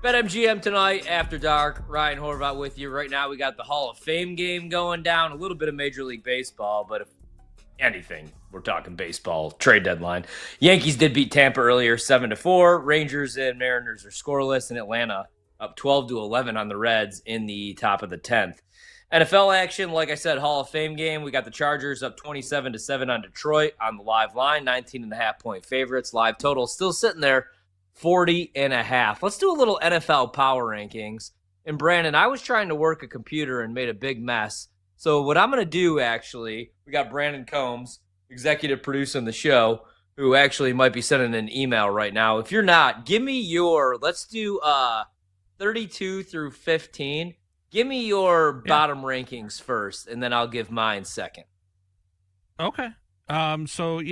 BetMGM Tonight, After Dark. Ryan Horvath with you. Right now we got the Hall of Fame game going down, a little bit of Major League Baseball, but if anything, we're talking baseball trade deadline. Yankees did beat Tampa earlier 7-4. Rangers and Mariners are scoreless, and Atlanta up 12-11 on the Reds in the top of the 10th. NFL action, like I said, Hall of Fame game. We got the Chargers up 27-7 on Detroit on the live line, 19.5-point favorites. Live total still sitting there, 40.5. Let's do a little NFL power rankings. And Brandon, I was trying to work a computer and made a big mess. So what I'm going to do, actually, we got Brandon Combs, executive producer on the show, who actually might be sending an email right now. If you're not, give me your, let's do 32 through 15. Give me your bottom rankings first, and then I'll give mine second. Okay. So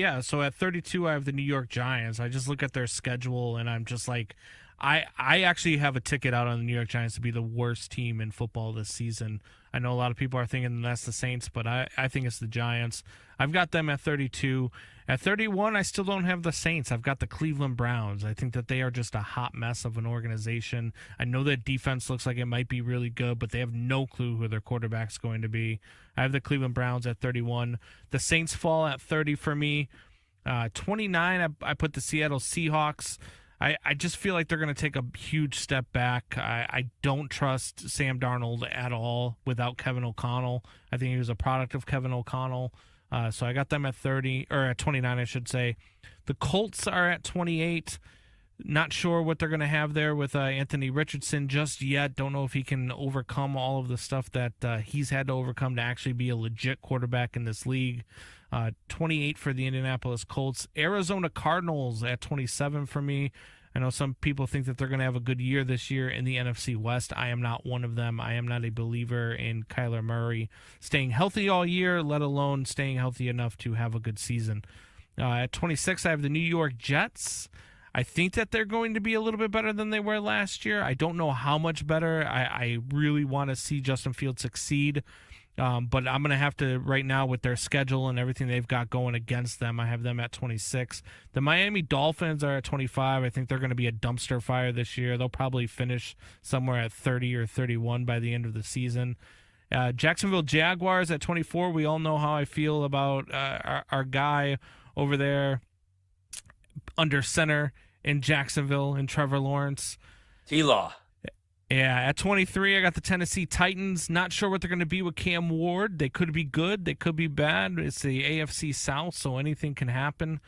at 32, I have the New York Giants. I just look at their schedule, and I'm just like, I actually have a ticket out on the New York Giants to be the worst team in football this season. I know a lot of people are thinking that's the Saints, but I think it's the Giants. I've got them at 32. At 31, I still don't have the Saints. I've got the Cleveland Browns. I think that they are just a hot mess of an organization. I know that defense looks like it might be really good, but they have no clue who their quarterback's going to be. I have the Cleveland Browns at 31. The Saints fall at 30 for me. 29, I put the Seattle Seahawks. I just feel like they're going to take a huge step back. I don't trust Sam Darnold at all without Kevin O'Connell. I think he was a product of Kevin O'Connell. So I got them at 30, or at 29, I should say. The Colts are at 28. Not sure what they're going to have there with Anthony Richardson just yet. Don't know if he can overcome all of the stuff that he's had to overcome to actually be a legit quarterback in this league. 28 for the Indianapolis Colts. Arizona Cardinals at 27 for me. I know some people think that they're going to have a good year this year in the NFC West. I am not one of them. I am not a believer in Kyler Murray staying healthy all year, let alone staying healthy enough to have a good season. At 26, I have the New York Jets. I think that they're going to be a little bit better than they were last year. I don't know how much better. I really want to see Justin Fields succeed. But I'm going to have to, right now, with their schedule and everything they've got going against them, I have them at 26. The Miami Dolphins are at 25. I think they're going to be a dumpster fire this year. They'll probably finish somewhere at 30 or 31 by the end of the season. Jacksonville Jaguars at 24. We all know how I feel about our guy over there under center in Jacksonville and Trevor Lawrence. T-Law. Yeah, at 23, I got the Tennessee Titans. Not sure what they're going to be with Cam Ward. They could be good. They could be bad. It's the AFC South, so anything can happen.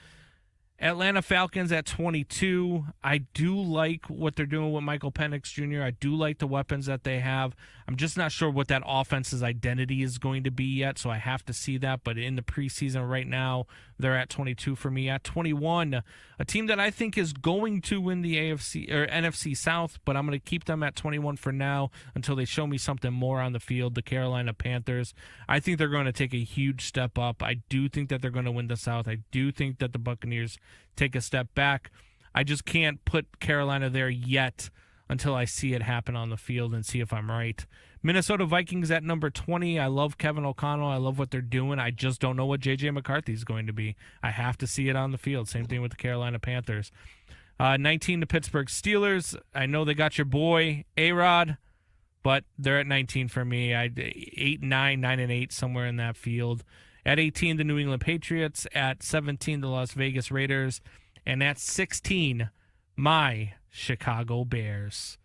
Atlanta Falcons at 22. I do like what they're doing with Michael Penix Jr. I do like the weapons that they have. I'm just not sure what that offense's identity is going to be yet, so I have to see that. But in the preseason right now, they're at 22 for me. At 21, a team that I think is going to win the AFC or NFC South, but I'm going to keep them at 21 for now until they show me something more on the field, the Carolina Panthers. I think they're going to take a huge step up. I do think that they're going to win the South. I do think that the Buccaneers take a step back. I just can't put Carolina there yet until I see it happen on the field and see if I'm right. Minnesota Vikings at number 20. I love Kevin O'Connell. I love what they're doing. I just don't know what J.J. McCarthy is going to be. I have to see it on the field. Same thing with the Carolina Panthers. 19, the Pittsburgh Steelers. I know they got your boy, A-Rod, but they're at 19 for me. 8, 9, 9, and 8, somewhere in that field. At 18, the New England Patriots. At 17, the Las Vegas Raiders. And at 16, my Chicago Bears.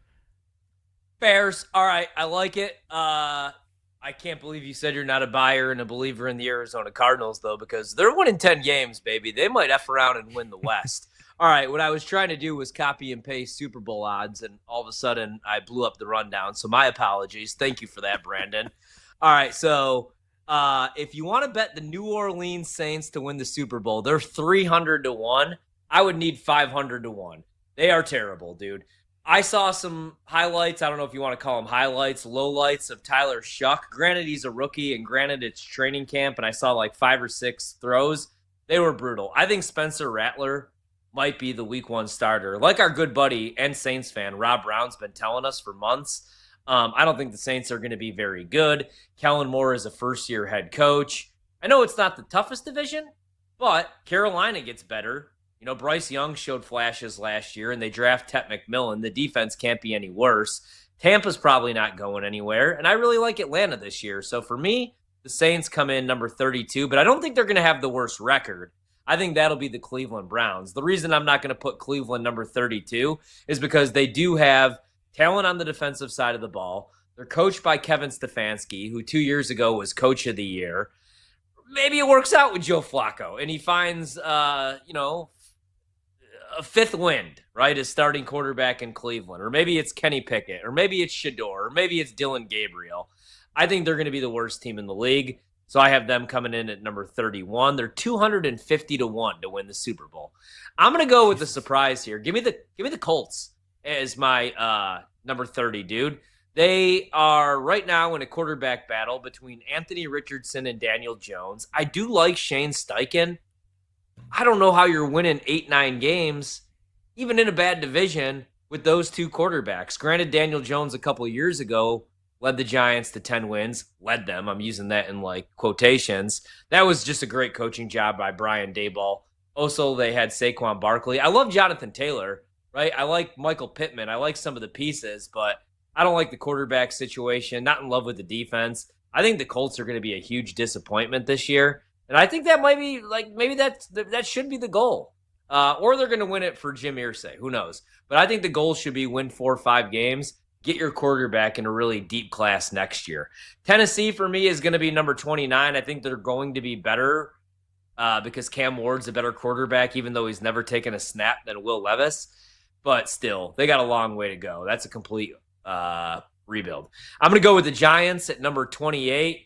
Bears. All right. I like it. I can't believe you said you're not a buyer and a believer in the Arizona Cardinals, though, because they're winning 10 games, baby. They might F around and win the West. All right. What I was trying to do was copy and paste Super Bowl odds, and all of a sudden I blew up the rundown. So my apologies. Thank you for that, Brandon. All right. So if you want to bet the New Orleans Saints to win the Super Bowl, they're 300-1. I would need 500-1. They are terrible, dude. I saw some highlights. I don't know if you want to call them highlights, lowlights of Tyler Shuck. Granted, he's a rookie, and granted, it's training camp, and I saw like 5 or 6 throws. They were brutal. I think Spencer Rattler might be the week 1 starter. Like our good buddy and Saints fan, Rob Brown's been telling us for months. I don't think the Saints are going to be very good. Kellen Moore is a first-year head coach. I know it's not the toughest division, but Carolina gets better. Bryce Young showed flashes last year, and they draft Tet McMillan. The defense can't be any worse. Tampa's probably not going anywhere, and I really like Atlanta this year. So for me, the Saints come in number 32, but I don't think they're going to have the worst record. I think that'll be the Cleveland Browns. The reason I'm not going to put Cleveland number 32 is because they do have talent on the defensive side of the ball. They're coached by Kevin Stefanski, who 2 years ago was coach of the year. Maybe it works out with Joe Flacco, and he finds, a fifth wind, right, as starting quarterback in Cleveland. Or maybe it's Kenny Pickett, or maybe it's Shador, or maybe it's Dylan Gabriel. I think they're going to be the worst team in the league. So I have them coming in at number 31. They're 250-1 to win the Super Bowl. I'm going to go with the surprise here. Give me the Colts as my number 30, dude. They are right now in a quarterback battle between Anthony Richardson and Daniel Jones. I do like Shane Steichen. I don't know how you're winning 8-9 games, even in a bad division, with those two quarterbacks. Granted, Daniel Jones a couple of years ago led the Giants to 10 wins. Led them. I'm using that in quotations. That was just a great coaching job by Brian Daboll. Also, they had Saquon Barkley. I love Jonathan Taylor, right? I like Michael Pittman. I like some of the pieces, but I don't like the quarterback situation. Not in love with the defense. I think the Colts are going to be a huge disappointment this year. And I think that might be, maybe that should be the goal. Or they're going to win it for Jim Irsay. Who knows? But I think the goal should be win 4 or 5 games. Get your quarterback in a really deep class next year. Tennessee, for me, is going to be number 29. I think they're going to be better because Cam Ward's a better quarterback, even though he's never taken a snap than Will Levis. But still, they got a long way to go. That's a complete rebuild. I'm going to go with the Giants at number 28.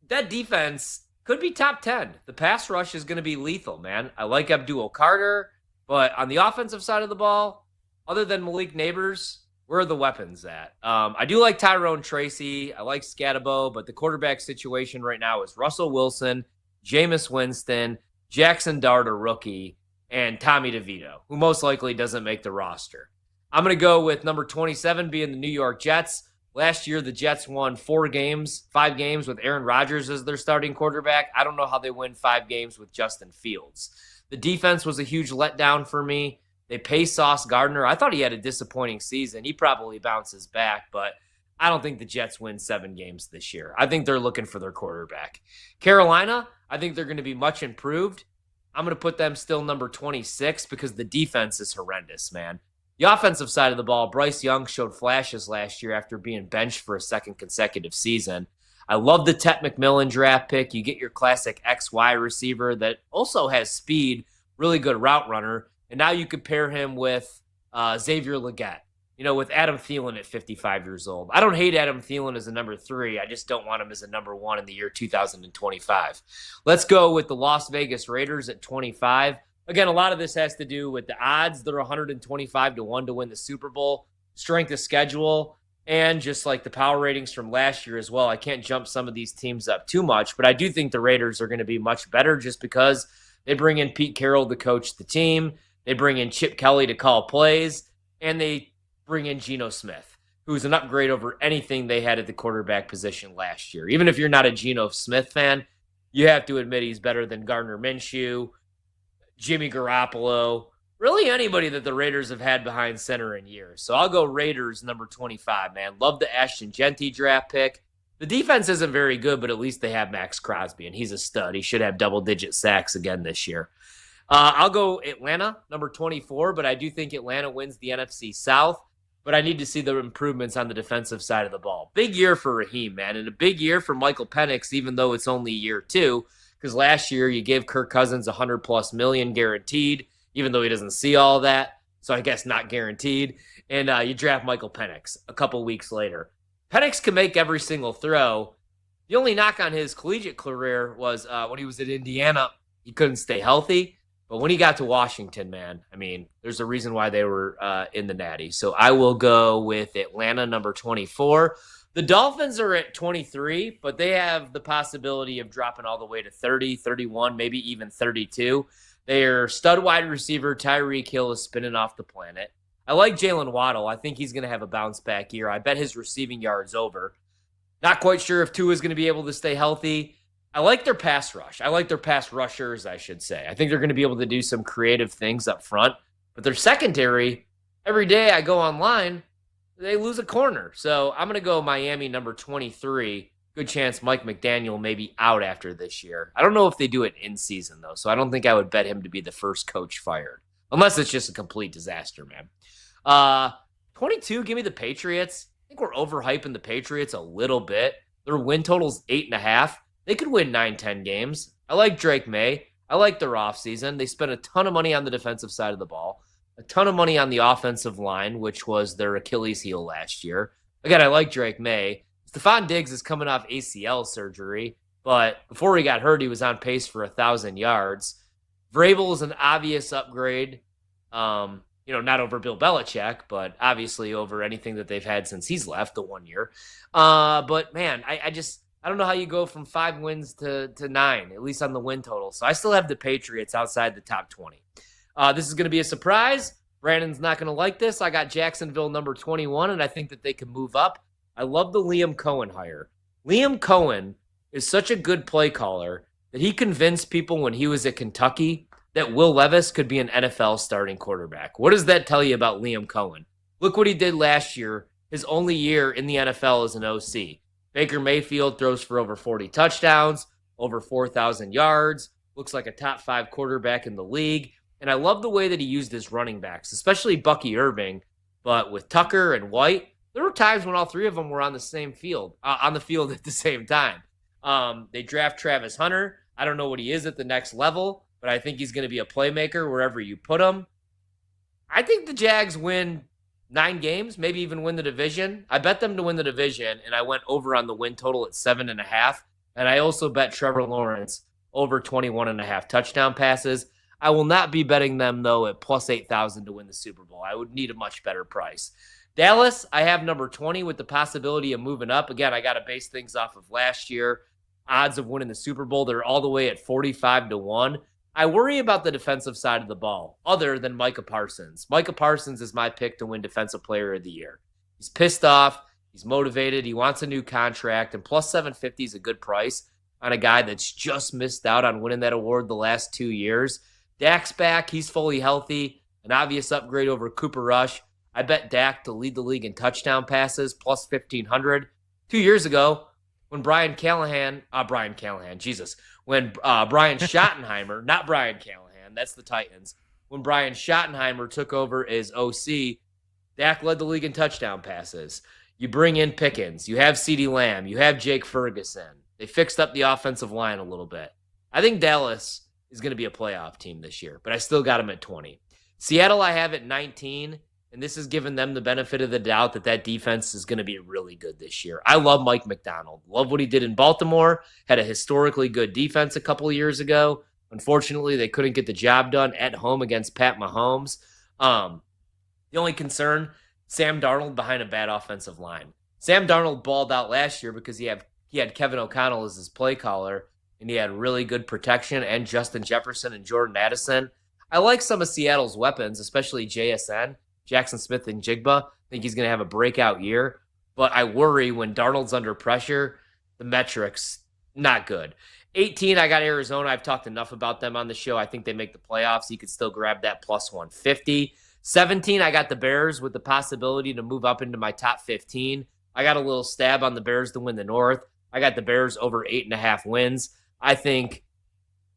That defense could be top 10. The pass rush is going to be lethal, man. I like Abdul Carter, but on the offensive side of the ball, other than Malik Neighbors, where are the weapons at? I do like Tyrone Tracy. I like Scatabo, but the quarterback situation right now is Russell Wilson, Jameis Winston, Jackson Dart, a rookie, and Tommy DeVito, who most likely doesn't make the roster. I'm going to go with number 27 being the New York Jets. Last year, the Jets won 5 games with Aaron Rodgers as their starting quarterback. I don't know how they win 5 games with Justin Fields. The defense was a huge letdown for me. They pay Sauce Gardner. I thought he had a disappointing season. He probably bounces back, but I don't think the Jets win 7 games this year. I think they're looking for their quarterback. Carolina, I think they're going to be much improved. I'm going to put them still number 26 because the defense is horrendous, man. The offensive side of the ball, Bryce Young showed flashes last year after being benched for a second consecutive season. I love the Tet McMillan draft pick. You get your classic XY receiver that also has speed, really good route runner. And now you compare him with Xavier Legette, with Adam Thielen at 55 years old. I don't hate Adam Thielen as a number 3. I just don't want him as a number 1 in the year 2025. Let's go with the Las Vegas Raiders at 25. Again, a lot of this has to do with the odds. They're 125-1 to win the Super Bowl, strength of schedule, and just like the power ratings from last year as well. I can't jump some of these teams up too much, but I do think the Raiders are going to be much better just because they bring in Pete Carroll to coach the team. They bring in Chip Kelly to call plays, and they bring in Geno Smith, who's an upgrade over anything they had at the quarterback position last year. Even if you're not a Geno Smith fan, you have to admit he's better than Gardner Minshew, Jimmy Garoppolo, really anybody that the Raiders have had behind center in years. So I'll go Raiders number 25, man. Love the Ashton Genty draft pick. The defense isn't very good, but at least they have Max Crosby, and he's a stud. He should have double-digit sacks again this year. I'll go Atlanta, number 24, but I do think Atlanta wins the NFC South, but I need to see the improvements on the defensive side of the ball. Big year for Raheem, man, and a big year for Michael Penix, even though it's only year 2, because last year you gave Kirk Cousins $100+ million guaranteed, even though he doesn't see all that, so I guess not guaranteed, and you draft Michael Penix a couple weeks later. Penix can make every single throw. The only knock on his collegiate career was when he was at Indiana, he couldn't stay healthy. But when he got to Washington, man, I mean, there's a reason why they were in the Natty. So I will go with Atlanta, number 24. The Dolphins are at 23, but they have the possibility of dropping all the way to 30, 31, maybe even 32. Their stud wide receiver, Tyreek Hill, is spinning off the planet. I like Jalen Waddle. I think he's going to have a bounce back year. I bet his receiving yards over. Not quite sure if Tua is going to be able to stay healthy. I like their pass rush. I like their pass rushers, I should say. I think they're going to be able to do some creative things up front. But their secondary, every day I go online, they lose a corner. So I'm going to go Miami number 23. Good chance Mike McDaniel may be out after this year. I don't know if they do it in season, though. So I don't think I would bet him to be the first coach fired. Unless it's just a complete disaster, man. 22, give me the Patriots. I think we're overhyping the Patriots a little bit. Their win total's 8.5. They could win 9-10 games. I like Drake May. I like their offseason. They spent a ton of money on the defensive side of the ball, a ton of money on the offensive line, which was their Achilles heel last year. Again, I like Drake May. Stephon Diggs is coming off ACL surgery, but before he got hurt, he was on pace for 1,000 yards. Vrabel is an obvious upgrade. Not over Bill Belichick, but obviously over anything that they've had since he's left the 1 year. But man, I don't know how you go from 5 wins to 9, at least on the win total. So I still have the Patriots outside the top 20. This is going to be a surprise. Brandon's not going to like this. I got Jacksonville number 21, and I think that they can move up. I love the Liam Cohen hire. Liam Cohen is such a good play caller that he convinced people when he was at Kentucky that Will Levis could be an NFL starting quarterback. What does that tell you about Liam Cohen? Look what he did last year, his only year in the NFL as an OC. Baker Mayfield throws for over 40 touchdowns, over 4,000 yards, looks like a top 5 quarterback in the league. And I love the way that he used his running backs, especially Bucky Irving. But with Tucker and White, there were times when all 3 of them were on the field at the same time. They draft Travis Hunter. I don't know what he is at the next level, but I think he's going to be a playmaker wherever you put him. I think the Jags win 9 games, maybe even win the division. I bet them to win the division, and I went over on the win total at 7.5. And I also bet Trevor Lawrence over 21.5 touchdown passes. I will not be betting them, though, at plus 8,000 to win the Super Bowl. I would need a much better price. Dallas, I have number 20 with the possibility of moving up. Again, I got to base things off of last year. Odds of winning the Super Bowl, they're all the way at 45-1. I worry about the defensive side of the ball, other than Micah Parsons. Micah Parsons is my pick to win Defensive Player of the Year. He's pissed off. He's motivated. He wants a new contract, and plus 750 is a good price on a guy that's just missed out on winning that award the last 2 years. Dak's back. He's fully healthy. An obvious upgrade over Cooper Rush. I bet Dak to lead the league in touchdown passes, plus 1,500. 2 years ago, when Brian Schottenheimer, not Brian Callahan, that's the Titans. When Brian Schottenheimer took over as OC, Dak led the league in touchdown passes. You bring in Pickens. You have CeeDee Lamb. You have Jake Ferguson. They fixed up the offensive line a little bit. I think Dallas is going to be a playoff team this year, but I still got them at 20. Seattle I have at 19. And this has given them the benefit of the doubt that defense is going to be really good this year. I love Mike McDonald. Love what he did in Baltimore. Had a historically good defense a couple of years ago. Unfortunately, they couldn't get the job done at home against Pat Mahomes. The only concern, Sam Darnold behind a bad offensive line. Sam Darnold balled out last year because he had Kevin O'Connell as his play caller, and he had really good protection, and Justin Jefferson and Jordan Addison. I like some of Seattle's weapons, especially JSN. Jackson Smith and Jigba. I think he's going to have a breakout year. But I worry when Darnold's under pressure, the metrics, not good. 18, I got Arizona. I've talked enough about them on the show. I think they make the playoffs. You could still grab that plus 150. 17, I got the Bears with the possibility to move up into my top 15. I got a little stab on the Bears to win the North. I got the Bears over 8.5 wins. I think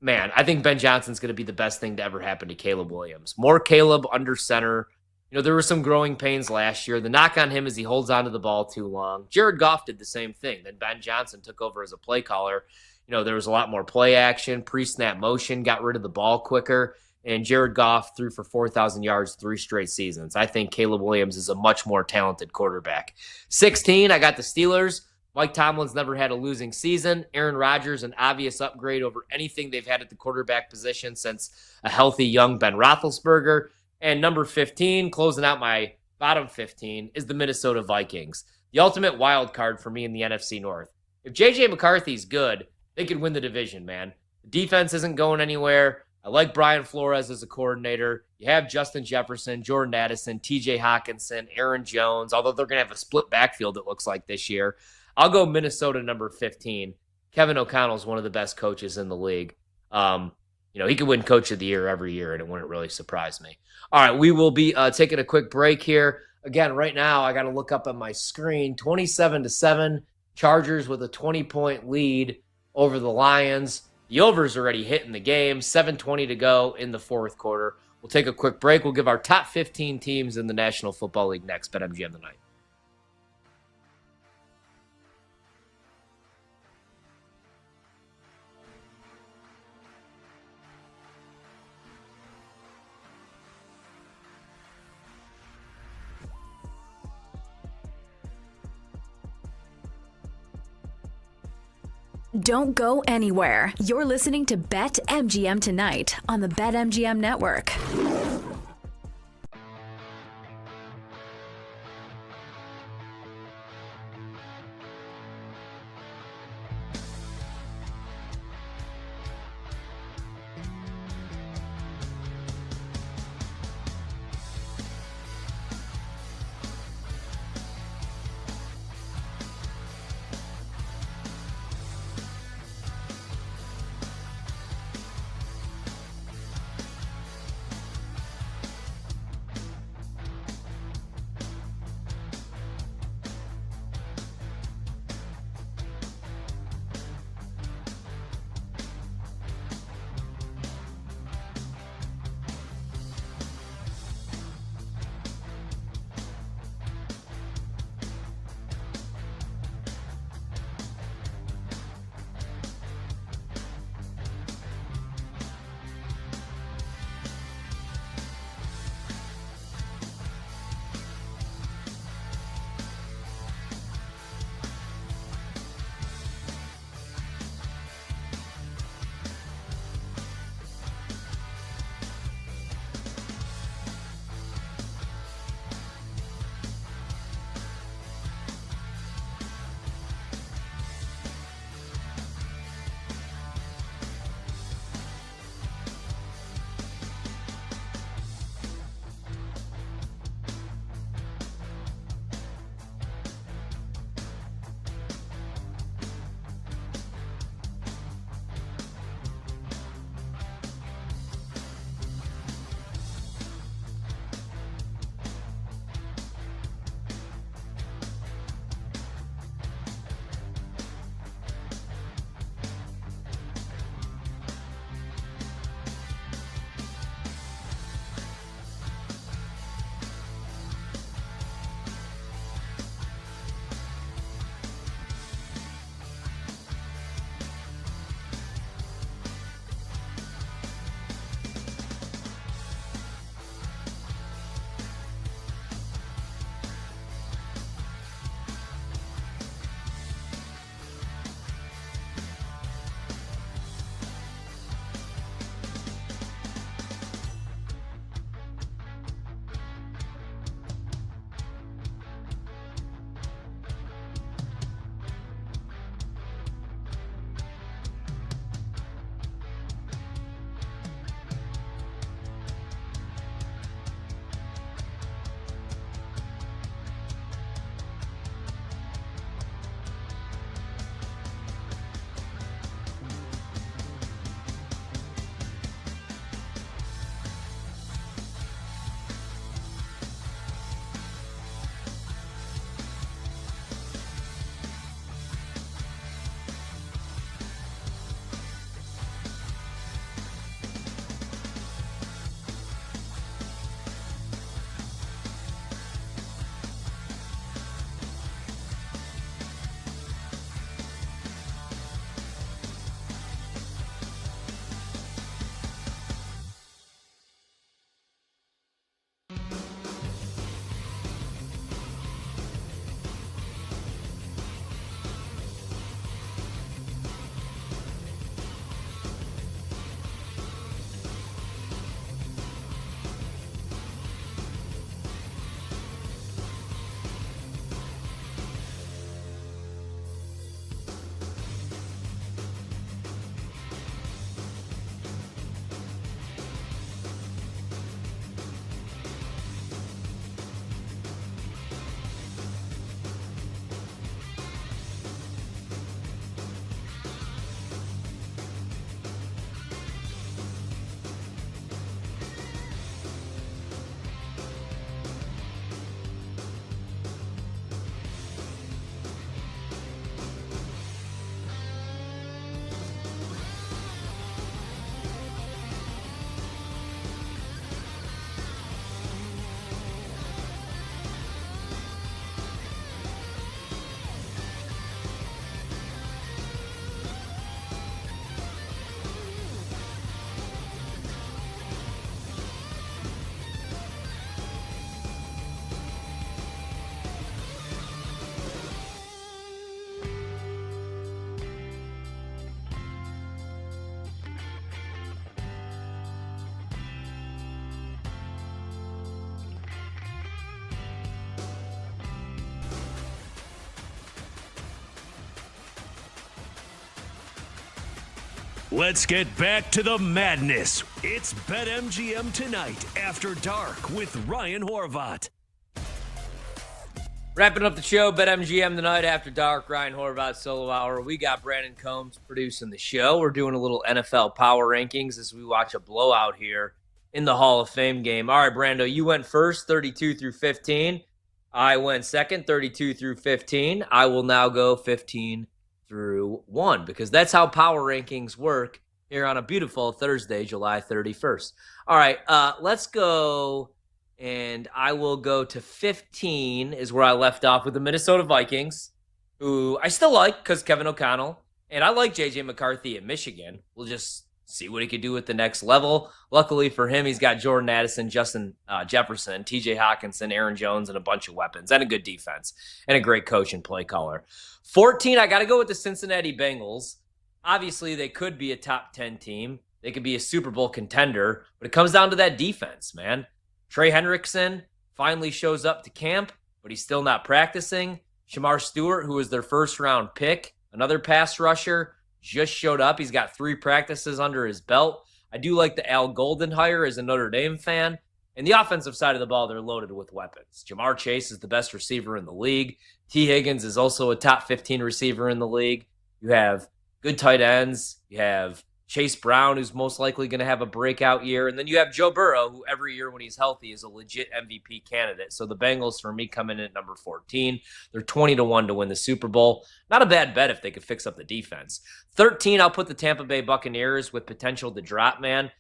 Ben Johnson's going to be the best thing to ever happen to Caleb Williams. More Caleb under center. There were some growing pains last year. The knock on him is he holds onto the ball too long. Jared Goff did the same thing. Then Ben Johnson took over as a play caller. There was a lot more play action, pre-snap motion, got rid of the ball quicker, and Jared Goff threw for 4,000 yards 3 straight seasons. I think Caleb Williams is a much more talented quarterback. 16, I got the Steelers. Mike Tomlin's never had a losing season. Aaron Rodgers, an obvious upgrade over anything they've had at the quarterback position since a healthy young Ben Roethlisberger. And number 15, closing out my bottom 15, is the Minnesota Vikings. The ultimate wild card for me in the NFC North. If J.J. McCarthy's good, they could win the division, man. The defense isn't going anywhere. I like Brian Flores as a coordinator. You have Justin Jefferson, Jordan Addison, TJ Hawkinson, Aaron Jones, although they're going to have a split backfield, it looks like, this year. I'll go Minnesota number 15. Kevin O'Connell is one of the best coaches in the league. He could win Coach of the Year every year, and it wouldn't really surprise me. All right, we will be taking a quick break here. Again, right now, I got to look up on my screen, 27-7, Chargers with a 20-point lead over the Lions. The over's already hitting the game, 7:20 to go in the fourth quarter. We'll take a quick break. We'll give our top 15 teams in the National Football League next. BetMGM tonight. Don't go anywhere. You're listening to BetMGM tonight on the BetMGM Network. Let's get back to the madness. It's BetMGM Tonight After Dark with Ryan Horvat. Wrapping up the show, BetMGM Tonight After Dark, Ryan Horvat Solo Hour. We got Brandon Combs producing the show. We're doing a little NFL power rankings as we watch a blowout here in the Hall of Fame game. All right, Brando, you went first, 32 through 15. I went second, 32 through 15. I will now go 15 through 1 because that's how power rankings work here on a beautiful Thursday, July 31st. All right, let's go, and I will go to 15 is where I left off with the Minnesota Vikings, who I still like because Kevin O'Connell, and I like J.J. McCarthy at Michigan. We'll just see what he could do at the next level. Luckily for him, he's got Jordan Addison, Justin Jefferson, TJ Hawkinson, Aaron Jones, and a bunch of weapons, and a good defense, and a great coach and play caller. 14, I got to go with the Cincinnati Bengals. Obviously, they could be a top 10 team. They could be a Super Bowl contender, but it comes down to that defense, man. Trey Hendrickson finally shows up to camp, but he's still not practicing. Shamar Stewart, who was their first-round pick, another pass rusher, just showed up. He's got 3 practices under his belt. I do like the Al Golden hire as a Notre Dame fan. And the offensive side of the ball, they're loaded with weapons. Jamar Chase is the best receiver in the league. T. Higgins is also a top 15 receiver in the league. You have good tight ends. You have Chase Brown, who's most likely going to have a breakout year. And then you have Joe Burrow, who every year when he's healthy is a legit MVP candidate. So the Bengals, for me, come in at number 14. They're 20-1 to win the Super Bowl. Not a bad bet if they could fix up the defense. 13, I'll put the Tampa Bay Buccaneers with potential to drop, man.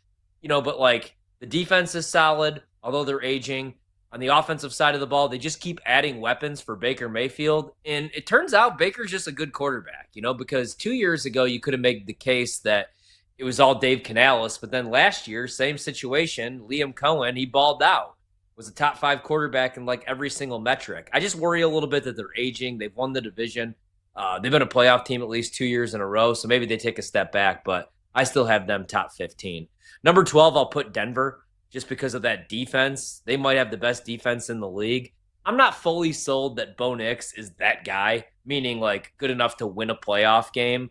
But like the defense is solid, although they're aging. On the offensive side of the ball, they just keep adding weapons for Baker Mayfield. And it turns out Baker's just a good quarterback, because 2 years ago you could have made the case that it was all Dave Canales, but then last year, same situation, Liam Cohen, he balled out. Was a top 5 quarterback in like every single metric. I just worry a little bit that they're aging. They've won the division. They've been a playoff team at least 2 years in a row, so maybe they take a step back, but I still have them top 15. Number 12, I'll put Denver just because of that defense. They might have the best defense in the league. I'm not fully sold that Bo Nix is that guy, meaning like good enough to win a playoff game.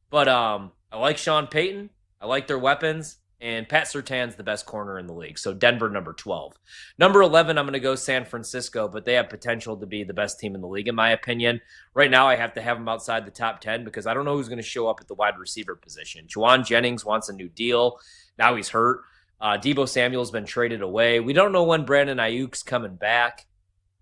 But I like Sean Payton. I like their weapons. And Pat Surtain's the best corner in the league. So Denver, number 12. Number 11, I'm going to go San Francisco, but they have potential to be the best team in the league, in my opinion. Right now, I have to have them outside the top 10 because I don't know who's going to show up at the wide receiver position. Juwan Jennings wants a new deal. Now he's hurt. Deebo Samuel's been traded away. We don't know when Brandon Ayuk's coming back.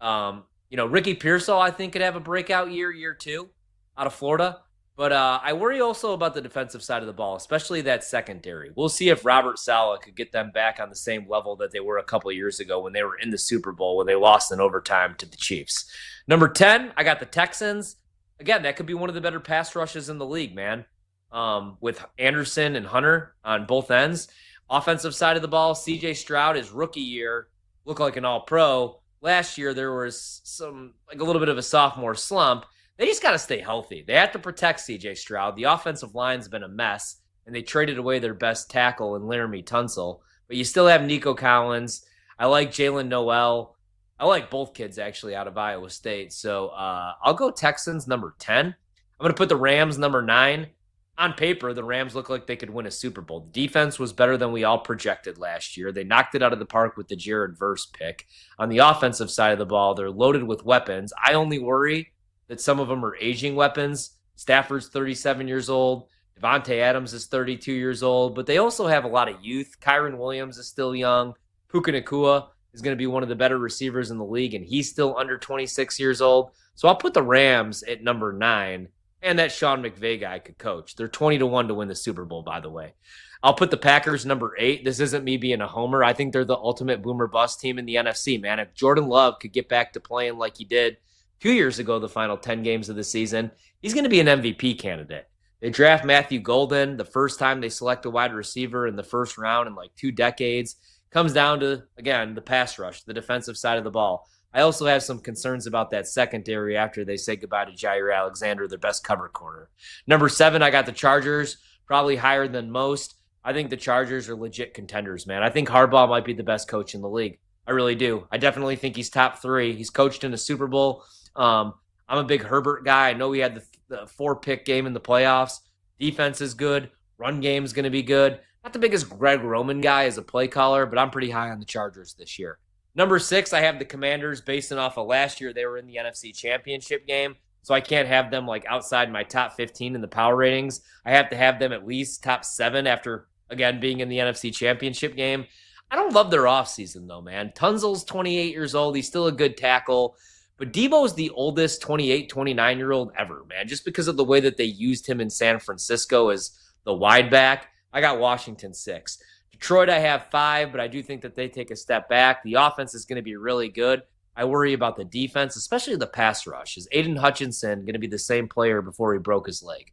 Ricky Pearsall, I think, could have a breakout year 2 out of Florida. But I worry also about the defensive side of the ball, especially that secondary. We'll see if Robert Saleh could get them back on the same level that they were a couple of years ago when they were in the Super Bowl, when they lost in overtime to the Chiefs. Number 10, I got the Texans. Again, that could be one of the better pass rushes in the league, man, with Anderson and Hunter on both ends. Offensive side of the ball, C.J. Stroud, his rookie year, looked like an all-pro. Last year, there was a little bit of a sophomore slump. They just got to stay healthy. They have to protect C.J. Stroud. The offensive line's been a mess, and they traded away their best tackle in Laramie Tunsil. But you still have Nico Collins. I like Jalen Noel. I like both kids, actually, out of Iowa State. So I'll go Texans number 10. I'm going to put the Rams number 9. On paper, the Rams look like they could win a Super Bowl. The defense was better than we all projected last year. They knocked it out of the park with the Jared Verse pick. On the offensive side of the ball, they're loaded with weapons. I only worry that some of them are aging weapons. Stafford's 37 years old. Devontae Adams is 32 years old. But they also have a lot of youth. Kyron Williams is still young. Puka Nacua is going to be one of the better receivers in the league, and he's still under 26 years old. So I'll put the Rams at number 9. And that Sean McVay guy could coach. They're 20-1 to win the Super Bowl, by the way. I'll put the Packers number 8. This isn't me being a homer. I think they're the ultimate boomer bust team in the NFC, man. If Jordan Love could get back to playing like he did 2 years ago, the final 10 games of the season, he's going to be an MVP candidate. They draft Matthew Golden, the first time they select a wide receiver in the first round in like 2 decades. Comes down to, again, the pass rush, the defensive side of the ball. I also have some concerns about that secondary after they say goodbye to Jair Alexander, their best cover corner. Number 7, I got the Chargers, probably higher than most. I think the Chargers are legit contenders, man. I think Harbaugh might be the best coach in the league. I really do. I definitely think he's top 3. He's coached in a Super Bowl. I'm a big Herbert guy. I know he had the 4-pick game in the playoffs. Defense is good. Run game's going to be good. Not the biggest Greg Roman guy as a play caller, but I'm pretty high on the Chargers this year. Number 6, I have the Commanders. Based off of last year, they were in the NFC Championship game, so I can't have them like outside my top 15 in the power ratings. I have to have them at least top 7 after, again, being in the NFC Championship game. I don't love their offseason, though, man. Tunzel's 28 years old. He's still a good tackle. But Debo's the oldest 28, 29-year-old ever, man, just because of the way that they used him in San Francisco as the wide back. I got Washington 6. Detroit, I have 5, but I do think that they take a step back. The offense is going to be really good. I worry about the defense, especially the pass rush. Is Aiden Hutchinson going to be the same player before he broke his leg?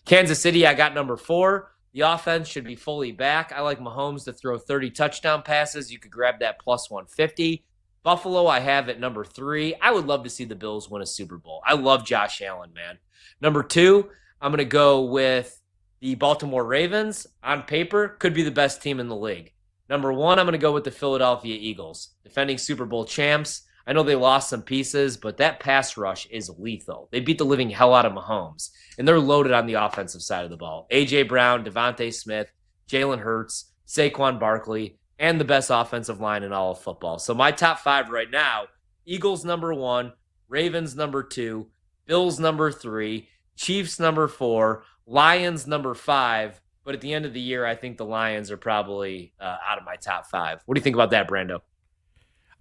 Kansas City, I got number 4. The offense should be fully back. I like Mahomes to throw 30 touchdown passes. You could grab that plus 150. Buffalo, I have at number 3. I would love to see the Bills win a Super Bowl. I love Josh Allen, man. Number 2, I'm going to go with the Baltimore Ravens. On paper, could be the best team in the league. Number 1, I'm going to go with the Philadelphia Eagles, defending Super Bowl champs. I know they lost some pieces, but that pass rush is lethal. They beat the living hell out of Mahomes, and they're loaded on the offensive side of the ball. A.J. Brown, Devontae Smith, Jalen Hurts, Saquon Barkley, and the best offensive line in all of football. So my top 5 right now, Eagles number 1, Ravens number 2, Bills number 3, Chiefs number 4, Lions number 5. But at the end of the year, I think the Lions are probably out of my top 5. What do you think about that, Brando?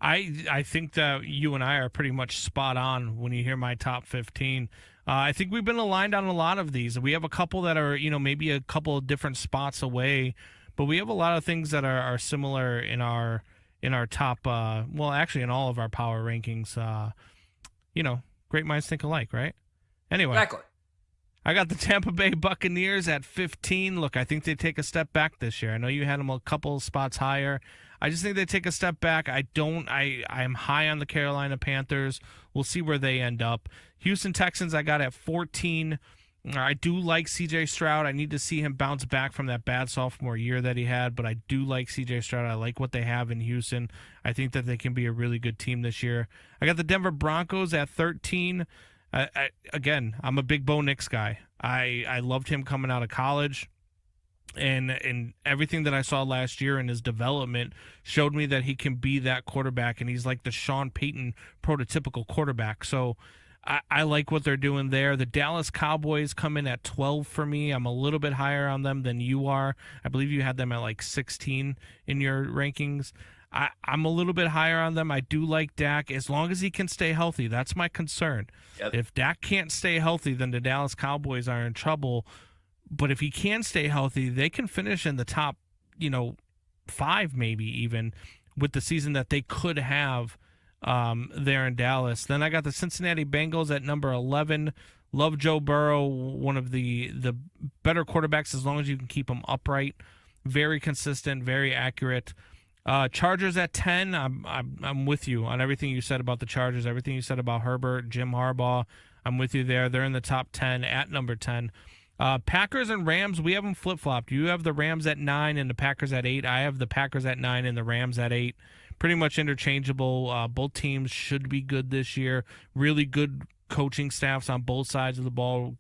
I think that you and I are pretty much spot on when you hear my top 15. I think we've been aligned on a lot of these. We have a couple that are, maybe a couple of different spots away, but we have a lot of things that are similar in our top. Actually, in all of our power rankings. Great minds think alike, right? Anyway, exactly. I got the Tampa Bay Buccaneers at 15. Look, I think they take a step back this year. I know you had them a couple spots higher. I just think they take a step back. I'm high on the Carolina Panthers. We'll see where they end up. Houston Texans, I got at 14. I do like C.J. Stroud. I need to see him bounce back from that bad sophomore year that he had, but I do like C.J. Stroud. I like what they have in Houston. I think that they can be a really good team this year. I got the Denver Broncos at 13. Again, I'm a big Bo Nix guy. I loved him coming out of college. And everything that I saw last year in his development showed me that he can be that quarterback, and he's like the Sean Payton prototypical quarterback. So I like what they're doing there. The Dallas Cowboys come in at 12 for me. I'm a little bit higher on them than you are. I believe you had them at like 16 in your rankings. I'm a little bit higher on them. I do like Dak as long as he can stay healthy. That's my concern. Yep. If Dak can't stay healthy, then the Dallas Cowboys are in trouble. But if he can stay healthy, they can finish in the top, 5 maybe even with the season that they could have there in Dallas. Then I got the Cincinnati Bengals at number 11. Love Joe Burrow, one of the better quarterbacks as long as you can keep him upright. Very consistent, very accurate. Chargers at 10. I'm with you on everything you said about the Chargers, everything you said about Herbert, Jim Harbaugh. I'm with you there. They're in the top 10 at number 10. Packers and Rams, we have them flip-flopped. You have the Rams at 9 and the Packers at 8. I have the Packers at 9 and the Rams at 8. Pretty much interchangeable. Both teams should be good this year. Really good coaching staffs on both sides of the ball.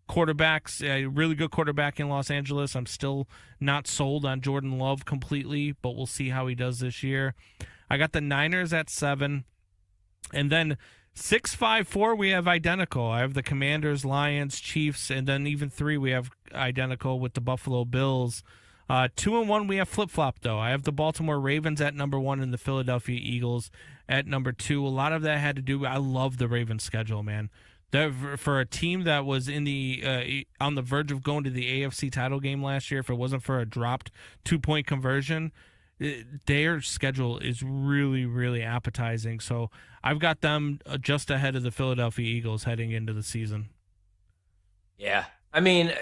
Quarterbacks, a really good quarterback in Los Angeles. I'm still not sold on Jordan Love completely, but we'll see how he does this year. I got the Niners at 7. And then 6, 5, 4, we have identical. I have the Commanders, Lions, Chiefs, and then even 3 we have identical with the Buffalo Bills. 2 and 1 we have flip-flop, though. I have the Baltimore Ravens at number 1 and the Philadelphia Eagles at number 2. A lot of that had to do, I love the Ravens schedule, man. For a team that was in the on the verge of going to the AFC title game last year, if it wasn't for a dropped 2-point conversion, their schedule is really, really appetizing. So I've got them just ahead of the Philadelphia Eagles heading into the season. Yeah. I mean,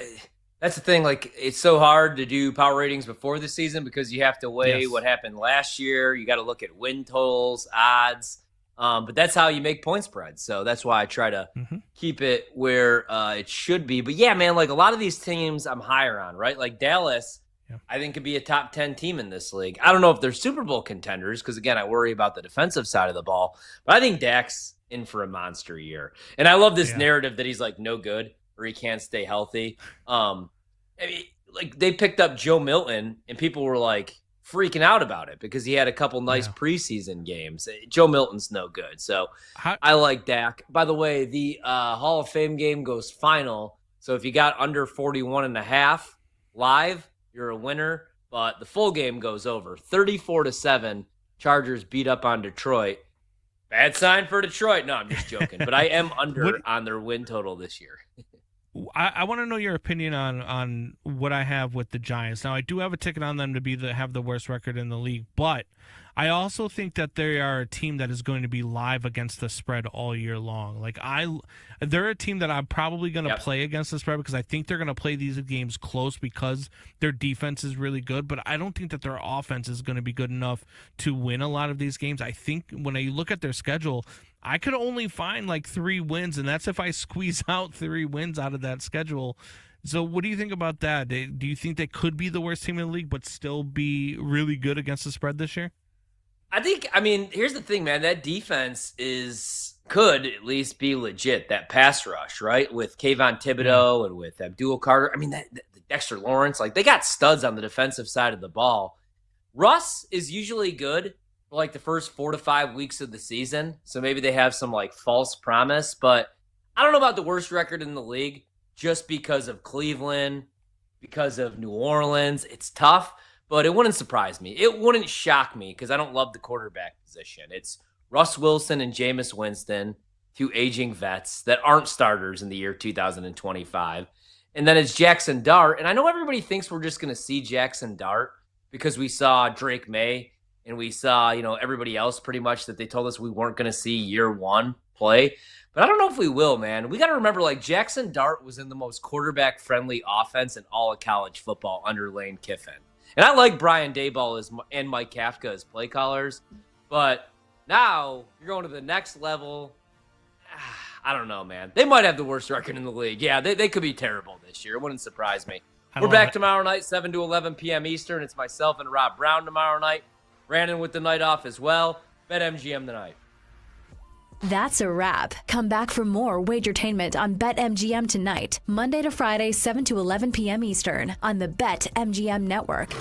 that's the thing. Like, it's so hard to do power ratings before the season because you have to weigh what happened last year. You got to look at win totals, odds. But that's how you make point spreads. So that's why I try to keep it where it should be. But yeah, man, like a lot of these teams I'm higher on, right? Like Dallas, I think could be a top 10 team in this league. I don't know if they're Super Bowl contenders because, again, I worry about the defensive side of the ball. But I think Dak's in for a monster year. And I love this narrative that he's like no good or he can't stay healthy. I mean, like they picked up Joe Milton, and people were like freaking out about it because he had a couple nice preseason games. Joe Milton's no good, so I like Dak. By the way, the Hall of Fame game goes final, so if you got under 41.5 live, you're a winner. But the full game goes over 34-7. Chargers beat up on Detroit. Bad sign for Detroit. No, I'm just joking. But I am under on their win total this year. I want to know your opinion on what I have with the Giants. Now, I do have a ticket on them to have the worst record in the league, but I also think that they are a team that is going to be live against the spread all year long. Like they're a team that I'm probably going to play against the spread because I think they're going to play these games close because their defense is really good, but I don't think that their offense is going to be good enough to win a lot of these games. I think when I look at their schedule, I could only find like 3 wins, and that's if I squeeze out 3 wins out of that schedule. So what do you think about that? Do you think they could be the worst team in the league but still be really good against the spread this year? I mean, here's the thing, man. That defense could at least be legit, that pass rush, right? With Kayvon Thibodeau and with Abdul Carter. I mean, the Dexter Lawrence, like they got studs on the defensive side of the ball. Russ is usually good for like the first 4 to 5 weeks of the season. So maybe they have some like false promise, but I don't know about the worst record in the league just because of Cleveland, because of New Orleans. It's tough, but it wouldn't surprise me. It wouldn't shock me because I don't love the quarterback position. It's Russ Wilson and Jameis Winston, 2 aging vets that aren't starters in the year 2025. And then it's Jackson Dart. And I know everybody thinks we're just going to see Jackson Dart because we saw Drake May and we saw, everybody else pretty much that they told us we weren't going to see year 1 play. But I don't know if we will, man. We got to remember, like, Jackson Dart was in the most quarterback-friendly offense in all of college football under Lane Kiffin. And I like Brian Daboll and Mike Kafka as play callers. But now you're going to the next level. I don't know, man. They might have the worst record in the league. Yeah, they could be terrible this year. It wouldn't surprise me. We're back tomorrow night, 7 to 11 p.m. Eastern. It's myself and Rob Brown tomorrow night. Brandon with the night off as well. BetMGM tonight. That's a wrap. Come back for more Wagertainment on BetMGM tonight, Monday to Friday, 7 to 11 p.m. Eastern on the BetMGM Network.